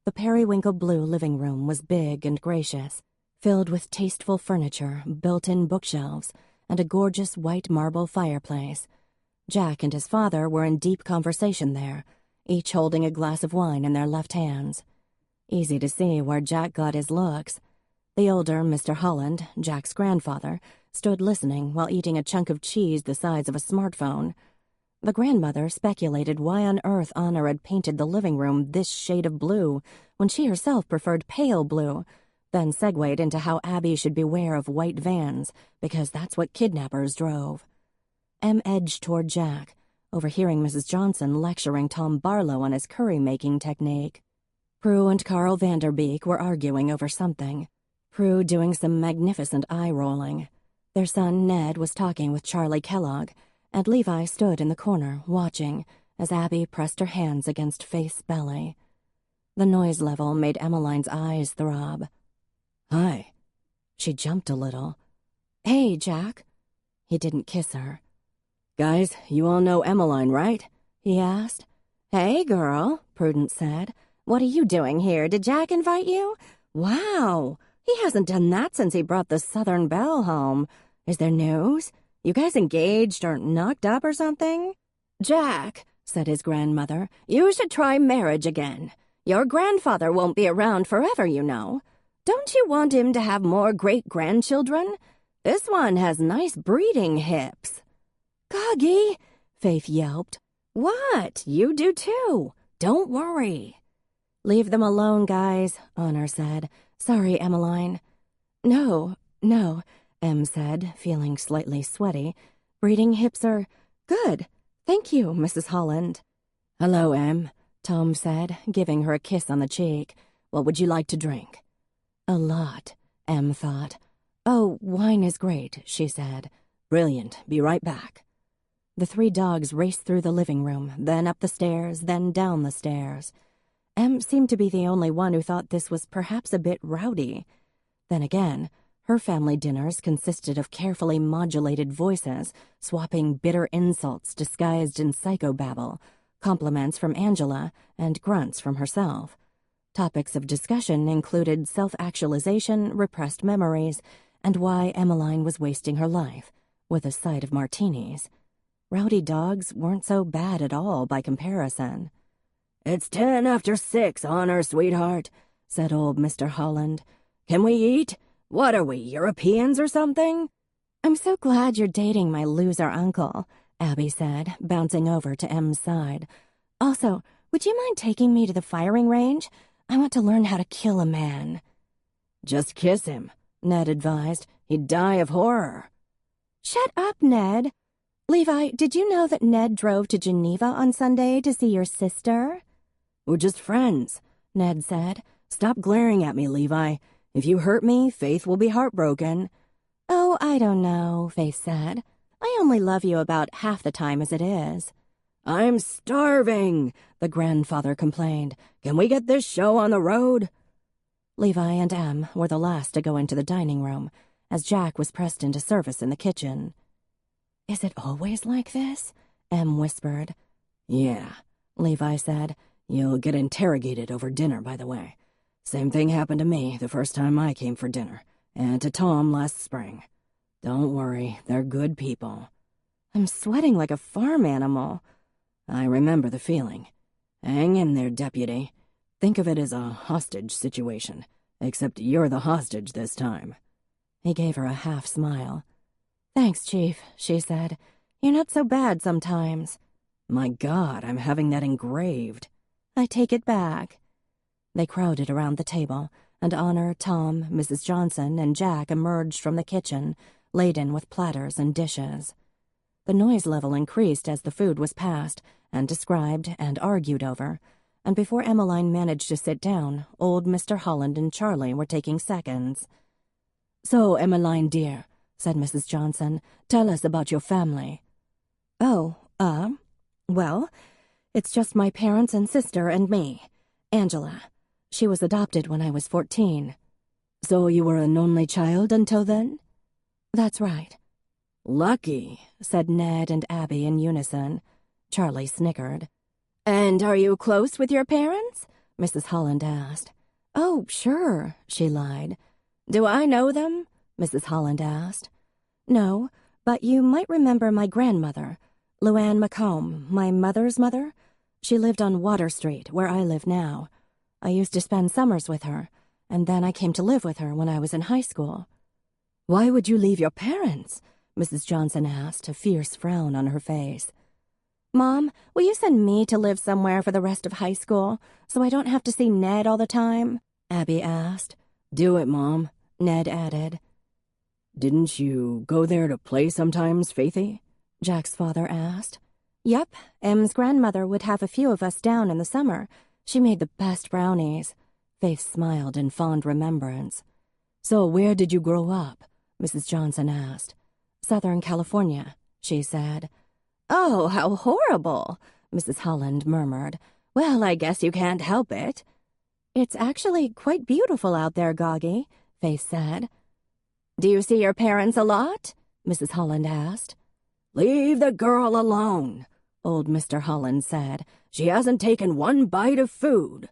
The periwinkle blue living room was big and gracious, filled with tasteful furniture, built-in bookshelves, and a gorgeous white marble fireplace. Jack and his father were in deep conversation there, each holding a glass of wine in their left hands. Easy to see where Jack got his looks. The older Mr. Holland, Jack's grandfather, stood listening while eating a chunk of cheese the size of a smartphone. The grandmother speculated why on earth Honor had painted the living room this shade of blue when she herself preferred pale blue, then segued into how Abby should beware of white vans because that's what kidnappers drove. Em edged toward Jack, overhearing Mrs. Johnson lecturing Tom Barlow on his curry-making technique. Prue and Carl Vanderbeek were arguing over something, Prue doing some magnificent eye-rolling. Their son Ned was talking with Charlie Kellogg, and Levi stood in the corner, watching, as Abby pressed her hands against Faith's belly. The noise level made Emmeline's eyes throb. "Hi." She jumped a little. "Hey, Jack." He didn't kiss her. "Guys, you all know Emmeline, right?" he asked. "Hey, girl," Prudence said. "What are you doing here? Did Jack invite you? Wow, he hasn't done that since he brought the Southern Belle home. Is there news? You guys engaged or knocked up or something?" "Jack," said his grandmother, "you should try marriage again. Your grandfather won't be around forever, you know. Don't you want him to have more great-grandchildren? This one has nice breeding hips." "Goggy," Faith yelped. "What? You do too. Don't worry." "Leave them alone, guys," Honor said. "Sorry, Emmeline." No, Em said, feeling slightly sweaty. "Breeding hips are good. Thank you, Mrs. Holland." "Hello, Em," Tom said, giving her a kiss on the cheek. "What would you like to drink?" A lot, Em thought. "Oh, wine is great," she said. "Brilliant. Be right back." The three dogs raced through the living room, then up the stairs, then down the stairs. Em seemed to be the only one who thought this was perhaps a bit rowdy. Then again, her family dinners consisted of carefully modulated voices, swapping bitter insults disguised in psychobabble, compliments from Angela, and grunts from herself. Topics of discussion included self-actualization, repressed memories, and why Emmeline was wasting her life, with a side of martinis. Rowdy dogs weren't so bad at all by comparison. "It's 10 after 6, Honor, sweetheart," said old Mr. Holland. "Can we eat? What are we, Europeans or something?" "I'm so glad you're dating my loser uncle," Abby said, bouncing over to Em's side. "Also, would you mind taking me to the firing range? I want to learn how to kill a man." "Just kiss him," Ned advised. "He'd die of horror." "Shut up, Ned." "Levi, did you know that Ned drove to Geneva on Sunday to see your sister?" "We're just friends," Ned said. "Stop glaring at me, Levi. If you hurt me, Faith will be heartbroken." "Oh, I don't know," Faith said. "I only love you about half the time as it is." "I'm starving," the grandfather complained. "Can we get this show on the road?" Levi and Em were the last to go into the dining room, as Jack was pressed into service in the kitchen. Is it always like this? Em whispered. Yeah, Levi said. You'll get interrogated over dinner, by the way. Same thing happened to me the first time I came for dinner, and to Tom last spring. Don't worry, they're good people. I'm sweating like a farm animal. I remember the feeling. Hang in there, deputy. Think of it as a hostage situation, except you're the hostage this time. He gave her a half smile. Thanks, Chief, she said. You're not so bad sometimes. My God, I'm having that engraved. I take it back. They crowded around the table, and Honor, Tom, Mrs. Johnson, and Jack emerged from the kitchen, laden with platters and dishes. The noise level increased as the food was passed, and described and argued over, and before Emmeline managed to sit down, old Mr. Holland and Charlie were taking seconds. So, Emmeline, dear, said Mrs. Johnson, tell us about your family. Oh, well, it's just my parents and sister and me, Angela. She was adopted when I was 14. So you were an only child until then? That's right. Lucky, said Ned and Abby in unison. Charlie snickered. And are you close with your parents? Mrs. Holland asked. Oh, sure, she lied. Do I know them? Mrs. Holland asked. No, but you might remember my grandmother, Luann Macomb, my mother's mother. She lived on Water Street, where I live now. I used to spend summers with her, and then I came to live with her when I was in high school. Why would you leave your parents? Mrs. Johnson asked, a fierce frown on her face. Mom, will you send me to live somewhere for the rest of high school, so I don't have to see Ned all the time? Abby asked. Do it, Mom, Ned added. Didn't you go there to play sometimes, Faithy? Jack's father asked. Yep, Em's grandmother would have a few of us down in the summer. She made the best brownies. Faith smiled in fond remembrance. So where did you grow up? Mrs. Johnson asked. Southern California, she said. Oh, how horrible, Mrs. Holland murmured. Well, I guess you can't help it. It's actually quite beautiful out there, Goggy, Faith said. Do you see your parents a lot? Mrs. Holland asked. Leave the girl alone, old Mr. Holland said. She hasn't taken one bite of food.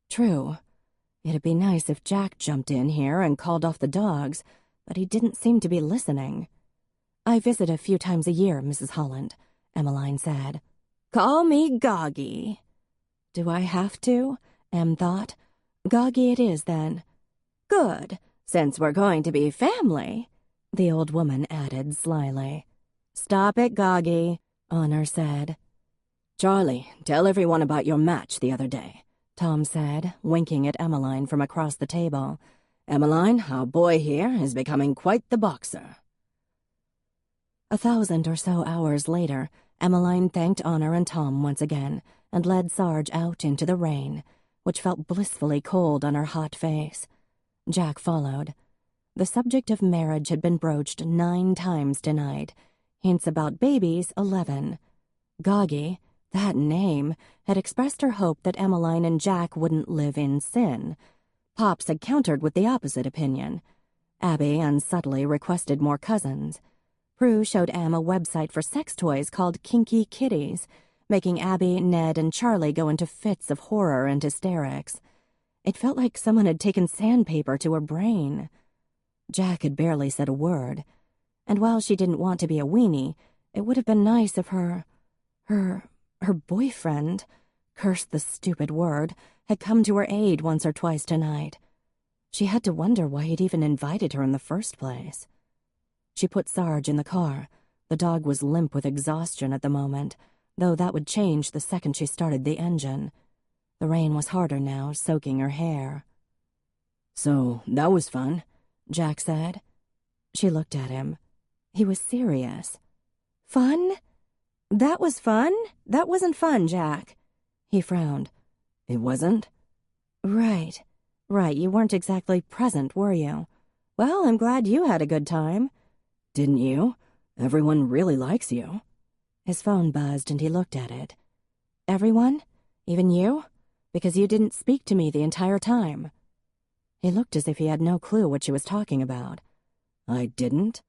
True. It'd be nice if Jack jumped in here and called off the dogs, but he didn't seem to be listening. I visit a few times a year, Mrs. Holland, Emmeline said. Call me Goggy. Do I have to? Em thought. Goggy it is, then. Good, since we're going to be family, the old woman added slyly. Stop it, Goggy, Honor said. Charlie, tell everyone about your match the other day, Tom said, winking at Emmeline from across the table. Emmeline, our boy here is becoming quite the boxer. 1,000 or so hours later, Emmeline thanked Honor and Tom once again and led Sarge out into the rain, which felt blissfully cold on her hot face. Jack followed. The subject of marriage had been broached 9 times tonight. Hints about babies, 11. Goggy, that name, had expressed her hope that Emmeline and Jack wouldn't live in sin. Pops had countered with the opposite opinion. Abby unsubtly requested more cousins. Prue showed Em a website for sex toys called Kinky Kitties, making Abby, Ned, and Charlie go into fits of horror and hysterics. It felt like someone had taken sandpaper to her brain. Jack had barely said a word, and while she didn't want to be a weenie, it would have been nice if her boyfriend, curse the stupid word, had come to her aid once or twice tonight. She had to wonder why he'd even invited her in the first place. She put Sarge in the car. The dog was limp with exhaustion at the moment, though that would change the second she started the engine. The rain was harder now, soaking her hair. So, that was fun, Jack said. She looked at him. He was serious. Fun? That was fun? That wasn't fun, Jack. He frowned. It wasn't? Right, you weren't exactly present, were you? Well, I'm glad you had a good time. Didn't you? Everyone really likes you. His phone buzzed and he looked at it. Everyone? Even you? Because you didn't speak to me the entire time. He looked as if he had no clue what she was talking about. I didn't?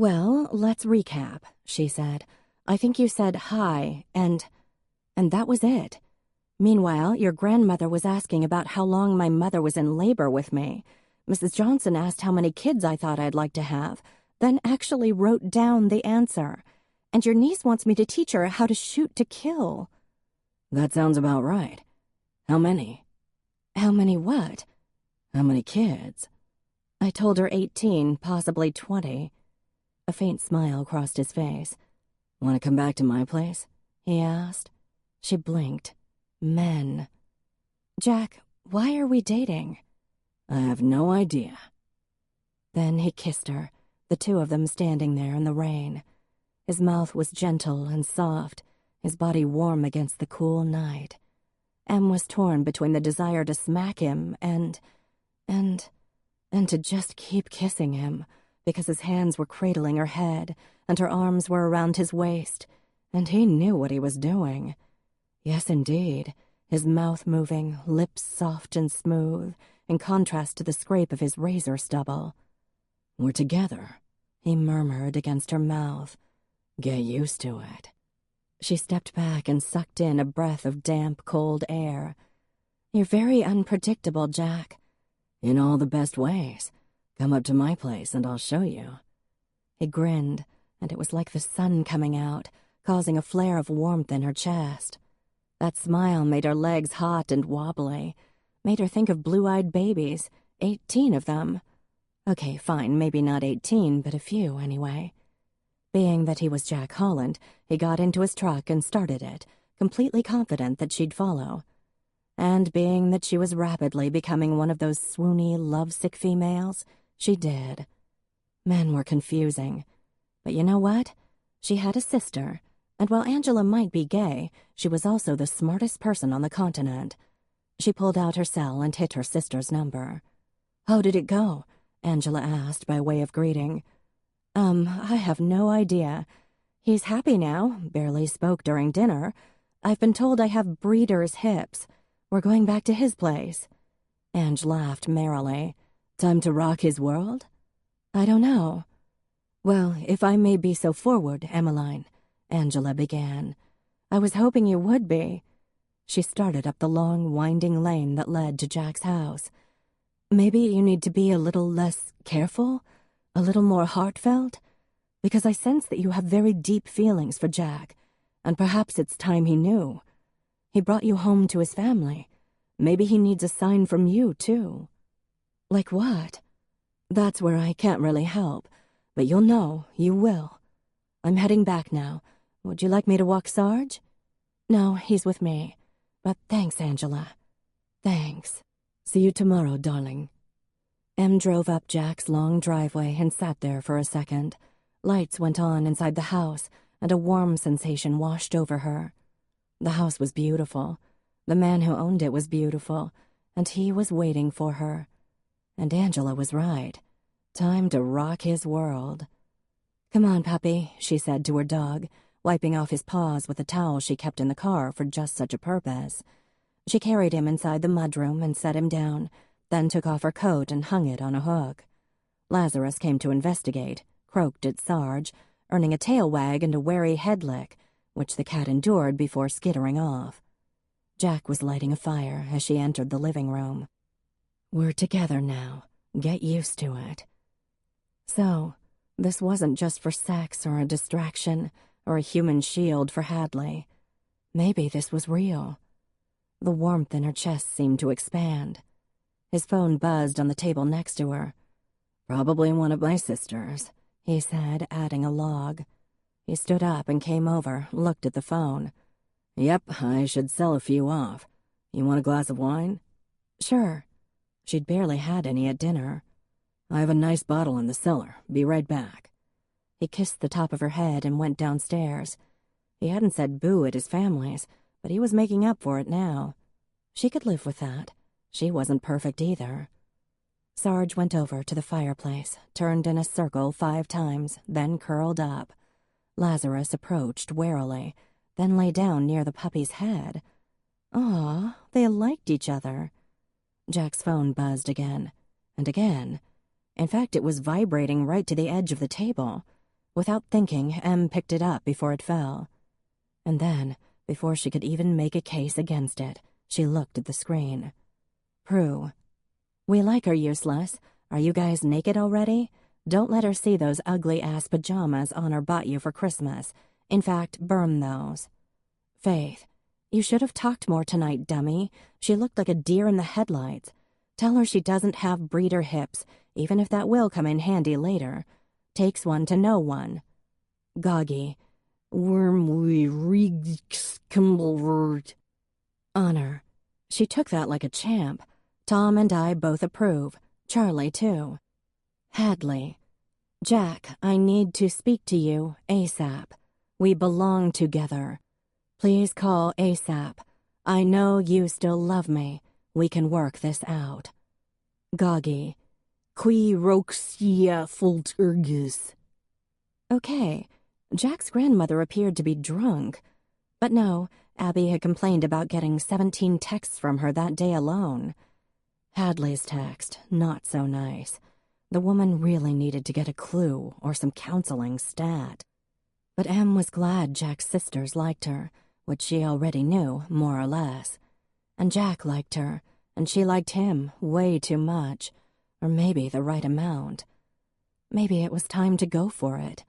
"Well, let's recap," she said. "I think you said hi, and that was it. Meanwhile, your grandmother was asking about how long my mother was in labor with me. Mrs. Johnson asked how many kids I thought I'd like to have, then actually wrote down the answer. And your niece wants me to teach her how to shoot to kill." That sounds about right. How many? "How many what?" How many kids? I told her 18, possibly 20. A faint smile crossed his face. Want to come back to my place? He asked. She blinked. Men. "Jack, why are we dating?" I have no idea. Then he kissed her, the two of them standing there in the rain. His mouth was gentle and soft, his body warm against the cool night. Em was torn between the desire to smack him and to just keep kissing him, because his hands were cradling her head and her arms were around his waist, and he knew what he was doing. Yes, indeed, his mouth moving, lips soft and smooth, in contrast to the scrape of his razor stubble. We're together, he murmured against her mouth. Get used to it. She stepped back and sucked in a breath of damp, cold air. "You're very unpredictable, Jack." In all the best ways. Come up to my place and I'll show you. He grinned, and it was like the sun coming out, causing a flare of warmth in her chest. That smile made her legs hot and wobbly, made her think of blue-eyed babies, 18 of them. Okay, fine, maybe not 18, but a few anyway. Being that he was Jack Holland, he got into his truck and started it, completely confident that she'd follow. And being that she was rapidly becoming one of those swoony, lovesick females, she did. Men were confusing. But you know what? She had a sister, and while Angela might be gay, she was also the smartest person on the continent. She pulled out her cell and hit her sister's number. "How did it go?" Angela asked by way of greeting. I have no idea. He's happy now, barely spoke during dinner. I've been told I have breeder's hips. We're going back to his place." Ange laughed merrily. "Time to rock his world?" "I don't know." "Well, if I may be so forward, Emmeline," Angela began. "I was hoping you would be." She started up the long, winding lane that led to Jack's house. "Maybe you need to be a little less careful, a little more heartfelt, because I sense that you have very deep feelings for Jack, and perhaps it's time he knew. He brought you home to his family. Maybe he needs a sign from you, too." "Like what?" "That's where I can't really help, but you'll know, you will. I'm heading back now. Would you like me to walk Sarge?" "No, he's with me. But thanks, Angela. Thanks. See you tomorrow, darling." Em drove up Jack's long driveway and sat there for a second. Lights went on inside the house, and a warm sensation washed over her. The house was beautiful. The man who owned it was beautiful, and he was waiting for her. And Angela was right. Time to rock his world. "Come on, puppy," she said to her dog, wiping off his paws with a towel she kept in the car for just such a purpose. She carried him inside the mudroom and set him down, then took off her coat and hung it on a hook. Lazarus came to investigate, croaked at Sarge, earning a tail wag and a wary head lick, which the cat endured before skittering off. Jack was lighting a fire as she entered the living room. "We're together now. Get used to it." So, this wasn't just for sex or a distraction or a human shield for Hadley. Maybe this was real. The warmth in her chest seemed to expand. His phone buzzed on the table next to her. "Probably one of my sisters," he said, adding a log. He stood up and came over, looked at the phone. "Yep, I should sell a few off. You want a glass of wine?" "Sure." She'd barely had any at dinner. "I have a nice bottle in the cellar. Be right back." He kissed the top of her head and went downstairs. He hadn't said boo at his family's, but he was making up for it now. She could live with that. She wasn't perfect either. Sarge went over to the fireplace, turned in a circle 5 times, then curled up. Lazarus approached warily, then lay down near the puppy's head. Aw, they liked each other. Jack's phone buzzed again, and again. In fact, it was vibrating right to the edge of the table. Without thinking, Em picked it up before it fell. And then, before she could even make a case against it, she looked at the screen. Prue. We like her useless. Are you guys naked already? Don't let her see those ugly-ass pajamas Honor bought you for Christmas. In fact, burn those. Faith. You should have talked more tonight, dummy. She looked like a deer in the headlights. Tell her she doesn't have breeder hips, even if that will come in handy later. Takes one to know one. Goggy. Honor. She took that like a champ. Tom and I both approve. Charlie, too. Hadley. Jack, I need to speak to you ASAP. We belong together. Please call ASAP. I know you still love me. We can work this out. Goggy. Qui roxia fult ergus. Okay. Jack's grandmother appeared to be drunk. But no, Abby had complained about getting 17 texts from her that day alone. Hadley's text, not so nice. The woman really needed to get a clue or some counseling stat. But Em was glad Jack's sisters liked her, which she already knew, more or less. And Jack liked her, and she liked him way too much, or maybe the right amount. Maybe it was time to go for it.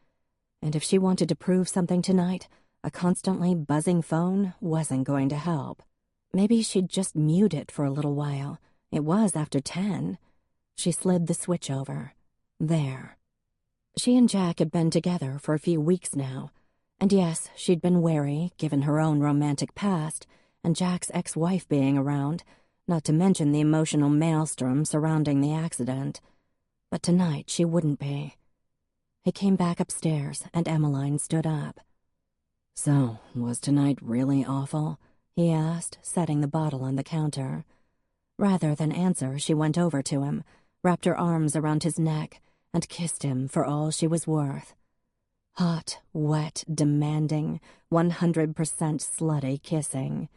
And if she wanted to prove something tonight, a constantly buzzing phone wasn't going to help. Maybe she'd just mute it for a little while. It was after 10. She slid the switch over. There. She and Jack had been together for a few weeks now. And yes, she'd been wary, given her own romantic past, and Jack's ex-wife being around, not to mention the emotional maelstrom surrounding the accident. But tonight she wouldn't be. He came back upstairs, and Emmeline stood up. So, was tonight really awful? He asked, setting the bottle on the counter. Rather than answer, she went over to him, wrapped her arms around his neck, and kissed him for all she was worth. Hot, wet, demanding, 100% slutty kissing.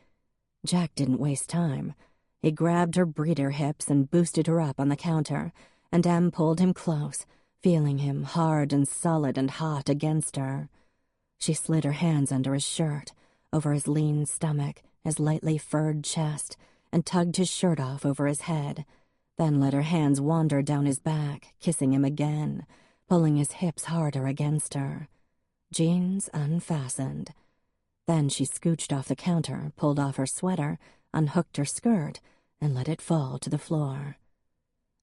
Jack didn't waste time. He grabbed her breeder hips and boosted her up on the counter, and Em pulled him close, feeling him hard and solid and hot against her. She slid her hands under his shirt, over his lean stomach, his lightly furred chest, and tugged his shirt off over his head, then let her hands wander down his back, kissing him again, pulling his hips harder against her. Jeans unfastened. Then she scooched off the counter, pulled off her sweater, unhooked her skirt, and let it fall to the floor.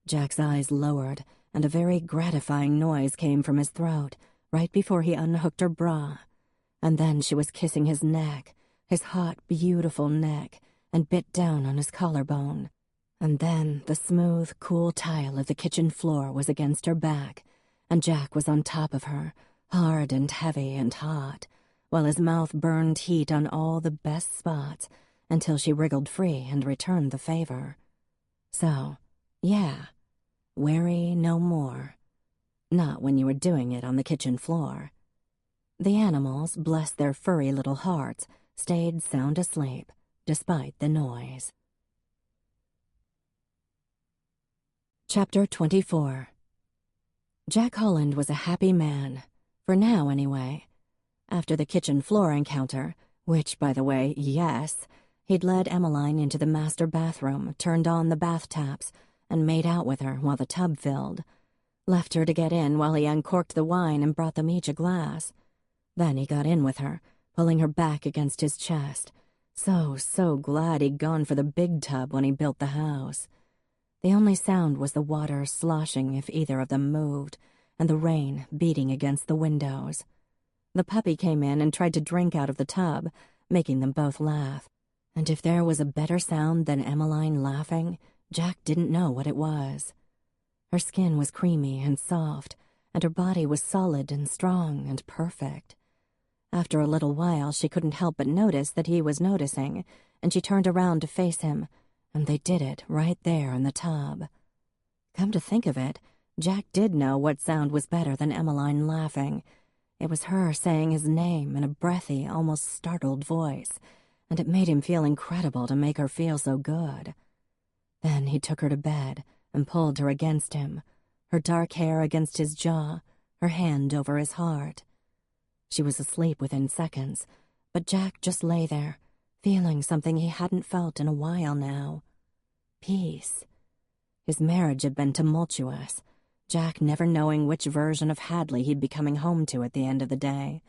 Jack's eyes lowered, and a very gratifying noise came from his throat, right before he unhooked her bra. And then she was kissing his neck, his hot, beautiful neck, and bit down on his collarbone. And then the smooth, cool tile of the kitchen floor was against her back, and Jack was on top of her, hard and heavy and hot, while his mouth burned heat on all the best spots, until she wriggled free and returned the favor. So, yeah, wary no more. Not when you were doing it on the kitchen floor. The animals, bless their furry little hearts, stayed sound asleep, despite the noise. Chapter 24. Jack Holland was a happy man, for now anyway. After the kitchen floor encounter, which, by the way, yes, he'd led Emmeline into the master bathroom, turned on the bath taps, and made out with her while the tub filled. Left her to get in while he uncorked the wine and brought them each a glass. Then he got in with her, pulling her back against his chest. So glad he'd gone for the big tub when he built the house. The only sound was the water sloshing if either of them moved, and the rain beating against the windows. The puppy came in and tried to drink out of the tub, making them both laugh. And if there was a better sound than Emmeline laughing, Jack didn't know what it was. Her skin was creamy and soft, and her body was solid and strong and perfect. After a little while, she couldn't help but notice that he was noticing, and she turned around to face him, and they did it right there in the tub. Come to think of it, Jack did know what sound was better than Emmeline laughing. It was her saying his name in a breathy, almost startled voice, and it made him feel incredible to make her feel so good. Then he took her to bed and pulled her against him, her dark hair against his jaw, her hand over his heart. She was asleep within seconds, but Jack just lay there, feeling something he hadn't felt in a while now. Peace. His marriage had been tumultuous, Jack never knowing which version of Hadley he'd be coming home to at the end of the day.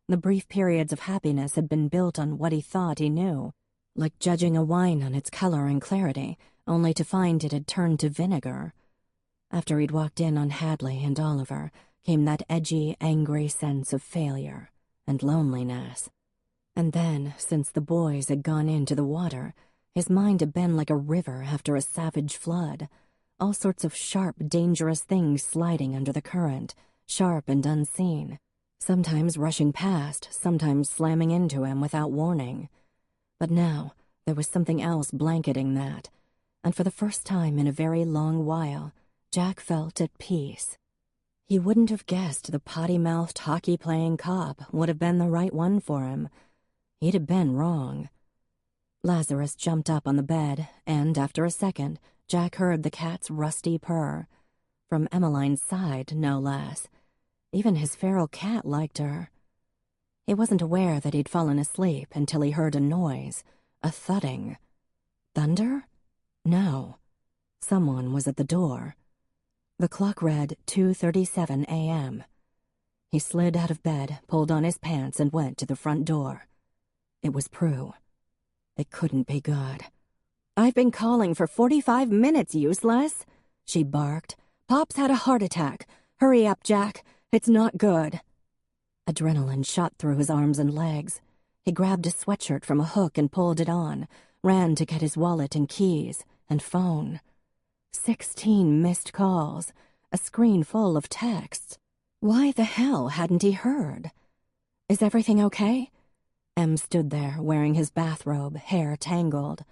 The brief periods of happiness had been built on what he thought he knew, like judging a wine on its color and clarity, only to find it had turned to vinegar. After he'd walked in on Hadley and Oliver, came that edgy, angry sense of failure and loneliness. And then, since the boys had gone into the water, his mind had been like a river after a savage flood, all sorts of sharp, dangerous things sliding under the current, sharp and unseen, sometimes rushing past, sometimes slamming into him without warning. But now, there was something else blanketing that, and for the first time in a very long while, Jack felt at peace. He wouldn't have guessed the potty-mouthed, hockey-playing cop would have been the right one for him. He'd have been wrong. Lazarus jumped up on the bed, and after a second, Jack heard the cat's rusty purr. From Emmeline's side, no less. Even his feral cat liked her. He wasn't aware that he'd fallen asleep until he heard a noise, a thudding. Thunder? No. Someone was at the door. The clock read 2:37 a.m. He slid out of bed, pulled on his pants, and went to the front door. It was Prue. It couldn't be good. "I've been calling for 45 minutes, useless," she barked. "Pop's had a heart attack. Hurry up, Jack. It's not good." Adrenaline shot through his arms and legs. He grabbed a sweatshirt from a hook and pulled it on, ran to get his wallet and keys and phone. 16 missed calls, a screen full of texts. Why the hell hadn't he heard? "Is everything okay?" Em stood there, wearing his bathrobe, hair tangled.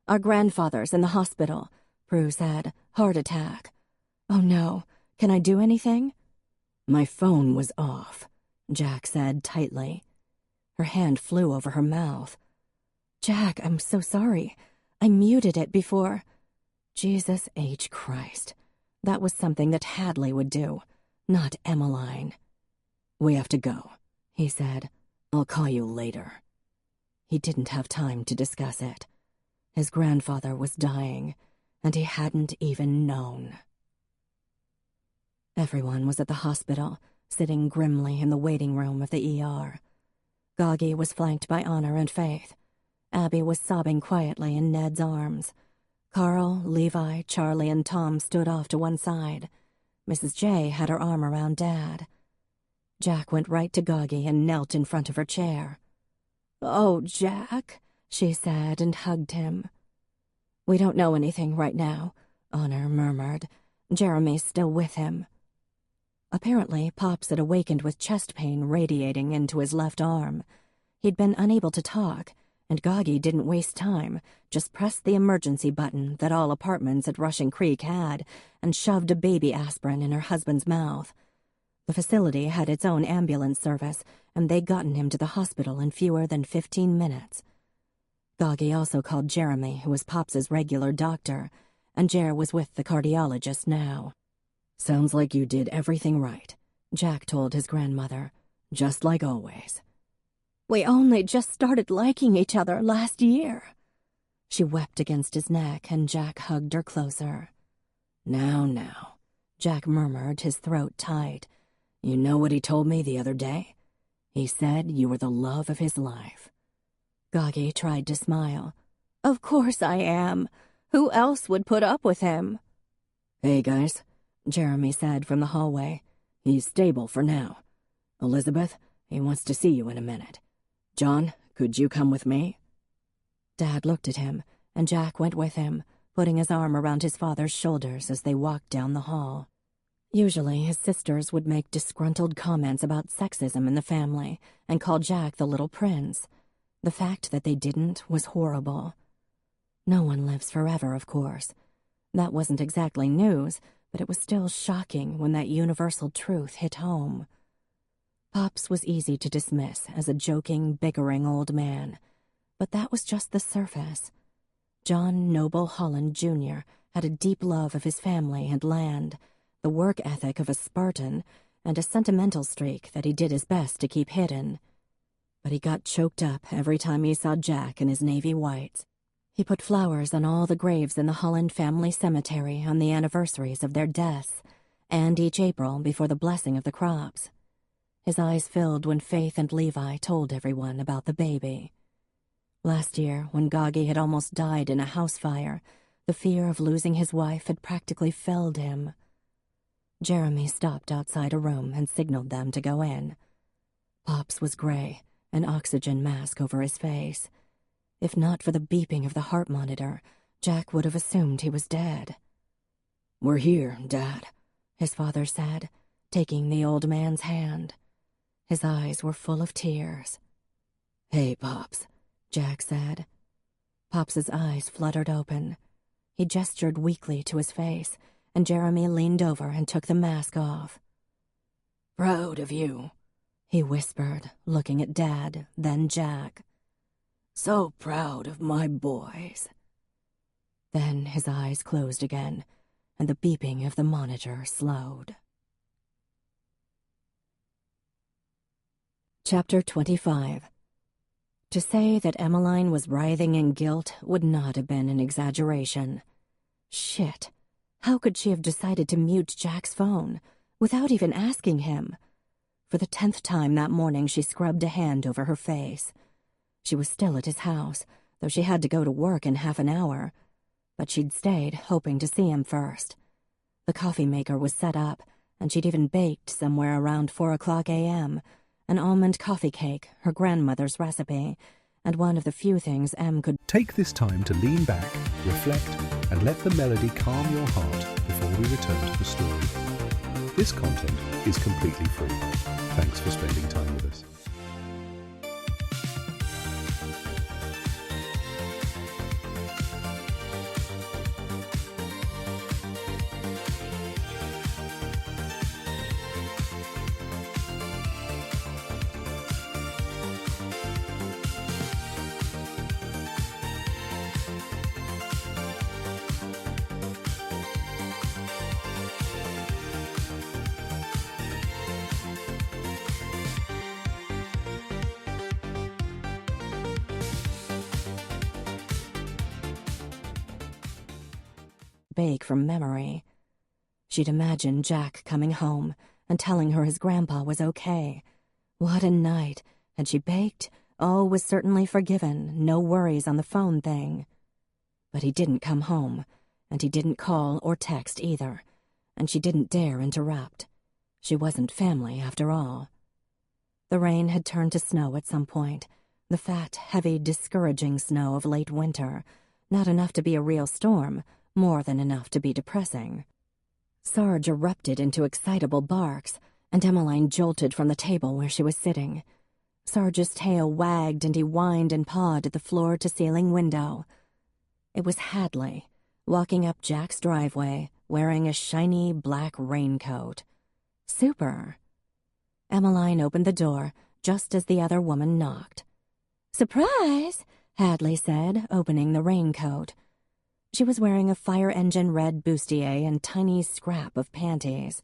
"Our grandfather's in the hospital," Prue said. "Heart attack." "Oh no. Can I do anything?" "My phone was off," Jack said tightly. Her hand flew over her mouth. "Jack, I'm so sorry. I muted it before—" Jesus H. Christ. That was something that Hadley would do, not Emmeline. "We have to go," he said. "I'll call you later." He didn't have time to discuss it. His grandfather was dying, and he hadn't even known. Everyone was at the hospital, sitting grimly in the waiting room of the ER. Goggy was flanked by Honor and Faith. Abby was sobbing quietly in Ned's arms. Carl, Levi, Charlie, and Tom stood off to one side. Mrs. J had her arm around Dad. Jack went right to Goggy and knelt in front of her chair. "Oh, Jack," she said and hugged him. "We don't know anything right now," Honor murmured. "Jeremy's still with him." Apparently, Pops had awakened with chest pain radiating into his left arm. He'd been unable to talk, and Goggy didn't waste time, just pressed the emergency button that all apartments at Rushing Creek had and shoved a baby aspirin in her husband's mouth. The facility had its own ambulance service, and they'd gotten him to the hospital in fewer than 15 minutes. Goggy also called Jeremy, who was Pops's regular doctor, and Jer was with the cardiologist now. "Sounds like you did everything right," Jack told his grandmother. "Just like always." "We only just started liking each other last year." She wept against his neck, and Jack hugged her closer. Now, Jack murmured, his throat tight. "You know what he told me the other day? He said you were the love of his life." Goggy tried to smile. "Of course I am. Who else would put up with him?" "Hey, guys," Jeremy said from the hallway. "He's stable for now. Elizabeth, he wants to see you in a minute. John, could you come with me?" Dad looked at him, and Jack went with him, putting his arm around his father's shoulders as they walked down the hall. Usually, his sisters would make disgruntled comments about sexism in the family and call Jack the little prince. The fact that they didn't was horrible. No one lives forever, of course. That wasn't exactly news, but it was still shocking when that universal truth hit home. Pops was easy to dismiss as a joking, bickering old man, but that was just the surface. John Noble Holland, Jr. had a deep love of his family and land, the work ethic of a Spartan, and a sentimental streak that he did his best to keep hidden. But he got choked up every time he saw Jack in his navy whites. He put flowers on all the graves in the Holland family cemetery on the anniversaries of their deaths, and each April before the blessing of the crops. His eyes filled when Faith and Levi told everyone about the baby. Last year, when Goggy had almost died in a house fire, the fear of losing his wife had practically felled him. Jeremy stopped outside a room and signaled them to go in. Pops was gray, an oxygen mask over his face. If not for the beeping of the heart monitor, Jack would have assumed he was dead. "We're here, Dad," his father said, taking the old man's hand. His eyes were full of tears. "Hey, Pops," Jack said. Pops's eyes fluttered open. He gestured weakly to his face, and Jeremy leaned over and took the mask off. "Proud of you," he whispered, looking at Dad, then Jack. "So proud of my boys." Then his eyes closed again, and the beeping of the monitor slowed. Chapter 25. To say that Emmeline was writhing in guilt would not have been an exaggeration. Shit. How could she have decided to mute Jack's phone, without even asking him? For the 10th time that morning she scrubbed a hand over her face. She was still at his house, though she had to go to work in half an hour. But she'd stayed, hoping to see him first. The coffee maker was set up, and she'd even baked somewhere around 4:00 a.m., an almond coffee cake, her grandmother's recipe, and one of the few things Em could... Take this time to lean back, reflect, and let the melody calm your heart before we return to the story. This content is completely free. Thanks for spending time with us. bake from memory. She'd imagined Jack coming home and telling her his grandpa was okay. What a night. Had she baked? All was certainly forgiven, no worries on the phone thing. But he didn't come home, and he didn't call or text either, and she didn't dare interrupt. She wasn't family, after all. The rain had turned to snow at some point, the fat, heavy, discouraging snow of late winter, not enough to be a real storm, more than enough to be depressing. Sarge erupted into excitable barks, and Emmeline jolted from the table where she was sitting. Sarge's tail wagged and he whined and pawed at the floor-to-ceiling window. It was Hadley, walking up Jack's driveway, wearing a shiny black raincoat. Super. Emmeline opened the door just as the other woman knocked. "Surprise!" Hadley said, opening the raincoat. She was wearing a fire-engine red bustier and tiny scrap of panties.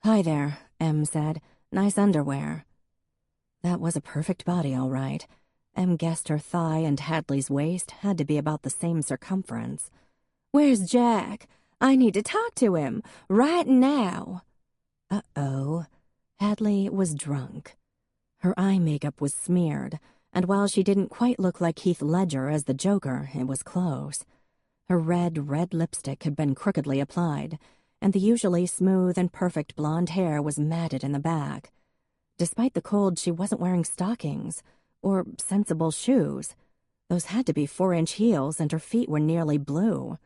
"Hi there," Em said. "Nice underwear." That was a perfect body, all right. Em guessed her thigh and Hadley's waist had to be about the same circumference. "Where's Jack? I need to talk to him, right now." Uh-oh. Hadley was drunk. Her eye makeup was smeared, and while she didn't quite look like Heath Ledger as the Joker, it was close. Her red lipstick had been crookedly applied, and the usually smooth and perfect blonde hair was matted in the back. Despite the cold, she wasn't wearing stockings, or sensible shoes. Those had to be 4-inch heels, and her feet were nearly blue.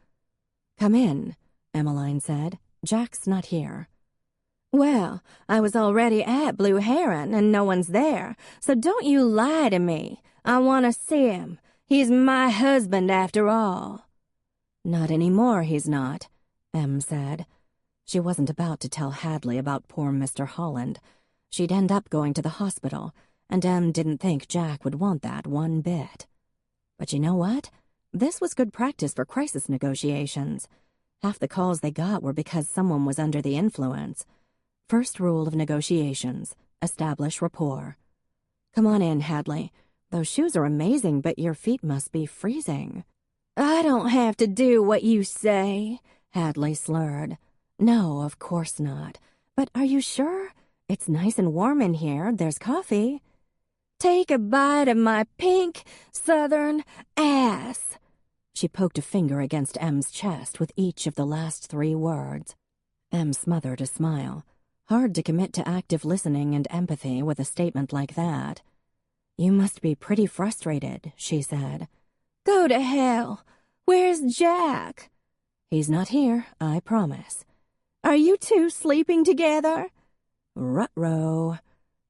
"Come in," Emmeline said. "Jack's not here." "Well, I was already at Blue Heron, and no one's there, so don't you lie to me. I want to see him. He's my husband, after all." "Not anymore, he's not," Em said. She wasn't about to tell Hadley about poor Mr. Holland. She'd end up going to the hospital, and Em didn't think Jack would want that one bit. But you know what? This was good practice for crisis negotiations. Half the calls they got were because someone was under the influence. First rule of negotiations, establish rapport. Come on in, Hadley. Those shoes are amazing, but your feet must be freezing. I don't have to do what you say, Hadley slurred. No, of course not. But are you sure? It's nice and warm in here. There's coffee. Take a bite of my pink southern ass. She poked a finger against M's chest with each of the last 3 words. M smothered a smile. Hard to commit to active listening and empathy with a statement like that. You must be pretty frustrated, she said. Go to hell. Where's Jack? He's not here, I promise. Are you two sleeping together? Ruh-roh.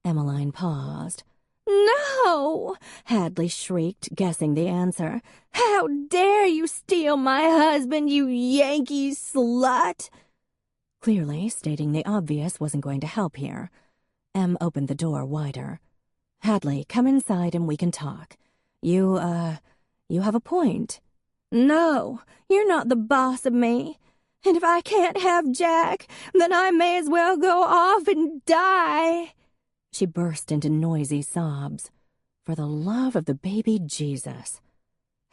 Emmeline paused. No! Hadley shrieked, guessing the answer. How dare you steal my husband, you Yankee slut! Clearly, stating the obvious wasn't going to help here. Em opened the door wider. Hadley, come inside and we can talk. You have a point. No, you're not the boss of me. And if I can't have Jack, then I may as well go off and die. She burst into noisy sobs. For the love of the baby Jesus.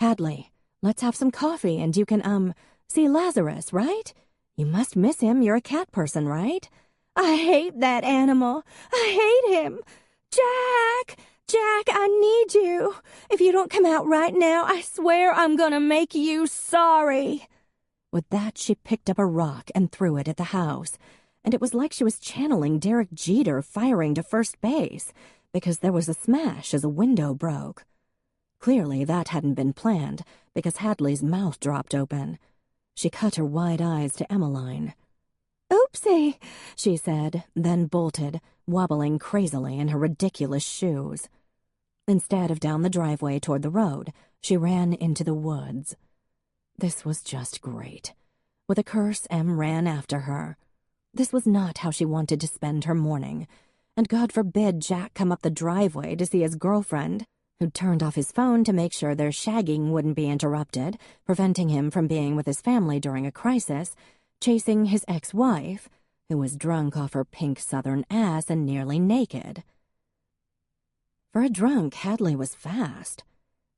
Hadley, let's have some coffee and you can, see Lazarus, right? You must miss him. You're a cat person, right? I hate that animal. I hate him. Jack! Jack, I need you. If you don't come out right now, I swear I'm gonna make you sorry. With that, she picked up a rock and threw it at the house. And it was like she was channeling Derek Jeter firing to first base, because there was a smash as a window broke. Clearly, that hadn't been planned, because Hadley's mouth dropped open. She cut her wide eyes to Emmeline. Oopsie, she said, then bolted, wobbling crazily in her ridiculous shoes. Instead of down the driveway toward the road, she ran into the woods. This was just great. With a curse, Em ran after her. This was not how she wanted to spend her morning, and God forbid Jack come up the driveway to see his girlfriend, who'd turned off his phone to make sure their shagging wouldn't be interrupted, preventing him from being with his family during a crisis, chasing his ex-wife, who was drunk off her pink southern ass and nearly naked. For a drunk, Hadley was fast.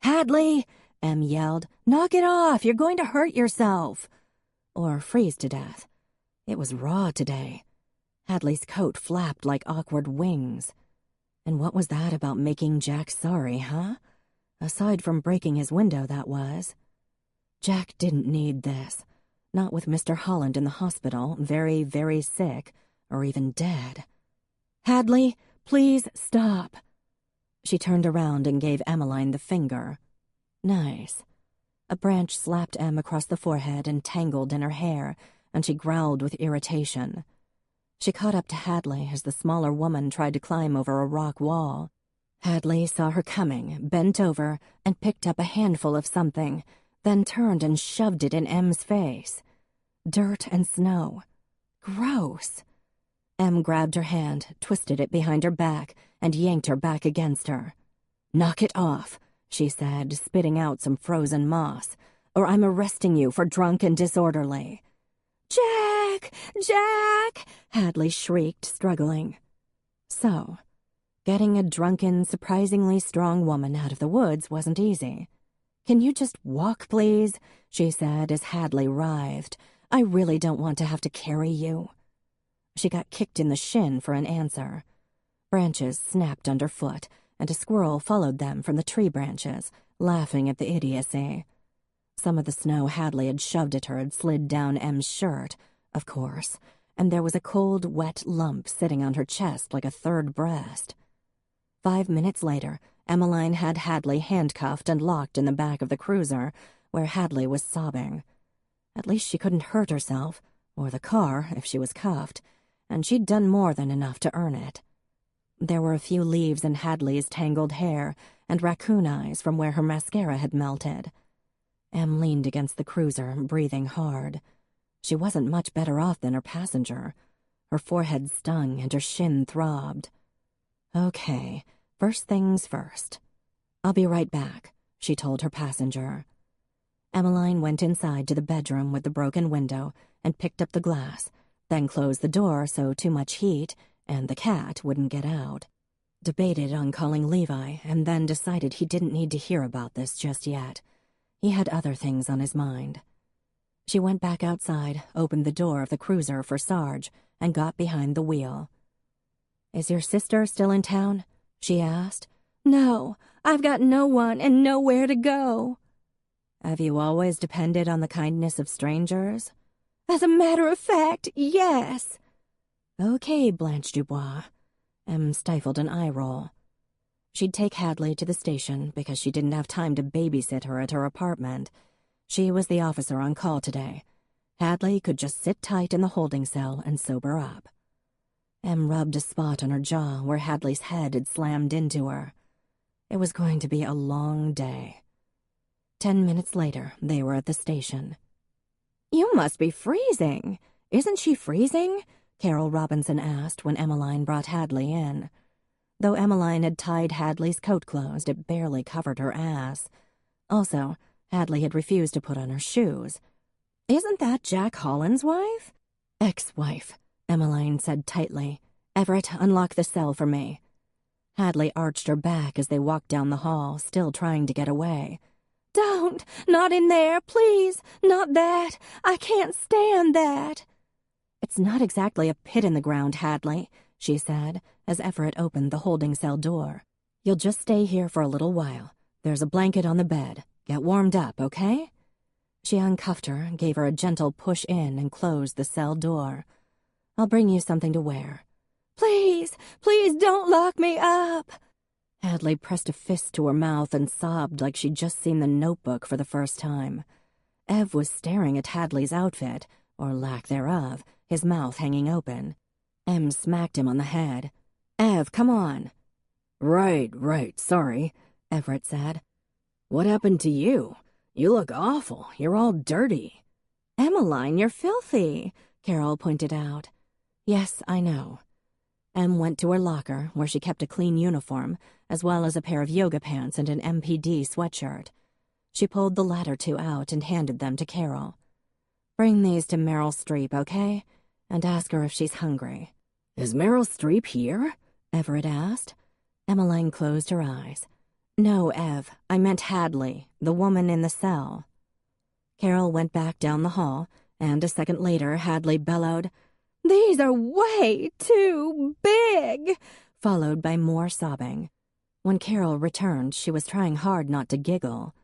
"Hadley!" Em yelled. "Knock it off! You're going to hurt yourself!" Or freeze to death. It was raw today. Hadley's coat flapped like awkward wings. And what was that about making Jack sorry, huh? Aside from breaking his window, that was. Jack didn't need this. Not with Mr. Holland in the hospital, very, very sick, or even dead. "Hadley, please stop." She turned around and gave Emmeline the finger. Nice. A branch slapped Em across the forehead and tangled in her hair, and she growled with irritation. She caught up to Hadley as the smaller woman tried to climb over a rock wall. Hadley saw her coming, bent over, and picked up a handful of something, then turned and shoved it in Em's face. Dirt and snow. Gross. Em grabbed her hand, twisted it behind her back, and yanked her back against her. "Knock it off," she said, spitting out some frozen moss, "or I'm arresting you for drunk and disorderly." "Jack! Jack!" Hadley shrieked, struggling. So, getting a drunken, surprisingly strong woman out of the woods wasn't easy. "Can you just walk, please?" she said as Hadley writhed. "I really don't want to have to carry you." She got kicked in the shin for an answer. Branches snapped underfoot, and a squirrel followed them from the tree branches, laughing at the idiocy. Some of the snow Hadley had shoved at her had slid down Em's shirt, of course, and there was a cold, wet lump sitting on her chest like a third breast. 5 minutes later, Emmeline had Hadley handcuffed and locked in the back of the cruiser, where Hadley was sobbing. At least she couldn't hurt herself, or the car if she was cuffed, and she'd done more than enough to earn it. There were a few leaves in Hadley's tangled hair and raccoon eyes from where her mascara had melted. Em leaned against the cruiser, breathing hard. She wasn't much better off than her passenger. Her forehead stung and her shin throbbed. "Okay, first things first. I'll be right back," she told her passenger. Emmeline went inside to the bedroom with the broken window and picked up the glass, then closed the door so too much heat and the cat wouldn't get out. Debated on calling Levi and then decided he didn't need to hear about this just yet. He had other things on his mind. She went back outside, opened the door of the cruiser for Sarge, and got behind the wheel. "Is your sister still in town?" she asked. "No, I've got no one and nowhere to go." "Have you always depended on the kindness of strangers?" "As a matter of fact, yes." "Okay, Blanche Dubois." Em stifled an eye roll. She'd take Hadley to the station because she didn't have time to babysit her at her apartment. She was the officer on call today. Hadley could just sit tight in the holding cell and sober up. Em rubbed a spot on her jaw where Hadley's head had slammed into her. It was going to be a long day. 10 minutes later, they were at the station. "You must be freezing. Isn't she freezing?" Carol Robinson asked when Emmeline brought Hadley in. Though Emmeline had tied Hadley's coat closed, it barely covered her ass. Also, Hadley had refused to put on her shoes. "Isn't that Jack Holland's wife?" "Ex-wife," Emmeline said tightly. "Everett, unlock the cell for me." Hadley arched her back as they walked down the hall, still trying to get away. "Don't! Not in there, please! Not that! I can't stand that!" "It's not exactly a pit in the ground, Hadley," she said, as Everett opened the holding cell door. "You'll just stay here for a little while. There's a blanket on the bed. Get warmed up, okay?" She uncuffed her, gave her a gentle push in, and closed the cell door. "I'll bring you something to wear." "Please, please don't lock me up!" Hadley pressed a fist to her mouth and sobbed like she'd just seen The Notebook for the first time. Ev was staring at Hadley's outfit, or lack thereof, his mouth hanging open. Em smacked him on the head. "Ev, come on." Right, sorry," Everett said. "What happened to you? You look awful. You're all dirty." "Emmeline, you're filthy," Carol pointed out. "Yes, I know." Em went to her locker, where she kept a clean uniform, as well as a pair of yoga pants and an MPD sweatshirt. She pulled the latter two out and handed them to Carol. "Bring these to Meryl Streep, okay? And ask her if she's hungry." "Is Meryl Streep here?" Everett asked. Emmeline closed her eyes. "No, Ev, I meant Hadley, the woman in the cell." Carol went back down the hall, and a second later Hadley bellowed, "These are way too big," followed by more sobbing. When Carol returned, she was trying hard not to giggle.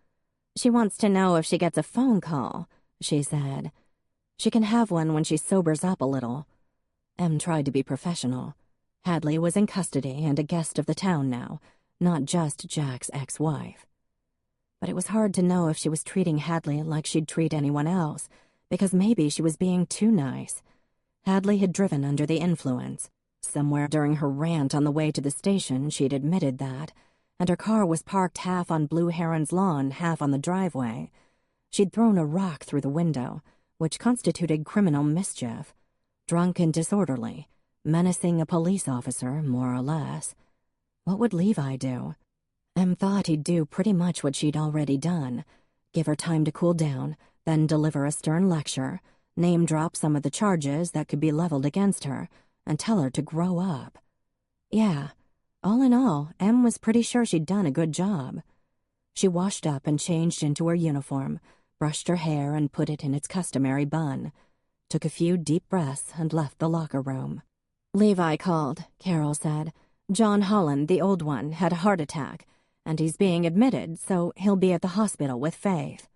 "She wants to know if she gets a phone call," she said. "She can have one when she sobers up a little." Em tried to be professional. Hadley was in custody and a guest of the town now, not just Jack's ex-wife. But it was hard to know if she was treating Hadley like she'd treat anyone else, because maybe she was being too nice. Hadley had driven under the influence. Somewhere during her rant on the way to the station, she'd admitted that, and her car was parked half on Blue Heron's lawn, half on the driveway. She'd thrown a rock through the window, which constituted criminal mischief. Drunk and disorderly, menacing a police officer, more or less. What would Levi do? Em thought he'd do pretty much what she'd already done. Give her time to cool down, then deliver a stern lecture, name-drop some of the charges that could be leveled against her, and tell her to grow up. Yeah, all in all, Em was pretty sure she'd done a good job. She washed up and changed into her uniform, brushed her hair and put it in its customary bun, took a few deep breaths and left the locker room. "Levi called," Carol said. "John Holland, the old one, had a heart attack, and he's being admitted, so he'll be at the hospital with Faith."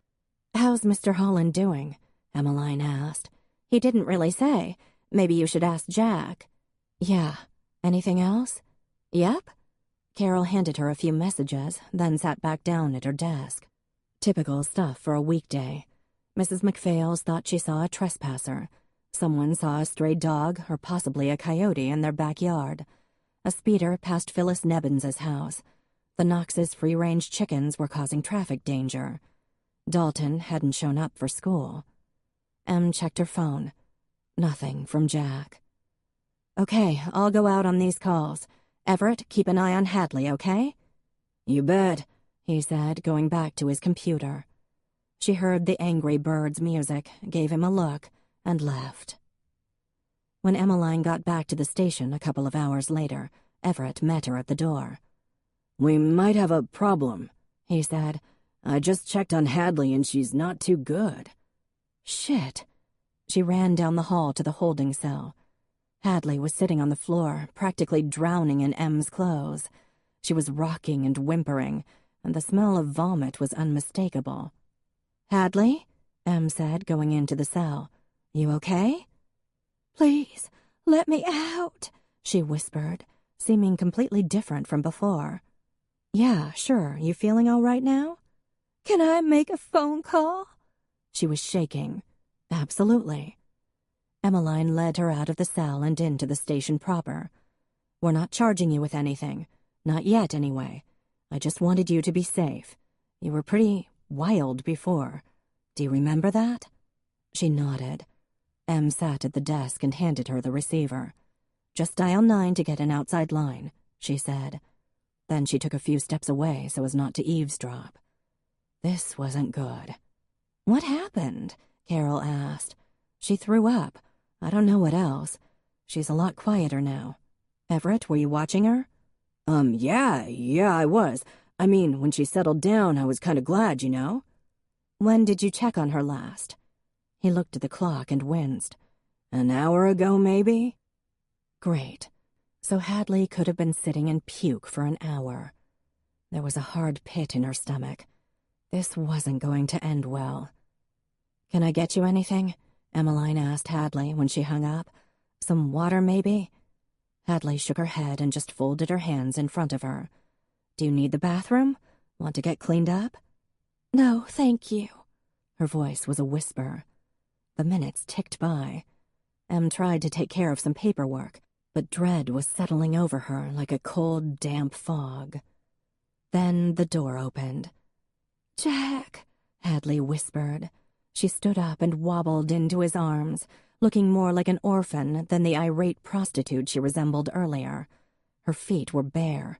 "How's Mr. Holland doing?" Emmeline asked. "He didn't really say. Maybe you should ask Jack." "Yeah. Anything else?" "Yep." Carol handed her a few messages, then sat back down at her desk. Typical stuff for a weekday. Mrs. McPhails thought she saw a trespasser. Someone saw a stray dog or possibly a coyote in their backyard. A speeder passed Phyllis Nebbins's house. The Knox's free-range chickens were causing traffic danger. Dalton hadn't shown up for school. Em checked her phone. Nothing from Jack. "Okay, I'll go out on these calls. Everett, keep an eye on Hadley, okay?" "You bet," he said, going back to his computer. She heard the Angry Birds music, gave him a look, and left. When Emmeline got back to the station a couple of hours later, Everett met her at the door. "We might have a problem," he said. "I just checked on Hadley and she's not too good." Shit. She ran down the hall to the holding cell. Hadley was sitting on the floor, practically drowning in M's clothes. She was rocking and whimpering, and the smell of vomit was unmistakable. "Hadley?" M said, going into the cell. "You okay?" "Please, let me out," she whispered, seeming completely different from before. "Yeah, sure. You feeling all right now?" "Can I make a phone call?" She was shaking. "Absolutely." Emmeline led her out of the cell and into the station proper. "We're not charging you with anything. Not yet, anyway. I just wanted you to be safe. You were pretty wild before. Do you remember that?" She nodded. M sat at the desk and handed her the receiver. "Just dial 9 to get an outside line," she said. Then she took a few steps away so as not to eavesdrop. This wasn't good. "What happened?" Carol asked. "She threw up. I don't know what else. She's a lot quieter now. Everett, were you watching her?" Yeah, I was. I mean, when she settled down, I was kind of glad, you know." "When did you check on her last?" He looked at the clock and winced. "An hour ago, maybe?" Great. So Hadley could have been sitting in puke for an hour. There was a hard pit in her stomach. This wasn't going to end well. "Can I get you anything?" Emmeline asked Hadley when she hung up. "Some water, maybe?" Hadley shook her head and just folded her hands in front of her. "Do you need the bathroom? Want to get cleaned up?" "No, thank you." Her voice was a whisper. The minutes ticked by. Em tried to take care of some paperwork, but dread was settling over her like a cold, damp fog. Then the door opened. "Jack," Hadley whispered. She stood up and wobbled into his arms, looking more like an orphan than the irate prostitute she resembled earlier. Her feet were bare.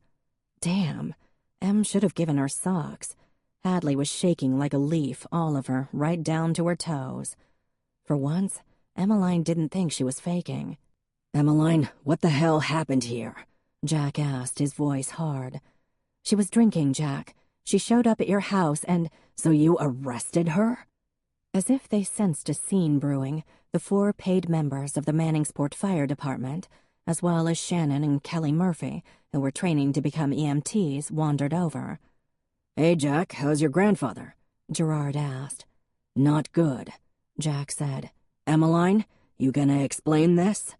Damn, Em should have given her socks. Hadley was shaking like a leaf, all of her, right down to her toes. For once, Emmeline didn't think she was faking. "Emmeline, what the hell happened here?" Jack asked, his voice hard. "She was drinking, Jack. She showed up at your house and—" "So you arrested her?" As if they sensed a scene brewing, the 4 paid members of the Manningsport Fire Department, as well as Shannon and Kelly Murphy, who were training to become EMTs, wandered over. "Hey, Jack, how's your grandfather?" Gerard asked. "Not good," Jack said. "Emmeline, you gonna explain this?"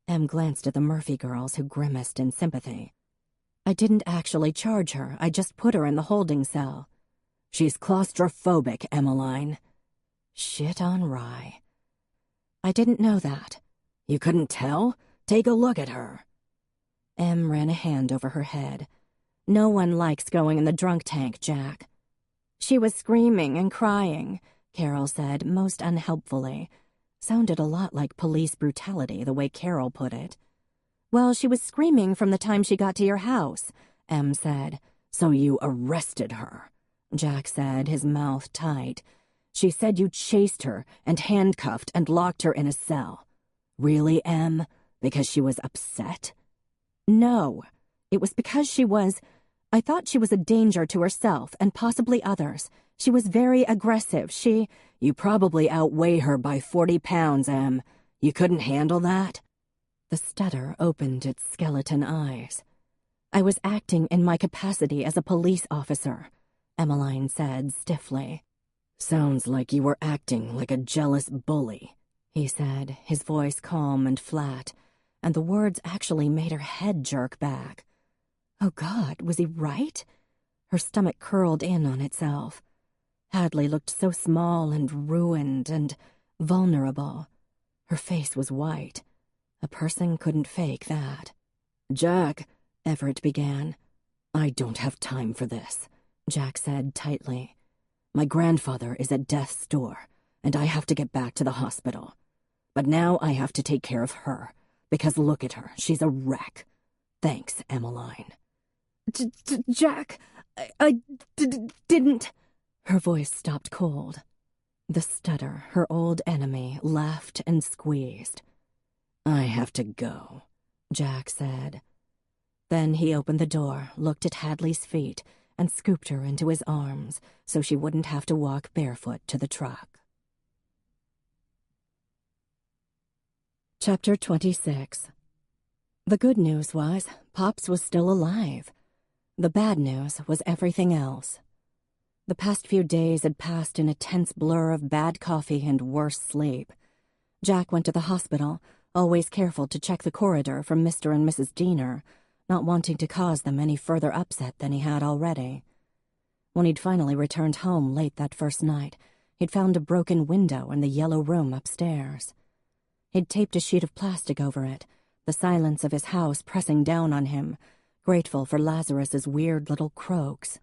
Em glanced at the Murphy girls, who grimaced in sympathy. "I didn't actually charge her. I just put her in the holding cell." "She's claustrophobic, Emmeline." Shit on rye. "I didn't know that." "You couldn't tell? Take a look at her." Em ran a hand over her head. "No one likes going in the drunk tank, Jack." "She was screaming and crying," Carol said, most unhelpfully. Sounded a lot like police brutality, the way Carol put it. "Well, she was screaming from the time she got to your house," Em said. "So you arrested her," Jack said, his mouth tight. "She said you chased her and handcuffed and locked her in a cell. Really, Em? Because she was upset?" "No. It was because I thought she was a danger to herself and possibly others. She was very aggressive. You probably outweigh her by 40 pounds, Em. You couldn't handle that?" The stutter opened its skeleton eyes. "I was acting in my capacity as a police officer," Emmeline said stiffly. "Sounds like you were acting like a jealous bully," he said, his voice calm and flat, and the words actually made her head jerk back. Oh God, was he right? Her stomach curled in on itself. Hadley looked so small and ruined and vulnerable. Her face was white. A person couldn't fake that. "Jack," Everett began. "I don't have time for this," Jack said tightly. "My grandfather is at death's door, and I have to get back to the hospital. But now I have to take care of her, because look at her, she's a wreck. Thanks, Emmeline." "Jack, I didn't..." Her voice stopped cold. The stutter, her old enemy, laughed and squeezed. "I have to go," Jack said. Then he opened the door, looked at Hadley's feet, and scooped her into his arms so she wouldn't have to walk barefoot to the truck. Chapter 26. The good news was Pops was still alive. The bad news was everything else. The past few days had passed in a tense blur of bad coffee and worse sleep. Jack went to the hospital, always careful to check the corridor for Mr. and Mrs. Diener, not wanting to cause them any further upset than he had already. When he'd finally returned home late that first night, he'd found a broken window in the yellow room upstairs. He'd taped a sheet of plastic over it, the silence of his house pressing down on him, grateful for Lazarus's weird little croaks.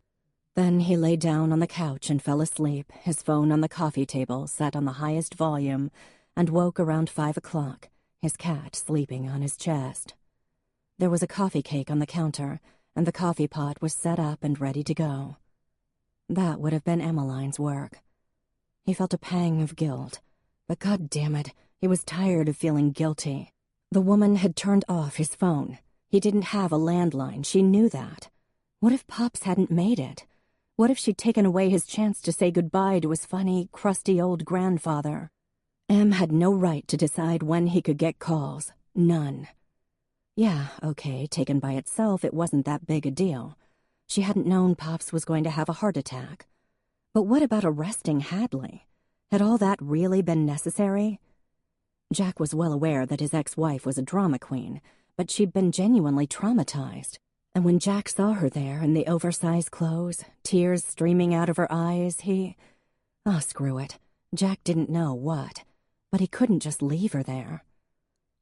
Then he lay down on the couch and fell asleep, his phone on the coffee table set on the highest volume, and woke around 5 o'clock, his cat sleeping on his chest. There was a coffee cake on the counter, and the coffee pot was set up and ready to go. That would have been Emmeline's work. He felt a pang of guilt, but God damn it, he was tired of feeling guilty. The woman had turned off his phone. He didn't have a landline, she knew that. What if Pops hadn't made it? What if she'd taken away his chance to say goodbye to his funny, crusty old grandfather? Em had no right to decide when he could get calls. None. Yeah, okay, taken by itself, it wasn't that big a deal. She hadn't known Pops was going to have a heart attack. But what about arresting Hadley? Had all that really been necessary? Jack was well aware that his ex-wife was a drama queen, but she'd been genuinely traumatized. And when Jack saw her there in the oversized clothes, tears streaming out of her eyes, oh, screw it. Jack didn't know what, but he couldn't just leave her there.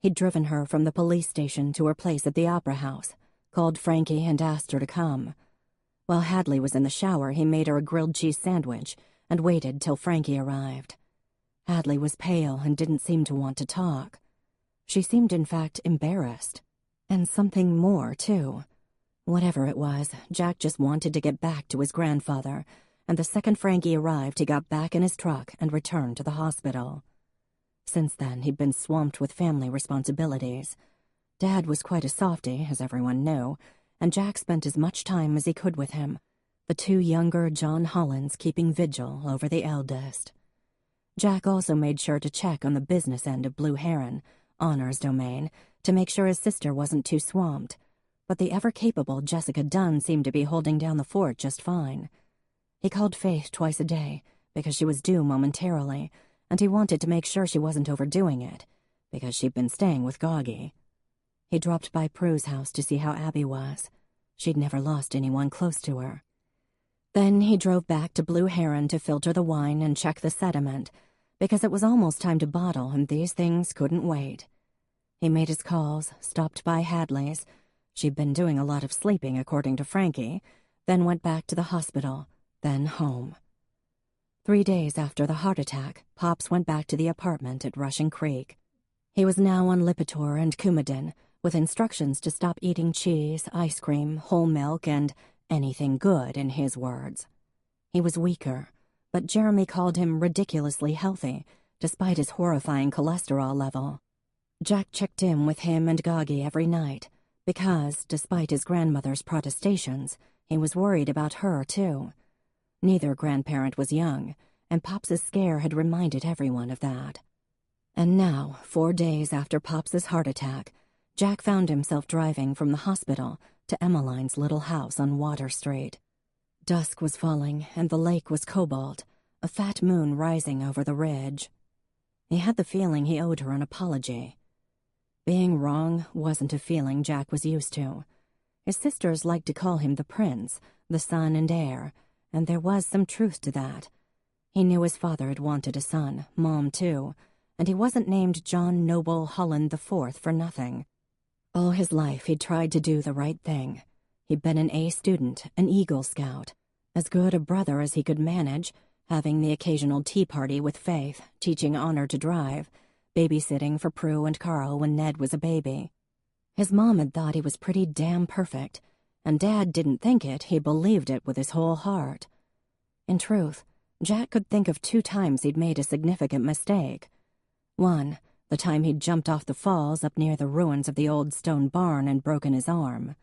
He'd driven her from the police station to her place at the Opera House, called Frankie and asked her to come. While Hadley was in the shower, he made her a grilled cheese sandwich and waited till Frankie arrived. Hadley was pale and didn't seem to want to talk. She seemed, in fact, embarrassed. And something more, too. Whatever it was, Jack just wanted to get back to his grandfather, and the second Frankie arrived, he got back in his truck and returned to the hospital. Since then, he'd been swamped with family responsibilities. Dad was quite a softy, as everyone knew, and Jack spent as much time as he could with him, the two younger John Hollands keeping vigil over the eldest. Jack also made sure to check on the business end of Blue Heron, Honor's domain, to make sure his sister wasn't too swamped, but the ever-capable Jessica Dunn seemed to be holding down the fort just fine. He called Faith twice a day, because she was due momentarily, and he wanted to make sure she wasn't overdoing it, because she'd been staying with Goggy. He dropped by Prue's house to see how Abby was. She'd never lost anyone close to her. Then he drove back to Blue Heron to filter the wine and check the sediment, because it was almost time to bottle and these things couldn't wait. He made his calls, stopped by Hadley's. She'd been doing a lot of sleeping, according to Frankie, then went back to the hospital, then home. 3 days after the heart attack, Pops went back to the apartment at Rushing Creek. He was now on Lipitor and Coumadin, with instructions to stop eating cheese, ice cream, whole milk, and anything good, in his words. He was weaker, but Jeremy called him ridiculously healthy, despite his horrifying cholesterol level. Jack checked in with him and Goggy every night, because, despite his grandmother's protestations, he was worried about her, too. Neither grandparent was young, and Pops's scare had reminded everyone of that. And now, 4 days after Pops's heart attack, Jack found himself driving from the hospital to Emmeline's little house on Water Street. Dusk was falling, and the lake was cobalt, a fat moon rising over the ridge. He had the feeling he owed her an apology. Being wrong wasn't a feeling Jack was used to. His sisters liked to call him the prince, the son and heir, and there was some truth to that. He knew his father had wanted a son, Mom too, and he wasn't named John Noble Holland IV for nothing. All his life he'd tried to do the right thing. He'd been an A student, an Eagle Scout, as good a brother as he could manage, having the occasional tea party with Faith, teaching Honor to drive, babysitting for Prue and Carl when Ned was a baby. His mom had thought he was pretty damn perfect, and Dad didn't think it, he believed it with his whole heart. In truth, Jack could think of 2 times he'd made a significant mistake. One, the time he'd jumped off the falls up near the ruins of the old stone barn and broken his arm.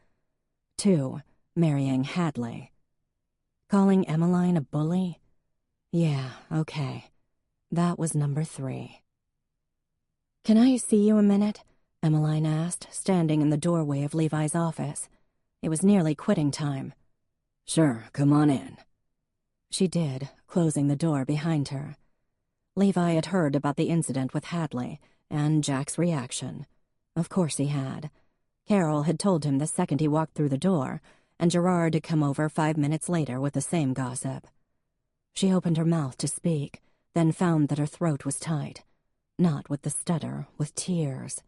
2, marrying Hadley. Calling Emmeline a bully? Yeah, okay. That was number 3. "Can I see you a minute?" Emmeline asked, standing in the doorway of Levi's office. It was nearly quitting time. "Sure, come on in." She did, closing the door behind her. Levi had heard about the incident with Hadley and Jack's reaction. Of course he had. Carol had told him the second he walked through the door, and Gerard had come over 5 minutes later with the same gossip. She opened her mouth to speak, then found that her throat was tight. Not with the stutter, with tears.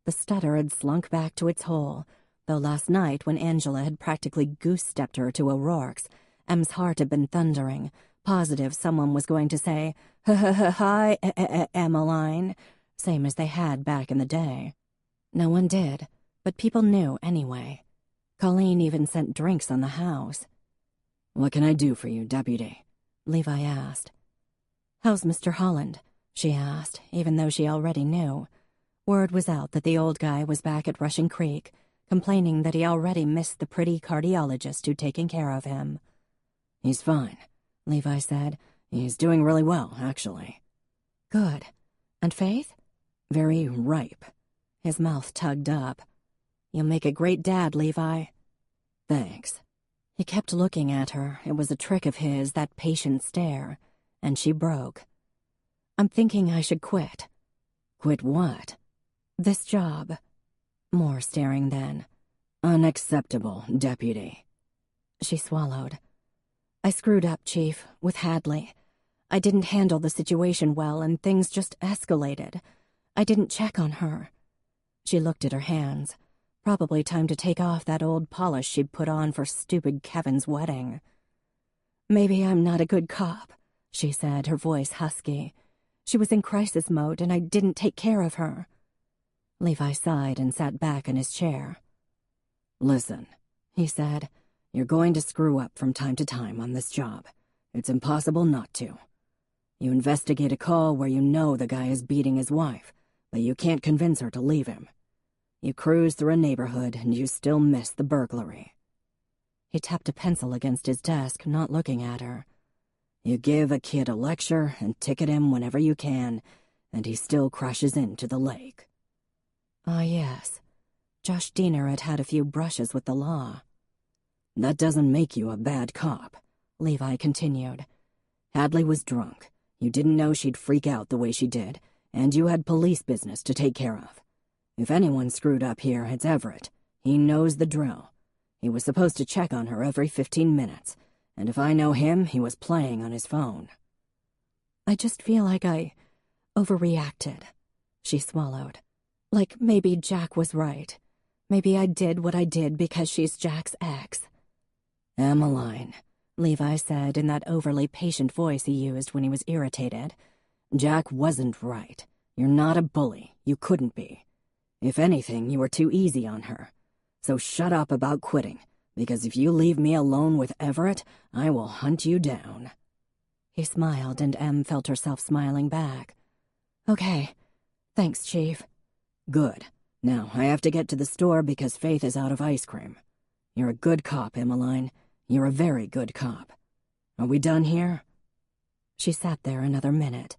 The stutter had slunk back to its hole, though last night when Angela had practically goose-stepped her to O'Rourke's, Em's heart had been thundering, positive someone was going to say, "Hi, Emmeline," same as they had back in the day. No one did, but people knew anyway. Colleen even sent drinks on the house. "What can I do for you, Deputy?" Levi asked. "How's Mr. Holland?" she asked, even though she already knew. Word was out that the old guy was back at Rushing Creek, complaining that he already missed the pretty cardiologist who'd taken care of him. "He's fine," Levi said. "He's doing really well, actually." "Good. And Faith?" "Very ripe." His mouth tugged up. "You'll make a great dad, Levi." "Thanks." He kept looking at her. It was a trick of his, that patient stare. And she broke. "I'm thinking I should quit." "Quit what?" "This job." More staring then. "Unacceptable, Deputy." She swallowed. "I screwed up, Chief, with Hadley. I didn't handle the situation well, and things just escalated. I didn't check on her." She looked at her hands. Probably time to take off that old polish she'd put on for stupid Kevin's wedding. "Maybe I'm not a good cop," she said, her voice husky. "She was in crisis mode, and I didn't take care of her." Levi sighed and sat back in his chair. "Listen," he said, "you're going to screw up from time to time on this job. It's impossible not to. You investigate a call where you know the guy is beating his wife, but you can't convince her to leave him. You cruise through a neighborhood and you still miss the burglary." He tapped a pencil against his desk, not looking at her. "You give a kid a lecture and ticket him whenever you can, and he still crashes into the lake." Ah, yes. Josh Diener had had a few brushes with the law. "That doesn't make you a bad cop," Levi continued. "Hadley was drunk. You didn't know she'd freak out the way she did, and you had police business to take care of. If anyone screwed up here, it's Everett. He knows the drill. He was supposed to check on her every 15 minutes, and if I know him, he was playing on his phone." "I just feel like I overreacted." She swallowed. "Like maybe Jack was right. Maybe I did what I did because she's Jack's ex." "Emmeline," Levi said in that overly patient voice he used when he was irritated. "Jack wasn't right. You're not a bully. You couldn't be. If anything, you were too easy on her. So shut up about quitting, because if you leave me alone with Everett, I will hunt you down." He smiled, and Em felt herself smiling back. "Okay. Thanks, Chief." "Good. Now, I have to get to the store because Faith is out of ice cream. You're a good cop, Emmeline. You're a very good cop. Are we done here?" She sat there another minute.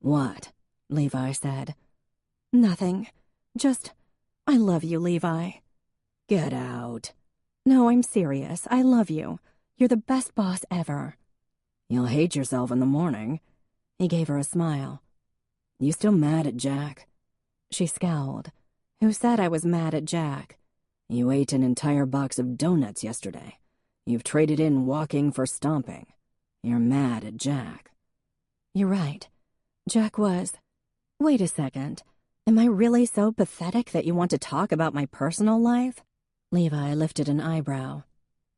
"What?" Levi said. "Nothing. Just, I love you, Levi." "Get out." "No, I'm serious. I love you. You're the best boss ever." "You'll hate yourself in the morning." He gave her a smile. "You still mad at Jack?" She scowled. "Who said I was mad at Jack?" "You ate an entire box of donuts yesterday. You've traded in walking for stomping. You're mad at Jack." "You're right. Jack was... Wait a second. Am I really so pathetic that you want to talk about my personal life?" Levi lifted an eyebrow.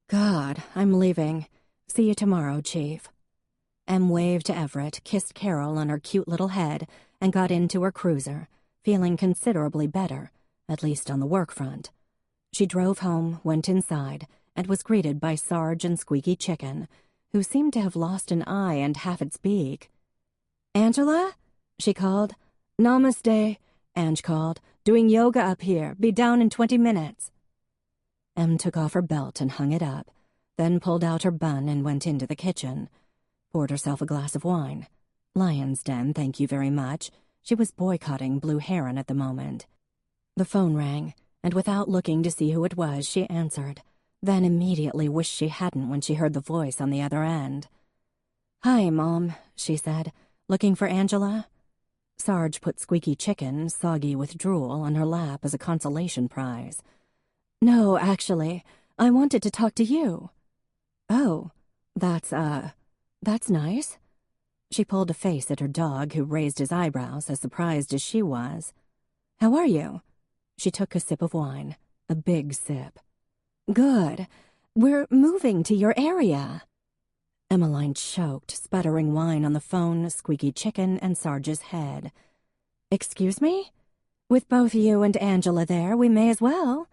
"God, I'm leaving. See you tomorrow, Chief." Em waved to Everett, kissed Carol on her cute little head, and got into her cruiser, feeling considerably better, at least on the work front. She drove home, went inside, and was greeted by Sarge and Squeaky Chicken, who seemed to have lost an eye and half its beak. "Angela?" she called. "Namaste," Ange called. "Doing yoga up here. Be down in 20 minutes." Em took off her belt and hung it up, then pulled out her bun and went into the kitchen. Poured herself a glass of wine. Lion's Den, thank you very much. She was boycotting Blue Heron at the moment. The phone rang, and without looking to see who it was, she answered, then immediately wished she hadn't when she heard the voice on the other end. "Hi, Mom," she said. "Looking for Angela?" Sarge put Squeaky Chicken, soggy with drool, on her lap as a consolation prize. "No, actually, I wanted to talk to you." "Oh, that's nice." She pulled a face at her dog, who raised his eyebrows, as surprised as she was. "How are you?" She took a sip of wine, a big sip. "Good. We're moving to your area." Emmeline choked, sputtering wine on the phone, Squeaky Chicken, and Sarge's head. "Excuse me? With both you and Angela there, we may as well."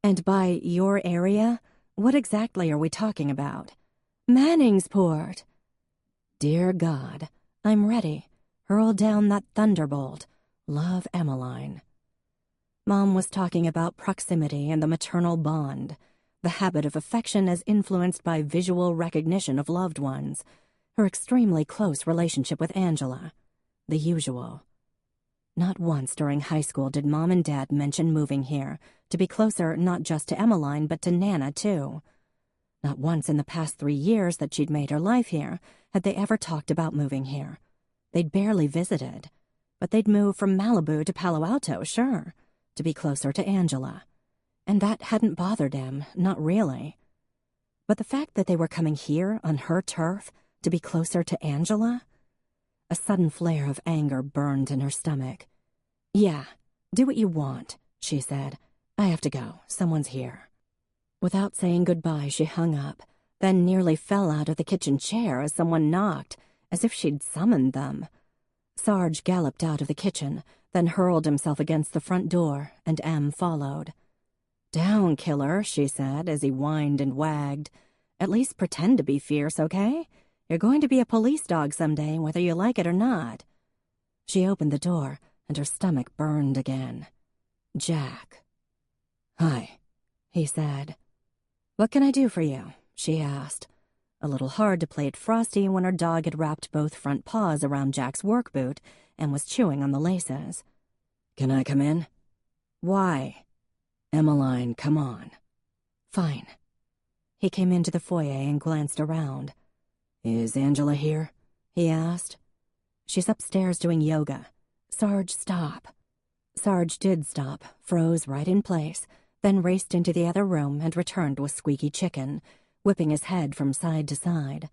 "And by your area, what exactly are we talking about?" "Manningsport." Dear God, I'm ready. Hurl down that thunderbolt. Love, Emmeline. Mom was talking about proximity and the maternal bond, the habit of affection as influenced by visual recognition of loved ones, her extremely close relationship with Angela, the usual. Not once during high school did Mom and Dad mention moving here, to be closer not just to Emmeline but to Nana, too. Not once in the past 3 years that she'd made her life here had they ever talked about moving here. They'd barely visited, but they'd moved from Malibu to Palo Alto, sure, to be closer to Angela. And that hadn't bothered him, not really. But the fact that they were coming here, on her turf, to be closer to Angela? A sudden flare of anger burned in her stomach. "Yeah, do what you want," she said. "I have to go. Someone's here." Without saying goodbye, she hung up, then nearly fell out of the kitchen chair as someone knocked, as if she'd summoned them. Sarge galloped out of the kitchen, then hurled himself against the front door, and Em followed. "Down, killer," she said as he whined and wagged. "At least pretend to be fierce, okay? You're going to be a police dog someday, whether you like it or not." She opened the door, and her stomach burned again. Jack. "Hi," he said. "What can I do for you?" she asked. A little hard to play it frosty when her dog had wrapped both front paws around Jack's work boot and was chewing on the laces. "Can I come in?" "Why?" "Emmeline, come on." "Fine." He came into the foyer and glanced around. "Is Angela here?" he asked. "She's upstairs doing yoga." "Sarge, stop." Sarge did stop, froze right in place, then raced into the other room and returned with Squeaky Chicken, whipping his head from side to side.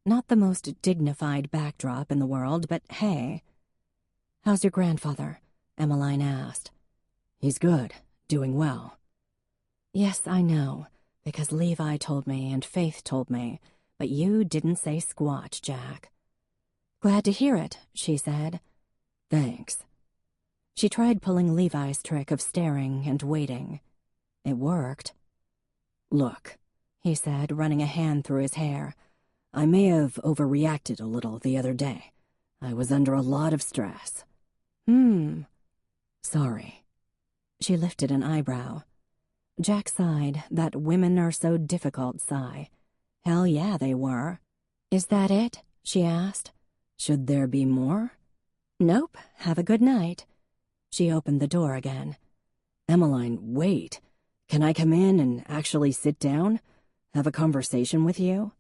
Not the most dignified backdrop in the world, but hey. "How's your grandfather?" Emmeline asked. "He's good, doing well." "Yes, I know, because Levi told me and Faith told me, but you didn't say squat, Jack." "Glad to hear it," she said. "Thanks." She tried pulling Levi's trick of staring and waiting. It worked. "Look," he said, running a hand through his hair. "I may have overreacted a little the other day. I was under a lot of stress." "Sorry." She lifted an eyebrow. Jack sighed, that women are so difficult sigh. Hell yeah, they were. "Is that it?" she asked. "Should there be more?" "Nope. Have a good night." She opened the door again. "Emmeline, wait. Can I come in and actually sit down? Have a conversation with you?"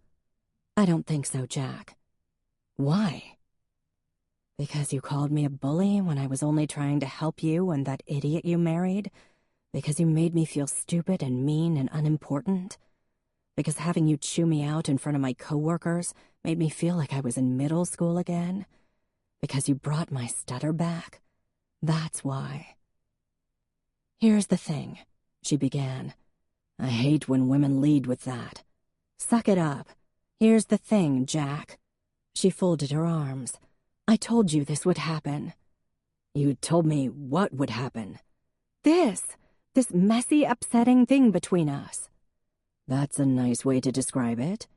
"I don't think so, Jack." "Why?" "Because you called me a bully when I was only trying to help you and that idiot you married? Because you made me feel stupid and mean and unimportant? Because having you chew me out in front of my coworkers made me feel like I was in middle school again? Because you brought my stutter back? That's why." "Here's the thing," she began. "I hate when women lead with that." "Suck it up. Here's the thing, Jack." She folded her arms. "I told you this would happen." "You told me what would happen?" This messy, upsetting thing between us." "That's a nice way to describe it."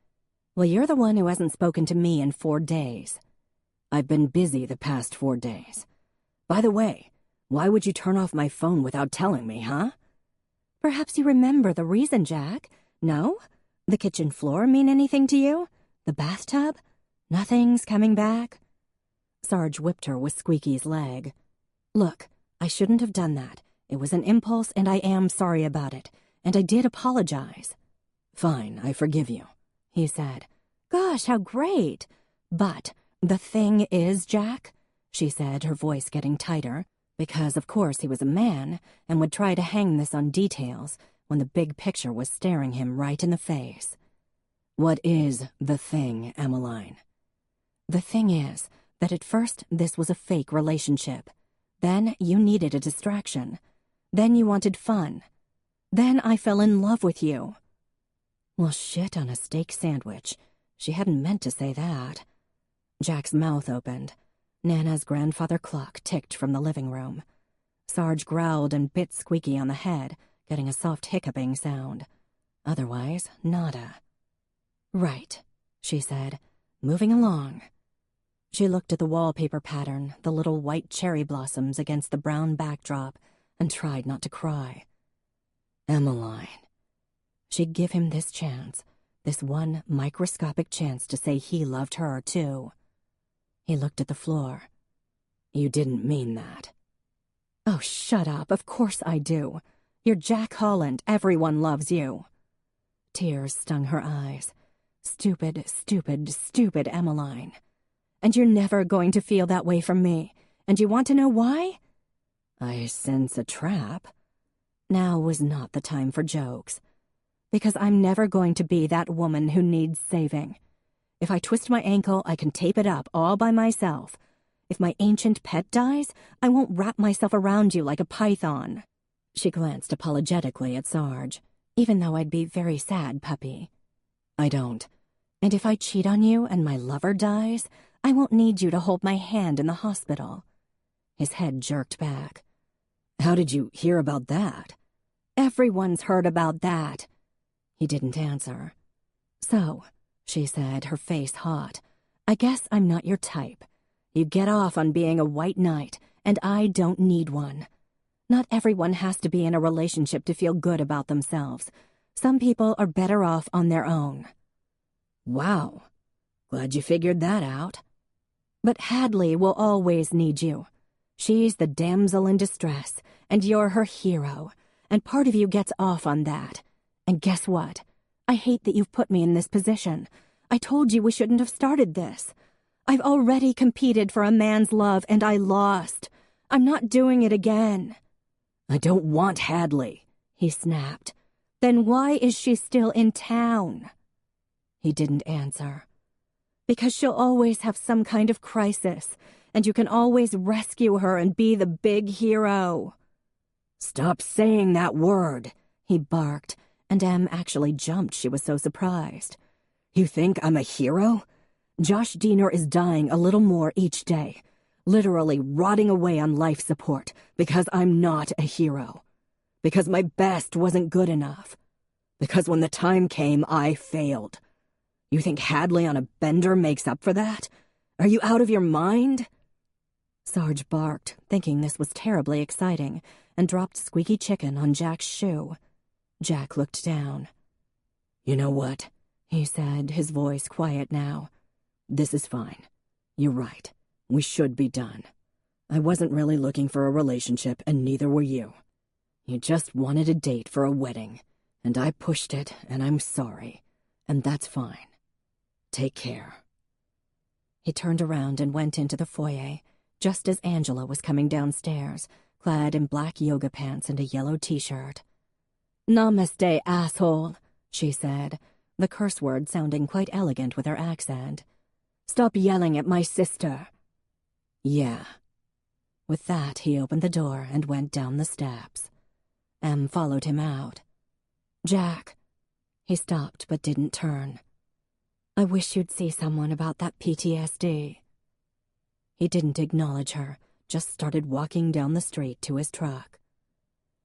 "Well, you're the one who hasn't spoken to me in 4 days." "I've been busy the past 4 days." By the way, why would you turn off my phone without telling me, huh? Perhaps you remember the reason, Jack. No? The kitchen floor mean anything to you? The bathtub? Nothing's coming back? Sarge whipped her with Squeaky's leg. Look, I shouldn't have done that. It was an impulse, and I am sorry about it. And I did apologize. Fine, I forgive you, he said. Gosh, how great. But the thing is, Jack, she said, her voice getting tighter, because of course he was a man and would try to hang this on details when the big picture was staring him right in the face. What is the thing, Emmeline? The thing is that at first this was a fake relationship. Then you needed a distraction. Then you wanted fun. Then I fell in love with you. Well, shit on a steak sandwich. She hadn't meant to say that. Jack's mouth opened. Nana's grandfather clock ticked from the living room. Sarge growled and bit Squeaky on the head, getting a soft hiccuping sound. Otherwise, nada. Right, she said, moving along. She looked at the wallpaper pattern, the little white cherry blossoms against the brown backdrop, and tried not to cry. Emmeline. She'd give him this chance, this one microscopic chance to say he loved her, too. He looked at the floor. You didn't mean that. Oh, shut up. Of course I do. You're Jack Holland. Everyone loves you. Tears stung her eyes. Stupid, stupid, stupid Emmeline. And you're never going to feel that way from me. And you want to know why? I sense a trap. Now was not the time for jokes. Because I'm never going to be that woman who needs saving. If I twist my ankle, I can tape it up all by myself. If my ancient pet dies, I won't wrap myself around you like a python. She glanced apologetically at Sarge. Even though I'd be very sad, puppy. I don't. And if I cheat on you and my lover dies, I won't need you to hold my hand in the hospital. His head jerked back. How did you hear about that? Everyone's heard about that. He didn't answer. So, she said, her face hot, I guess I'm not your type. You get off on being a white knight, and I don't need one. Not everyone has to be in a relationship to feel good about themselves. Some people are better off on their own. Wow. Glad you figured that out. But Hadley will always need you. She's the damsel in distress, and you're her hero, and part of you gets off on that. And guess what? I hate that you've put me in this position. I told you we shouldn't have started this. I've already competed for a man's love, and I lost. I'm not doing it again. I don't want Hadley, he snapped. Then why is she still in town? He didn't answer. Because she'll always have some kind of crisis, and you can always rescue her and be the big hero. Stop saying that word, he barked, and Em actually jumped. She was so surprised. You think I'm a hero? Josh Diener is dying a little more each day, literally rotting away on life support because I'm not a hero. Because my best wasn't good enough. Because when the time came, I failed. You think Hadley on a bender makes up for that? Are you out of your mind? Sarge barked, thinking this was terribly exciting, and dropped Squeaky Chicken on Jack's shoe. Jack looked down. You know what? He said, his voice quiet now. This is fine. You're right. We should be done. I wasn't really looking for a relationship, and neither were you. You just wanted a date for a wedding, and I pushed it, and I'm sorry. And that's fine. Take care. He turned around and went into the foyer, just as Angela was coming downstairs, clad in black yoga pants and a yellow t-shirt. Namaste, asshole, she said, the curse word sounding quite elegant with her accent. Stop yelling at my sister. Yeah. With that, he opened the door and went down the steps. Em followed him out. Jack. He stopped but didn't turn. I wish you'd see someone about that PTSD. He didn't acknowledge her, just started walking down the street to his truck.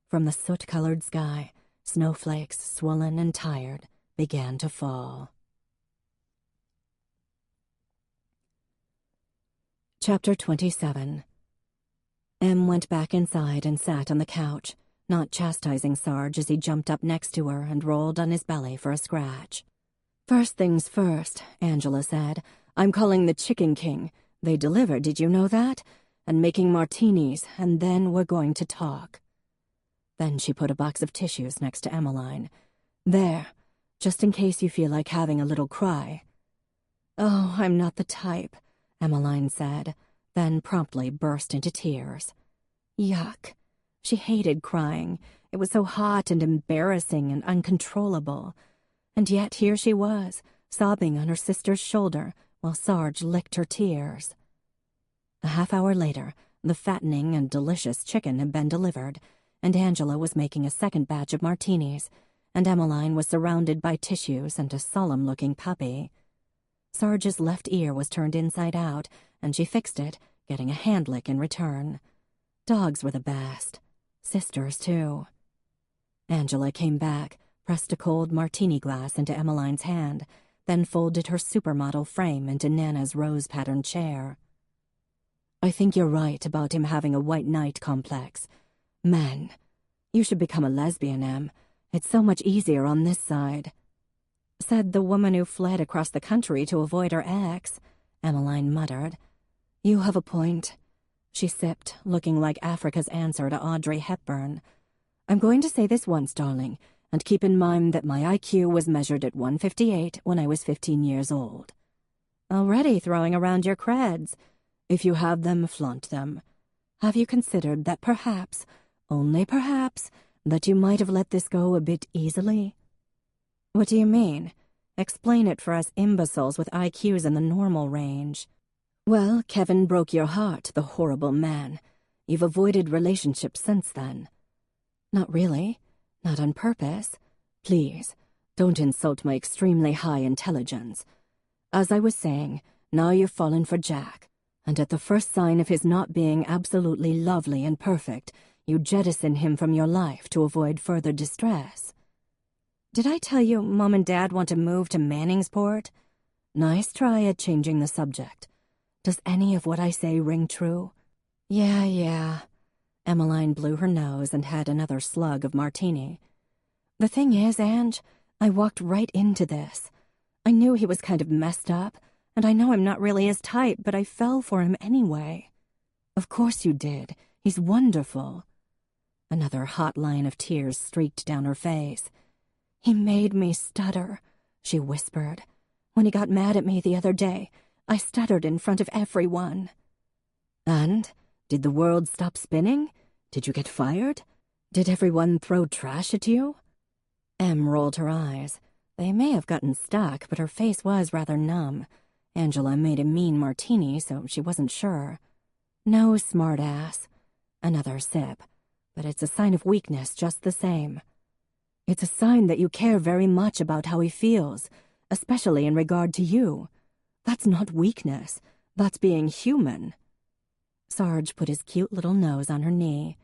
From the soot-colored sky, snowflakes, swollen and tired, began to fall. Chapter 27. Em went back inside and sat on the couch, not chastising Sarge as he jumped up next to her and rolled on his belly for a scratch. "First things first," Angela said. "I'm calling the Chicken King. They deliver, did you know that? And making martinis, and then we're going to talk." Then she put a box of tissues next to Emmeline. "There, just in case you feel like having a little cry." "Oh, I'm not the type," Emmeline said, then promptly burst into tears. Yuck. She hated crying. It was so hot and embarrassing and uncontrollable. And yet here she was, sobbing on her sister's shoulder while Sarge licked her tears. A half-hour later, the fattening and delicious chicken had been delivered, and Angela was making a second batch of martinis, and Emmeline was surrounded by tissues and a solemn-looking puppy. Sarge's left ear was turned inside out, and she fixed it, getting a hand lick in return. Dogs were the best. Sisters, too. Angela came back, pressed a cold martini glass into Emmeline's hand, then folded her supermodel frame into Nana's rose-patterned chair. "I think you're right about him having a white knight complex. Man, you should become a lesbian, Em. It's so much easier on this side," said the woman who fled across the country to avoid her ex, Emmeline muttered. "You have a point," she sipped, looking like Africa's answer to Audrey Hepburn. "I'm going to say this once, darling, and keep in mind that my IQ was measured at 158 when I was 15 years old." "Already throwing around your creds. If you have them, flaunt them. Have you considered that perhaps, only perhaps, that you might have let this go a bit easily?" "What do you mean? Explain it for us imbeciles with IQs in the normal range." "Well, Kevin broke your heart, the horrible man. You've avoided relationships since then." "Not really. Not on purpose. Please, don't insult my extremely high intelligence. As I was saying, now you've fallen for Jack, and at the first sign of his not being absolutely lovely and perfect, you jettison him from your life to avoid further distress." "Did I tell you Mom and Dad want to move to Manningsport?" "Nice try at changing the subject. Does any of what I say ring true?" Yeah. Emmeline blew her nose and had another slug of martini. "The thing is, Ange, I walked right into this. I knew he was kind of messed up, and I know I'm not really his type, but I fell for him anyway." "Of course you did. He's wonderful." Another hot line of tears streaked down her face. "He made me stutter," she whispered. "When he got mad at me the other day, I stuttered in front of everyone." "And? Did the world stop spinning? Did you get fired? Did everyone throw trash at you?" Em rolled her eyes. They may have gotten stuck, but her face was rather numb. Angela made a mean martini, so she wasn't sure. "No, smart-ass." Another sip. "But it's a sign of weakness just the same." "It's a sign that you care very much about how he feels, especially in regard to you. That's not weakness. That's being human." Sarge put his cute little nose on her knee.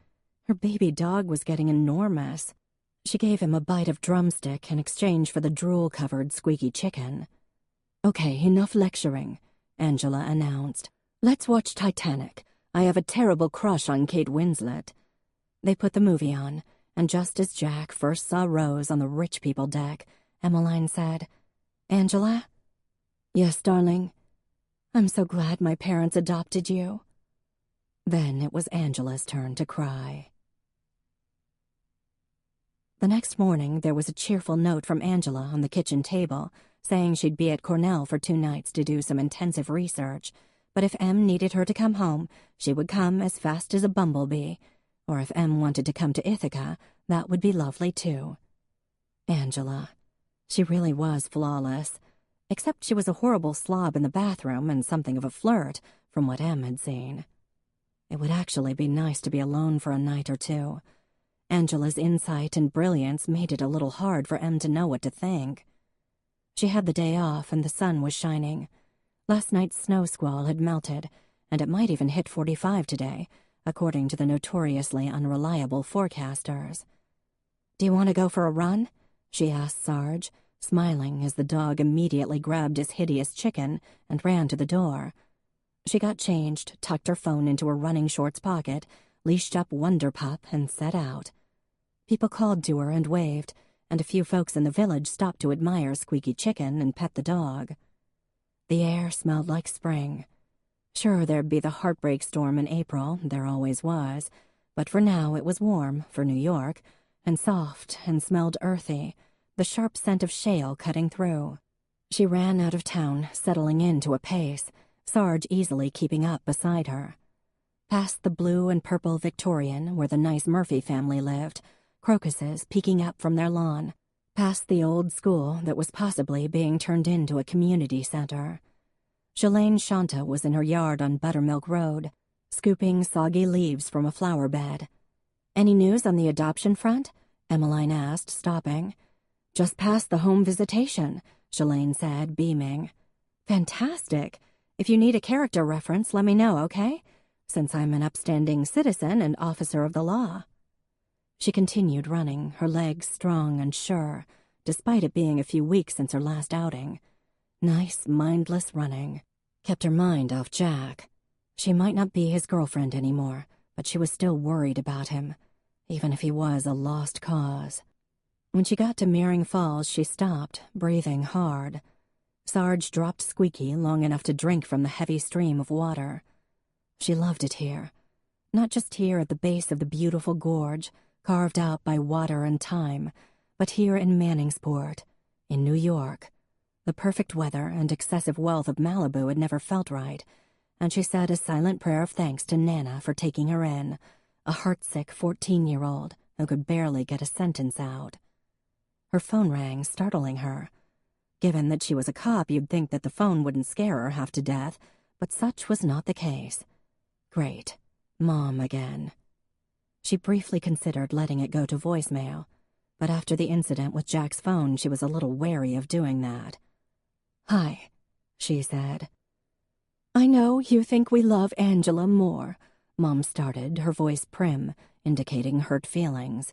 Her baby dog was getting enormous. She gave him a bite of drumstick in exchange for the drool-covered squeaky chicken. "Okay, enough lecturing," Angela announced. "Let's watch Titanic. I have a terrible crush on Kate Winslet." They put the movie on, and just as Jack first saw Rose on the rich people deck, Emmeline said, "Angela?" "Yes, darling." "I'm so glad my parents adopted you." Then it was Angela's turn to cry. The next morning, there was a cheerful note from Angela on the kitchen table saying she'd be at Cornell for 2 nights to do some intensive research, but if Em needed her to come home, she would come as fast as a bumblebee, or if Em wanted to come to Ithaca, that would be lovely too. Angela. She really was flawless, except she was a horrible slob in the bathroom and something of a flirt, from what Em had seen. It would actually be nice to be alone for a night or two. Angela's insight and brilliance made it a little hard for Em to know what to think. She had the day off and the sun was shining. Last night's snow squall had melted, and it might even hit 45 today, according to the notoriously unreliable forecasters. "Do you want to go for a run?" she asked Sarge, smiling as the dog immediately grabbed his hideous chicken and ran to the door. She got changed, tucked her phone into her running shorts pocket, leashed up Wonder Pup, and set out. People called to her and waved, and a few folks in the village stopped to admire Squeaky Chicken and pet the dog. The air smelled like spring. Sure, there'd be the heartbreak storm in April, there always was, but for now it was warm, for New York, and soft and smelled earthy, the sharp scent of shale cutting through. She ran out of town, settling into a pace, Sarge easily keeping up beside her. Past the blue and purple Victorian, where the nice Murphy family lived, crocuses peeking up from their lawn, past the old school that was possibly being turned into a community center. Shalane Shanta was in her yard on Buttermilk Road, scooping soggy leaves from a flower bed. "Any news on the adoption front?" Emmeline asked, stopping. "Just past the home visitation," Shalane said, beaming. "Fantastic. If you need a character reference, let me know, okay? Since I'm an upstanding citizen and officer of the law." She continued running, her legs strong and sure, despite it being a few weeks since her last outing. Nice, mindless running. Kept her mind off Jack. She might not be his girlfriend anymore, but she was still worried about him, even if he was a lost cause. When she got to Meering Falls, she stopped, breathing hard. Sarge dropped Squeaky long enough to drink from the heavy stream of water. She loved it here. Not just here at the base of the beautiful gorge, carved out by water and time, but here in Manningsport, in New York. The perfect weather and excessive wealth of Malibu had never felt right, and she said a silent prayer of thanks to Nana for taking her in, a heartsick 14-year-old who could barely get a sentence out. Her phone rang, startling her. Given that she was a cop, you'd think that the phone wouldn't scare her half to death, but such was not the case. Great. Mom again. She briefly considered letting it go to voicemail, but after the incident with Jack's phone, she was a little wary of doing that. "Hi," she said. "I know you think we love Angela more," Mom started, her voice prim, indicating hurt feelings.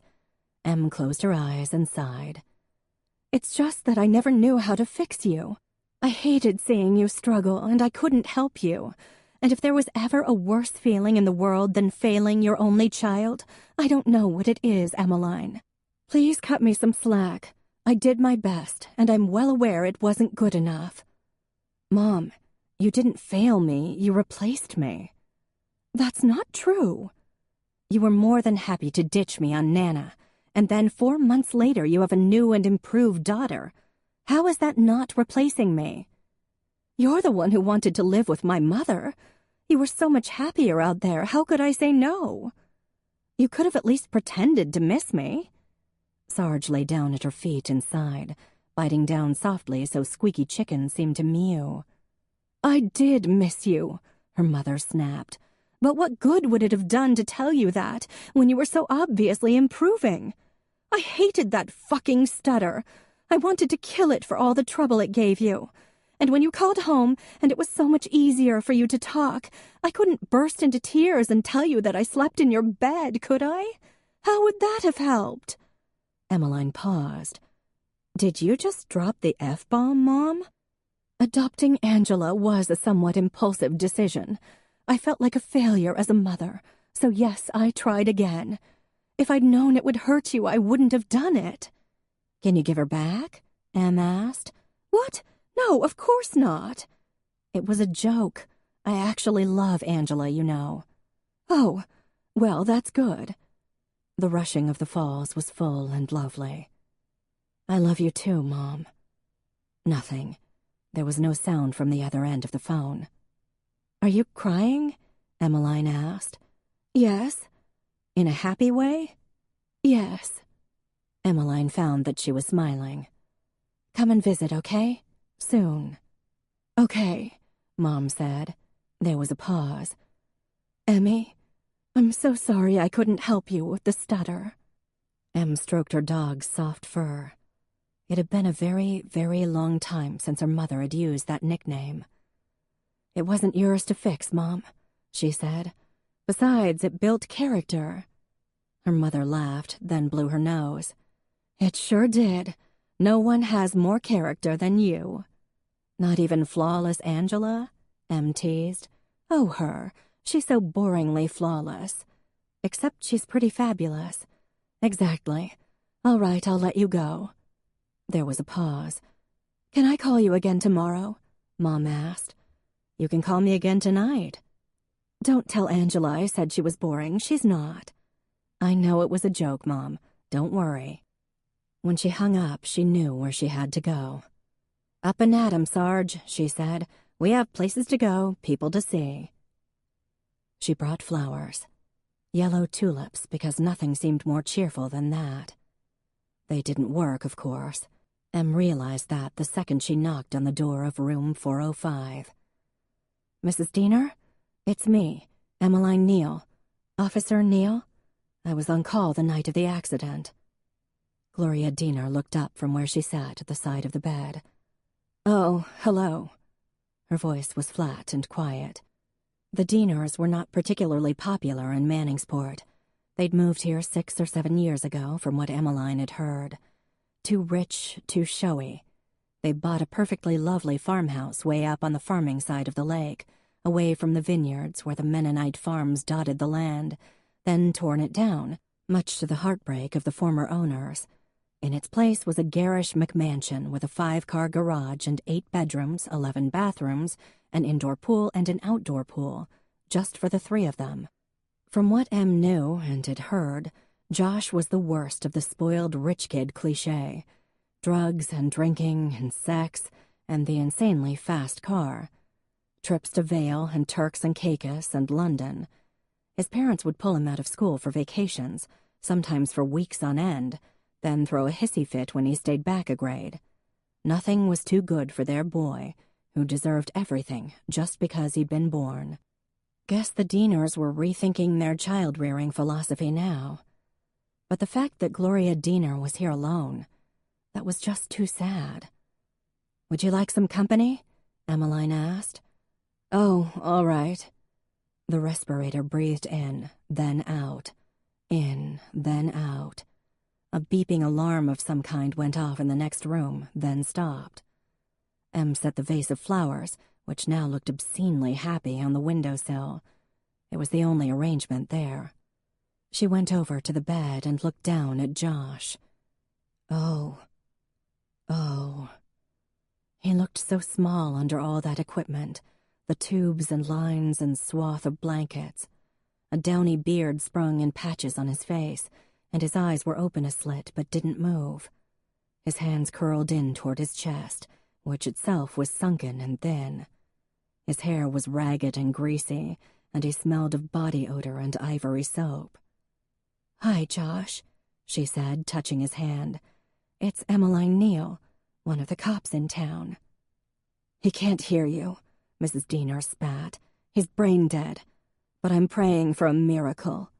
Em closed her eyes and sighed. "It's just that I never knew how to fix you. I hated seeing you struggle, and I couldn't help you. And if there was ever a worse feeling in the world than failing your only child, I don't know what it is, Emmeline. Please cut me some slack. I did my best, and I'm well aware it wasn't good enough." "Mom, you didn't fail me, you replaced me." "That's not true." "You were more than happy to ditch me on Nana, and then 4 months later you have a new and improved daughter. How is that not replacing me?" "You're the one who wanted to live with my mother. You were so much happier out there, how could I say no? You could have at least pretended to miss me." Sarge lay down at her feet and sighed, biting down softly so Squeaky Chicken seemed to mew. "I did miss you," her mother snapped. "But what good would it have done to tell you that when you were so obviously improving? I hated that fucking stutter. I wanted to kill it for all the trouble it gave you. And when you called home and it was so much easier for you to talk, I couldn't burst into tears and tell you that I slept in your bed, could I? How would that have helped?" Emmeline paused. "Did you just drop the F-bomb, Mom?" "Adopting Angela was a somewhat impulsive decision. I felt like a failure as a mother, so yes, I tried again. If I'd known it would hurt you, I wouldn't have done it." "Can you give her back?" Em asked. "What? No, of course not." "It was a joke. I actually love Angela, you know." "Oh, well, that's good." The rushing of the falls was full and lovely. "I love you too, Mom." Nothing. There was no sound from the other end of the phone. "Are you crying?" Emmeline asked. "Yes." "In a happy way?" "Yes." Emmeline found that she was smiling. "Come and visit, okay? Soon." "Okay," Mom said. There was a pause. "Emmy, I'm so sorry I couldn't help you with the stutter." Em stroked her dog's soft fur. It had been a very, very long time since her mother had used that nickname. "It wasn't yours to fix, Mom," she said. "Besides, it built character." Her mother laughed, then blew her nose. "It sure did. No one has more character than you." "Not even flawless Angela?" Em teased. "Oh, her. She's so boringly flawless." Except she's pretty fabulous. Exactly. All right, I'll let you go. There was a pause. Can I call you again tomorrow? Mom asked. You can call me again tonight. Don't tell Angela I said she was boring. She's not. I know it was a joke, Mom. Don't worry. When she hung up, she knew where she had to go. Up and at 'em, Sarge, she said. We have places to go, people to see. She brought flowers. Yellow tulips, because nothing seemed more cheerful than that. They didn't work, of course. Em realized that the second she knocked on the door of room 405. Mrs. Diener? It's me, Emmeline Neal. Officer Neal? I was on call the night of the accident. Gloria Diener looked up from where she sat at the side of the bed. Oh, hello. Her voice was flat and quiet. The Dieners were not particularly popular in Manningsport. They'd moved here 6 or 7 years ago, from what Emmeline had heard. Too rich, too showy. They bought a perfectly lovely farmhouse way up on the farming side of the lake, away from the vineyards where the Mennonite farms dotted the land, then torn it down, much to the heartbreak of the former owners. In its place was a garish McMansion with a 5-car garage and 8 bedrooms, 11 bathrooms, an indoor pool and an outdoor pool, just for the 3 of them. From what Em knew and had heard, Josh was the worst of the spoiled rich kid cliché. Drugs and drinking and sex and the insanely fast car. Trips to Vale and Turks and Caicos and London. His parents would pull him out of school for vacations, sometimes for weeks on end, then throw a hissy fit when he stayed back a grade. Nothing was too good for their boy, who deserved everything just because he'd been born. Guess the Dieners were rethinking their child-rearing philosophy now. But the fact that Gloria Diener was here alone, that was just too sad. Would you like some company? Emmeline asked. Oh, all right. The respirator breathed in, then out. In, then out. A beeping alarm of some kind went off in the next room, then stopped. Em set the vase of flowers, which now looked obscenely happy, on the windowsill. It was the only arrangement there. She went over to the bed and looked down at Josh. Oh. He looked so small under all that equipment, the tubes and lines and swath of blankets. A downy beard sprung in patches on his face, and his eyes were open a slit but didn't move. His hands curled in toward his chest, which itself was sunken and thin. His hair was ragged and greasy, and he smelled of body odor and ivory soap. Hi, Josh, she said, touching his hand. It's Emmeline Neal, one of the cops in town. He can't hear you, Mrs. Diener spat. He's brain dead. But I'm praying for a miracle.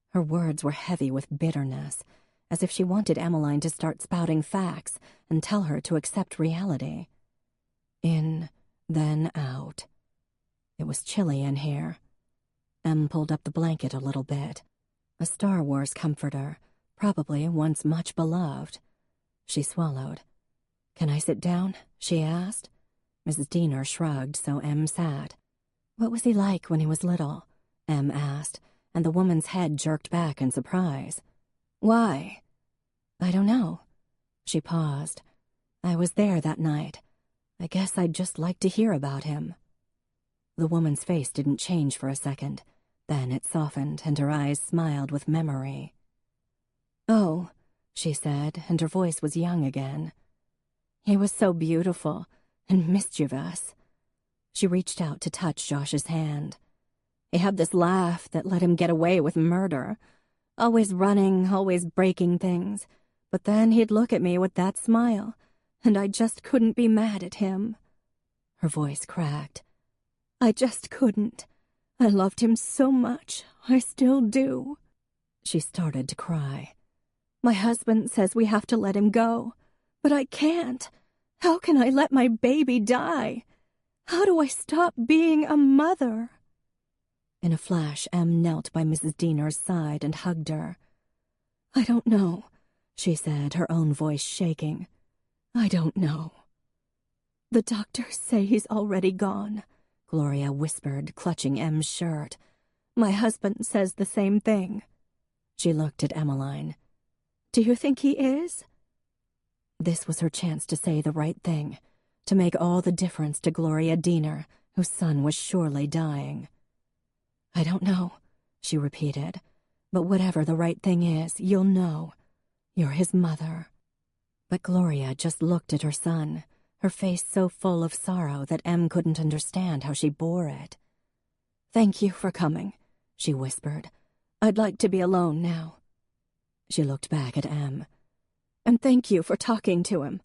Her words were heavy with bitterness, as if she wanted Emmeline to start spouting facts and tell her to accept reality. In, then out. It was chilly in here. Em pulled up the blanket a little bit. A Star Wars comforter, probably once much beloved. She swallowed. Can I sit down? She asked. Mrs. Diener shrugged, so Em sat. What was he like when he was little? Em asked, and the woman's head jerked back in surprise. Why? I don't know. She paused. I was there that night. I guess I'd just like to hear about him. The woman's face didn't change for a second. Then it softened, and her eyes smiled with memory. Oh, she said, and her voice was young again. He was so beautiful and mischievous. She reached out to touch Josh's hand. He had this laugh that let him get away with murder. Always running, always breaking things. But then he'd look at me with that smile, and I just couldn't be mad at him. Her voice cracked. I just couldn't. I loved him so much. I still do. She started to cry. My husband says we have to let him go, but I can't. How can I let my baby die? How do I stop being a mother? In a flash, Em knelt by Mrs. Diener's side and hugged her. I don't know, she said, her own voice shaking. I don't know. The doctors say he's already gone, Gloria whispered, clutching Em's shirt. My husband says the same thing." She looked at Emmeline. "Do you think he is?" This was her chance to say the right thing, to make all the difference to Gloria Diener, whose son was surely dying. "I don't know," she repeated, "but whatever the right thing is, you'll know. You're his mother." But Gloria just looked at her son, her face so full of sorrow that Em couldn't understand how she bore it. "Thank you for coming," she whispered. "I'd like to be alone now." She looked back at Em. "And thank you for talking to him.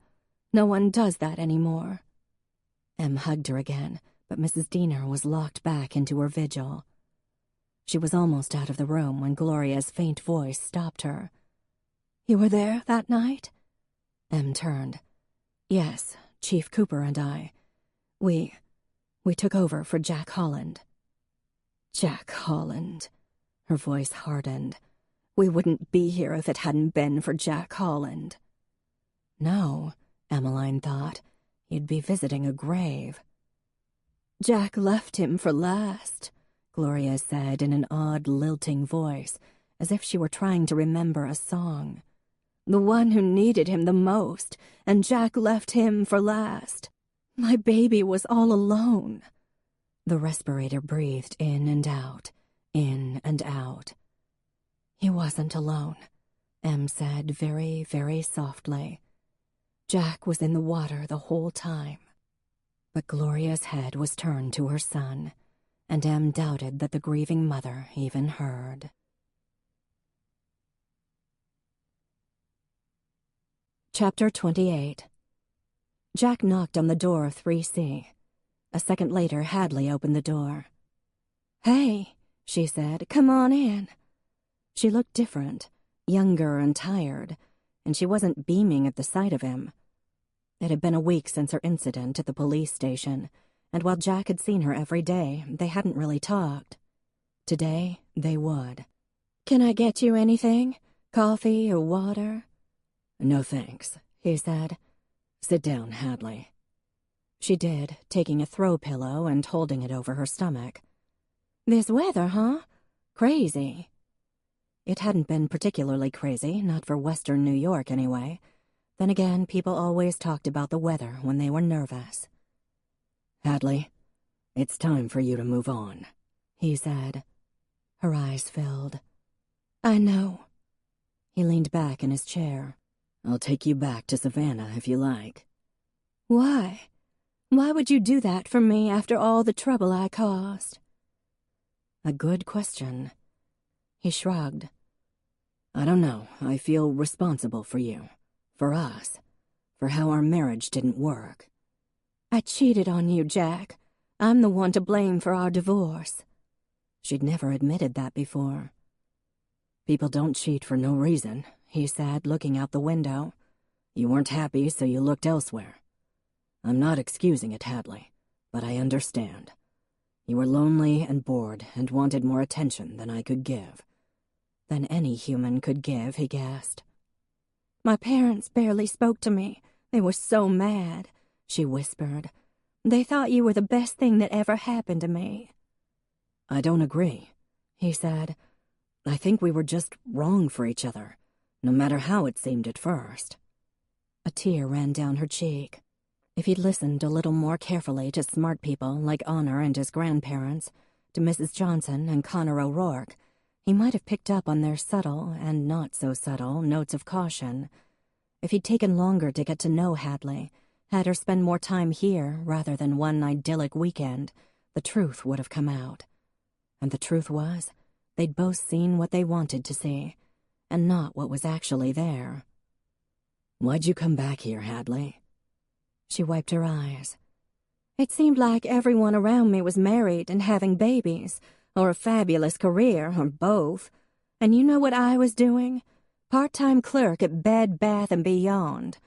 No one does that anymore." Em hugged her again, but Mrs. Diener was locked back into her vigil. She was almost out of the room when Gloria's faint voice stopped her. "You were there that night?" Em turned. "Yes, Chief Cooper and I. We took over for Jack Holland." "Jack Holland." Her voice hardened. "We wouldn't be here if it hadn't been for Jack Holland." No, Emmeline thought. He'd be visiting a grave. "Jack left him for last," Gloria said in an odd, lilting voice, as if she were trying to remember a song. "The one who needed him the most, and Jack left him for last. My baby was all alone." The respirator breathed in and out, in and out. "He wasn't alone," Em said very, very softly. "Jack was in the water the whole time." But Gloria's head was turned to her son, and Em doubted that the grieving mother even heard. Chapter 28. Jack knocked on the door of 3C. A second later, Hadley opened the door. "Hey," she said, "come on in." She looked different, younger and tired, and she wasn't beaming at the sight of him. It had been a week since her incident at the police station, and while Jack had seen her every day, they hadn't really talked. Today, they would. "Can I get you anything? Coffee or water?" "No thanks," he said. "Sit down, Hadley." She did, taking a throw pillow and holding it over her stomach. "This weather, huh? Crazy." It hadn't been particularly crazy, not for Western New York anyway. Then again, people always talked about the weather when they were nervous. "Hadley, it's time for you to move on," he said. Her eyes filled. "I know." He leaned back in his chair. "I'll take you back to Savannah if you like." "Why? Why would you do that for me after all the trouble I caused?" A good question. He shrugged. "I don't know. I feel responsible for you. For us. For how our marriage didn't work." "I cheated on you, Jack. I'm the one to blame for our divorce." She'd never admitted that before. "People don't cheat for no reason," he said, looking out the window. "You weren't happy, so you looked elsewhere. I'm not excusing it, Hadley, but I understand. You were lonely and bored and wanted more attention than I could give." "Than any human could give," he gasped. "My parents barely spoke to me. They were so mad," she whispered. "They thought you were the best thing that ever happened to me." "I don't agree," he said. "I think we were just wrong for each other, no matter how it seemed at first." A tear ran down her cheek. If he'd listened a little more carefully to smart people like Honor and his grandparents, to Mrs. Johnson and Connor O'Rourke, he might have picked up on their subtle and not so subtle notes of caution. If he'd taken longer to get to know Hadley, had her spend more time here rather than one idyllic weekend, the truth would have come out. And the truth was, they'd both seen what they wanted to see, and not what was actually there. "Why'd you come back here, Hadley?" She wiped her eyes. "It seemed like everyone around me was married and having babies, or a fabulous career, or both. And you know what I was doing? Part-time clerk at Bed, Bath & Beyond.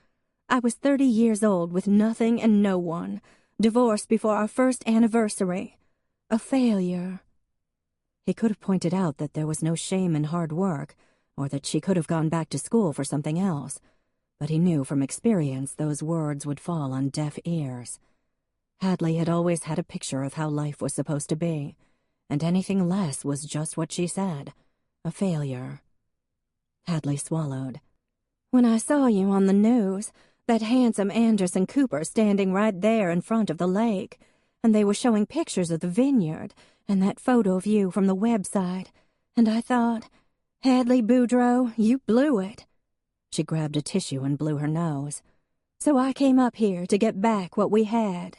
I was 30 years old with nothing and no one, divorced before our first anniversary. A failure." He could have pointed out that there was no shame in hard work, or that she could have gone back to school for something else, but he knew from experience those words would fall on deaf ears. Hadley had always had a picture of how life was supposed to be, and anything less was just what she said, a failure. Hadley swallowed. "When I saw you on the news, that handsome Anderson Cooper standing right there in front of the lake, and they were showing pictures of the vineyard and that photo of you from the website, and I thought, Hadley Boudreaux, you blew it." She grabbed a tissue and blew her nose. "So I came up here to get back what we had."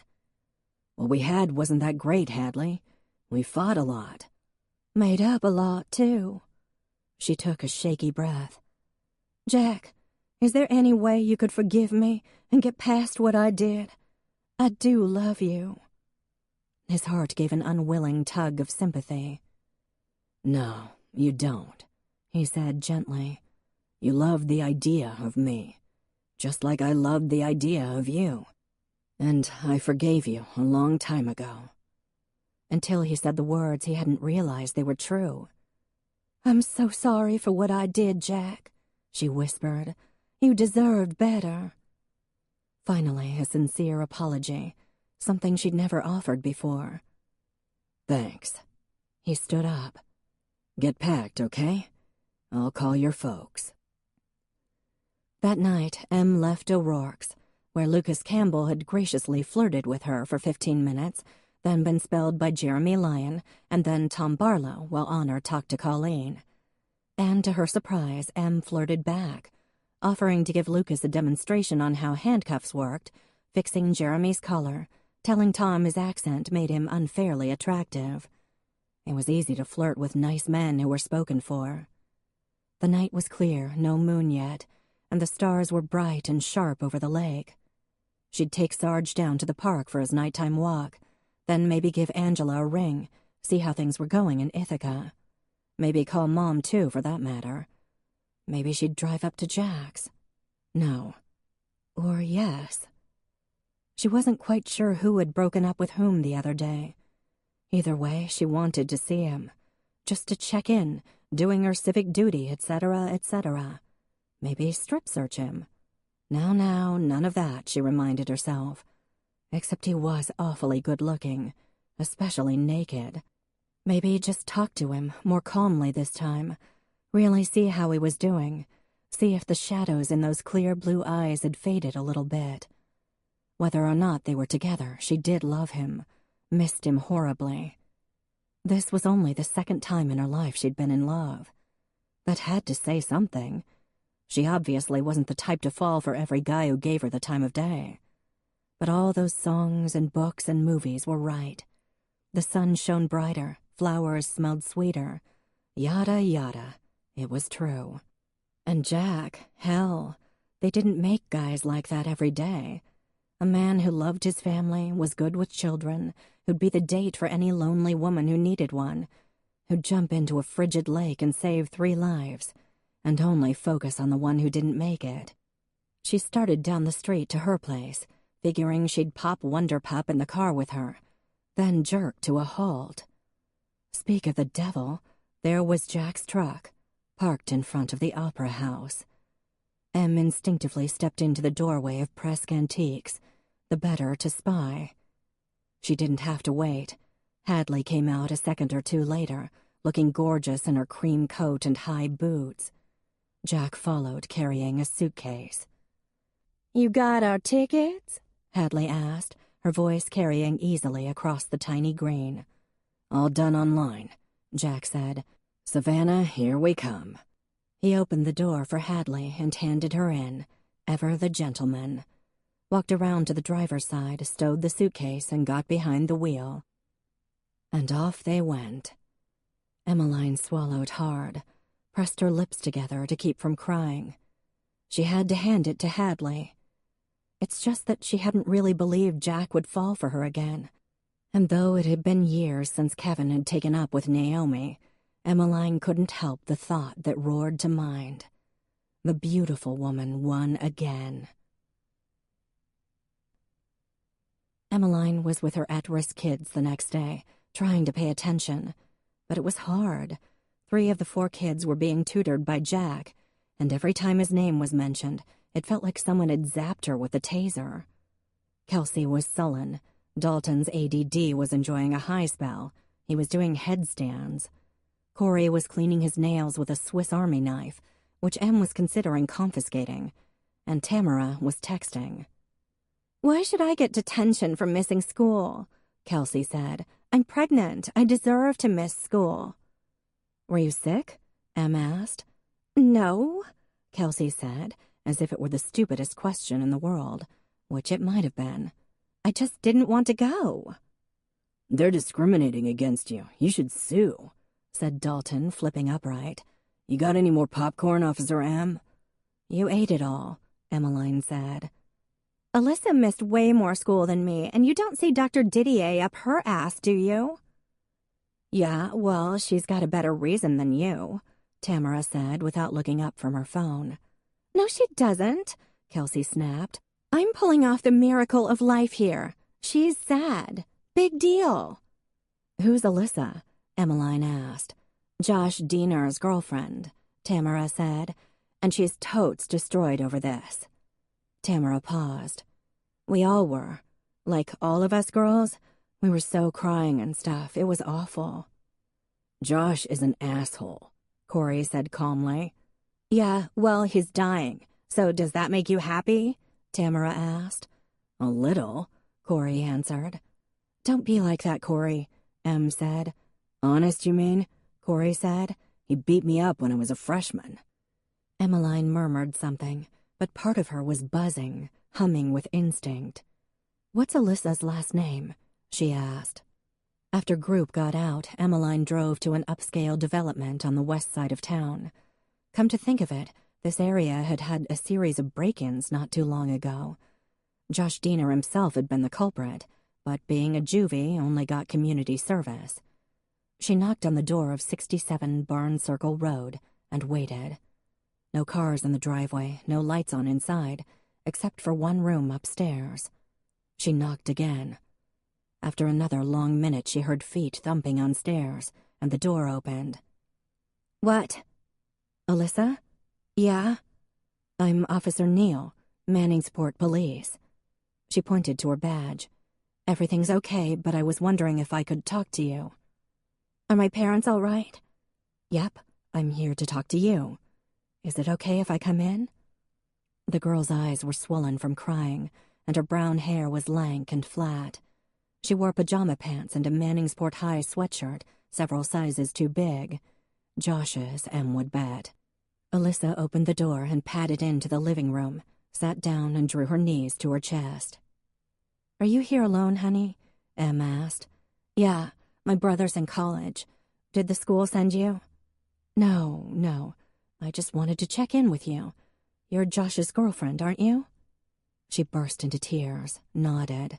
"What we had wasn't that great, Hadley. We fought a lot." "Made up a lot, too." She took a shaky breath. "Jack, is there any way you could forgive me and get past what I did? I do love you." His heart gave an unwilling tug of sympathy. "No, you don't," he said gently. "You loved the idea of me, just like I loved the idea of you. And I forgave you a long time ago." Until he said the words, he hadn't realized they were true. "I'm so sorry for what I did, Jack," she whispered. "You deserved better." Finally, a sincere apology, something she'd never offered before. "Thanks." He stood up. "Get packed, okay? I'll call your folks." That night, Em left O'Rourke's, where Lucas Campbell had graciously flirted with her for 15 minutes, then been spelled by Jeremy Lyon, and then Tom Barlow while Honor talked to Colleen. And to her surprise, Em flirted back, offering to give Lucas a demonstration on how handcuffs worked, fixing Jeremy's collar, telling Tom his accent made him unfairly attractive. It was easy to flirt with nice men who were spoken for. The night was clear, no moon yet, and the stars were bright and sharp over the lake. She'd take Sarge down to the park for his nighttime walk, then maybe give Angela a ring, see how things were going in Ithaca. Maybe call Mom, too, for that matter. Maybe she'd drive up to Jack's. No. Or yes. She wasn't quite sure who had broken up with whom the other day. Either way, she wanted to see him. Just to check in, doing her civic duty, etc., etc. Maybe strip search him. Now, none of that, she reminded herself. Except he was awfully good-looking, especially naked. Maybe just talk to him more calmly this time. Really see how he was doing. See if the shadows in those clear blue eyes had faded a little bit. Whether or not they were together, she did love him. Missed him horribly. This was only the second time in her life she'd been in love. That had to say something. She obviously wasn't the type to fall for every guy who gave her the time of day. But all those songs and books and movies were right. The sun shone brighter, flowers smelled sweeter. Yada, yada. It was true. And Jack, hell, they didn't make guys like that every day. A man who loved his family, was good with children, who'd be the date for any lonely woman who needed one, who'd jump into a frigid lake and save 3 lives, and only focus on the one who didn't make it. She started down the street to her place, figuring she'd pop Wonder Pup in the car with her, then jerk to a halt. Speak of the devil, there was Jack's truck, parked in front of the Opera House. Em instinctively stepped into the doorway of Presque Antiques, the better to spy. She didn't have to wait. Hadley came out a second or two later, looking gorgeous in her cream coat and high boots. Jack followed, carrying a suitcase. "You got our tickets?" Hadley asked, her voice carrying easily across the tiny green. "All done online," Jack said. "Savannah, here we come." He opened the door for Hadley and handed her in, ever the gentleman. Walked around to the driver's side, stowed the suitcase, and got behind the wheel. And off they went. Emmeline swallowed hard, pressed her lips together to keep from crying. She had to hand it to Hadley. It's just that she hadn't really believed Jack would fall for her again. And though it had been years since Kevin had taken up with Naomi, Emmeline couldn't help the thought that roared to mind. The beautiful woman won again. Emmeline was with her at-risk kids the next day, trying to pay attention. But it was hard. 3 of the 4 kids were being tutored by Jack, and every time his name was mentioned, it felt like someone had zapped her with a taser. Kelsey was sullen. Dalton's ADD was enjoying a high spell. He was doing headstands. Corey was cleaning his nails with a Swiss Army knife, which Em was considering confiscating, and Tamara was texting. "Why should I get detention for missing school?" Kelsey said. "I'm pregnant. I deserve to miss school." "Were you sick?" Em asked. "No," Kelsey said, as if it were the stupidest question in the world, which it might have been. "I just didn't want to go." "They're discriminating against you. You should sue," said Dalton, flipping upright. "You got any more popcorn, Officer Em?" "You ate it all," Emmeline said. "Alyssa missed way more school than me, and you don't see Dr. Didier up her ass, do you?" "Yeah, well, she's got a better reason than you," Tamara said without looking up from her phone. "No, she doesn't," Kelsey snapped. "I'm pulling off the miracle of life here. She's sad. Big deal." "Who's Alyssa?" Emmeline asked. "Josh Diener's girlfriend," Tamara said, "and she's totes destroyed over this." Tamara paused. "We all were. Like all of us girls, we were so crying and stuff. It was awful." "Josh is an asshole," Corey said calmly. "Yeah, well, he's dying. So does that make you happy?" Tamara asked. "A little," Corey answered. "Don't be like that, Corey," Em said. "Honest, you mean?" Corey said. "He beat me up when I was a freshman." Emmeline murmured something, but part of her was buzzing, humming with instinct. "What's Alyssa's last name?" she asked. After group got out, Emmeline drove to an upscale development on the west side of town. Come to think of it, this area had had a series of break-ins not too long ago. Josh Diener himself had been the culprit, but being a juvie only got community service. She knocked on the door of 67 Barn Circle Road and waited. No cars in the driveway, no lights on inside, except for one room upstairs. She knocked again. After another long minute, she heard feet thumping on stairs, and the door opened. "What?" "Alyssa?" "Yeah?" "I'm Officer Neal, Manningsport Police." She pointed to her badge. "Everything's okay, but I was wondering if I could talk to you." "Are my parents all right?" "Yep, I'm here to talk to you. Is it okay if I come in?" The girl's eyes were swollen from crying, and her brown hair was lank and flat. She wore pajama pants and a Manningsport High sweatshirt, several sizes too big. Josh's, Em would bet. Alyssa opened the door and padded into the living room, sat down and drew her knees to her chest. "Are you here alone, honey?" Em asked. "Yeah, my brother's in college. Did the school send you?" No. I just wanted to check in with you. You're Josh's girlfriend, aren't you?" She burst into tears, nodded.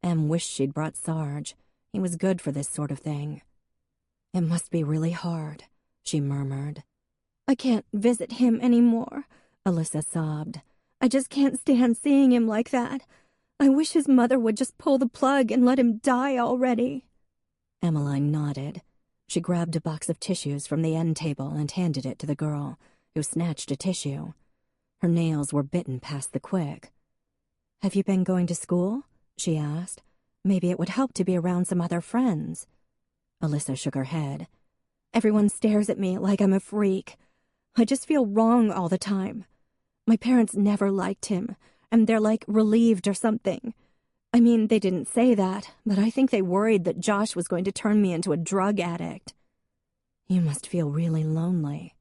Em wished she'd brought Sarge. He was good for this sort of thing. "It must be really hard," she murmured. "I can't visit him anymore," Alyssa sobbed. "I just can't stand seeing him like that. I wish his mother would just pull the plug and let him die already." Emmeline nodded. She grabbed a box of tissues from the end table and handed it to the girl, who snatched a tissue. Her nails were bitten past the quick. "Have you been going to school?" she asked. "Maybe it would help to be around some other friends." Alyssa shook her head. "Everyone stares at me like I'm a freak. I just feel wrong all the time. My parents never liked him, and they're like relieved or something. I mean, they didn't say that, but I think they worried that Josh was going to turn me into a drug addict." "You must feel really lonely."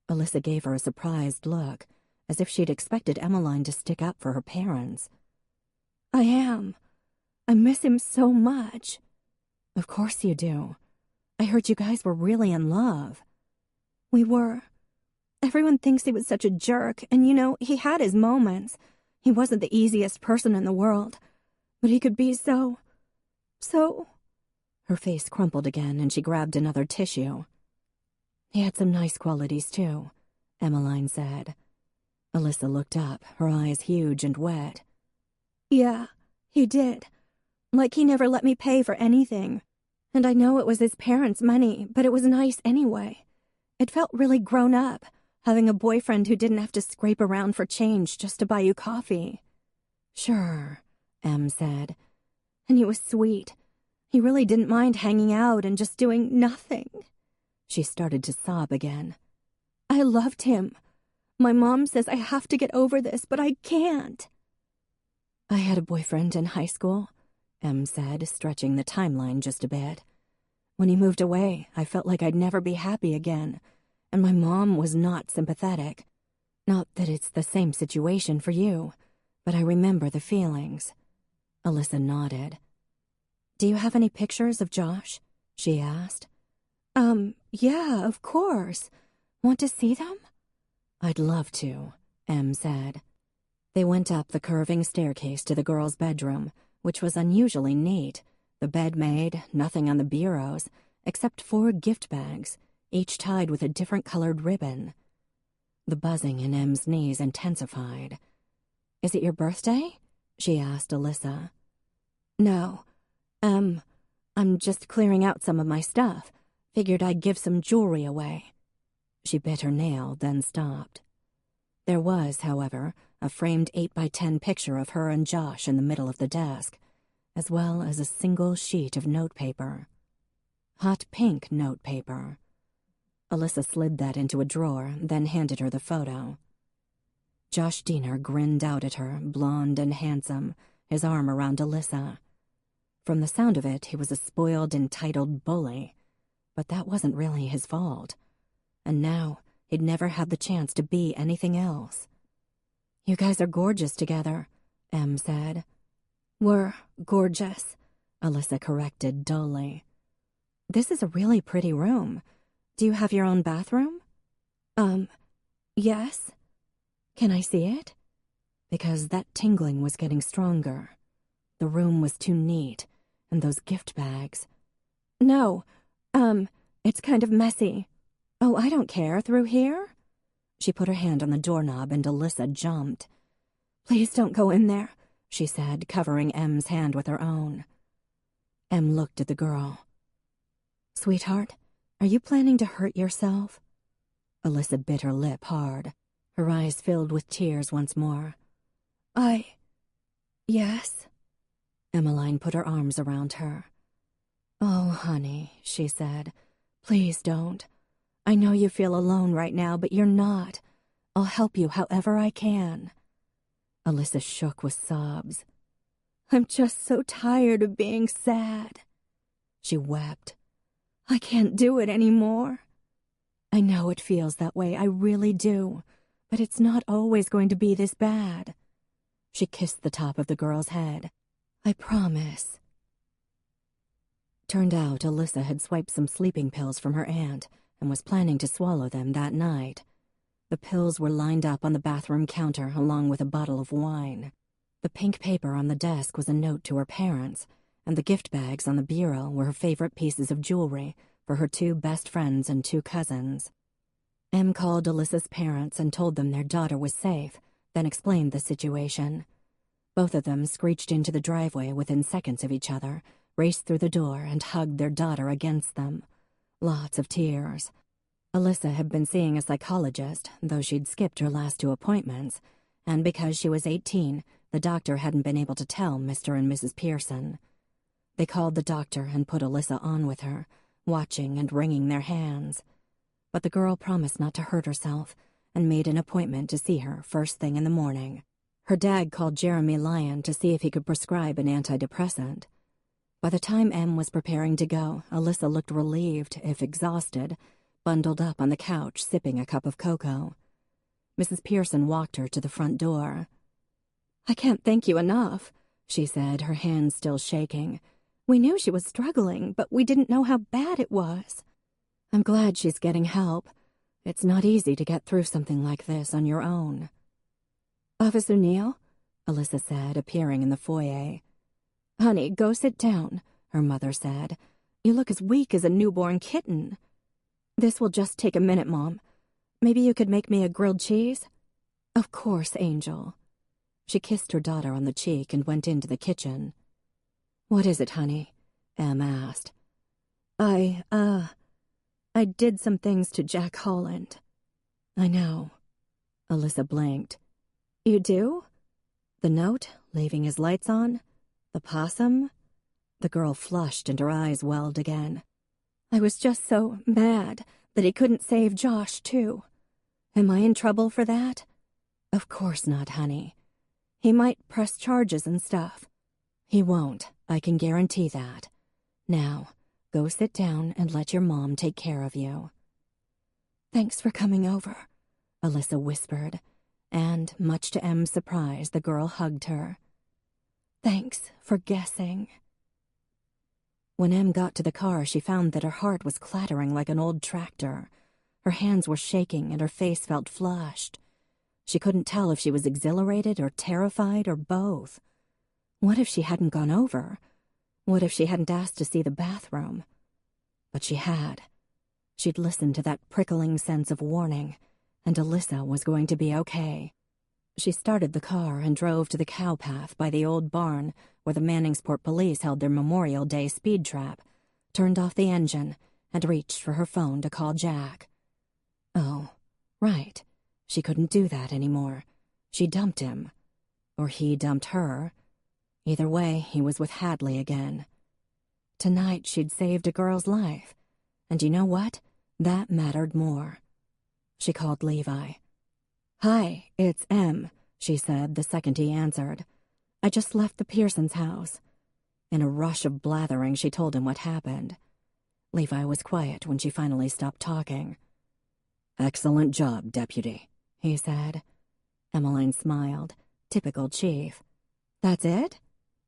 Alyssa gave her a surprised look, as if she'd expected Emmeline to stick up for her parents. "I am. I miss him so much." "Of course you do. I heard you guys were really in love." "We were. Everyone thinks he was such a jerk, and he had his moments. He wasn't the easiest person in the world, but he could be so... Her face crumpled again, and she grabbed another tissue. "He had some nice qualities, too," Emmeline said. Alyssa looked up, her eyes huge and wet. "Yeah, he did. Like he never let me pay for anything. And I know it was his parents' money, but it was nice anyway. It felt really grown up, having a boyfriend who didn't have to scrape around for change just to buy you coffee." "Sure," Em said. "And he was sweet. He really didn't mind hanging out and just doing nothing. She started to sob again. I loved him. My mom says I have to get over this, but I can't. I had a boyfriend in high school, Em said, stretching the timeline just a bit. When he moved away, I felt like I'd never be happy again, and my mom was not sympathetic. Not that it's the same situation for you, but I remember the feelings. Alyssa nodded. Do you have any pictures of Josh? She asked. Yeah, of course. Want to see them? I'd love to, Em said. They went up the curving staircase to the girls' bedroom, which was unusually neat. The bed made, nothing on the bureaus, except 4 gift bags, each tied with a different colored ribbon. The buzzing in Em's knees intensified. Is it your birthday? She asked Alyssa. No. I'm just clearing out some of my stuff. Figured I'd give some jewelry away. She bit her nail, then stopped. There was, however, a framed 8x10 picture of her and Josh in the middle of the desk, as well as a single sheet of notepaper. Hot pink notepaper. Alyssa slid that into a drawer, then handed her the photo. Josh Diener grinned out at her, blonde and handsome, his arm around Alyssa. From the sound of it, he was a spoiled, entitled bully. But that wasn't really his fault. And now, he'd never had the chance to be anything else. You guys are gorgeous together, Em said. We're gorgeous, Alyssa corrected dully. This is a really pretty room. Do you have your own bathroom? Yes. Can I see it? Because that tingling was getting stronger. The room was too neat, and those gift bags. No, it's kind of messy. Oh, I don't care. Through here? She put her hand on the doorknob and Alyssa jumped. Please don't go in there, she said, covering Em's hand with her own. Em looked at the girl. Sweetheart, are you planning to hurt yourself? Alyssa bit her lip hard. Her eyes filled with tears once more. Yes. Emmeline put her arms around her. Oh, honey, she said. Please don't. I know you feel alone right now, but you're not. I'll help you however I can. Alyssa shook with sobs. I'm just so tired of being sad. She wept. I can't do it anymore. I know it feels that way, I really do, but it's not always going to be this bad. She kissed the top of the girl's head. I promise. Turned out Alyssa had swiped some sleeping pills from her aunt and was planning to swallow them that night. The pills were lined up on the bathroom counter along with a bottle of wine. The pink paper on the desk was a note to her parents, and the gift bags on the bureau were her favorite pieces of jewelry for her 2 best friends and 2 cousins. Em called Alyssa's parents and told them their daughter was safe, then explained the situation. Both of them screeched into the driveway within seconds of each other, raced through the door, and hugged their daughter against them. Lots of tears. Alyssa had been seeing a psychologist, though she'd skipped her last 2 appointments, and because she was 18, the doctor hadn't been able to tell Mr. and Mrs. Pearson. They called the doctor and put Alyssa on with her, watching and wringing their hands. But the girl promised not to hurt herself and made an appointment to see her first thing in the morning. Her dad called Jeremy Lyon to see if he could prescribe an antidepressant. By the time Em was preparing to go, Alyssa looked relieved, if exhausted, bundled up on the couch, sipping a cup of cocoa. Mrs. Pearson walked her to the front door. I can't thank you enough, she said, her hands still shaking. We knew she was struggling, but we didn't know how bad it was. I'm glad she's getting help. It's not easy to get through something like this on your own. Officer Neal, Alyssa said, appearing in the foyer. Honey, go sit down, her mother said. You look as weak as a newborn kitten. This will just take a minute, Mom. Maybe you could make me a grilled cheese? Of course, Angel. She kissed her daughter on the cheek and went into the kitchen. What is it, honey? Em asked. I did some things to Jack Holland. I know. Alyssa blinked. You do? The note, leaving his lights on? The possum? The girl flushed and her eyes welled again. I was just so mad that he couldn't save Josh, too. Am I in trouble for that? Of course not, honey. He might press charges and stuff. He won't, I can guarantee that. Now, go sit down and let your mom take care of you. Thanks for coming over, Alyssa whispered, and, much to Em's surprise, the girl hugged her. Thanks for guessing. When Em got to the car, she found that her heart was clattering like an old tractor. Her hands were shaking and her face felt flushed. She couldn't tell if she was exhilarated or terrified or both. What if she hadn't gone over? What if she hadn't asked to see the bathroom? But she had. She'd listened to that prickling sense of warning, and Alyssa was going to be okay. She started the car and drove to the cow path by the old barn where the Manningsport police held their Memorial Day speed trap, turned off the engine, and reached for her phone to call Jack. Oh, right. She couldn't do that anymore. She dumped him. Or he dumped her. Either way, he was with Hadley again. Tonight, she'd saved a girl's life. And you know what? That mattered more. She called Levi. Hi, it's Em, she said the second he answered. I just left the Pearsons' house. In a rush of blathering, she told him what happened. Levi was quiet when she finally stopped talking. Excellent job, Deputy, he said. Emmeline smiled. Typical chief. That's it?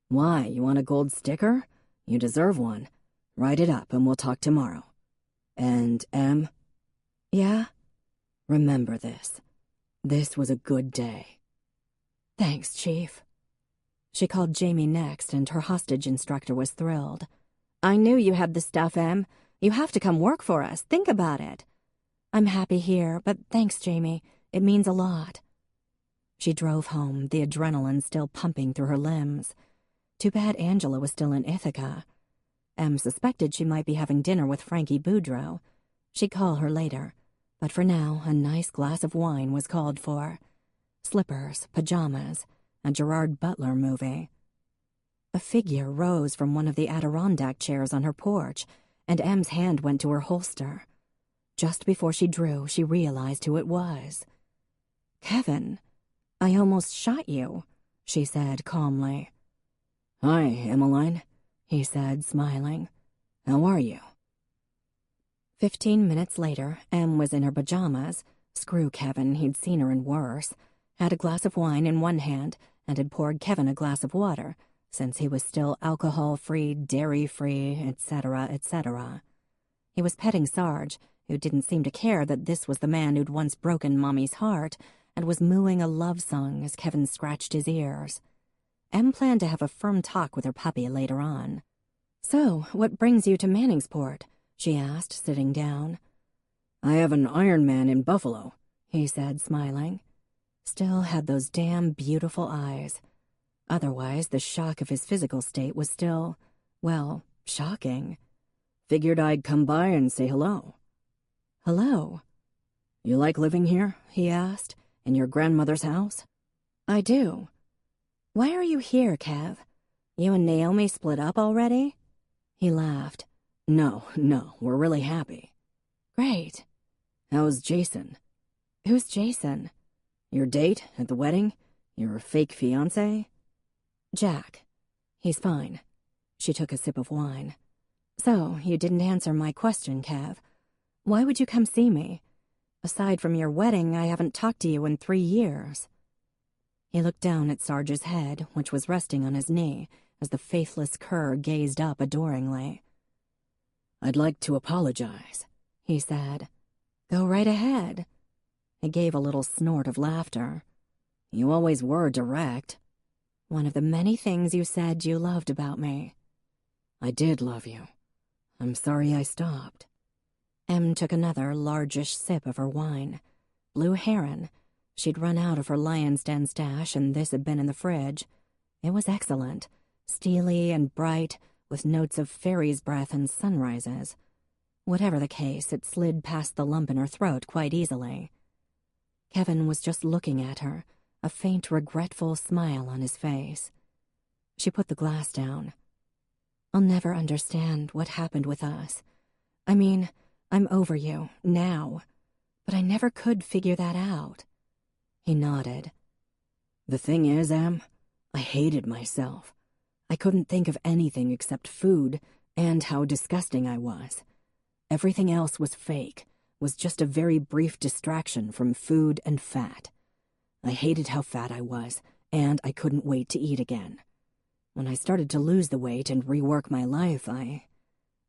Why, you want a gold sticker? You deserve one. Write it up and we'll talk tomorrow. And, Em? Yeah? Remember this. This was a good day. Thanks, Chief. She called Jamie next, and her hostage instructor was thrilled. I knew you had the stuff, Em. You have to come work for us. Think about it. I'm happy here, but thanks, Jamie. It means a lot. She drove home, the adrenaline still pumping through her limbs. Too bad Angela was still in Ithaca. Em suspected she might be having dinner with Frankie Boudreaux. She'd call her later. But for now, a nice glass of wine was called for. Slippers, pajamas, a Gerard Butler movie. A figure rose from one of the Adirondack chairs on her porch, and Em's hand went to her holster. Just before she drew, she realized who it was. Kevin, I almost shot you, she said calmly. Hi, Emmeline, he said, smiling. How are you? 15 minutes later, Em was in her pajamas. Screw Kevin, he'd seen her in worse. Had a glass of wine in one hand and had poured Kevin a glass of water, since he was still alcohol-free, dairy-free, etc., etc. He was petting Sarge, who didn't seem to care that this was the man who'd once broken Mommy's heart, and was mooing a love song as Kevin scratched his ears. Em planned to have a firm talk with her puppy later on. So, what brings you to Manningsport? She asked, sitting down. I have an Iron Man in Buffalo, he said, smiling. Still had those damn beautiful eyes. Otherwise, the shock of his physical state was still, well, shocking. Figured I'd come by and say hello. Hello. You like living here? He asked. In your grandmother's house? I do. Why are you here, Kev? You and Naomi split up already? He laughed. No, we're really happy. Great. How's Jason? Who's Jason? Your date at the wedding? Your fake fiancé? Jack. He's fine. She took a sip of wine. So, you didn't answer my question, Kev. Why would you come see me? Aside from your wedding, I haven't talked to you in 3 years. He looked down at Sarge's head, which was resting on his knee, as the faithless cur gazed up adoringly. I'd like to apologize, he said. Go right ahead. He gave a little snort of laughter. You always were direct. One of the many things you said you loved about me. I did love you. I'm sorry I stopped. Em took another largish sip of her wine. Blue Heron. She'd run out of her Lion's Den stash, and this had been in the fridge. It was excellent, steely and bright, with notes of fairy's breath and sunrises. Whatever the case, it slid past the lump in her throat quite easily. Kevin was just looking at her, a faint, regretful smile on his face. She put the glass down. I'll never understand what happened with us. I mean, I'm over you, now. But I never could figure that out. He nodded. The thing is, Em, I hated myself. I couldn't think of anything except food and how disgusting I was. Everything else was fake, was just a very brief distraction from food and fat. I hated how fat I was, and I couldn't wait to eat again. When I started to lose the weight and rework my life,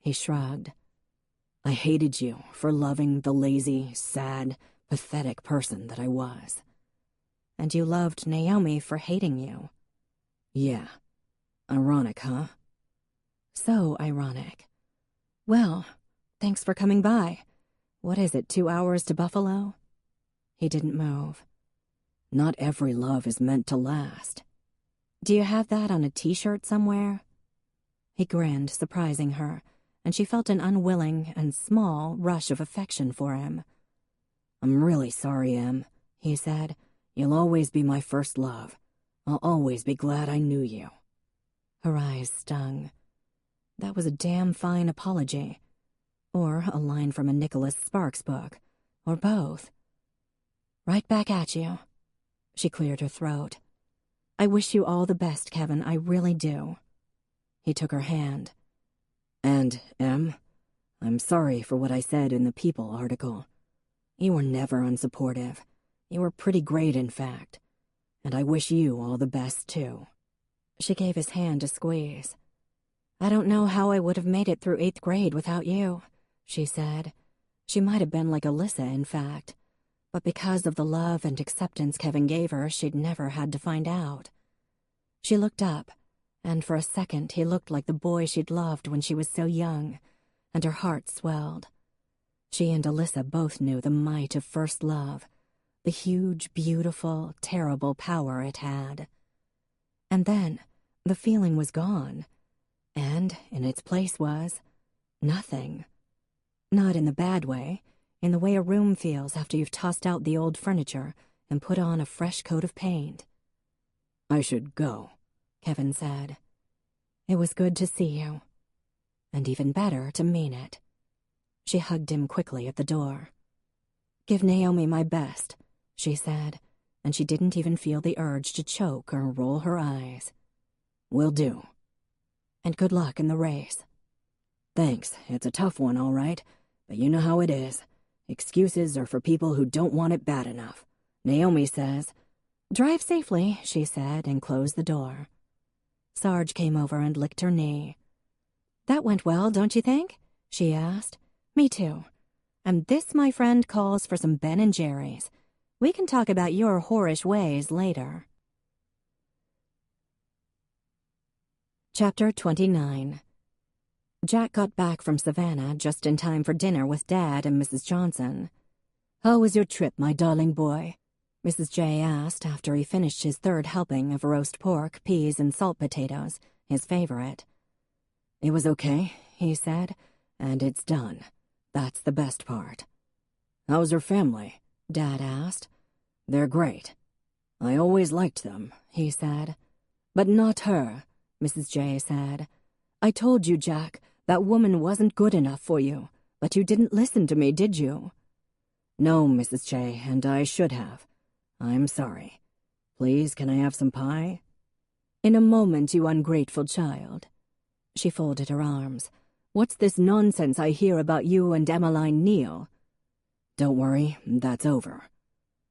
He shrugged. I hated you for loving the lazy, sad, pathetic person that I was. And you loved Naomi for hating you. Yeah. Ironic, huh? So ironic. Well, thanks for coming by. What is it, 2 hours to Buffalo? He didn't move. Not every love is meant to last. Do you have that on a t-shirt somewhere? He grinned, surprising her, and she felt an unwilling and small rush of affection for him. I'm really sorry, Em, he said. You'll always be my first love. I'll always be glad I knew you. Her eyes stung. That was a damn fine apology. Or a line from a Nicholas Sparks book. Or both. Right back at you. She cleared her throat. I wish you all the best, Kevin, I really do. He took her hand. And, Em, I'm sorry for what I said in the People article. You were never unsupportive. You were pretty great, in fact. And I wish you all the best, too. She gave his hand a squeeze. I don't know how I would have made it through 8th grade without you, she said. She might have been like Alyssa, in fact. But because of the love and acceptance Kevin gave her, she'd never had to find out. She looked up, and for a second he looked like the boy she'd loved when she was so young, and her heart swelled. She and Alyssa both knew the might of first love, the huge, beautiful, terrible power it had. And then the feeling was gone, and in its place was nothing. Not in the bad way, in the way a room feels after you've tossed out the old furniture and put on a fresh coat of paint. I should go, Kevin said. It was good to see you, and even better to mean it. She hugged him quickly at the door. Give Naomi my best, she said, and she didn't even feel the urge to choke or roll her eyes. Will do. And good luck in the race. Thanks, it's a tough one, all right, but you know how it is. Excuses are for people who don't want it bad enough. Naomi says, Drive safely, she said, and closed the door. Sarge came over and licked her knee. That went well, don't you think? She asked. Me too. And this, my friend, calls for some Ben & Jerry's. We can talk about your whorish ways later. Chapter 29. Jack got back from Savannah just in time for dinner with Dad and Mrs. Johnson. How was your trip, my darling boy? Mrs. J asked after he finished his third helping of roast pork, peas, and salt potatoes, his favorite. It was okay, he said, and it's done. That's the best part. How's her family? Dad asked. They're great. I always liked them, he said. But not her, Mrs. J said. I told you, Jack, that woman wasn't good enough for you, but you didn't listen to me, did you? No, Mrs. J, and I should have. I'm sorry. Please, can I have some pie? In a moment, you ungrateful child. She folded her arms. What's this nonsense I hear about you and Emmeline Neal? Don't worry, that's over.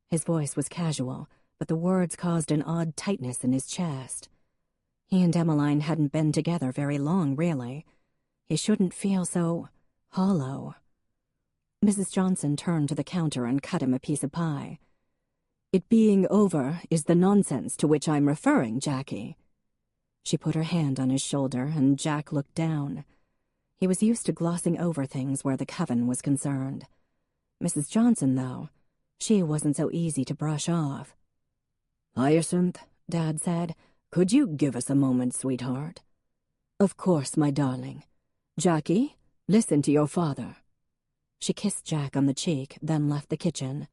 His voice was casual, but the words caused an odd tightness in his chest. He and Emmeline hadn't been together very long, really. He shouldn't feel so hollow. Mrs. Johnson turned to the counter and cut him a piece of pie. It being over is the nonsense to which I'm referring, Jackie. She put her hand on his shoulder, and Jack looked down. He was used to glossing over things where the coven was concerned. Mrs. Johnson, though, she wasn't so easy to brush off. Hyacinth, Dad said, could you give us a moment, sweetheart? Of course, my darling. Jackie, listen to your father. She kissed Jack on the cheek, then left the kitchen.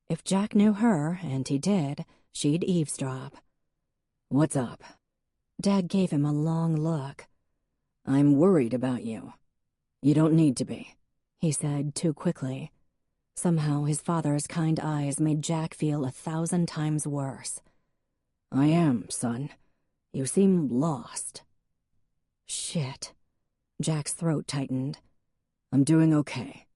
If Jack knew her, and he did, she'd eavesdrop. What's up? Dad gave him a long look. I'm worried about you. You don't need to be," he said too quickly. Somehow his father's kind eyes made Jack feel 1,000 times worse. "I am, son. You seem lost." Shit. Jack's throat tightened. "I'm doing okay."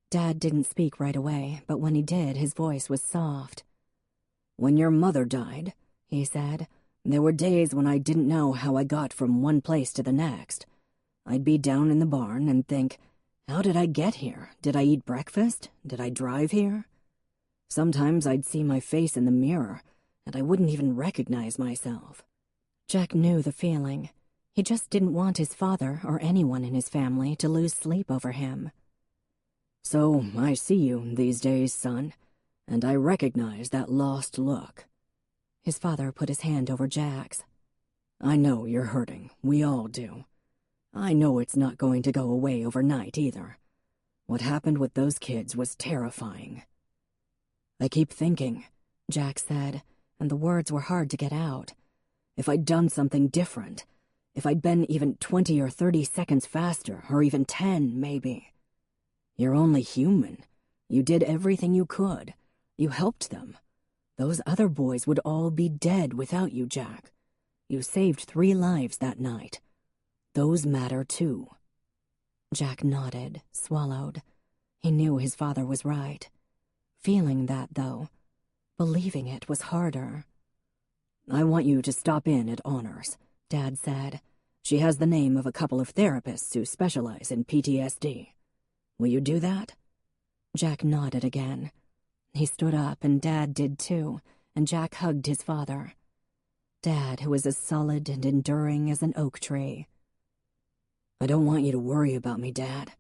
Dad didn't speak right away, but when he did, his voice was soft. "When your mother died," he said, "there were days when I didn't know how I got from one place to the next. I'd be down in the barn and think, how did I get here? Did I eat breakfast? Did I drive here? Sometimes I'd see my face in the mirror, and I wouldn't even recognize myself." Jack knew the feeling. He just didn't want his father or anyone in his family to lose sleep over him. "So I see you these days, son, and I recognize that lost look." His father put his hand over Jack's. "I know you're hurting. We all do. I know it's not going to go away overnight either. What happened with those kids was terrifying." "I keep thinking," Jack said, and the words were hard to get out. "If I'd done something different, if I'd been even 20 or 30 seconds faster, or even 10, maybe. You're only human. You did everything you could. You helped them. Those other boys would all be dead without you, Jack. You saved 3 lives that night. Those matter too." Jack nodded, swallowed. He knew his father was right. Feeling that, though, believing it was harder. "I want you to stop in at Honors," Dad said. "She has the name of a couple of therapists who specialize in PTSD. Will you do that?" Jack nodded again. He stood up, and Dad did too, and Jack hugged his father. Dad, who was as solid and enduring as an oak tree. "I don't want you to worry about me, Dad,"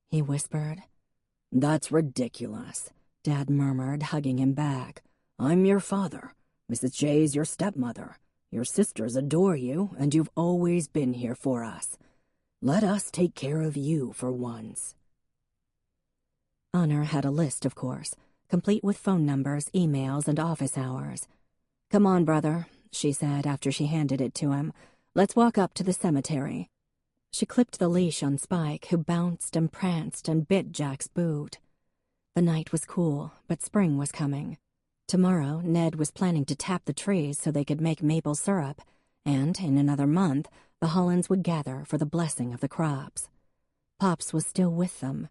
he whispered. "That's ridiculous," Dad murmured, hugging him back. "I'm your father. Mrs. J's your stepmother. Your sisters adore you, and you've always been here for us. Let us take care of you for once." Honor had a list, of course, complete with phone numbers, emails, and office hours. "Come on, brother," she said after she handed it to him. "Let's walk up to the cemetery." She clipped the leash on Spike, who bounced and pranced and bit Jack's boot. The night was cool, but spring was coming. Tomorrow, Ned was planning to tap the trees so they could make maple syrup, and in another month, the Hollands would gather for the blessing of the crops. Pops was still with them.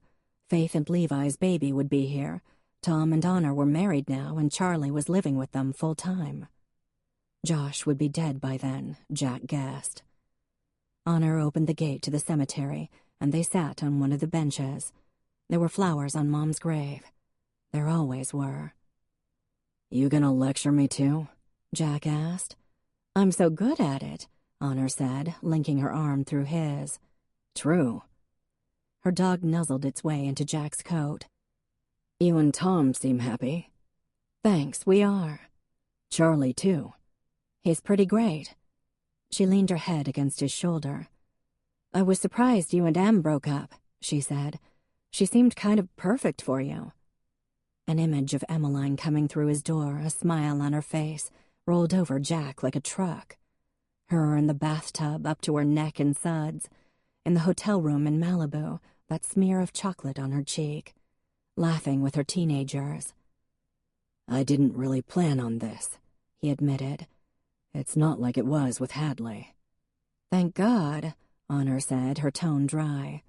Faith and Levi's baby would be here. Tom and Honor were married now, and Charlie was living with them full-time. Josh would be dead by then, Jack guessed. Honor opened the gate to the cemetery, and they sat on one of the benches. There were flowers on Mom's grave. There always were. "You gonna lecture me too?" Jack asked. "I'm so good at it," Honor said, linking her arm through his. "True." Her dog nuzzled its way into Jack's coat. "You and Tom seem happy." "Thanks, we are." "Charlie too." "He's pretty great." She leaned her head against his shoulder. "I was surprised you and Em broke up," she said. "She seemed kind of perfect for you." An image of Emmeline coming through his door, a smile on her face, rolled over Jack like a truck. Her in the bathtub up to her neck in suds. In the hotel room in Malibu, that smear of chocolate on her cheek. Laughing with her teenagers. "I didn't really plan on this," he admitted. "It's not like it was with Hadley." "Thank God," Honor said, her tone dry.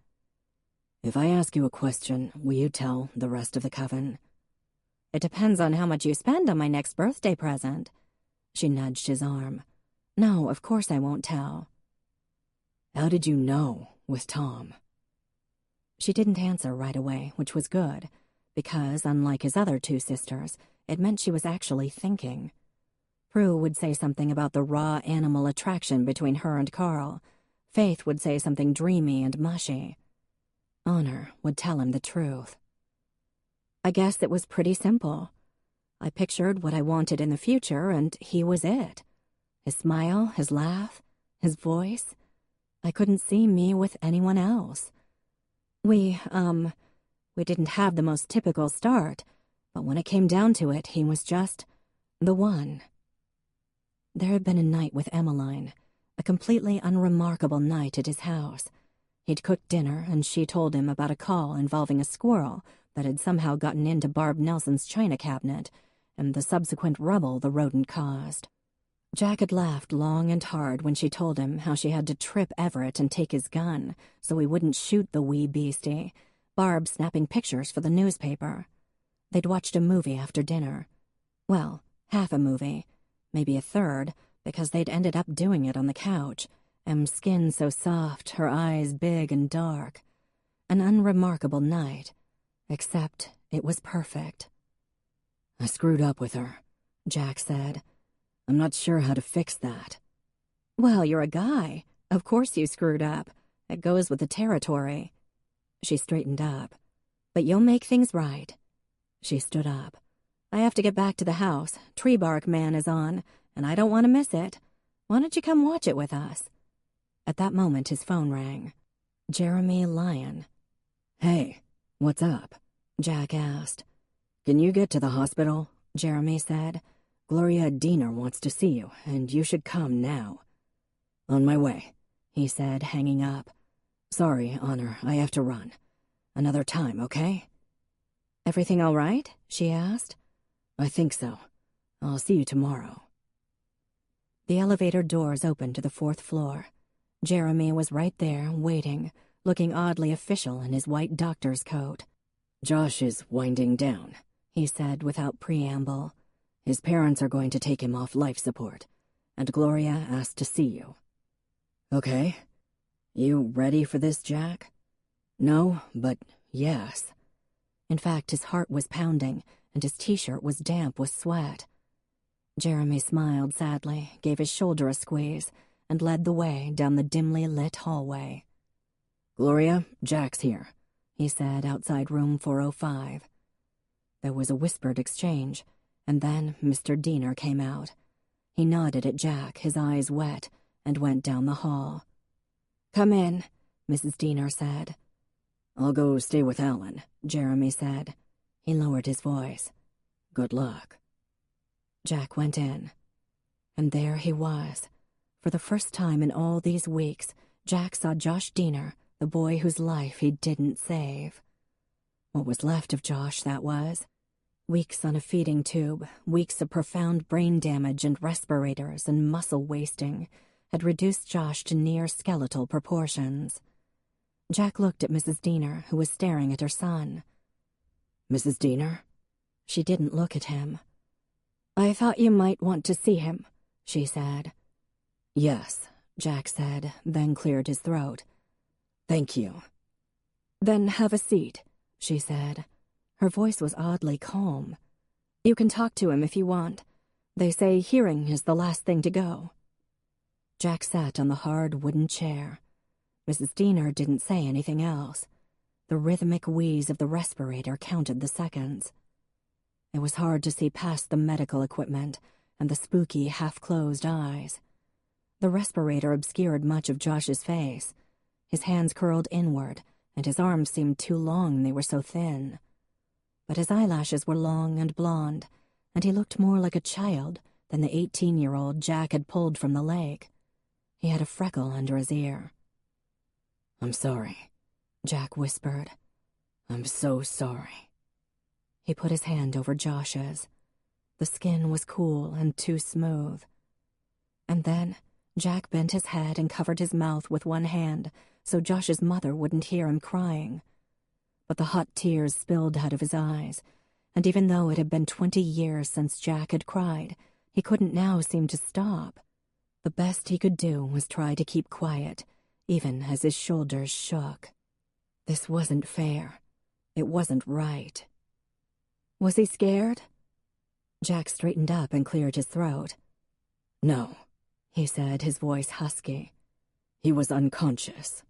"If I ask you a question, will you tell the rest of the coven?" "It depends on how much you spend on my next birthday present." She nudged his arm. "No, of course I won't tell." "How did you know with Tom?" She didn't answer right away, which was good, because, unlike his other 2 sisters, it meant she was actually thinking. Prue would say something about the raw animal attraction between her and Carl. Faith would say something dreamy and mushy. Honor would tell him the truth. "I guess it was pretty simple. I pictured what I wanted in the future, and he was it. His smile, his laugh, his voice. I couldn't see me with anyone else. We didn't have the most typical start, but when it came down to it, he was just the one." There had been a night with Emmeline. A completely unremarkable night at his house. He'd cooked dinner, and she told him about a call involving a squirrel that had somehow gotten into Barb Nelson's china cabinet, and the subsequent rubble the rodent caused. Jack had laughed long and hard when she told him how she had to trip Everett and take his gun so he wouldn't shoot the wee beastie, Barb snapping pictures for the newspaper. They'd watched a movie after dinner. Well, half a movie, maybe a third, because they'd ended up doing it on the couch, M's skin so soft, her eyes big and dark. An unremarkable night, except it was perfect. I screwed up with her, Jack said. I'm not sure how to fix that. Well, you're a guy. Of course you screwed up. It goes with the territory. She straightened up. But you'll make things right. She stood up. I have to get back to the house. Tree Bark Man is on, and I don't want to miss it. Why don't you come watch it with us? At that moment, his phone rang. Jeremy Lyon. Hey, what's up? Jack asked. Can you get to the hospital? Jeremy said. Gloria Diener wants to see you, and you should come now. On my way, he said, hanging up. Sorry, Honor, I have to run. Another time, okay? Everything all right? She asked. I think so. I'll see you tomorrow. The elevator doors opened to the 4th floor. Jeremy was right there, waiting, looking oddly official in his white doctor's coat. Josh is winding down, he said without preamble. His parents are going to take him off life support, and Gloria asked to see you. Okay. You ready for this, Jack? No, but yes. In fact, his heart was pounding, and his t-shirt was damp with sweat. Jeremy smiled sadly, gave his shoulder a squeeze, and led the way down the dimly lit hallway. Gloria, Jack's here, he said outside room 405. There was a whispered exchange, and then Mr. Diener came out. He nodded at Jack, his eyes wet, and went down the hall. Come in, Mrs. Diener said. I'll go stay with Alan, Jeremy said. He lowered his voice. Good luck. Jack went in. And there he was. For the first time in all these weeks, Jack saw Josh Diener, the boy whose life he didn't save. What was left of Josh, that was. Weeks on a feeding tube, weeks of profound brain damage and respirators and muscle wasting had reduced Josh to near skeletal proportions. Jack looked at Mrs. Diener, who was staring at her son. Mrs. Diener? She didn't look at him. I thought you might want to see him, she said. Yes, Jack said, then cleared his throat. Thank you. Then have a seat, she said. Her voice was oddly calm. You can talk to him if you want. They say hearing is the last thing to go. Jack sat on the hard wooden chair. Mrs. Diener didn't say anything else. The rhythmic wheeze of the respirator counted the seconds. It was hard to see past the medical equipment and the spooky, half-closed eyes. The respirator obscured much of Josh's face. His hands curled inward, and his arms seemed too long, they were so thin. But his eyelashes were long and blonde, and he looked more like a child than the 18-year-old Jack had pulled from the lake. He had a freckle under his ear. I'm sorry, Jack whispered. I'm so sorry. He put his hand over Josh's. The skin was cool and too smooth. And then Jack bent his head and covered his mouth with one hand so Josh's mother wouldn't hear him crying. But the hot tears spilled out of his eyes, and even though it had been 20 years since Jack had cried, he couldn't now seem to stop. The best he could do was try to keep quiet, even as his shoulders shook. This wasn't fair. It wasn't right. Was he scared? Jack straightened up and cleared his throat. No, he said, his voice husky. He was unconscious.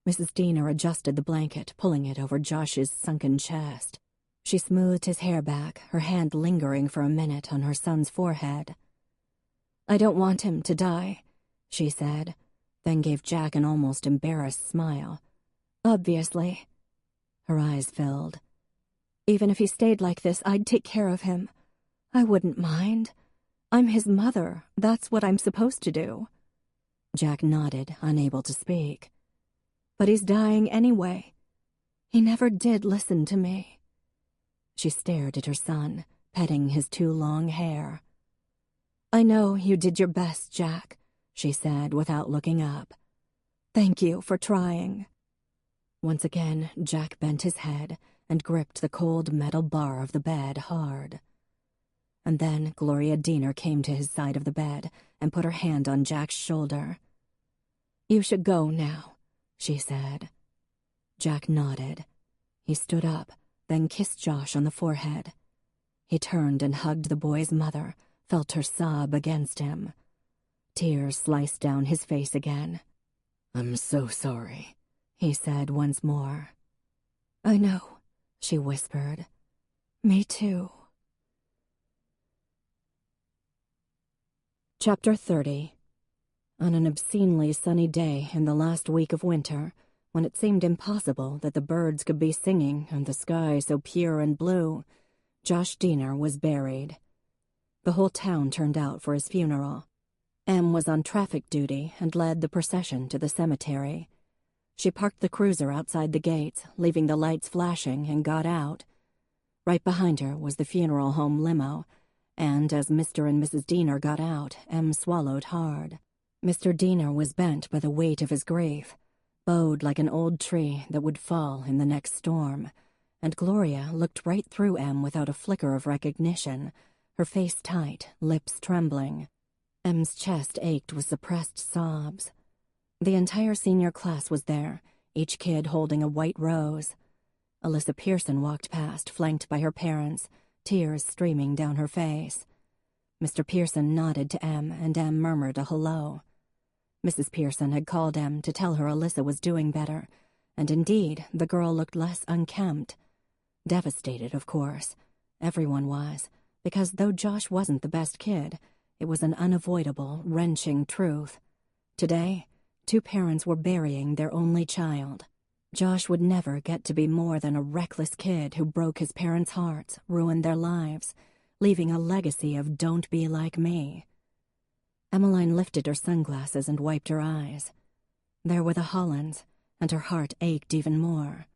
Mrs. Diener adjusted the blanket, pulling it over Josh's sunken chest. She smoothed his hair back, her hand lingering for a minute on her son's forehead. I don't want him to die, she said, then gave Jack an almost embarrassed smile. Obviously. Her eyes filled. Even if he stayed like this, I'd take care of him. I wouldn't mind. I'm his mother. That's what I'm supposed to do. Jack nodded, unable to speak. "But he's dying anyway. He never did listen to me." She stared at her son, petting his too long hair. "I know you did your best, Jack," she said without looking up. "Thank you for trying." Once again, Jack bent his head and gripped the cold metal bar of the bed hard. And then Gloria Diener came to his side of the bed and put her hand on Jack's shoulder. "You should go now," she said. Jack nodded. He stood up, then kissed Josh on the forehead. He turned and hugged the boy's mother, felt her sob against him. Tears sliced down his face again. "I'm so sorry," he said once more. "I know," she whispered. "Me too." Chapter 30. On an obscenely sunny day in the last week of winter, when it seemed impossible that the birds could be singing and the sky so pure and blue, Josh Diener was buried. The whole town turned out for his funeral. Em was on traffic duty and led the procession to the cemetery. She parked the cruiser outside the gates, leaving the lights flashing, and got out. Right behind her was the funeral home limo, and as Mr. and Mrs. Diener got out, Em swallowed hard. Mr. Diener was bent by the weight of his grief, bowed like an old tree that would fall in the next storm, and Gloria looked right through Em without a flicker of recognition, her face tight, lips trembling. Em's chest ached with suppressed sobs. The entire senior class was there, each kid holding a white rose. Alyssa Pearson walked past, flanked by her parents, tears streaming down her face. Mr. Pearson nodded to Em, and Em murmured a hello. Mrs. Pearson had called Em to tell her Alyssa was doing better, and indeed, the girl looked less unkempt. Devastated, of course. Everyone was, because though Josh wasn't the best kid, it was an unavoidable, wrenching truth. Today, 2 parents were burying their only child. Josh would never get to be more than a reckless kid who broke his parents' hearts, ruined their lives, leaving a legacy of "don't be like me." Emmeline lifted her sunglasses and wiped her eyes. There were the Hollands, and her heart ached even more.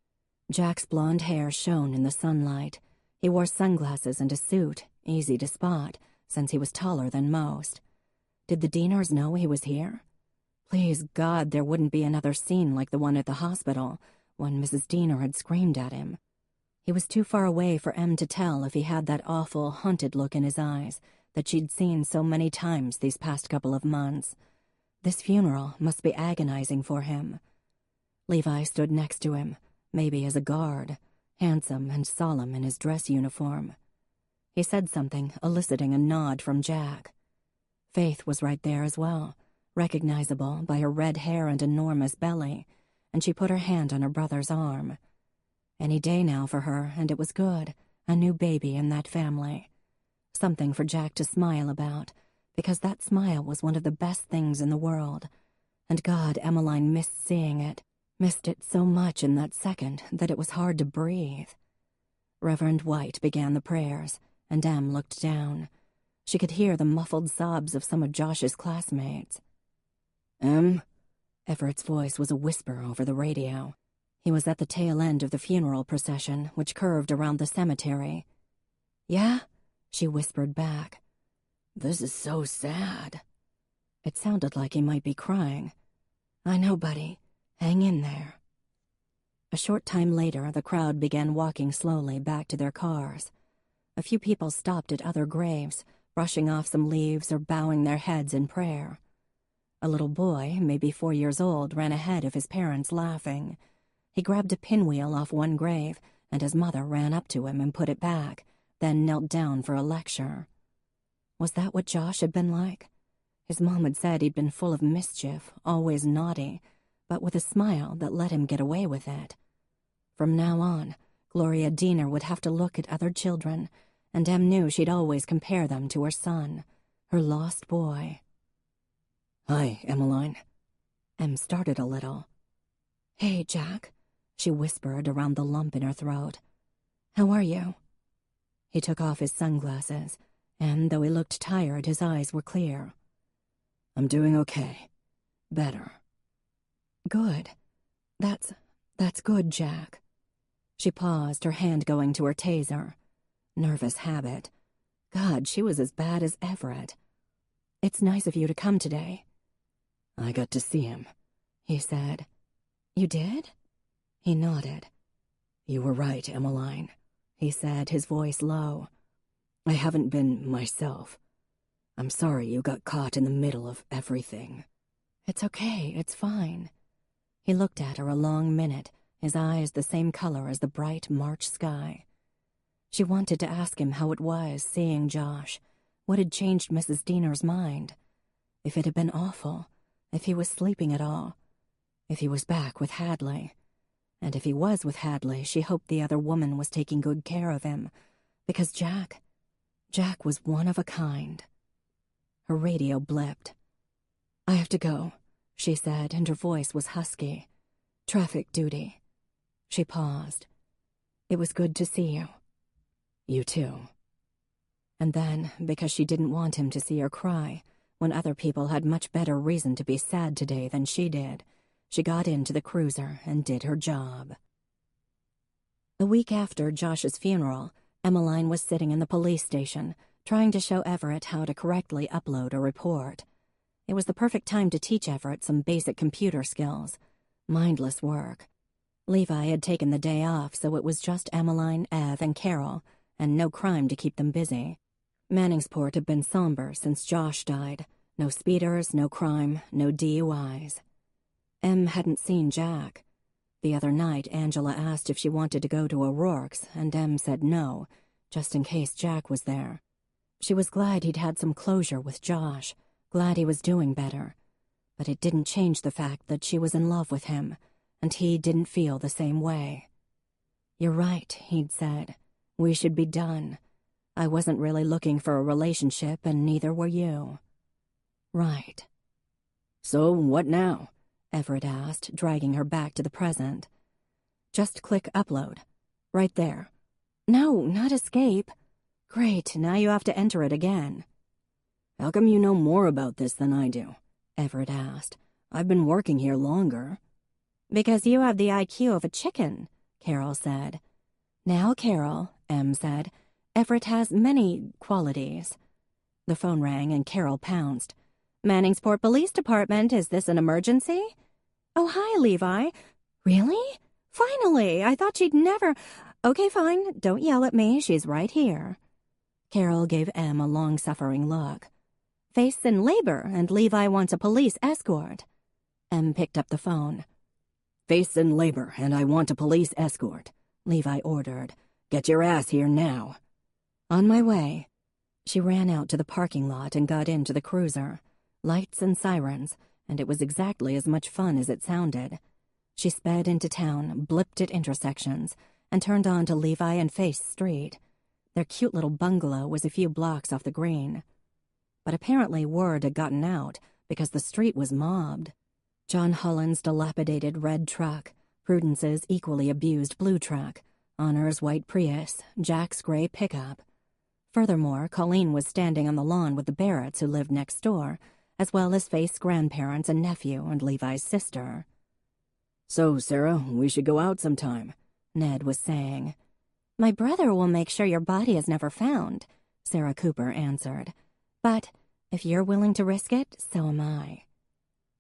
Jack's blonde hair shone in the sunlight. He wore sunglasses and a suit, easy to spot, since he was taller than most. Did the Dieners know he was here? Please God, there wouldn't be another scene like the one at the hospital, when Mrs. Diener had screamed at him. He was too far away for Em to tell if he had that awful, haunted look in his eyes that she'd seen so many times these past couple of months. This funeral must be agonizing for him. Levi stood next to him, maybe as a guard, handsome and solemn in his dress uniform. He said something, eliciting a nod from Jack. Faith was right there as well, recognizable by her red hair and enormous belly, and she put her hand on her brother's arm. Any day now for her, and it was good, a new baby in that family. Something for Jack to smile about, because that smile was one of the best things in the world, and God, Emmeline missed seeing it, missed it so much in that second that it was hard to breathe. Reverend White began the prayers, and Em looked down. She could hear the muffled sobs of some of Josh's classmates. "Em?" Everett's voice was a whisper over the radio. He was at the tail end of the funeral procession, which curved around the cemetery. "Yeah?" she whispered back. "This is so sad." It sounded like he might be crying. "I know, buddy. Hang in there." A short time later, the crowd began walking slowly back to their cars. A few people stopped at other graves, brushing off some leaves or bowing their heads in prayer. A little boy, maybe 4 years old, ran ahead of his parents laughing. He grabbed a pinwheel off one grave, and his mother ran up to him and put it back, then knelt down for a lecture. Was that what Josh had been like? His mom had said he'd been full of mischief, always naughty, but with a smile that let him get away with it. From now on, Gloria Diener would have to look at other children, and Em knew she'd always compare them to her son, her lost boy. "Hi, Emmeline." Em started a little. "Hey, Jack," she whispered around the lump in her throat. "How are you?" He took off his sunglasses, and though he looked tired, his eyes were clear. "I'm doing okay. Better. Good. That's good, Jack. She paused, her hand going to her taser. Nervous habit. God, she was as bad as Everett. It's nice of you to come today. I got to see him, he said. You did? He nodded. You were right, Emmeline, he said, his voice low. I haven't been myself. I'm sorry you got caught in the middle of everything. It's okay, it's fine. He looked at her a long minute, his eyes the same color as the bright March sky. She wanted to ask him how it was seeing Josh, what had changed Mrs. Diener's mind. If it had been awful, if he was sleeping at all, if he was back with Hadley. And if he was with Hadley, she hoped the other woman was taking good care of him, because Jack was one of a kind. Her radio blipped. I have to go, she said, and her voice was husky. Traffic duty. She paused. It was good to see you. You too. And then, because she didn't want him to see her cry, when other people had much better reason to be sad today than she did, she got into the cruiser and did her job. A week after Josh's funeral, Emmeline was sitting in the police station, trying to show Everett how to correctly upload a report. It was the perfect time to teach Everett some basic computer skills. Mindless work. Levi had taken the day off, so it was just Emmeline, Ev, and Carol, and no crime to keep them busy. Manningsport had been somber since Josh died. No speeders, no crime, no DUIs. Em hadn't seen Jack. The other night, Angela asked if she wanted to go to O'Rourke's, and Em said no, just in case Jack was there. She was glad he'd had some closure with Josh, glad he was doing better. But it didn't change the fact that she was in love with him, and he didn't feel the same way. You're right, he'd said. We should be done. I wasn't really looking for a relationship, and neither were you. Right. So what now? Everett asked, dragging her back to the present. Just click upload. Right there. No, not escape. Great, now you have to enter it again. How come you know more about this than I do? Everett asked. I've been working here longer. Because you have the IQ of a chicken, Carol said. Now, Carol, Em said, Everett has many qualities. The phone rang and Carol pounced. Manningsport Police Department, is this an emergency? Oh, hi, Levi. Really? Finally, I thought she'd never... Okay, fine, don't yell at me, she's right here. Carol gave Em a long-suffering look. Faith's in labor, and Levi wants a police escort. Em picked up the phone. Faith's in labor, and I want a police escort, Levi ordered. Get your ass here now. On my way. She ran out to the parking lot and got into the cruiser. Lights and sirens, and it was exactly as much fun as it sounded. She sped into town, blipped at intersections, and turned on to Levi and Faith's street. Their cute little bungalow was a few blocks off the green. But apparently word had gotten out because the street was mobbed. John Holland's dilapidated red truck, Prudence's equally abused blue truck, Honor's white Prius, Jack's gray pickup. Furthermore, Colleen was standing on the lawn with the Barretts who lived next door, as well as Faith's grandparents and nephew and Levi's sister. So, Sarah, we should go out sometime, Ned was saying. My brother will make sure your body is never found, Sarah Cooper answered. But if you're willing to risk it, so am I.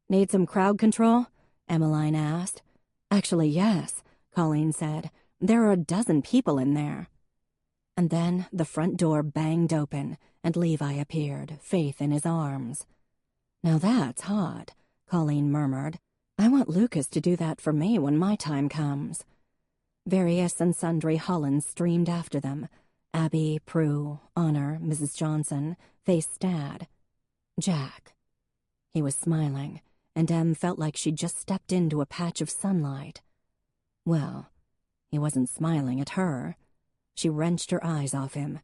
Need some crowd control? Emmeline asked. Actually, yes, Colleen said. There are a dozen people in there. And then the front door banged open, and Levi appeared, Faith in his arms. Now that's hot, Colleen murmured. I want Lucas to do that for me when my time comes. Various and sundry Hollands streamed after them. Abby, Prue, Honor, Mrs. Johnson, Faith's dad. Jack. He was smiling, and Em felt like she'd just stepped into a patch of sunlight. Well, he wasn't smiling at her. She wrenched her eyes off him.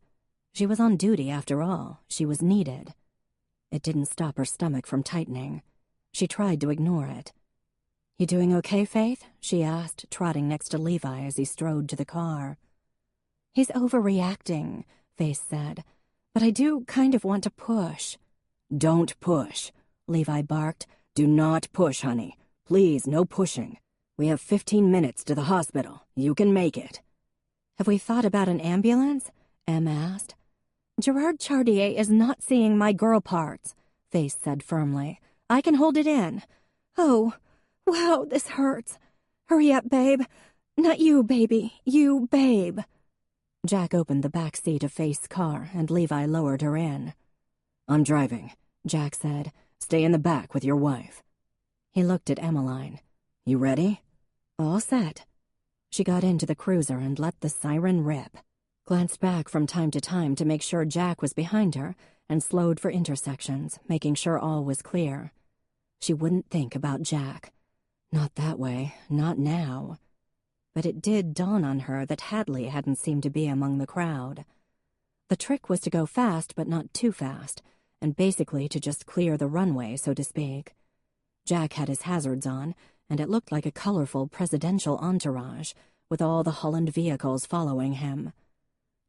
She was on duty, after all. She was needed. It didn't stop her stomach from tightening. She tried to ignore it. You doing okay, Faith? She asked, trotting next to Levi as he strode to the car. He's overreacting, Faith said. But I do kind of want to push. Don't push, Levi barked. Do not push, honey. Please, no pushing. We have 15 minutes to the hospital. You can make it. Have we thought about an ambulance? Em asked. Gerard Chartier is not seeing my girl parts, Faith said firmly. I can hold it in. Oh, wow, this hurts. Hurry up, babe. Not you, baby. You, babe. Jack opened the back seat of Faith's car, and Levi lowered her in. I'm driving, Jack said. Stay in the back with your wife. He looked at Emmeline. You ready? All set. She got into the cruiser and let the siren rip, glanced back from time to time to make sure Jack was behind her, and slowed for intersections, making sure all was clear. She wouldn't think about Jack. Not that way, not now. But it did dawn on her that Hadley hadn't seemed to be among the crowd. The trick was to go fast, but not too fast, and basically to just clear the runway, so to speak. Jack had his hazards on, and it looked like a colorful presidential entourage, with all the Holland vehicles following him.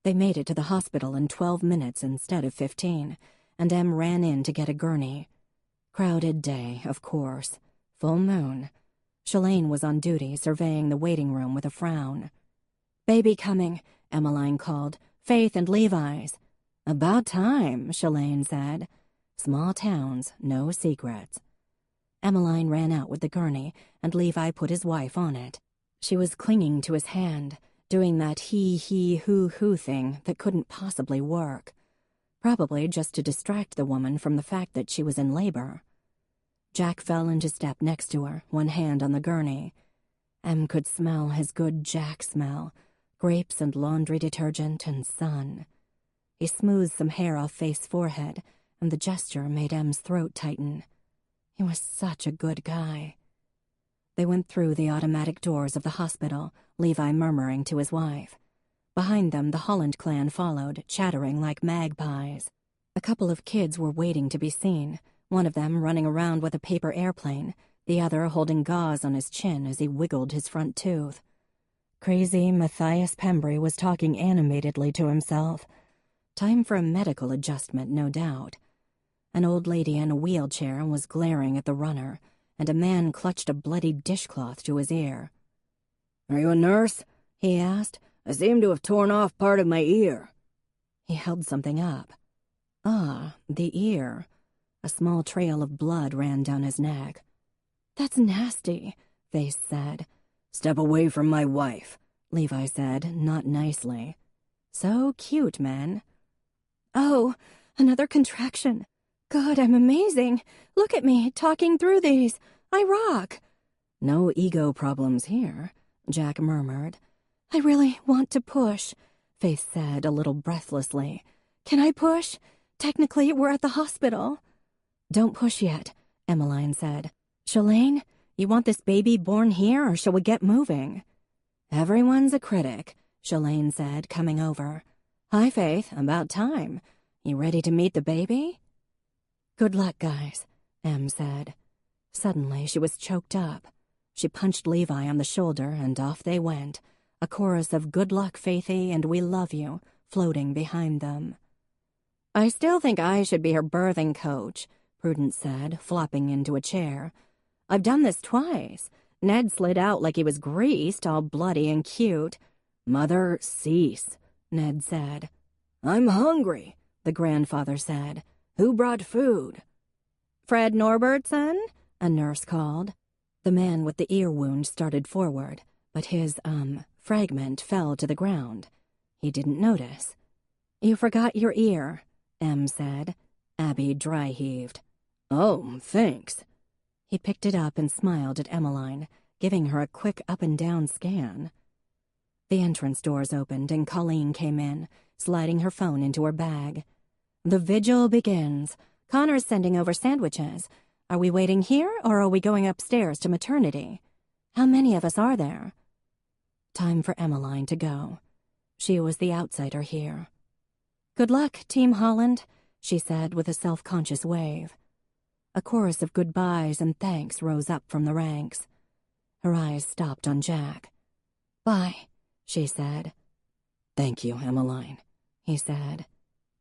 They made it to the hospital in 12 minutes instead of 15, and Em ran in to get a gurney. Crowded day, of course. Full moon. Shalane was on duty, surveying the waiting room with a frown. Baby coming, Emmeline called. Faith and Levi's. About time, Shalane said. Small towns, no secrets. Emmeline ran out with the gurney, and Levi put his wife on it. She was clinging to his hand, doing that he-hoo-hoo thing that couldn't possibly work. Probably just to distract the woman from the fact that she was in labor. Jack fell into step next to her, one hand on the gurney. Em could smell his good Jack smell, grapes and laundry detergent and sun. He smoothed some hair off Faith's forehead, and the gesture made Em's throat tighten. He was such a good guy. They went through the automatic doors of the hospital, Levi murmuring to his wife. Behind them, the Holland clan followed, chattering like magpies. A couple of kids were waiting to be seen, one of them running around with a paper airplane, the other holding gauze on his chin as he wiggled his front tooth. Crazy Matthias Pembry was talking animatedly to himself. Time for a medical adjustment, no doubt. An old lady in a wheelchair was glaring at the runner, and a man clutched a bloody dishcloth to his ear. Are you a nurse? He asked. I seem to have torn off part of my ear. He held something up. Ah, the ear. A small trail of blood ran down his neck. That's nasty, Faith said. Step away from my wife, Levi said, not nicely. So cute, man. Oh, another contraction. God, I'm amazing. Look at me, talking through these. I rock. No ego problems here, Jack murmured. I really want to push, Faith said a little breathlessly. Can I push? Technically, we're at the hospital. Don't push yet, Emmeline said. Shalane, you want this baby born here, or shall we get moving? Everyone's a critic, Shalane said, coming over. Hi, Faith, about time. You ready to meet the baby? Good luck, guys, Em said. Suddenly, she was choked up. She punched Levi on the shoulder, and off they went, a chorus of good luck, Faithy, and we love you, floating behind them. I still think I should be her birthing coach, Prudence said, flopping into a chair. I've done this twice. Ned slid out like he was greased, all bloody and cute. Mother, cease, Ned said. I'm hungry, the grandfather said. Who brought food? Fred Norbertson, a nurse called. The man with the ear wound started forward, but his, fragment fell to the ground. He didn't notice. You forgot your ear, Em said. Abby dry-heaved. Oh, thanks. He picked it up and smiled at Emmeline, giving her a quick up-and-down scan. The entrance doors opened and Colleen came in, sliding her phone into her bag. The vigil begins. Connor's sending over sandwiches. Are we waiting here, or are we going upstairs to maternity? How many of us are there? Time for Emmeline to go. She was the outsider here. Good luck, Team Holland, she said with a self-conscious wave. A chorus of goodbyes and thanks rose up from the ranks. Her eyes stopped on Jack. Bye, she said. Thank you, Emmeline, he said.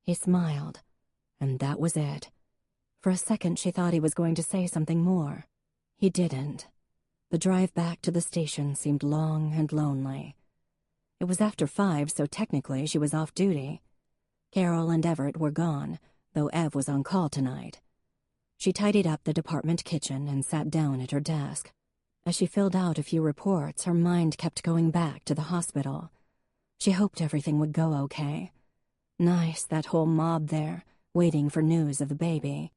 He smiled, and that was it. For a second, she thought he was going to say something more. He didn't. The drive back to the station seemed long and lonely. It was after 5, so technically she was off duty. Carol and Everett were gone, though Ev was on call tonight. She tidied up the department kitchen and sat down at her desk. As she filled out a few reports, her mind kept going back to the hospital. She hoped everything would go okay. Nice, that whole mob there, waiting for news of the baby.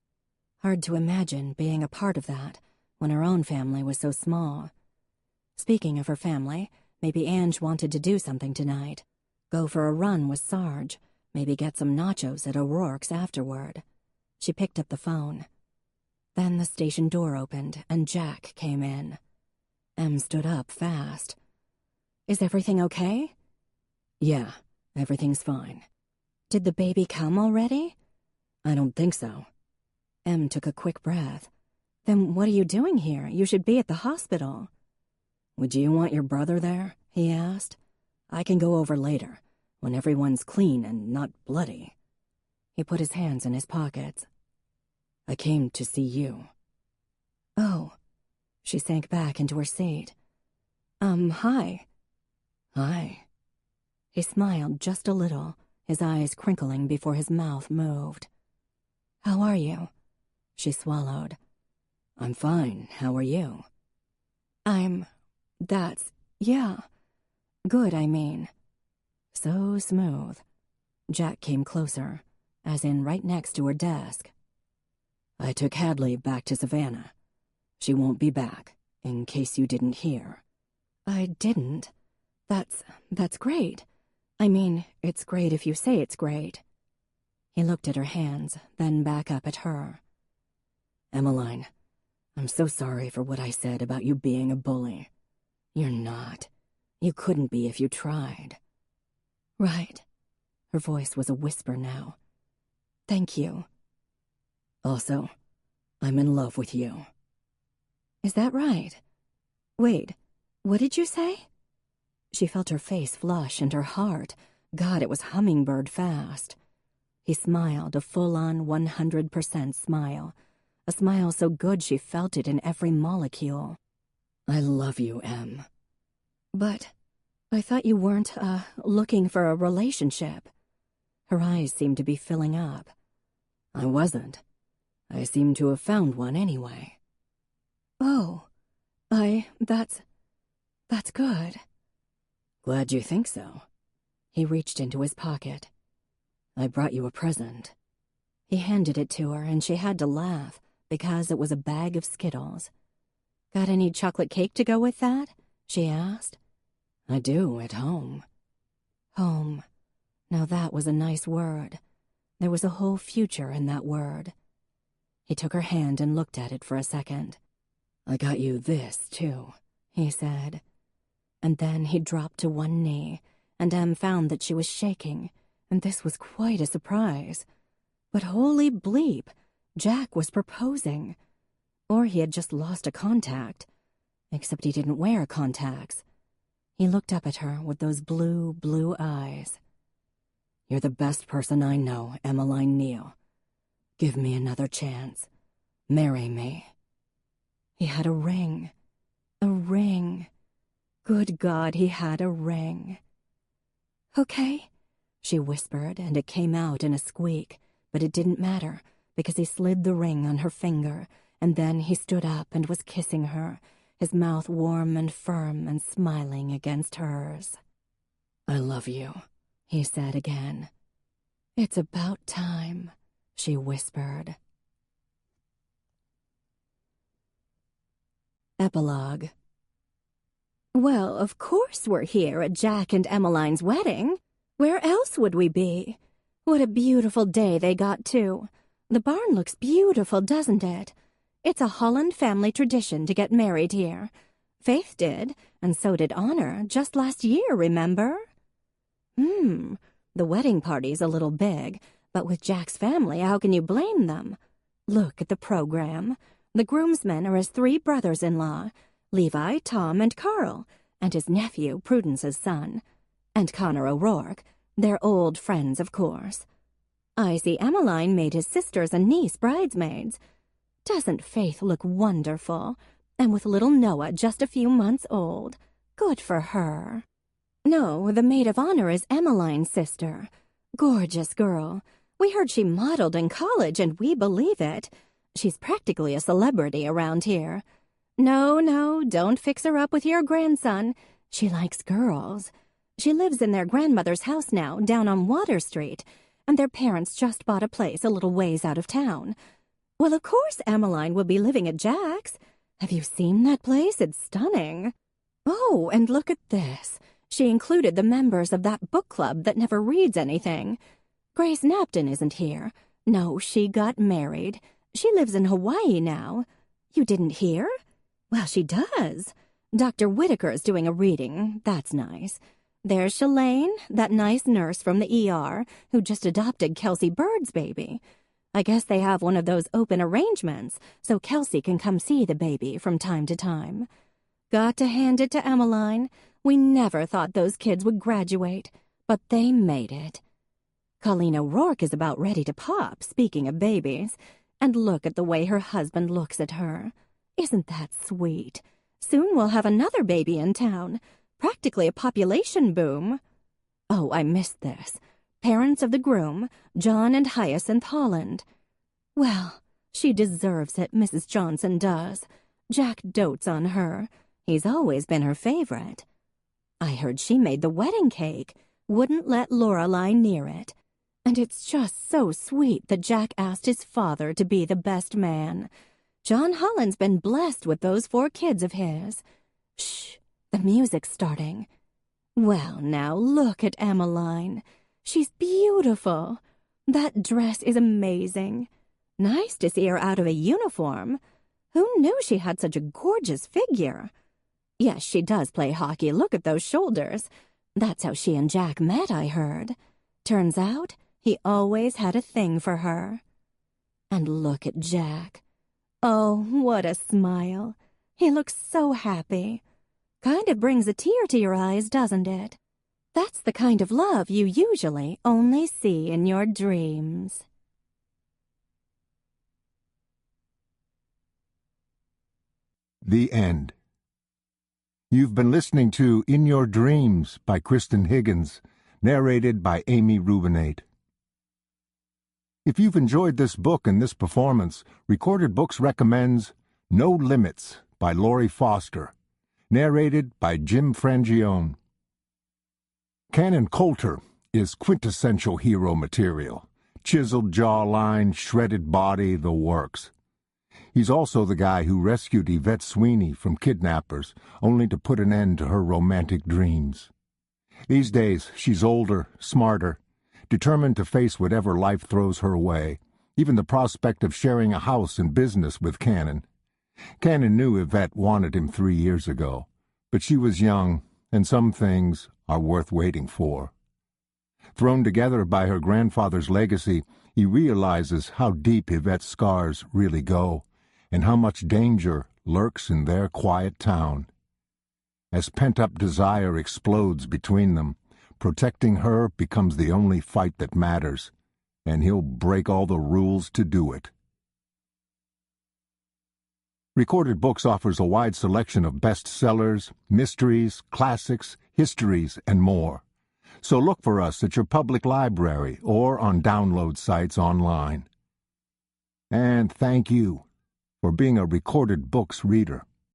Hard to imagine being a part of that when her own family was so small. Speaking of her family, maybe Ange wanted to do something tonight. Go for a run with Sarge, maybe get some nachos at O'Rourke's afterward. She picked up the phone. Then the station door opened and Jack came in. Em stood up fast. "Is everything okay?" "Yeah, everything's fine." "Did the baby come already?" "I don't think so." Em took a quick breath. "Then what are you doing here? You should be at the hospital." "Would you want your brother there?" he asked. "I can go over later, when everyone's clean and not bloody." He put his hands in his pockets. "I came to see you." "Oh." She sank back into her seat. Hi." "Hi." He smiled just a little, his eyes crinkling before his mouth moved. "How are you?" She swallowed. "I'm fine. How are you?" Yeah. Good, I mean." So smooth. Jack came closer, as in right next to her desk. "I took Hadley back to Savannah. She won't be back, in case you didn't hear." "I didn't. That's great. I mean, it's great if you say it's great." He looked at her hands, then back up at her. "Emmeline, I'm so sorry for what I said about you being a bully. You're not. You couldn't be if you tried." "Right." Her voice was a whisper now. "Thank you." "Also, I'm in love with you." "Is that right? Wait, what did you say?" She felt her face flush and her heart. God, it was hummingbird fast. He smiled, a full-on 100% smile. A smile so good she felt it in every molecule. "I love you, Em." "But I thought you weren't, looking for a relationship." Her eyes seemed to be filling up. "I wasn't. I seem to have found one anyway." "Oh, that's good." "Glad you think so." He reached into his pocket. "I brought you a present." He handed it to her, and she had to laugh, because it was a bag of Skittles. "Got any chocolate cake to go with that?" she asked. "I do, at home." Home. Now that was a nice word. There was a whole future in that word. He took her hand and looked at it for a second. "I got you this, too," he said. And then he dropped to one knee, and Em found that she was shaking, and this was quite a surprise. But holy bleep, Jack was proposing. Or he had just lost a contact. Except he didn't wear contacts. He looked up at her with those blue, blue eyes. "You're the best person I know, Emmeline Neal. Give me another chance. Marry me." He had a ring. A ring. Good God, he had a ring. "Okay," she whispered, and it came out in a squeak, but it didn't matter, because he slid the ring on her finger, and then he stood up and was kissing her, his mouth warm and firm and smiling against hers. "I love you," he said again. "It's about time," she whispered. Epilogue. "Well, of course we're here at Jack and Emmeline's wedding. Where else would we be? What a beautiful day they got, too. The barn looks beautiful, doesn't it? It's a Holland family tradition to get married here. Faith did, and so did Honor, just last year, remember? The wedding party's a little big, but with Jack's family, how can you blame them? Look at the program. The groomsmen are his 3 brothers-in-law, Levi, Tom, and Carl, and his nephew, Prudence's son, and Connor O'Rourke. They're old friends, of course. I see Emmeline made his sisters and niece bridesmaids. Doesn't Faith look wonderful? And with little Noah just a few months old. Good for her. No, the maid of honor is Emmeline's sister. Gorgeous girl. We heard she modeled in college, and we believe it. She's practically a celebrity around here. No, don't fix her up with your grandson. She likes girls. She lives in their grandmother's house now, down on Water Street, and their parents just bought a place a little ways out of town. Well, of course Emmeline will be living at Jack's. Have you seen that place? It's stunning. Oh, and look at this. She included the members of that book club that never reads anything. Grace Napton isn't here. No, she got married. She lives in Hawaii now. You didn't hear? Well, she does. Dr. Whitaker's doing a reading. That's nice. There's Shalane, that nice nurse from the ER who just adopted Kelsey Bird's baby. I guess they have one of those open arrangements so Kelsey can come see the baby from time to time. Got to hand it to Emmeline. We never thought those kids would graduate, but they made it. Colleen O'Rourke is about ready to pop, speaking of babies. And look at the way her husband looks at her. Isn't that sweet? Soon we'll have another baby in town. Practically a population boom. Oh, I missed this. Parents of the groom, John and Hyacinth Holland. Well, she deserves it, Mrs. Johnson does. Jack dotes on her. He's always been her favorite. I heard she made the wedding cake, wouldn't let Lorelei near it. And it's just so sweet that Jack asked his father to be the best man. John Holland's been blessed with those 4 kids of his. Shh, the music's starting. Well, now look at Emmeline. She's beautiful. That dress is amazing. Nice to see her out of a uniform. Who knew she had such a gorgeous figure? Yes, she does play hockey. Look at those shoulders. That's how she and Jack met, I heard. Turns out, he always had a thing for her. And look at Jack. Oh, what a smile. He looks so happy. Kind of brings a tear to your eyes, doesn't it? That's the kind of love you usually only see in your dreams. The End. You've been listening to In Your Dreams by Kristan Higgins, narrated by Amy Rubinate. If you've enjoyed this book and this performance, Recorded Books recommends No Limits by Laurie Foster, narrated by Jim Frangione. Canon Coulter is quintessential hero material. Chiseled jawline, shredded body, the works. He's also the guy who rescued Yvette Sweeney from kidnappers, only to put an end to her romantic dreams. These days, she's older, smarter, determined to face whatever life throws her way, even the prospect of sharing a house and business with Cannon. Cannon knew Yvette wanted him 3 years ago, but she was young, and some things are worth waiting for. Thrown together by her grandfather's legacy, he realizes how deep Yvette's scars really go, and how much danger lurks in their quiet town. As pent-up desire explodes between them, protecting her becomes the only fight that matters, and he'll break all the rules to do it. Recorded Books offers a wide selection of bestsellers, mysteries, classics, histories, and more. So look for us at your public library or on download sites online. And thank you for being a Recorded Books reader.